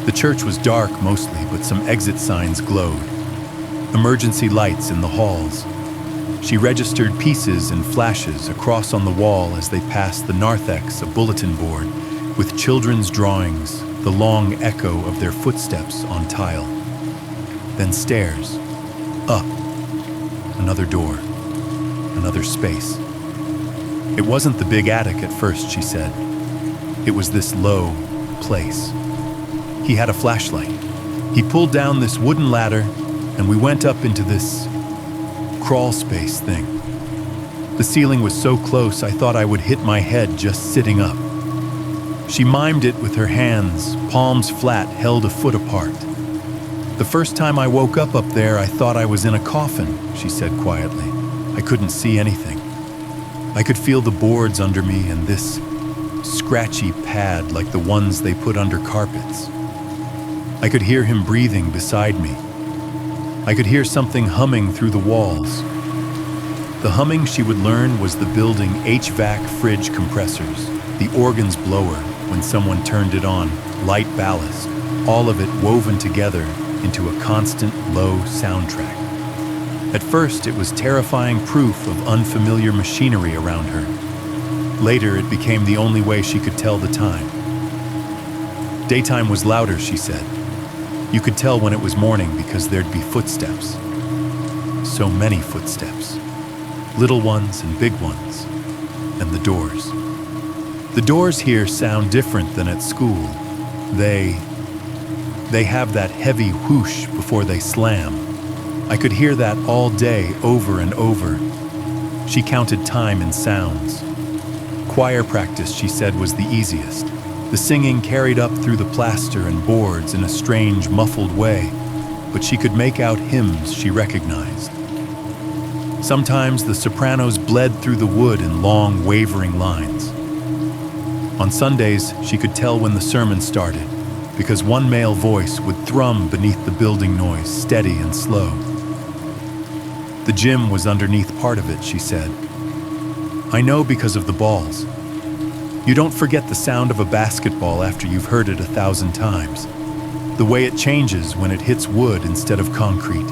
Speaker 1: The church was dark mostly, but some exit signs glowed. Emergency lights in the halls. She registered pieces and flashes across on the wall as they passed the narthex, a bulletin board, with children's drawings, the long echo of their footsteps on tile. Then stairs. Up. Another door. Another space. It wasn't the big attic at first, she said. It was this low place. He had a flashlight. He pulled down this wooden ladder, and we went up into this crawlspace thing. The ceiling was so close I thought I would hit my head just sitting up. She mimed it with her hands, palms flat, held a foot apart. The first time I woke up there, I thought I was in a coffin, she said quietly. I couldn't see anything. I could feel the boards under me and this scratchy pad like the ones they put under carpets. I could hear him breathing beside me. I could hear something humming through the walls. The humming, she would learn, was the building HVAC fridge compressors, the organ's blower when someone turned it on, light ballast, all of it woven together into a constant low soundtrack. At first, it was terrifying proof of unfamiliar machinery around her. Later, it became the only way she could tell the time. Daytime was louder, she said. You could tell when it was morning because there'd be footsteps. So many footsteps. Little ones and big ones. And the doors. The doors here sound different than at school. They have that heavy whoosh before they slam. I could hear that all day, over and over. She counted time in sounds. Choir practice, she said, was the easiest. The singing carried up through the plaster and boards in a strange, muffled way, but she could make out hymns she recognized. Sometimes the sopranos bled through the wood in long, wavering lines. On Sundays, she could tell when the sermon started, because one male voice would thrum beneath the building noise, steady and slow. The gym was underneath part of it, she said. I know because of the balls. You don't forget the sound of a basketball after you've heard it 1,000 times. The way it changes when it hits wood instead of concrete.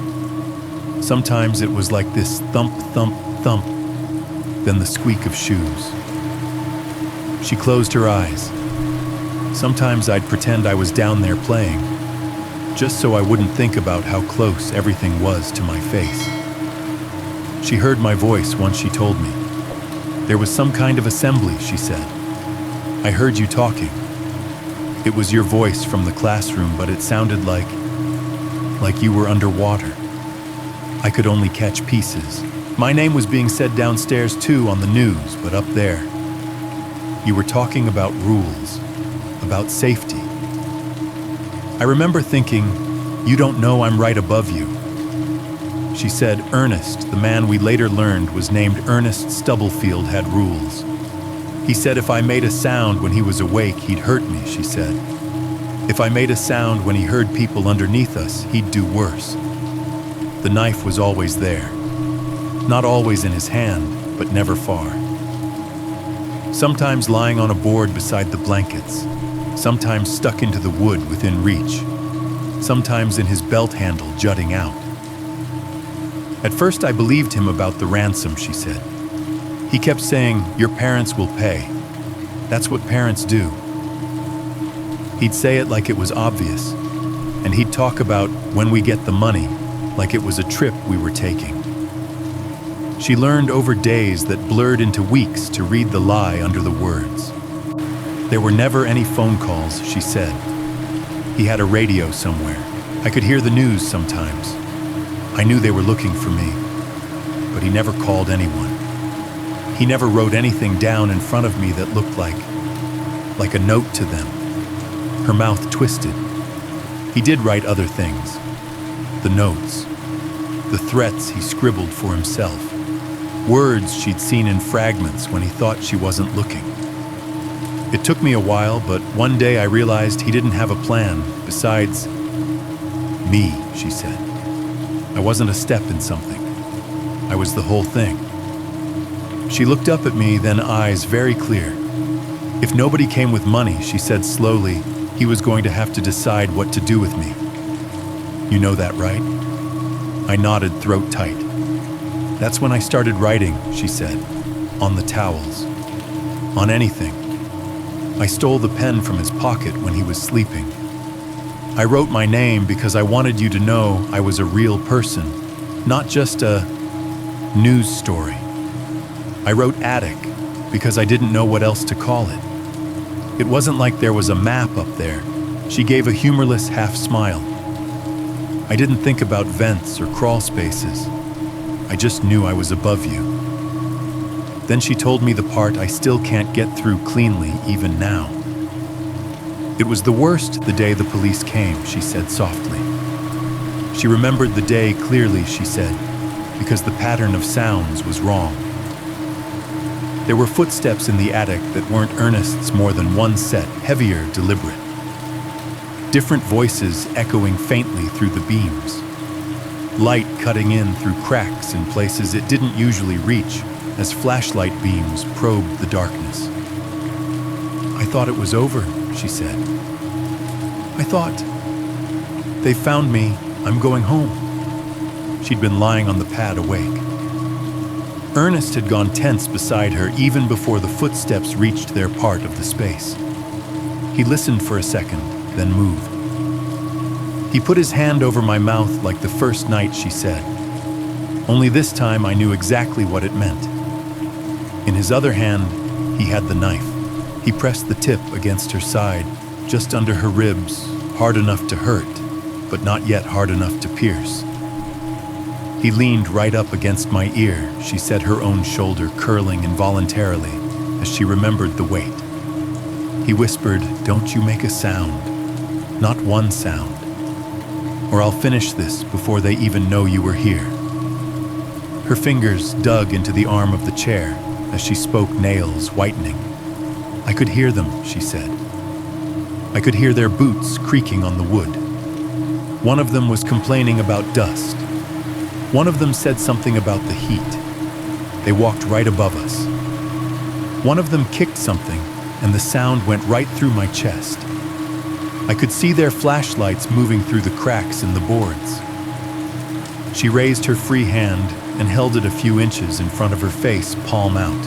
Speaker 1: Sometimes it was like this thump, thump, thump, then the squeak of shoes. She closed her eyes. Sometimes I'd pretend I was down there playing, just so I wouldn't think about how close everything was to my face. She heard my voice once, she told me. There was some kind of assembly, she said. I heard you talking. It was your voice from the classroom, but it sounded like you were underwater. I could only catch pieces. My name was being said downstairs too on the news, but up there. You were talking about rules, about safety. I remember thinking, "You don't know I'm right above you." She said Ernest, the man we later learned was named Ernest Stubblefield, had rules. He said if I made a sound when he was awake, he'd hurt me, she said. If I made a sound when he heard people underneath us, he'd do worse. The knife was always there. Not always in his hand, but never far. Sometimes lying on a board beside the blankets, sometimes stuck into the wood within reach, sometimes in his belt handle jutting out. At first I believed him about the ransom, she said. He kept saying, "Your parents will pay. That's what parents do." He'd say it like it was obvious, and he'd talk about when we get the money, like it was a trip we were taking. She learned over days that blurred into weeks to read the lie under the words. There were never any phone calls, she said. He had a radio somewhere. I could hear the news sometimes. I knew they were looking for me, but he never called anyone. He never wrote anything down in front of me that looked like a note to them. Her mouth twisted. He did write other things. The notes. The threats he scribbled for himself. Words she'd seen in fragments when he thought she wasn't looking. It took me a while, but one day I realized he didn't have a plan besides me, she said. I wasn't a step in something. I was the whole thing. She looked up at me, then eyes very clear. If nobody came with money, she said slowly, he was going to have to decide what to do with me. You know that, right? I nodded, throat tight. That's when I started writing, she said, on the towels, on anything. I stole the pen from his pocket when he was sleeping. I wrote my name because I wanted you to know I was a real person, not just a news story. I wrote attic because I didn't know what else to call it. It wasn't like there was a map up there. She gave a humorless half smile. I didn't think about vents or crawl spaces. I just knew I was above you. Then she told me the part I still can't get through cleanly even now. It was the worst the day the police came, she said softly. She remembered the day clearly, she said, because the pattern of sounds was wrong. There were footsteps in the attic that weren't Ernest's more than one set, heavier, deliberate. Different voices echoing faintly through the beams. Light cutting in through cracks in places it didn't usually reach as flashlight beams probed the darkness. I thought it was over, she said. I thought, they found me, I'm going home. She'd been lying on the pad awake. Ernest had gone tense beside her even before the footsteps reached their part of the space. He listened for a second, then moved. He put his hand over my mouth like the first night, she said. Only this time I knew exactly what it meant. In his other hand, he had the knife. He pressed the tip against her side, just under her ribs, hard enough to hurt, but not yet hard enough to pierce. He leaned right up against my ear, she said, her own shoulder curling involuntarily as she remembered the weight. He whispered, "Don't you make a sound, not one sound, or I'll finish this before they even know you were here." Her fingers dug into the arm of the chair as she spoke, nails whitening. I could hear them, she said. I could hear their boots creaking on the wood. One of them was complaining about dust. One of them said something about the heat. They walked right above us. One of them kicked something, and the sound went right through my chest. I could see their flashlights moving through the cracks in the boards. She raised her free hand and held it a few inches in front of her face, palm out.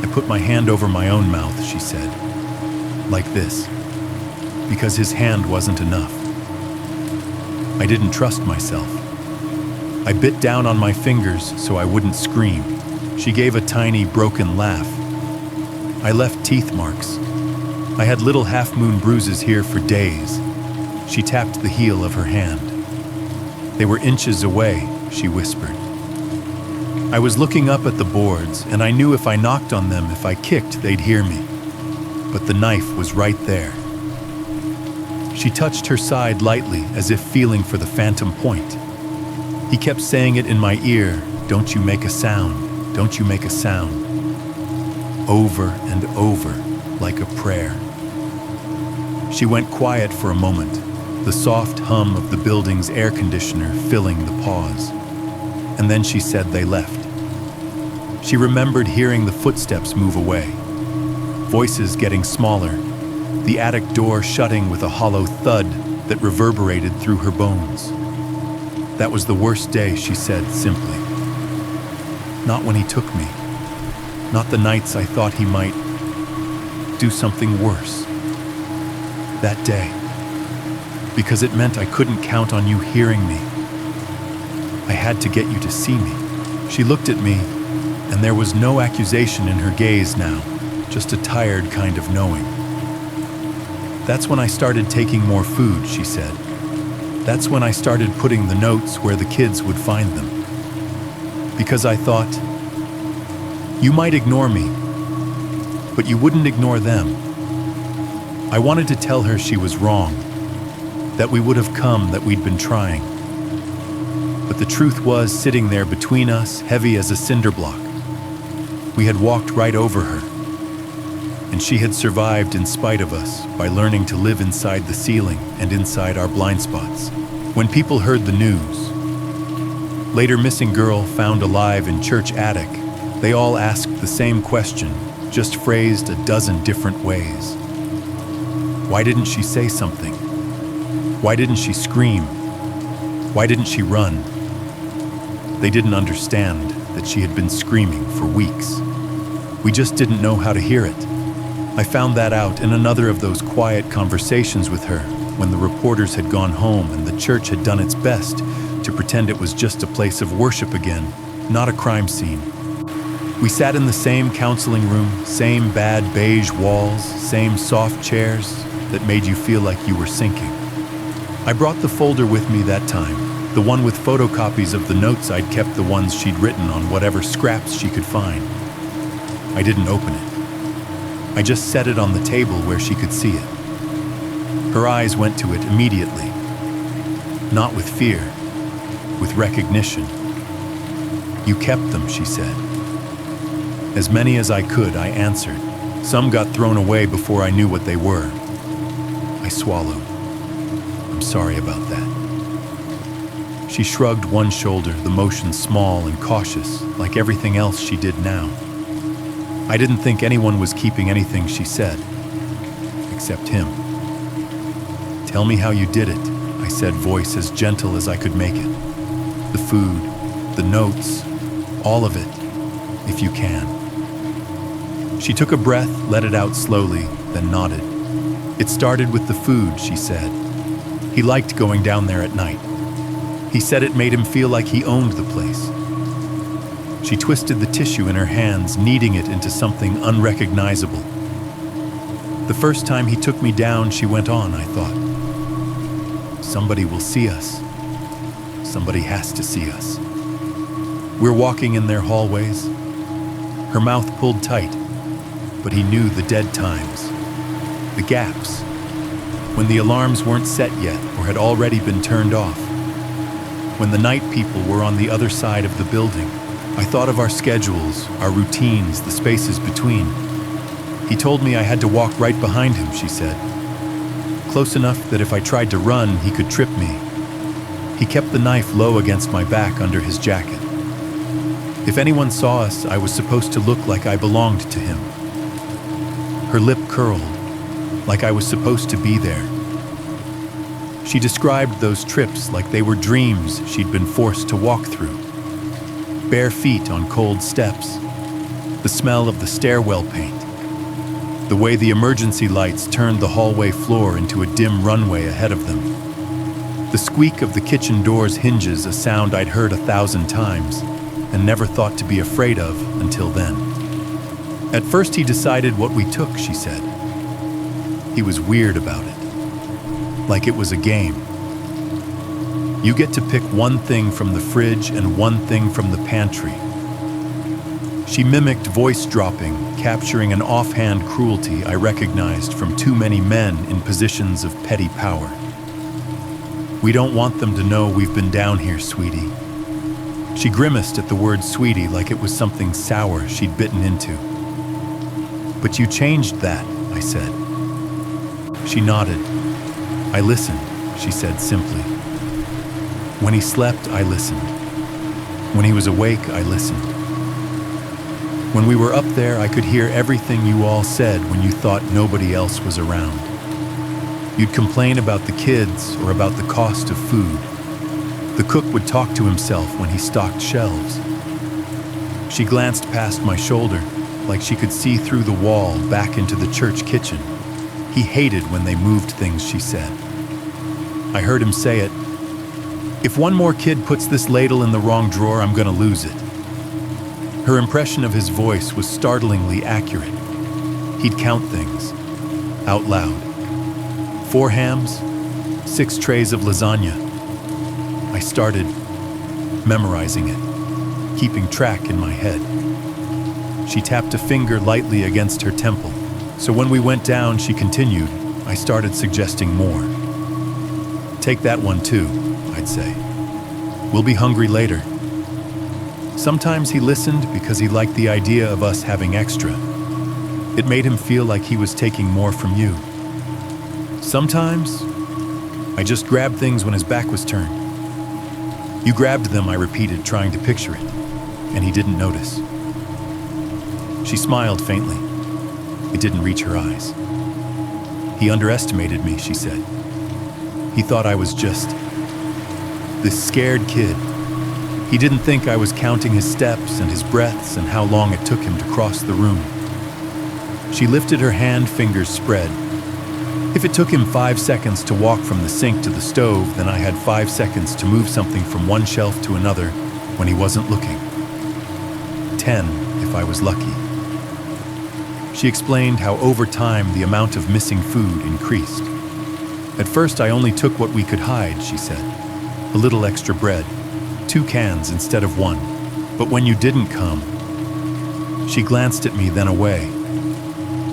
Speaker 1: I put my hand over my own mouth, she said, like this, because his hand wasn't enough. I didn't trust myself. I bit down on my fingers so I wouldn't scream. She gave a tiny, broken laugh. I left teeth marks. I had little half-moon bruises here for days. She tapped the heel of her hand. They were inches away, she whispered. I was looking up at the boards, and I knew if I knocked on them, if I kicked, they'd hear me. But the knife was right there. She touched her side lightly, as if feeling for the phantom point. He kept saying it in my ear, "Don't you make a sound, don't you make a sound," over and over, like a prayer. She went quiet for a moment, the soft hum of the building's air conditioner filling the pause. And then she said they left. She remembered hearing the footsteps move away, voices getting smaller, the attic door shutting with a hollow thud that reverberated through her bones. That was the worst day, she said simply. Not when he took me. Not the nights I thought he might do something worse. That day. Because it meant I couldn't count on you hearing me. I had to get you to see me. She looked at me, and there was no accusation in her gaze now, just a tired kind of knowing. That's when I started taking more food, she said. That's when I started putting the notes where the kids would find them. Because I thought, you might ignore me, but you wouldn't ignore them. I wanted to tell her she was wrong, that we would have come, that we'd been trying. But the truth was sitting there between us, heavy as a cinder block. We had walked right over her, and she had survived in spite of us by learning to live inside the ceiling and inside our blind spots. When people heard the news, later missing girl found alive in church attic, they all asked the same question, just phrased a dozen different ways. Why didn't she say something? Why didn't she scream? Why didn't she run? They didn't understand that she had been screaming for weeks. We just didn't know how to hear it. I found that out in another of those quiet conversations with her when the reporters had gone home and the church had done its best to pretend it was just a place of worship again, not a crime scene. We sat in the same counseling room, same bad beige walls, same soft chairs that made you feel like you were sinking. I brought the folder with me that time, the one with photocopies of the notes I'd kept, the ones she'd written on whatever scraps she could find. I didn't open it. I just set it on the table where she could see it. Her eyes went to it immediately. Not with fear, with recognition. You kept them, she said. As many as I could, I answered. Some got thrown away before I knew what they were. I swallowed. I'm sorry about that. She shrugged one shoulder, the motion small and cautious, like everything else she did now. I didn't think anyone was keeping anything she said, except him. Tell me how you did it, I said, voice as gentle as I could make it. The food, the notes, all of it, if you can. She took a breath, let it out slowly, then nodded. It started with the food, she said. He liked going down there at night. He said it made him feel like he owned the place. She twisted the tissue in her hands, kneading it into something unrecognizable. The first time he took me down, she went on, I thought. Somebody will see us. Somebody has to see us. We're walking in their hallways. Her mouth pulled tight, but he knew the dead times, the gaps, when the alarms weren't set yet or had already been turned off, when the night people were on the other side of the building. I thought of our schedules, our routines, the spaces between. He told me I had to walk right behind him, she said. Close enough that if I tried to run, he could trip me. He kept the knife low against my back under his jacket. If anyone saw us, I was supposed to look like I belonged to him. Her lip curled, like I was supposed to be there. She described those trips like they were dreams she'd been forced to walk through. Bare feet on cold steps, the smell of the stairwell paint, the way the emergency lights turned the hallway floor into a dim runway ahead of them, the squeak of the kitchen door's hinges, a sound I'd heard 1,000 times and never thought to be afraid of until then. At first he decided what we took, she said. He was weird about it, like it was a game. You get to pick one thing from the fridge and one thing from the pantry. She mimicked voice dropping, capturing an offhand cruelty I recognized from too many men in positions of petty power. "We don't want them to know we've been down here, sweetie." She grimaced at the word sweetie like it was something sour she'd bitten into. "But you changed that," I said. She nodded. "I listened," she said simply. "When he slept, I listened. When he was awake, I listened. When we were up there, I could hear everything you all said when you thought nobody else was around. You'd complain about the kids or about the cost of food. The cook would talk to himself when he stocked shelves." She glanced past my shoulder, like she could see through the wall back into the church kitchen. "He hated when they moved things," she said. I heard him say it. "If one more kid puts this ladle in the wrong drawer, I'm gonna lose it." Her impression of his voice was startlingly accurate. He'd count things, out loud. 4 hams, 6 trays of lasagna. I started memorizing it, keeping track in my head. She tapped a finger lightly against her temple, so when we went down, she continued. I started suggesting more. "Take that one too," I'd say. "We'll be hungry later." Sometimes he listened because he liked the idea of us having extra. It made him feel like he was taking more from you. Sometimes I just grabbed things when his back was turned. "You grabbed them," I repeated, trying to picture it, and he didn't notice. She smiled faintly. It didn't reach her eyes. "He underestimated me," she said. "He thought I was just this scared kid. He didn't think I was counting his steps and his breaths and how long it took him to cross the room." She lifted her hand, fingers spread. "If it took him 5 seconds to walk from the sink to the stove, then I had 5 seconds to move something from one shelf to another when he wasn't looking. 10 if I was lucky." She explained how over time the amount of missing food increased. "At first I only took what we could hide," she said. "A little extra bread, 2 cans instead of 1. But when you didn't come..." She glanced at me, then away.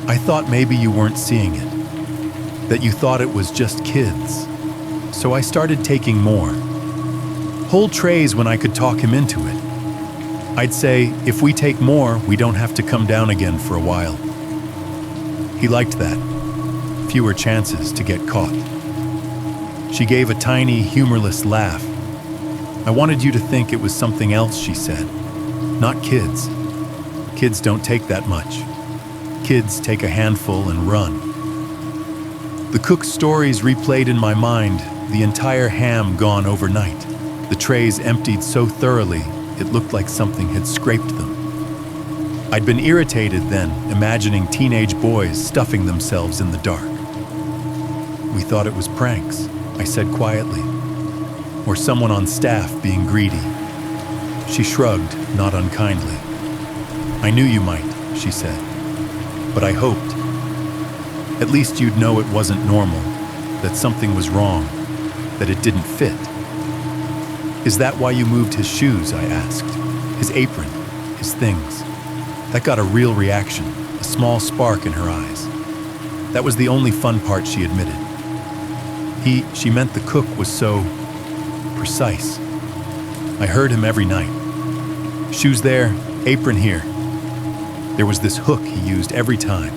Speaker 1: "I thought maybe you weren't seeing it, that you thought it was just kids. So I started taking more. Whole trays when I could talk him into it. I'd say, if we take more, we don't have to come down again for a while." He liked that. Fewer chances to get caught. She gave a tiny, humorless laugh. "I wanted you to think it was something else," she said. "Not kids. Kids don't take that much. Kids take a handful and run." The cook's stories replayed in my mind, the entire ham gone overnight, the trays emptied so thoroughly it looked like something had scraped them. I'd been irritated then, imagining teenage boys stuffing themselves in the dark. "We thought it was pranks," I said quietly, "or someone on staff being greedy." She shrugged, not unkindly. "I knew you might," she said, "but I hoped. At least you'd know it wasn't normal, that something was wrong, that it didn't fit." "Is that why you moved his shoes?" I asked. "His apron, his things." That got a real reaction, a small spark in her eyes. That was the only fun part, she admitted. She meant the cook was so precise. I heard him every night. "Shoes there, apron here." There was this hook he used every time.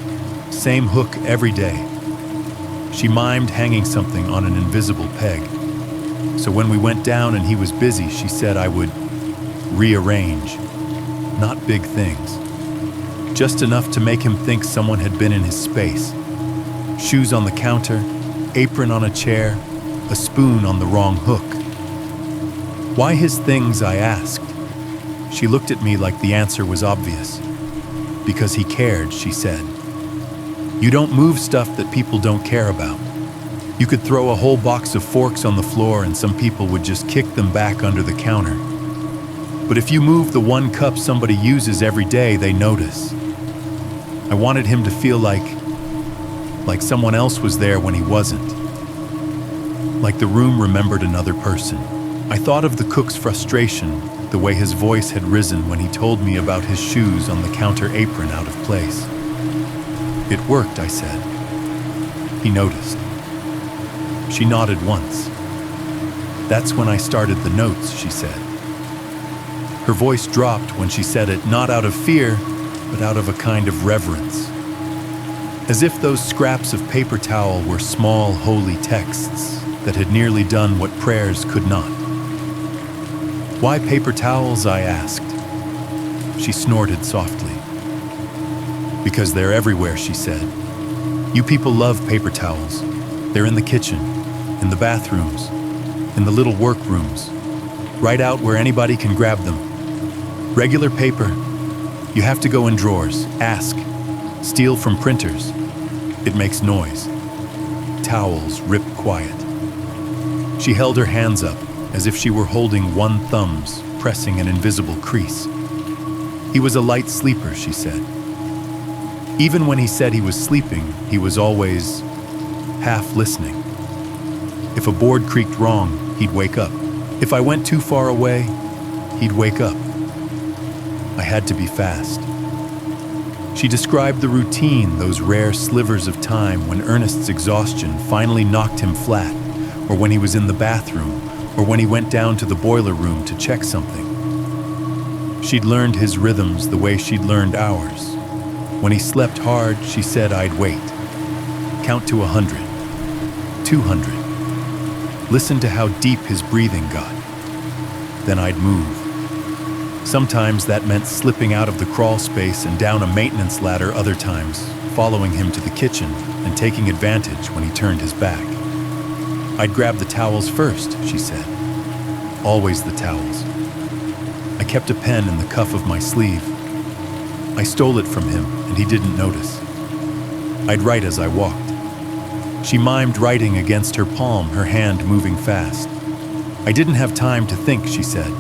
Speaker 1: Same hook every day. She mimed hanging something on an invisible peg. So when we went down and he was busy, she said I would rearrange. Not big things. Just enough to make him think someone had been in his space. Shoes on the counter, apron on a chair, a spoon on the wrong hook. "Why his things?" I asked. She looked at me like the answer was obvious. "Because he cared," she said. "You don't move stuff that people don't care about. You could throw a whole box of forks on the floor and some people would just kick them back under the counter. But if you move the 1 cup somebody uses every day, they notice." I wanted him to feel like someone else was there when he wasn't. Like the room remembered another person. I thought of the cook's frustration, the way his voice had risen when he told me about his shoes on the counter apron out of place. "It worked," I said. He noticed. She nodded once. "That's when I started the notes," she said. Her voice dropped when she said it, not out of fear, but out of a kind of reverence. As if those scraps of paper towel were small, holy texts that had nearly done what prayers could not. "Why paper towels?" I asked. She snorted softly. "Because they're everywhere," she said. "You people love paper towels. They're in the kitchen, in the bathrooms, in the little workrooms, right out where anybody can grab them. Regular paper, you have to go in drawers, ask, steal from printers. It makes noise. Towels rip quiet." She held her hands up as if she were holding one thumbs, pressing an invisible crease. "He was a light sleeper," she said. Even when he said he was sleeping, he was always half listening. If a board creaked wrong, he'd wake up. If I went too far away, he'd wake up. I had to be fast. She described the routine, those rare slivers of time when Ernest's exhaustion finally knocked him flat, or when he was in the bathroom, or when he went down to the boiler room to check something. She'd learned his rhythms the way she'd learned ours. When he slept hard, she said I'd wait. Count to 100, 200. Listen to how deep his breathing got. Then I'd move. Sometimes that meant slipping out of the crawl space and down a maintenance ladder, other times following him to the kitchen and taking advantage when he turned his back. "I'd grab the towels first," she said. "Always the towels." I kept a pen in the cuff of my sleeve. I stole it from him, and he didn't notice. I'd write as I walked. She mimed writing against her palm, her hand moving fast. I didn't have time to think, she said,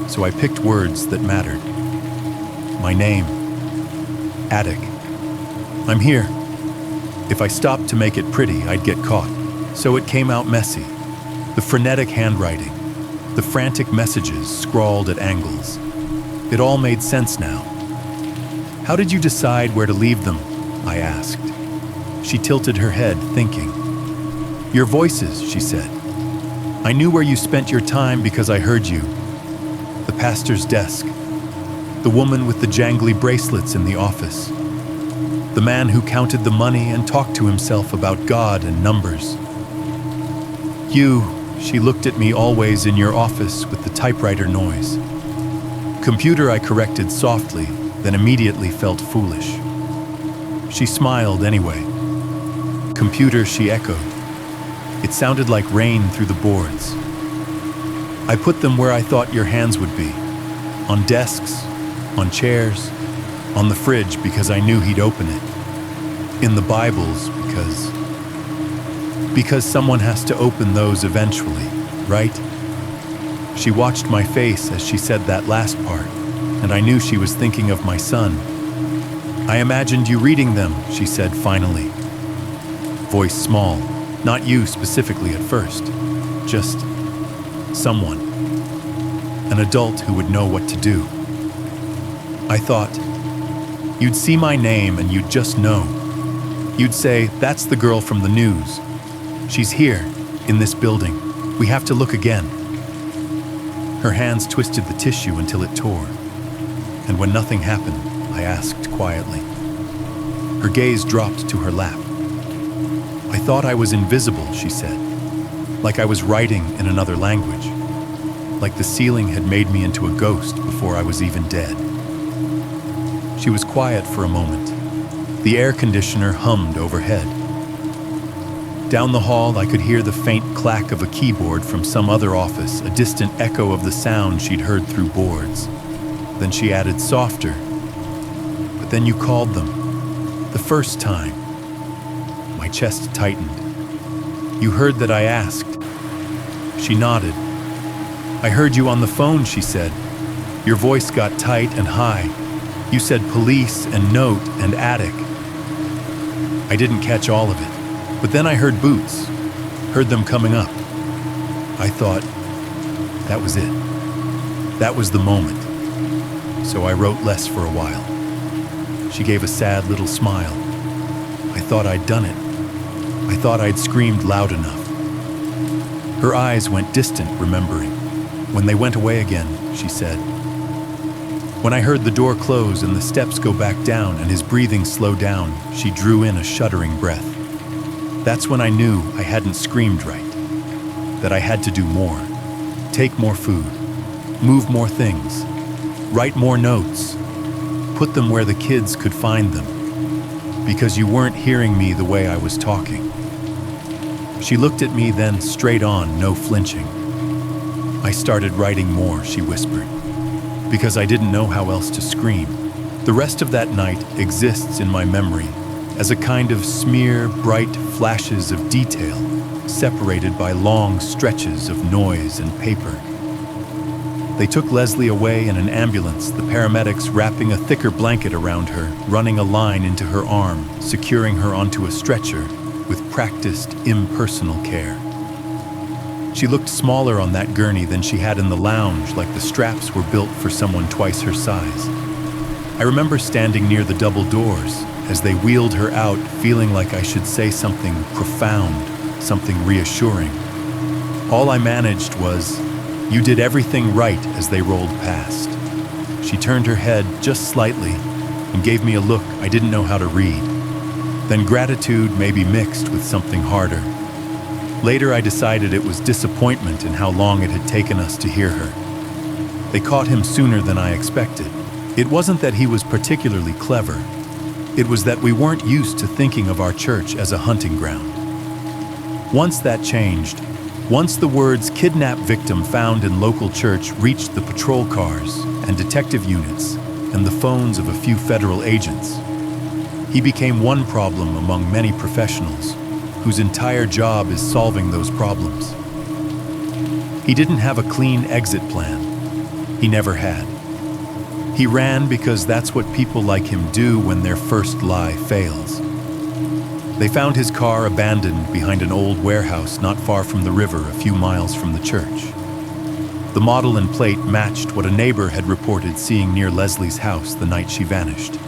Speaker 1: so I picked words that mattered. My name. Attic. I'm here. If I stopped to make it pretty, I'd get caught. So it came out messy. The frenetic handwriting, the frantic messages scrawled at angles. It all made sense now. "How did you decide where to leave them?" I asked. She tilted her head, thinking. "Your voices," she said. "I knew where you spent your time because I heard you. The pastor's desk. The woman with the jangly bracelets in the office. The man who counted the money and talked to himself about God and numbers. You," she looked at me, "always in your office with the typewriter noise." "Computer," I corrected softly, then immediately felt foolish. She smiled anyway. "Computer," she echoed. It sounded like rain through the boards. "I put them where I thought your hands would be. On desks, on chairs, on the fridge because I knew he'd open it. In the Bibles because someone has to open those eventually, right?" She watched my face as she said that last part, and I knew she was thinking of my son. "I imagined you reading them," she said finally. Voice small, "Not you specifically at first, just someone. An adult who would know what to do." I thought, "You'd see my name and you'd just know. You'd say, 'That's the girl from the news. She's here, in this building. We have to look again.'" Her hands twisted the tissue until it tore. And when nothing happened, I asked quietly. Her gaze dropped to her lap. "I thought I was invisible," she said. "Like I was writing in another language. Like the ceiling had made me into a ghost before I was even dead." She was quiet for a moment. The air conditioner hummed overhead. Down the hall, I could hear the faint clack of a keyboard from some other office, a distant echo of the sound she'd heard through boards. Then she added softer, "But then you called them. The first time." My chest tightened. "You heard that I asked." She nodded. "I heard you on the phone," she said. "Your voice got tight and high. You said police and note and attic." I didn't catch all of it, but then I heard boots, heard them coming up. I thought that was it. That was the moment. So I wrote less for a while. She gave a sad little smile. I thought I'd done it. I thought I'd screamed loud enough. Her eyes went distant, remembering. When they went away again, she said. When I heard the door close and the steps go back down and his breathing slow down, she drew in a shuddering breath. That's when I knew I hadn't screamed right, that I had to do more. Take more food, move more things, write more notes, put them where the kids could find them, because you weren't hearing me the way I was talking. She looked at me then straight on, no flinching. I started writing more, she whispered, because I didn't know how else to scream. The rest of that night exists in my memory as a kind of smear, bright flashes of detail, separated by long stretches of noise and paper. They took Leslie away in an ambulance, the paramedics wrapping a thicker blanket around her, running a line into her arm, securing her onto a stretcher with practiced, impersonal care. She looked smaller on that gurney than she had in the lounge, like the straps were built for someone twice her size. I remember standing near the double doors as they wheeled her out, feeling like I should say something profound, something reassuring. All I managed was, "You did everything right," as they rolled past. She turned her head just slightly and gave me a look I didn't know how to read. Then gratitude maybe mixed with something harder. Later I decided it was disappointment in how long it had taken us to hear her. They caught him sooner than I expected. It wasn't that he was particularly clever. It was that we weren't used to thinking of our church as a hunting ground. Once that changed, once the words "kidnap victim" found in local church reached the patrol cars and detective units and the phones of a few federal agents, he became one problem among many professionals whose entire job is solving those problems. He didn't have a clean exit plan. He never had. He ran because that's what people like him do when their first lie fails. They found his car abandoned behind an old warehouse not far from the river, a few miles from the church. The model and plate matched what a neighbor had reported seeing near Leslie's house the night she vanished.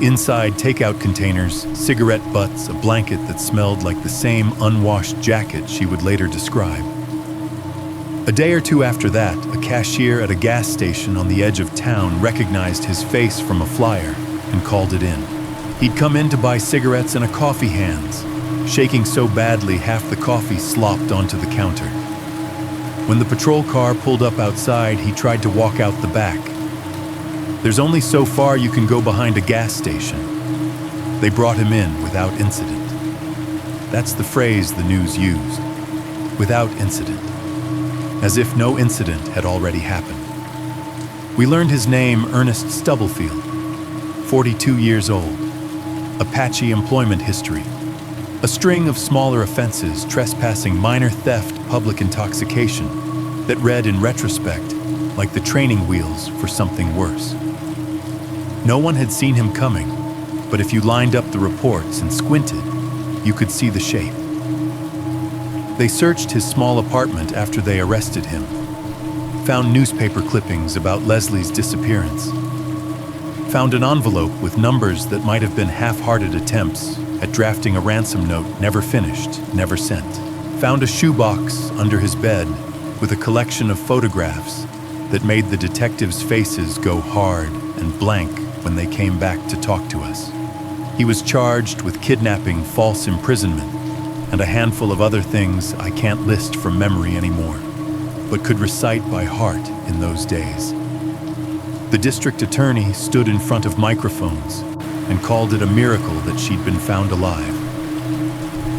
Speaker 1: Inside, takeout containers, cigarette butts, a blanket that smelled like the same unwashed jacket she would later describe. A day or two after that, a cashier at a gas station on the edge of town recognized his face from a flyer and called it in. He'd come in to buy cigarettes and a coffee hands, shaking so badly half the coffee slopped onto the counter. When the patrol car pulled up outside, he tried to walk out the back. There's only so far you can go behind a gas station. They brought him in without incident. That's the phrase the news used. Without incident. As if no incident had already happened. We learned his name, Ernest Stubblefield, 42 years old. Apache employment history. A string of smaller offenses, trespassing, minor theft, public intoxication, that read in retrospect like the training wheels for something worse. No one had seen him coming, but if you lined up the reports and squinted, you could see the shape. They searched his small apartment after they arrested him, found newspaper clippings about Leslie's disappearance, found an envelope with numbers that might have been half-hearted attempts at drafting a ransom note never finished, never sent, found a shoebox under his bed with a collection of photographs that made the detectives' faces go hard and blank when they came back to talk to us. He was charged with kidnapping, false imprisonment, and a handful of other things I can't list from memory anymore, but could recite by heart in those days. The district attorney stood in front of microphones and called it a miracle that she'd been found alive.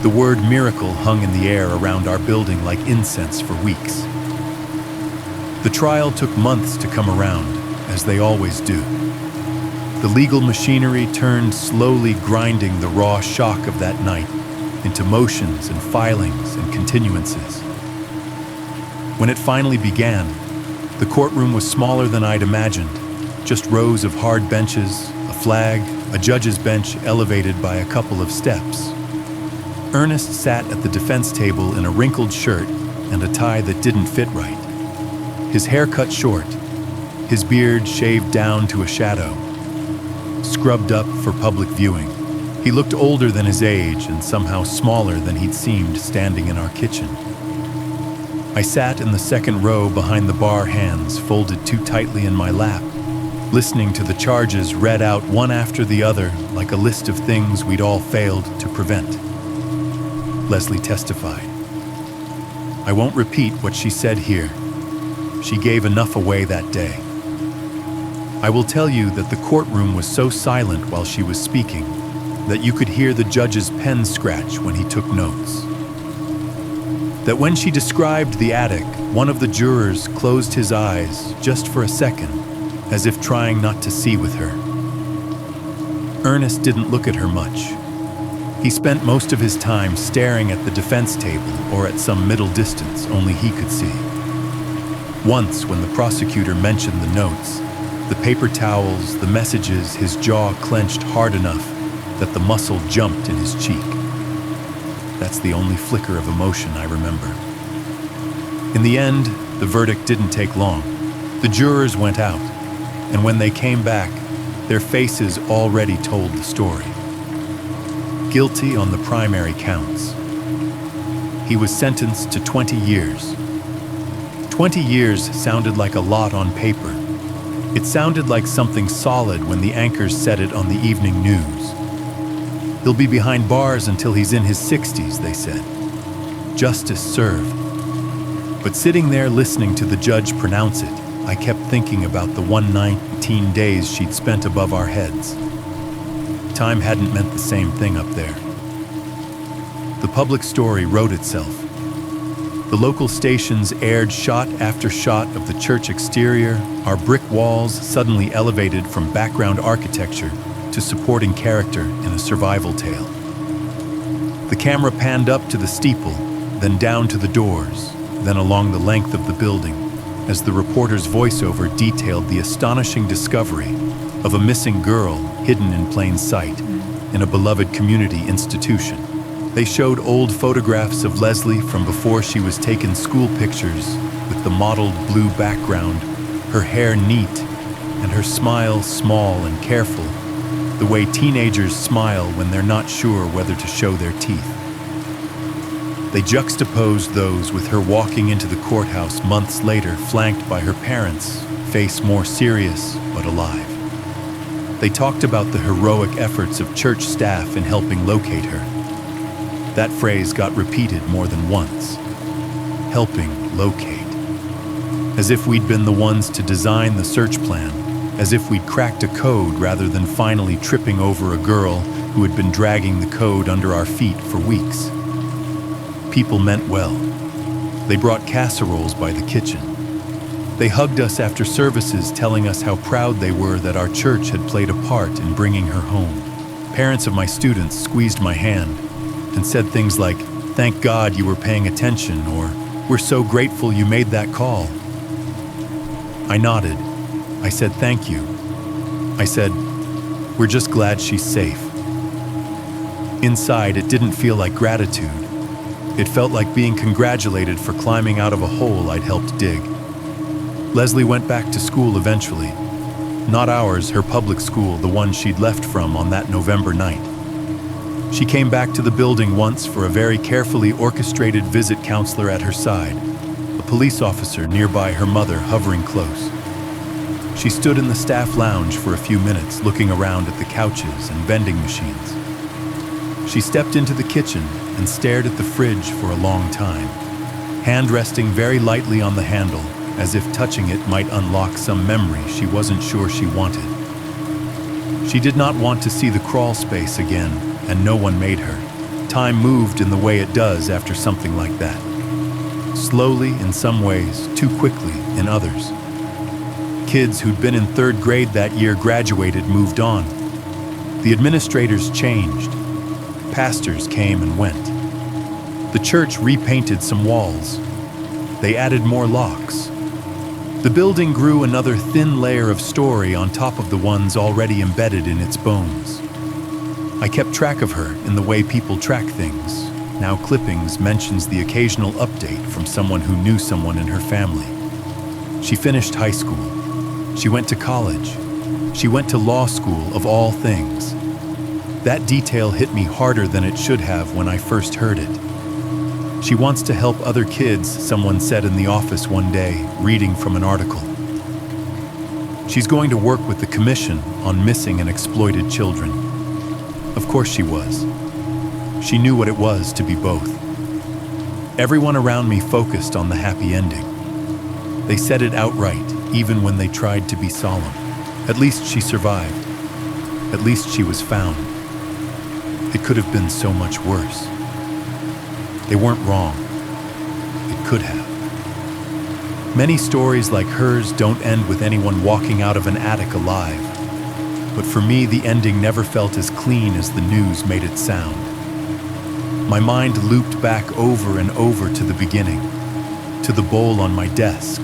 Speaker 1: The word miracle hung in the air around our building like incense for weeks. The trial took months to come around, as they always do. The legal machinery turned, slowly grinding the raw shock of that night into motions and filings and continuances. When it finally began, the courtroom was smaller than I'd imagined, just rows of hard benches, a flag, a judge's bench elevated by a couple of steps. Ernest sat at the defense table in a wrinkled shirt and a tie that didn't fit right. his hair cut short, his beard shaved down to a shadow, scrubbed up for public viewing. He looked older than his age and somehow smaller than he'd seemed standing in our kitchen. I sat in the second row behind the bar, hands folded too tightly in my lap, listening to the charges read out one after the other like a list of things we'd all failed to prevent. Leslie testified. I won't repeat what she said here. She gave enough away that day. I will tell you that the courtroom was so silent while she was speaking that you could hear the judge's pen scratch when he took notes. That when she described the attic, one of the jurors closed his eyes just for a second, as if trying not to see with her. Ernest didn't look at her much. He spent most of his time staring at the defense table or at some middle distance only he could see. Once, when the prosecutor mentioned the notes, the paper towels, the messages, his jaw clenched hard enough that the muscle jumped in his cheek. That's the only flicker of emotion I remember. In the end, the verdict didn't take long. The jurors went out, and when they came back, their faces already told the story. Guilty on the primary counts. He was sentenced to 20 years. 20 years sounded like a lot on paper. It sounded like something solid when the anchors said it on the evening news. He'll be behind bars until he's in his 60s, they said. Justice served. But sitting there listening to the judge pronounce it, I kept thinking about the 119 days she'd spent above our heads. Time hadn't meant the same thing up there. The public story wrote itself. The local stations aired shot after shot of the church exterior, our brick walls suddenly elevated from background architecture to supporting character in a survival tale. The camera panned up to the steeple, then down to the doors, then along the length of the building, as the reporter's voiceover detailed the astonishing discovery of a missing girl hidden in plain sight in a beloved community institution. They showed old photographs of Leslie from before she was taken school pictures with the mottled blue background, her hair neat, and her smile small and careful, the way teenagers smile when they're not sure whether to show their teeth. They juxtaposed those with her walking into the courthouse months later, flanked by her parents, face more serious but alive. They talked about the heroic efforts of church staff in helping locate her. That phrase got repeated more than once. Helping locate. As if we'd been the ones to design the search plan, as if we'd cracked a code rather than finally tripping over a girl who had been dragging the code under our feet for weeks. People meant well. They brought casseroles by the kitchen. They hugged us after services, telling us how proud they were that our church had played a part in bringing her home. Parents of my students squeezed my hand and said things like, "Thank God you were paying attention," or "We're so grateful you made that call." I nodded. I said, "Thank you." I said, "We're just glad she's safe." Inside, it didn't feel like gratitude. It felt like being congratulated for climbing out of a hole I'd helped dig. Leslie went back to school eventually. Not ours, her public school, the one she'd left from on that November night. She came back to the building once for a very carefully orchestrated visit counselor at her side, a police officer nearby, her mother hovering close. She stood in the staff lounge for a few minutes, looking around at the couches and vending machines. She stepped into the kitchen and stared at the fridge for a long time, hand resting very lightly on the handle, as if touching it might unlock some memory she wasn't sure she wanted. She did not want to see the crawl space again, and no one made her. Time moved in the way it does after something like that. Slowly in some ways, too quickly in others. Kids who'd been in third grade that year graduated, moved on. The administrators changed. Pastors came and went. The church repainted some walls. They added more locks. The building grew another thin layer of story on top of the ones already embedded in its bones. I kept track of her in the way people track things. Now clippings mentions the occasional update from someone who knew someone in her family. She finished high school. She went to college. She went to law school, of all things. That detail hit me harder than it should have when I first heard it. She wants to help other kids, someone said in the office one day, reading from an article. She's going to work with the Commission on Missing and Exploited Children. Of course she was. She knew what it was to be both. Everyone around me focused on the happy ending. They said it outright, even when they tried to be solemn. At least she survived. At least she was found. It could have been so much worse. They weren't wrong. It could have. Many stories like hers don't end with anyone walking out of an attic alive. But for me, the ending never felt as clean as the news made it sound. My mind looped back over and over to the beginning, to the bowl on my desk,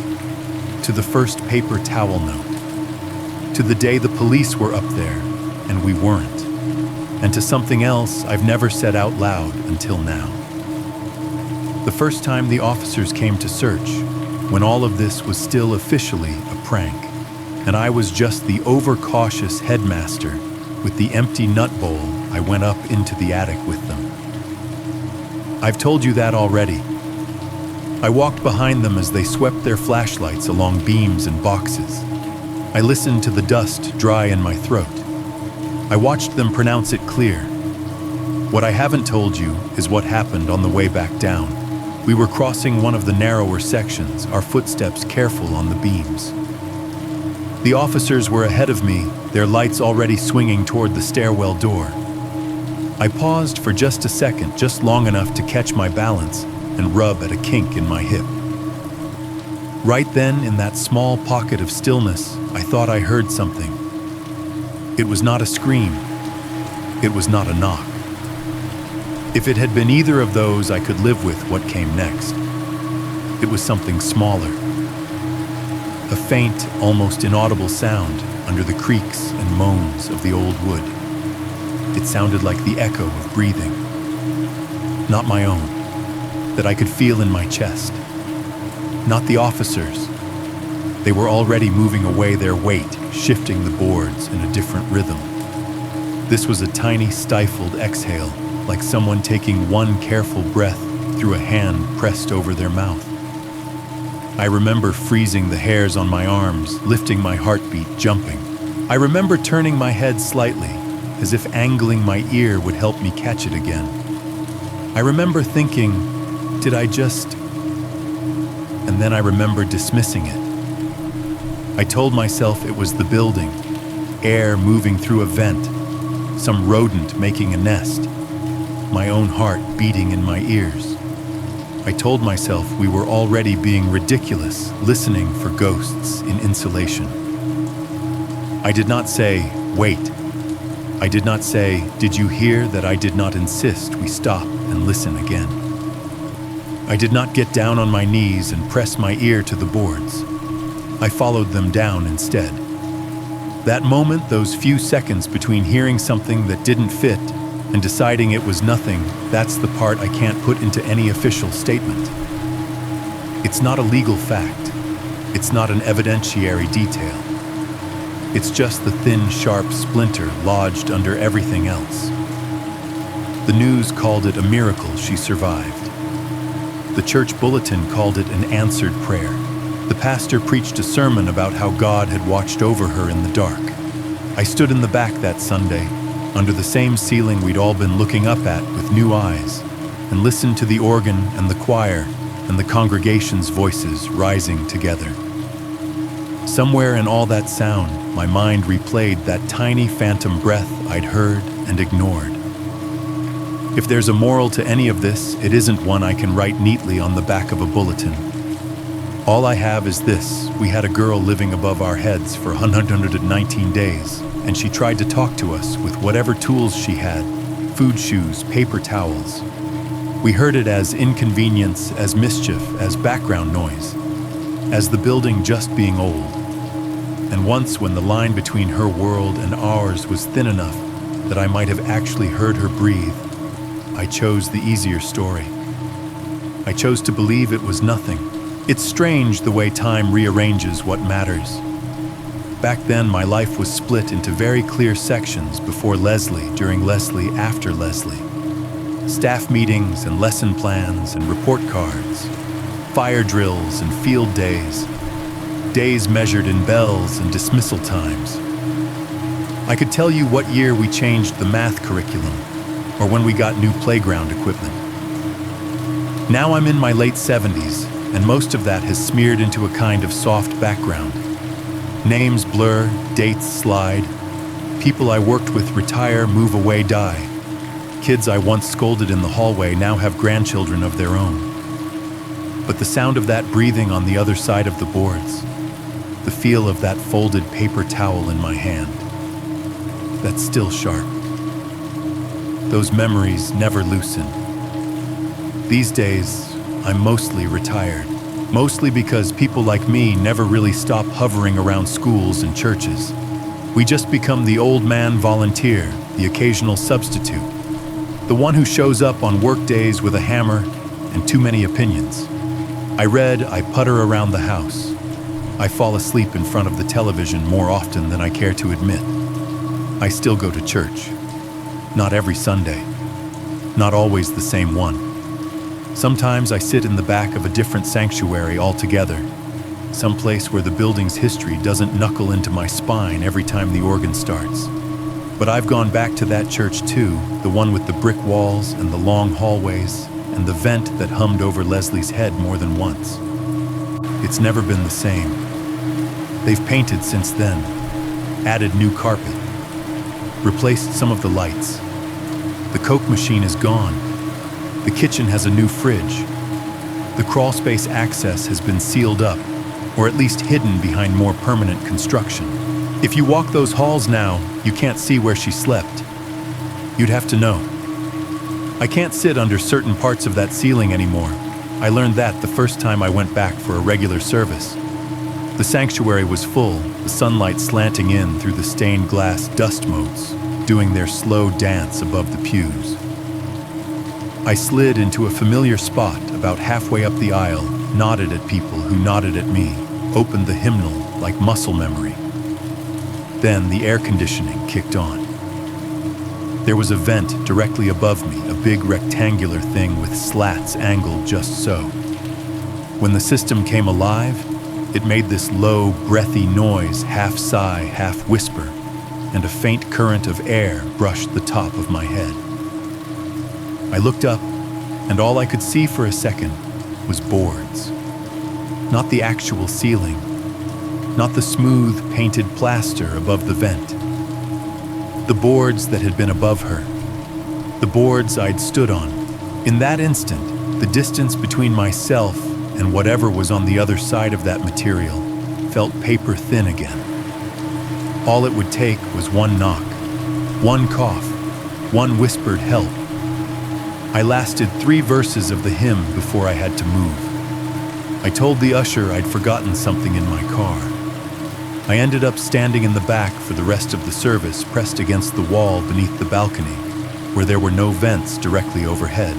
Speaker 1: to the first paper towel note, to the day the police were up there and we weren't, and to something else I've never said out loud until now. The first time the officers came to search, when all of this was still officially a prank, and I was just the overcautious headmaster with the empty nut bowl, I went up into the attic with them. I've told you that already. I walked behind them as they swept their flashlights along beams and boxes. I listened to the dust dry in my throat. I watched them pronounce it clear. What I haven't told you is what happened on the way back down. We were crossing one of the narrower sections, our footsteps careful on the beams. The officers were ahead of me, their lights already swinging toward the stairwell door. I paused for just a second, just long enough to catch my balance and rub at a kink in my hip. Right then, in that small pocket of stillness, I thought I heard something. It was not a scream. It was not a knock. If it had been either of those, I could live with what came next. It was something smaller. A faint, almost inaudible sound under the creaks and moans of the old wood. It sounded like the echo of breathing. Not my own, that I could feel in my chest. Not the officers. They were already moving away, their weight shifting the boards in a different rhythm. This was a tiny, stifled exhale, like someone taking one careful breath through a hand pressed over their mouth. I remember freezing the hairs on my arms, lifting my heartbeat, jumping. I remember turning my head slightly, as if angling my ear would help me catch it again. I remember thinking, did I just... And then I remember dismissing it. I told myself it was the building, air moving through a vent, some rodent making a nest, my own heart beating in my ears. I told myself we were already being ridiculous, listening for ghosts in insulation. I did not say, wait. I did not say, did you hear that I did not insist we stop and listen again? I did not get down on my knees and press my ear to the boards. I followed them down instead. That moment, those few seconds between hearing something that didn't fit and deciding it was nothing, that's the part I can't put into any official statement. It's not a legal fact. It's not an evidentiary detail. It's just the thin, sharp splinter lodged under everything else. The news called it a miracle she survived. The church bulletin called it an answered prayer. The pastor preached a sermon about how God had watched over her in the dark. I stood in the back that Sunday, under the same ceiling we'd all been looking up at with new eyes, and listened to the organ and the choir and the congregation's voices rising together. Somewhere in all that sound, my mind replayed that tiny phantom breath I'd heard and ignored. If there's a moral to any of this, it isn't one I can write neatly on the back of a bulletin. All I have is this: we had a girl living above our heads for 119 days, and she tried to talk to us with whatever tools she had, food shoes, paper towels. We heard it as inconvenience, as mischief, as background noise, as the building just being old. And once, when the line between her world and ours was thin enough that I might have actually heard her breathe, I chose the easier story. I chose to believe it was nothing, It's strange the way time rearranges what matters. Back then, my life was split into very clear sections: before Leslie, during Leslie, after Leslie. Staff meetings and lesson plans and report cards, fire drills and field days, days measured in bells and dismissal times. I could tell you what year we changed the math curriculum, or when we got new playground equipment. Now I'm in my late 70s, and most of that has smeared into a kind of soft background. Names blur, dates slide. People I worked with retire, move away, die. Kids I once scolded in the hallway now have grandchildren of their own. But the sound of that breathing on the other side of the boards, the feel of that folded paper towel in my hand, that's still sharp. Those memories never loosen. These days, I'm mostly retired, mostly because people like me never really stop hovering around schools and churches. We just become the old man volunteer, the occasional substitute, the one who shows up on work days with a hammer and too many opinions. I read, I putter around the house. I fall asleep in front of the television more often than I care to admit. I still go to church. Not every Sunday. Not always the same one. Sometimes I sit in the back of a different sanctuary altogether, someplace where the building's history doesn't knuckle into my spine every time the organ starts. But I've gone back to that church too, the one with the brick walls and the long hallways and the vent that hummed over Leslie's head more than once. It's never been the same. They've painted since then, added new carpet, replaced some of the lights. The Coke machine is gone. The kitchen has a new fridge. The crawlspace access has been sealed up, or at least hidden behind more permanent construction. If you walk those halls now, you can't see where she slept. You'd have to know. I can't sit under certain parts of that ceiling anymore. I learned that the first time I went back for a regular service. The sanctuary was full, the sunlight slanting in through the stained glass dust motes, doing their slow dance above the pews. I slid into a familiar spot about halfway up the aisle, nodded at people who nodded at me, opened the hymnal like muscle memory. Then the air conditioning kicked on. There was a vent directly above me, a big rectangular thing with slats angled just so. When the system came alive, it made this low, breathy noise, half sigh, half whisper, and a faint current of air brushed the top of my head. I looked up, and all I could see for a second was boards. Not the actual ceiling, not the smooth, painted plaster above the vent. The boards that had been above her, the boards I'd stood on. In that instant, the distance between myself and whatever was on the other side of that material felt paper thin again. All it would take was one knock, one cough, one whispered help. I lasted 3 verses of the hymn before I had to move. I told the usher I'd forgotten something in my car. I ended up standing in the back for the rest of the service, pressed against the wall beneath the balcony, where there were no vents directly overhead.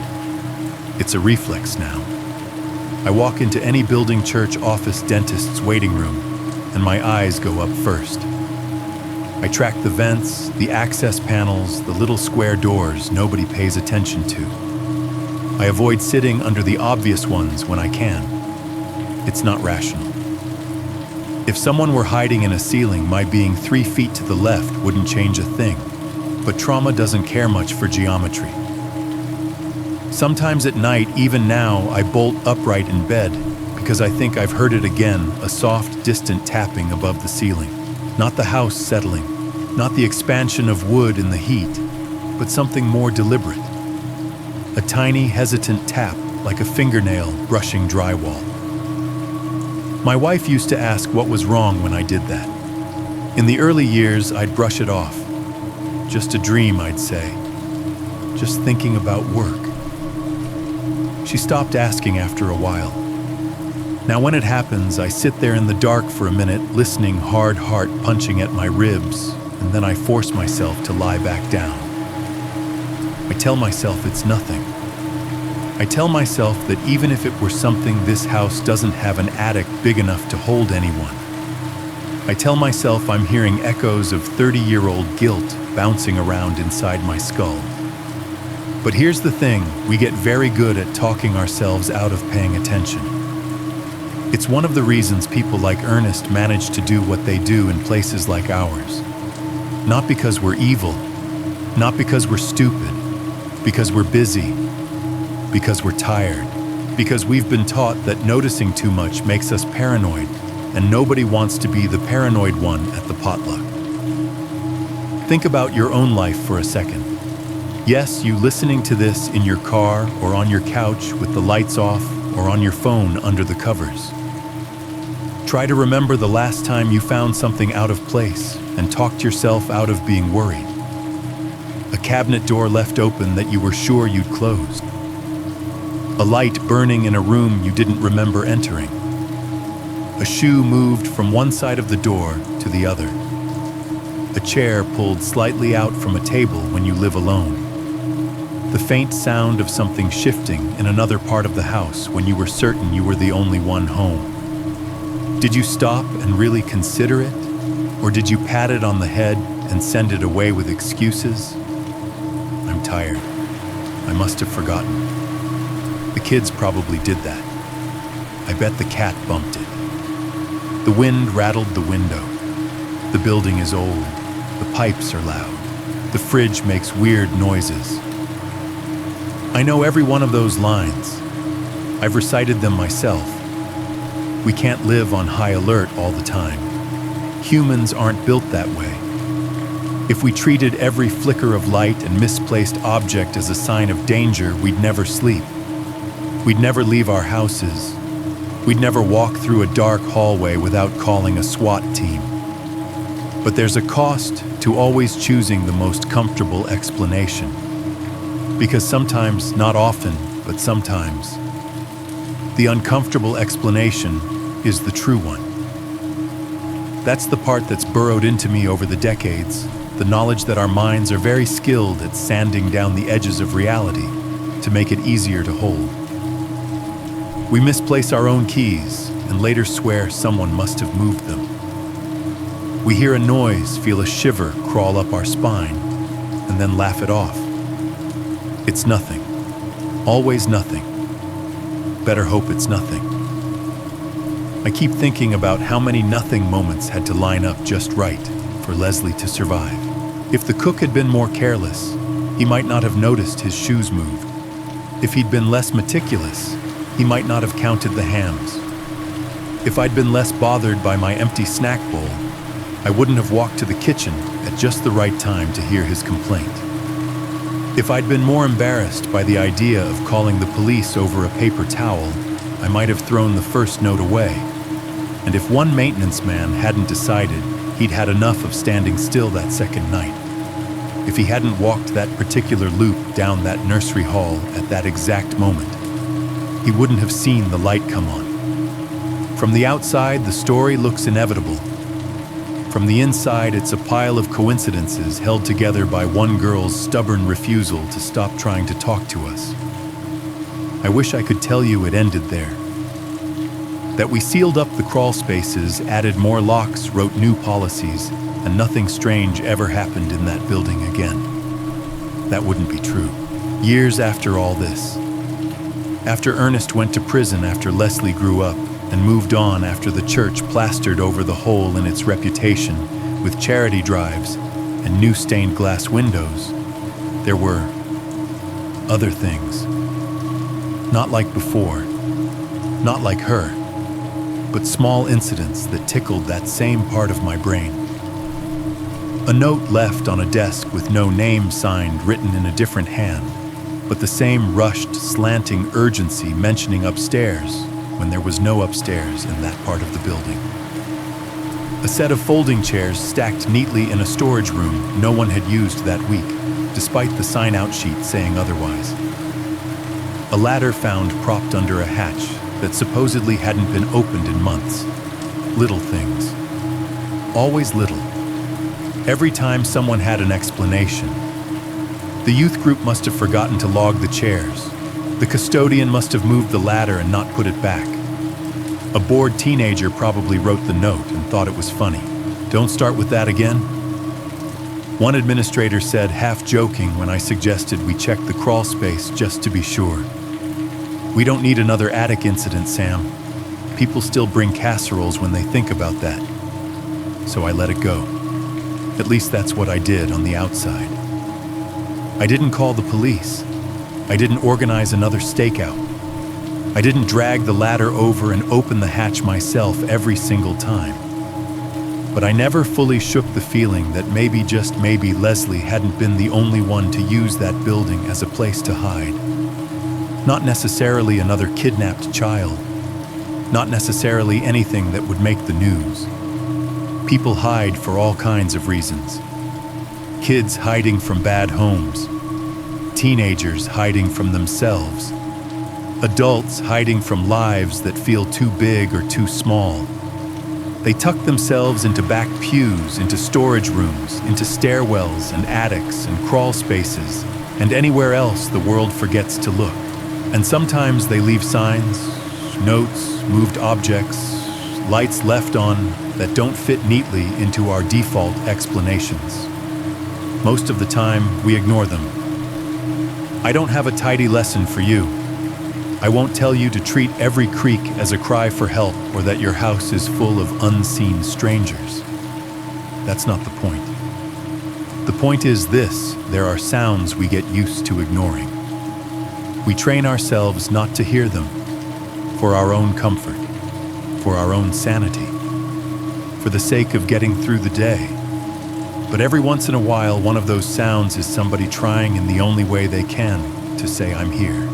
Speaker 1: It's a reflex now. I walk into any building, church, office, dentist's waiting room, and my eyes go up first. I track the vents, the access panels, the little square doors nobody pays attention to. I avoid sitting under the obvious ones when I can. It's not rational. If someone were hiding in a ceiling, my being 3 feet to the left wouldn't change a thing. But trauma doesn't care much for geometry. Sometimes at night, even now, I bolt upright in bed because I think I've heard it again, a soft, distant tapping above the ceiling. Not the house settling, not the expansion of wood in the heat, but something more deliberate. A tiny, hesitant tap, like a fingernail brushing drywall. My wife used to ask what was wrong when I did that. In the early years, I'd brush it off. Just a dream, I'd say. Just thinking about work. She stopped asking after a while. Now when it happens, I sit there in the dark for a minute, listening, hard heart punching at my ribs, and then I force myself to lie back down. I tell myself it's nothing. I tell myself that even if it were something, this house doesn't have an attic big enough to hold anyone. I tell myself I'm hearing echoes of 30-year-old guilt bouncing around inside my skull. But here's the thing, we get very good at talking ourselves out of paying attention. It's one of the reasons people like Ernest manage to do what they do in places like ours. Not because we're evil, not because we're stupid, because we're busy, because we're tired, because we've been taught that noticing too much makes us paranoid, and nobody wants to be the paranoid one at the potluck. Think about your own life for a second. Yes, you listening to this in your car or on your couch with the lights off or on your phone under the covers. Try to remember the last time you found something out of place and talked yourself out of being worried. A cabinet door left open that you were sure you'd closed. A light burning in a room you didn't remember entering. A shoe moved from one side of the door to the other. A chair pulled slightly out from a table when you live alone. The faint sound of something shifting in another part of the house when you were certain you were the only one home. Did you stop and really consider it? Or did you pat it on the head and send it away with excuses? I'm tired. I must have forgotten. The kids probably did that. I bet the cat bumped it. The wind rattled the window. The building is old. The pipes are loud. The fridge makes weird noises. I know every one of those lines. I've recited them myself. We can't live on high alert all the time. Humans aren't built that way. If we treated every flicker of light and misplaced object as a sign of danger, we'd never sleep. We'd never leave our houses. We'd never walk through a dark hallway without calling a SWAT team. But there's a cost to always choosing the most comfortable explanation. Because sometimes, not often, but sometimes, the uncomfortable explanation is the true one. That's the part that's burrowed into me over the decades, the knowledge that our minds are very skilled at sanding down the edges of reality to make it easier to hold. We misplace our own keys and later swear someone must have moved them. We hear a noise, feel a shiver crawl up our spine, and then laugh it off. It's nothing. Always nothing. Better hope it's nothing. I keep thinking about how many nothing moments had to line up just right for Leslie to survive. If the cook had been more careless, he might not have noticed his shoes moved. If he'd been less meticulous, he might not have counted the hams. If I'd been less bothered by my empty snack bowl, I wouldn't have walked to the kitchen at just the right time to hear his complaint. If I'd been more embarrassed by the idea of calling the police over a paper towel, I might have thrown the first note away. And if one maintenance man hadn't decided he'd had enough of standing still that second night, if he hadn't walked that particular loop down that nursery hall at that exact moment, he wouldn't have seen the light come on. From the outside, the story looks inevitable. From the inside, it's a pile of coincidences held together by one girl's stubborn refusal to stop trying to talk to us. I wish I could tell you it ended there. That we sealed up the crawl spaces, added more locks, wrote new policies, and nothing strange ever happened in that building again. That wouldn't be true. Years after all this, after Ernest went to prison after Leslie grew up, and moved on after the church plastered over the hole in its reputation with charity drives and new stained glass windows, there were other things. Not like before, not like her, but small incidents that tickled that same part of my brain. A note left on a desk with no name signed written in a different hand, but the same rushed, slanting urgency mentioning upstairs when there was no upstairs in that part of the building. A set of folding chairs stacked neatly in a storage room no one had used that week, despite the sign-out sheet saying otherwise. A ladder found propped under a hatch that supposedly hadn't been opened in months. Little things. Always little. Every time someone had an explanation. The youth group must have forgotten to log the chairs, The custodian must have moved the ladder and not put it back. A bored teenager probably wrote the note and thought it was funny. Don't start with that again? One administrator said, half joking, when I suggested we check the crawl space just to be sure. We don't need another attic incident, Sam. People still bring casseroles when they think about that. So I let it go. At least that's what I did on the outside. I didn't call the police. I didn't organize another stakeout. I didn't drag the ladder over and open the hatch myself every single time. But I never fully shook the feeling that maybe, just maybe, Leslie hadn't been the only one to use that building as a place to hide. Not necessarily another kidnapped child. Not necessarily anything that would make the news. People hide for all kinds of reasons. Kids hiding from bad homes. Teenagers hiding from themselves. Adults hiding from lives that feel too big or too small. They tuck themselves into back pews, into storage rooms, into stairwells and attics and crawl spaces, and anywhere else the world forgets to look. And sometimes they leave signs, notes, moved objects, lights left on that don't fit neatly into our default explanations. Most of the time, we ignore them. I don't have a tidy lesson for you. I won't tell you to treat every creak as a cry for help or that your house is full of unseen strangers. That's not the point. The point is this: there are sounds we get used to ignoring. We train ourselves not to hear them, for our own comfort, for our own sanity, for the sake of getting through the day. But every once in a while, one of those sounds is somebody trying in the only way they can to say, I'm here.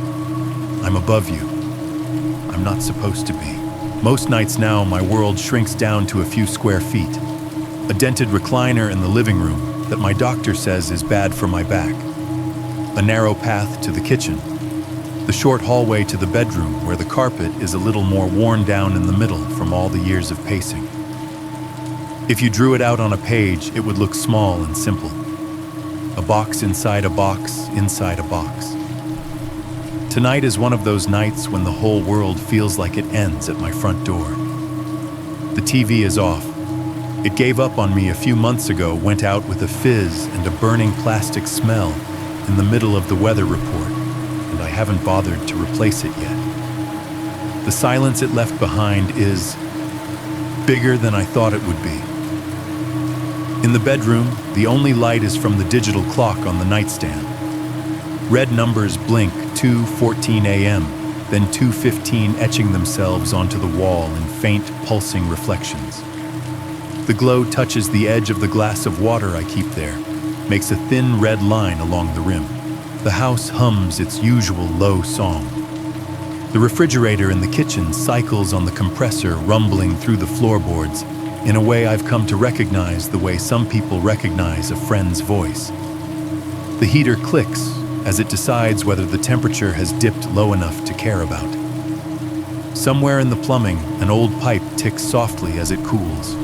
Speaker 1: I'm above you. I'm not supposed to be. Most nights now, my world shrinks down to a few square feet. A dented recliner in the living room that my doctor says is bad for my back. A narrow path to the kitchen. The short hallway to the bedroom where the carpet is a little more worn down in the middle from all the years of pacing. If you drew it out on a page, it would look small and simple. A box inside a box inside a box. Tonight is one of those nights when the whole world feels like it ends at my front door. The TV is off. It gave up on me a few months ago, went out with a fizz and a burning plastic smell in the middle of the weather report, and I haven't bothered to replace it yet. The silence it left behind is bigger than I thought it would be. In the bedroom, the only light is from the digital clock on the nightstand. Red numbers blink, 2:14 a.m., then 2:15, etching themselves onto the wall in faint, pulsing reflections. The glow touches the edge of the glass of water I keep there, makes a thin red line along the rim. The house hums its usual low song. The refrigerator in the kitchen cycles on the compressor, rumbling through the floorboards in a way I've come to recognize the way some people recognize a friend's voice. The heater clicks as it decides whether the temperature has dipped low enough to care about. Somewhere in the plumbing, an old pipe ticks softly as it cools.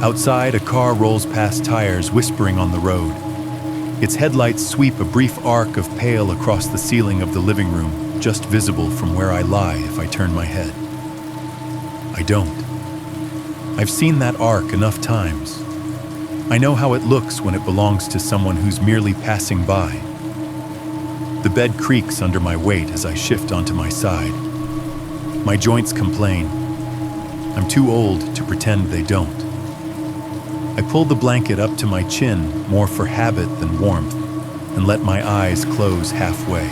Speaker 1: Outside, a car rolls past tires, whispering on the road. Its headlights sweep a brief arc of pale across the ceiling of the living room, just visible from where I lie if I turn my head. I don't. I've seen that arc enough times. I know how it looks when it belongs to someone who's merely passing by. The bed creaks under my weight as I shift onto my side. My joints complain. I'm too old to pretend they don't. I pull the blanket up to my chin, more for habit than warmth, and let my eyes close halfway.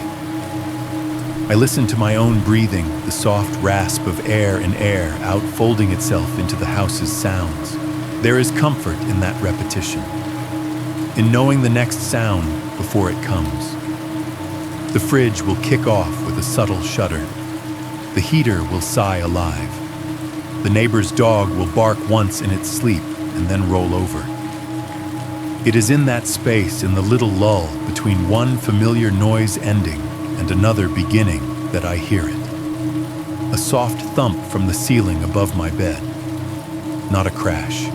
Speaker 1: I listen to my own breathing, the soft rasp of air in air outfolding itself into the house's sounds. There is comfort in that repetition, in knowing the next sound before it comes. The fridge will kick off with a subtle shudder. The heater will sigh alive. The neighbor's dog will bark once in its sleep and then roll over. It is in that space, in the little lull between one familiar noise ending and another beginning, that I hear it. A soft thump from the ceiling above my bed. Not a crash.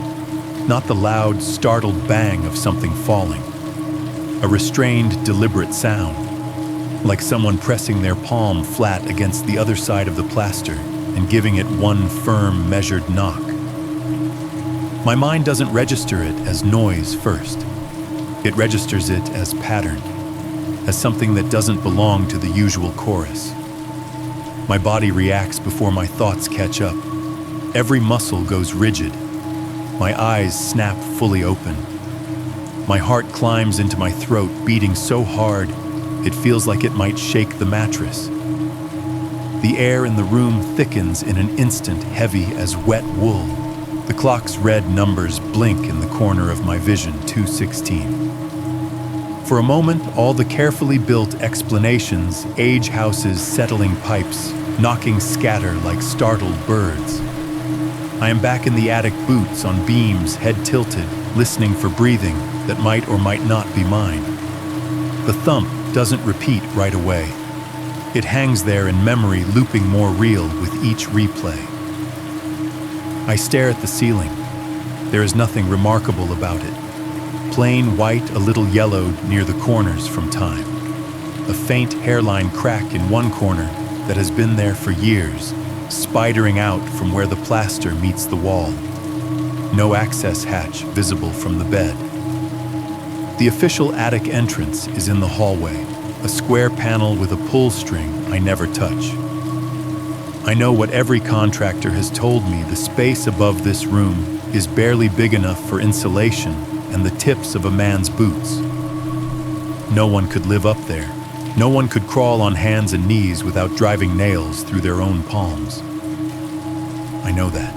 Speaker 1: Not the loud, startled bang of something falling. A restrained, deliberate sound. like someone pressing their palm flat against the other side of the plaster and giving it one firm, measured knock. My mind doesn't register it as noise first. It registers it as pattern, as something that doesn't belong to the usual chorus. My body reacts before my thoughts catch up. Every muscle goes rigid. My eyes snap fully open. My heart climbs into my throat, beating so hard it feels like it might shake the mattress. The air in the room thickens in an instant, heavy as wet wool. The clock's red numbers blink in the corner of my vision, 2:16. For a moment, all the carefully built explanations, age houses, settling pipes, knocking scatter like startled birds. I am back in the attic, boots on beams, head tilted, listening for breathing that might or might not be mine. The thump doesn't repeat right away. It hangs there in memory, looping more real with each replay. I stare at the ceiling. There is nothing remarkable about it. Plain white, a little yellowed near the corners from time. A faint hairline crack in one corner that has been there for years, spidering out from where the plaster meets the wall. No access hatch visible from the bed. The official attic entrance is in the hallway, a square panel with a pull string I never touch. I know what every contractor has told me: the space above this room is barely big enough for insulation and the tips of a man's boots. No one could live up there. No one could crawl on hands and knees without driving nails through their own palms. I know that.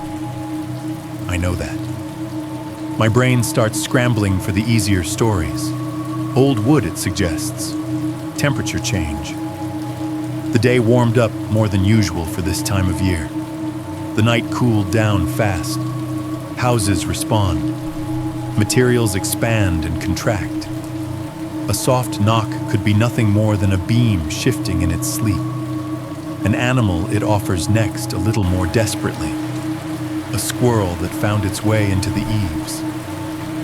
Speaker 1: I know that. My brain starts scrambling for the easier stories. Old wood, it suggests. Temperature change. The day warmed up more than usual for this time of year. The night cooled down fast. Houses respond. Materials expand and contract. A soft knock could be nothing more than a beam shifting in its sleep. An animal it offers next a little more desperately. A squirrel that found its way into the eaves.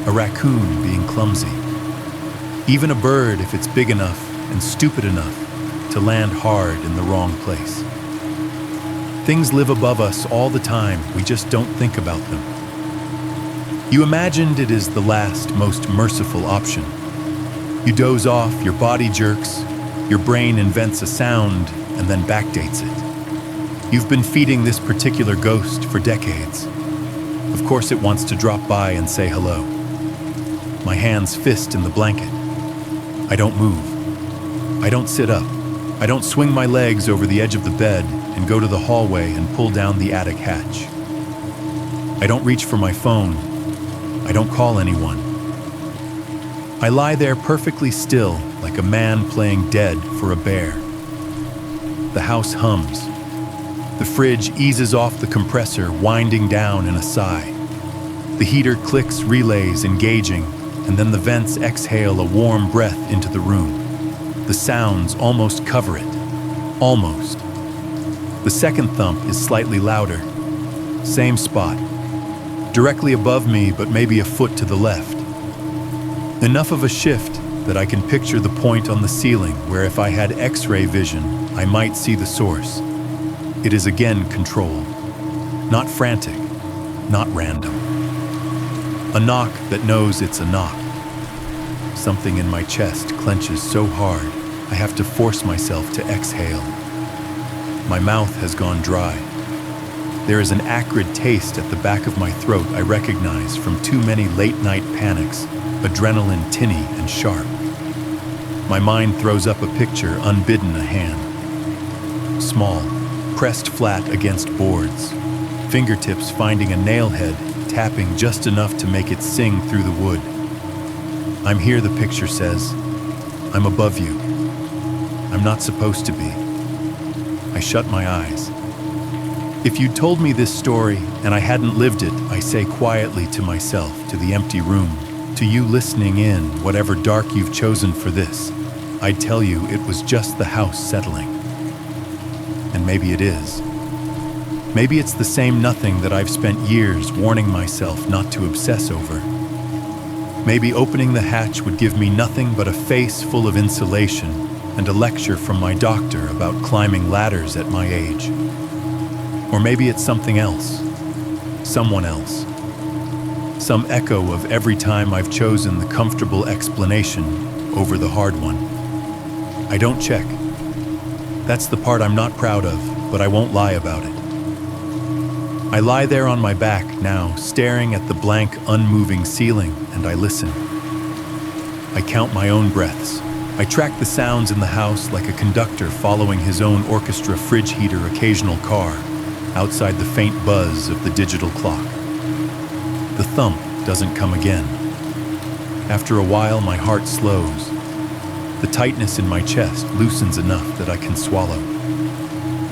Speaker 1: A raccoon being clumsy. Even a bird if it's big enough and stupid enough to land hard in the wrong place. Things live above us all the time, we just don't think about them. You imagined it is the last, most merciful option. You doze off, your body jerks, your brain invents a sound and then backdates it. You've been feeding this particular ghost for decades. Of course it wants to drop by and say hello. My hands fist in the blanket. I don't move. I don't sit up. I don't swing my legs over the edge of the bed and go to the hallway and pull down the attic hatch. I don't reach for my phone. I don't call anyone. I lie there perfectly still, like a man playing dead for a bear. The house hums. The fridge eases off the compressor, winding down in a sigh. The heater clicks relays, engaging, and then the vents exhale a warm breath into the room. The sounds almost cover it. Almost. The second thump is slightly louder. Same spot. Directly above me, but maybe a foot to the left. Enough of a shift that I can picture the point on the ceiling where if I had X-ray vision, I might see the source. It is again controlled. Not frantic, not random. A knock that knows it's a knock. Something in my chest clenches so hard, I have to force myself to exhale. My mouth has gone dry. There is an acrid taste at the back of my throat I recognize from too many late-night panics, adrenaline tinny and sharp. My mind throws up a picture, unbidden a hand. Small, pressed flat against boards, fingertips finding a nail head, tapping just enough to make it sing through the wood. I'm here, the picture says. I'm above you. I'm not supposed to be. I shut my eyes. If you'd told me this story and I hadn't lived it, I say quietly to myself, to the empty room, to you listening in, whatever dark you've chosen for this, I'd tell you it was just the house settling. And maybe it is. Maybe it's the same nothing that I've spent years warning myself not to obsess over. Maybe opening the hatch would give me nothing but a face full of insulation and a lecture from my doctor about climbing ladders at my age. Or maybe it's something else, someone else. Some echo of every time I've chosen the comfortable explanation over the hard one. I don't check. That's the part I'm not proud of, but I won't lie about it. I lie there on my back now, staring at the blank, unmoving ceiling, and I listen. I count my own breaths. I track the sounds in the house like a conductor following his own orchestra fridge heater occasional car, outside the faint buzz of the digital clock. The thump doesn't come again. After a while, my heart slows. The tightness in my chest loosens enough that I can swallow.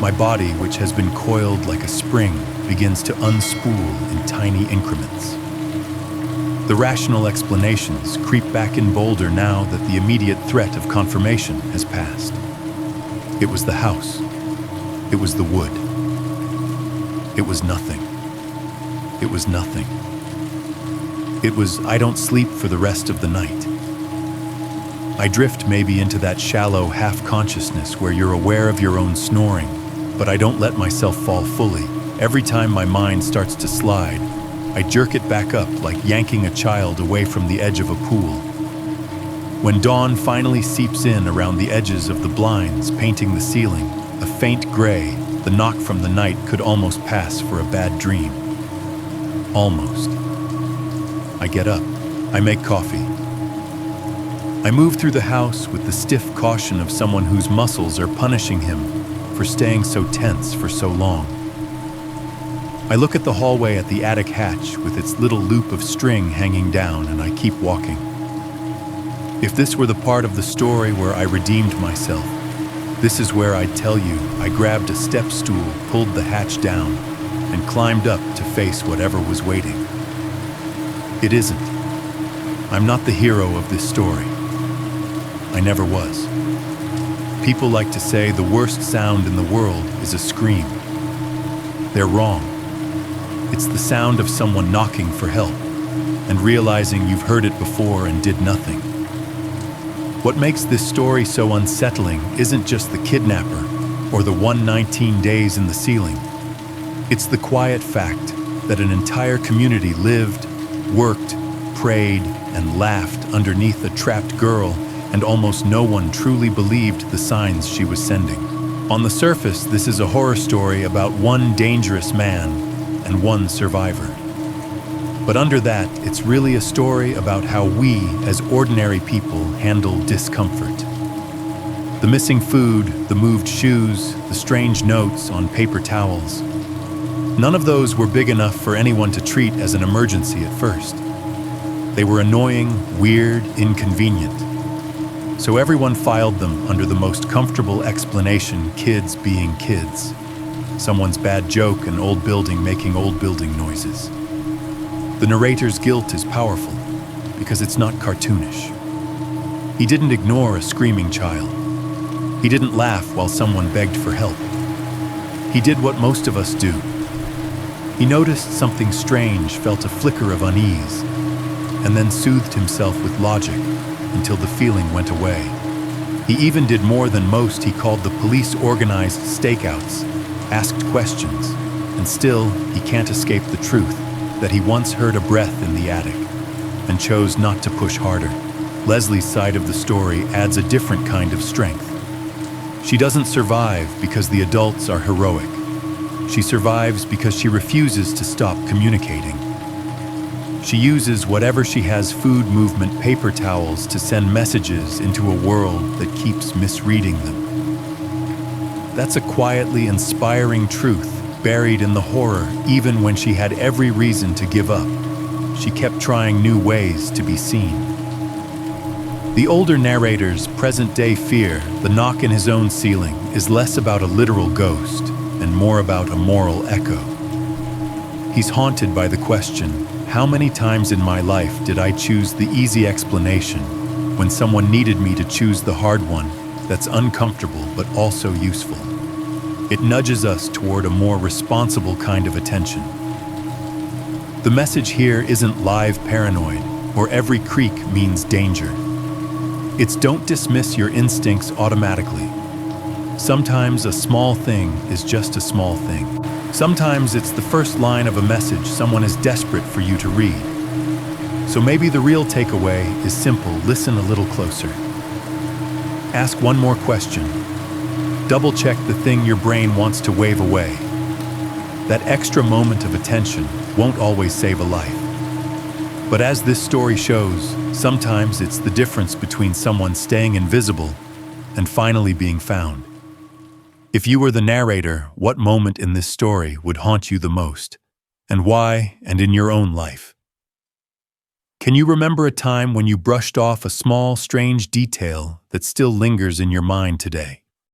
Speaker 1: My body, which has been coiled like a spring, begins to unspool in tiny increments. The rational explanations creep back in bolder now that the immediate threat of confirmation has passed. It was the house. It was the wood. It was nothing. It was nothing. It was, I don't sleep for the rest of the night. I drift maybe into that shallow half-consciousness where you're aware of your own snoring, but I don't let myself fall fully. Every time my mind starts to slide, I jerk it back up like yanking a child away from the edge of a pool. When dawn finally seeps in around the edges of the blinds painting the ceiling, a faint gray, the knock from the night could almost pass for a bad dream. Almost. I get up. I make coffee. I move through the house with the stiff caution of someone whose muscles are punishing him for staying so tense for so long. I look at the hallway at the attic hatch with its little loop of string hanging down, and I keep walking. If this were the part of the story where I redeemed myself, this is where I'd tell you I grabbed a step stool, pulled the hatch down, and climbed up to face whatever was waiting. It isn't. I'm not the hero of this story. I never was. People like to say the worst sound in the world is a scream. They're wrong. It's the sound of someone knocking for help and realizing you've heard it before and did nothing. What makes this story so unsettling isn't just the kidnapper or the 119 days in the ceiling. It's the quiet fact that an entire community lived, worked, prayed, and laughed underneath a trapped girl, and almost no one truly believed the signs she was sending. On the surface, this is a horror story about one dangerous man and one survivor. But under that, it's really a story about how we, as ordinary people, handle discomfort. The missing food, the moved shoes, the strange notes on paper towels. None of those were big enough for anyone to treat as an emergency at first. They were annoying, weird, inconvenient. So everyone filed them under the most comfortable explanation, kids being kids. Someone's bad joke, an old building making old building noises. The narrator's guilt is powerful because it's not cartoonish. He didn't ignore a screaming child. He didn't laugh while someone begged for help. He did what most of us do. He noticed something strange, felt a flicker of unease, and then soothed himself with logic until the feeling went away. He even did more than most. He called the police, organized stakeouts, asked questions, and still he can't escape the truth that he once heard a breath in the attic and chose not to push harder. Leslie's side of the story adds a different kind of strength. She doesn't survive because the adults are heroic. She survives because she refuses to stop communicating. She uses whatever she has, food, movement, paper towels, to send messages into a world that keeps misreading them. That's a quietly inspiring truth buried in the horror. Even when she had every reason to give up, she kept trying new ways to be seen. The older narrator's present-day fear, the knock in his own ceiling, is less about a literal ghost and more about a moral echo. He's haunted by the question, how many times in my life did I choose the easy explanation when someone needed me to choose the hard one that's uncomfortable but also useful? It nudges us toward a more responsible kind of attention. The message here isn't live paranoid or every creak means danger. It's don't dismiss your instincts automatically. Sometimes a small thing is just a small thing. Sometimes it's the first line of a message someone is desperate for you to read. So maybe the real takeaway is simple: listen a little closer. Ask one more question. Double-check the thing your brain wants to wave away. That extra moment of attention won't always save a life. But as this story shows, sometimes it's the difference between someone staying invisible and finally being found. If you were the narrator, what moment in this story would haunt you the most? And why, and in your own life? Can you remember a time when you brushed off a small, strange detail that still lingers in your mind today?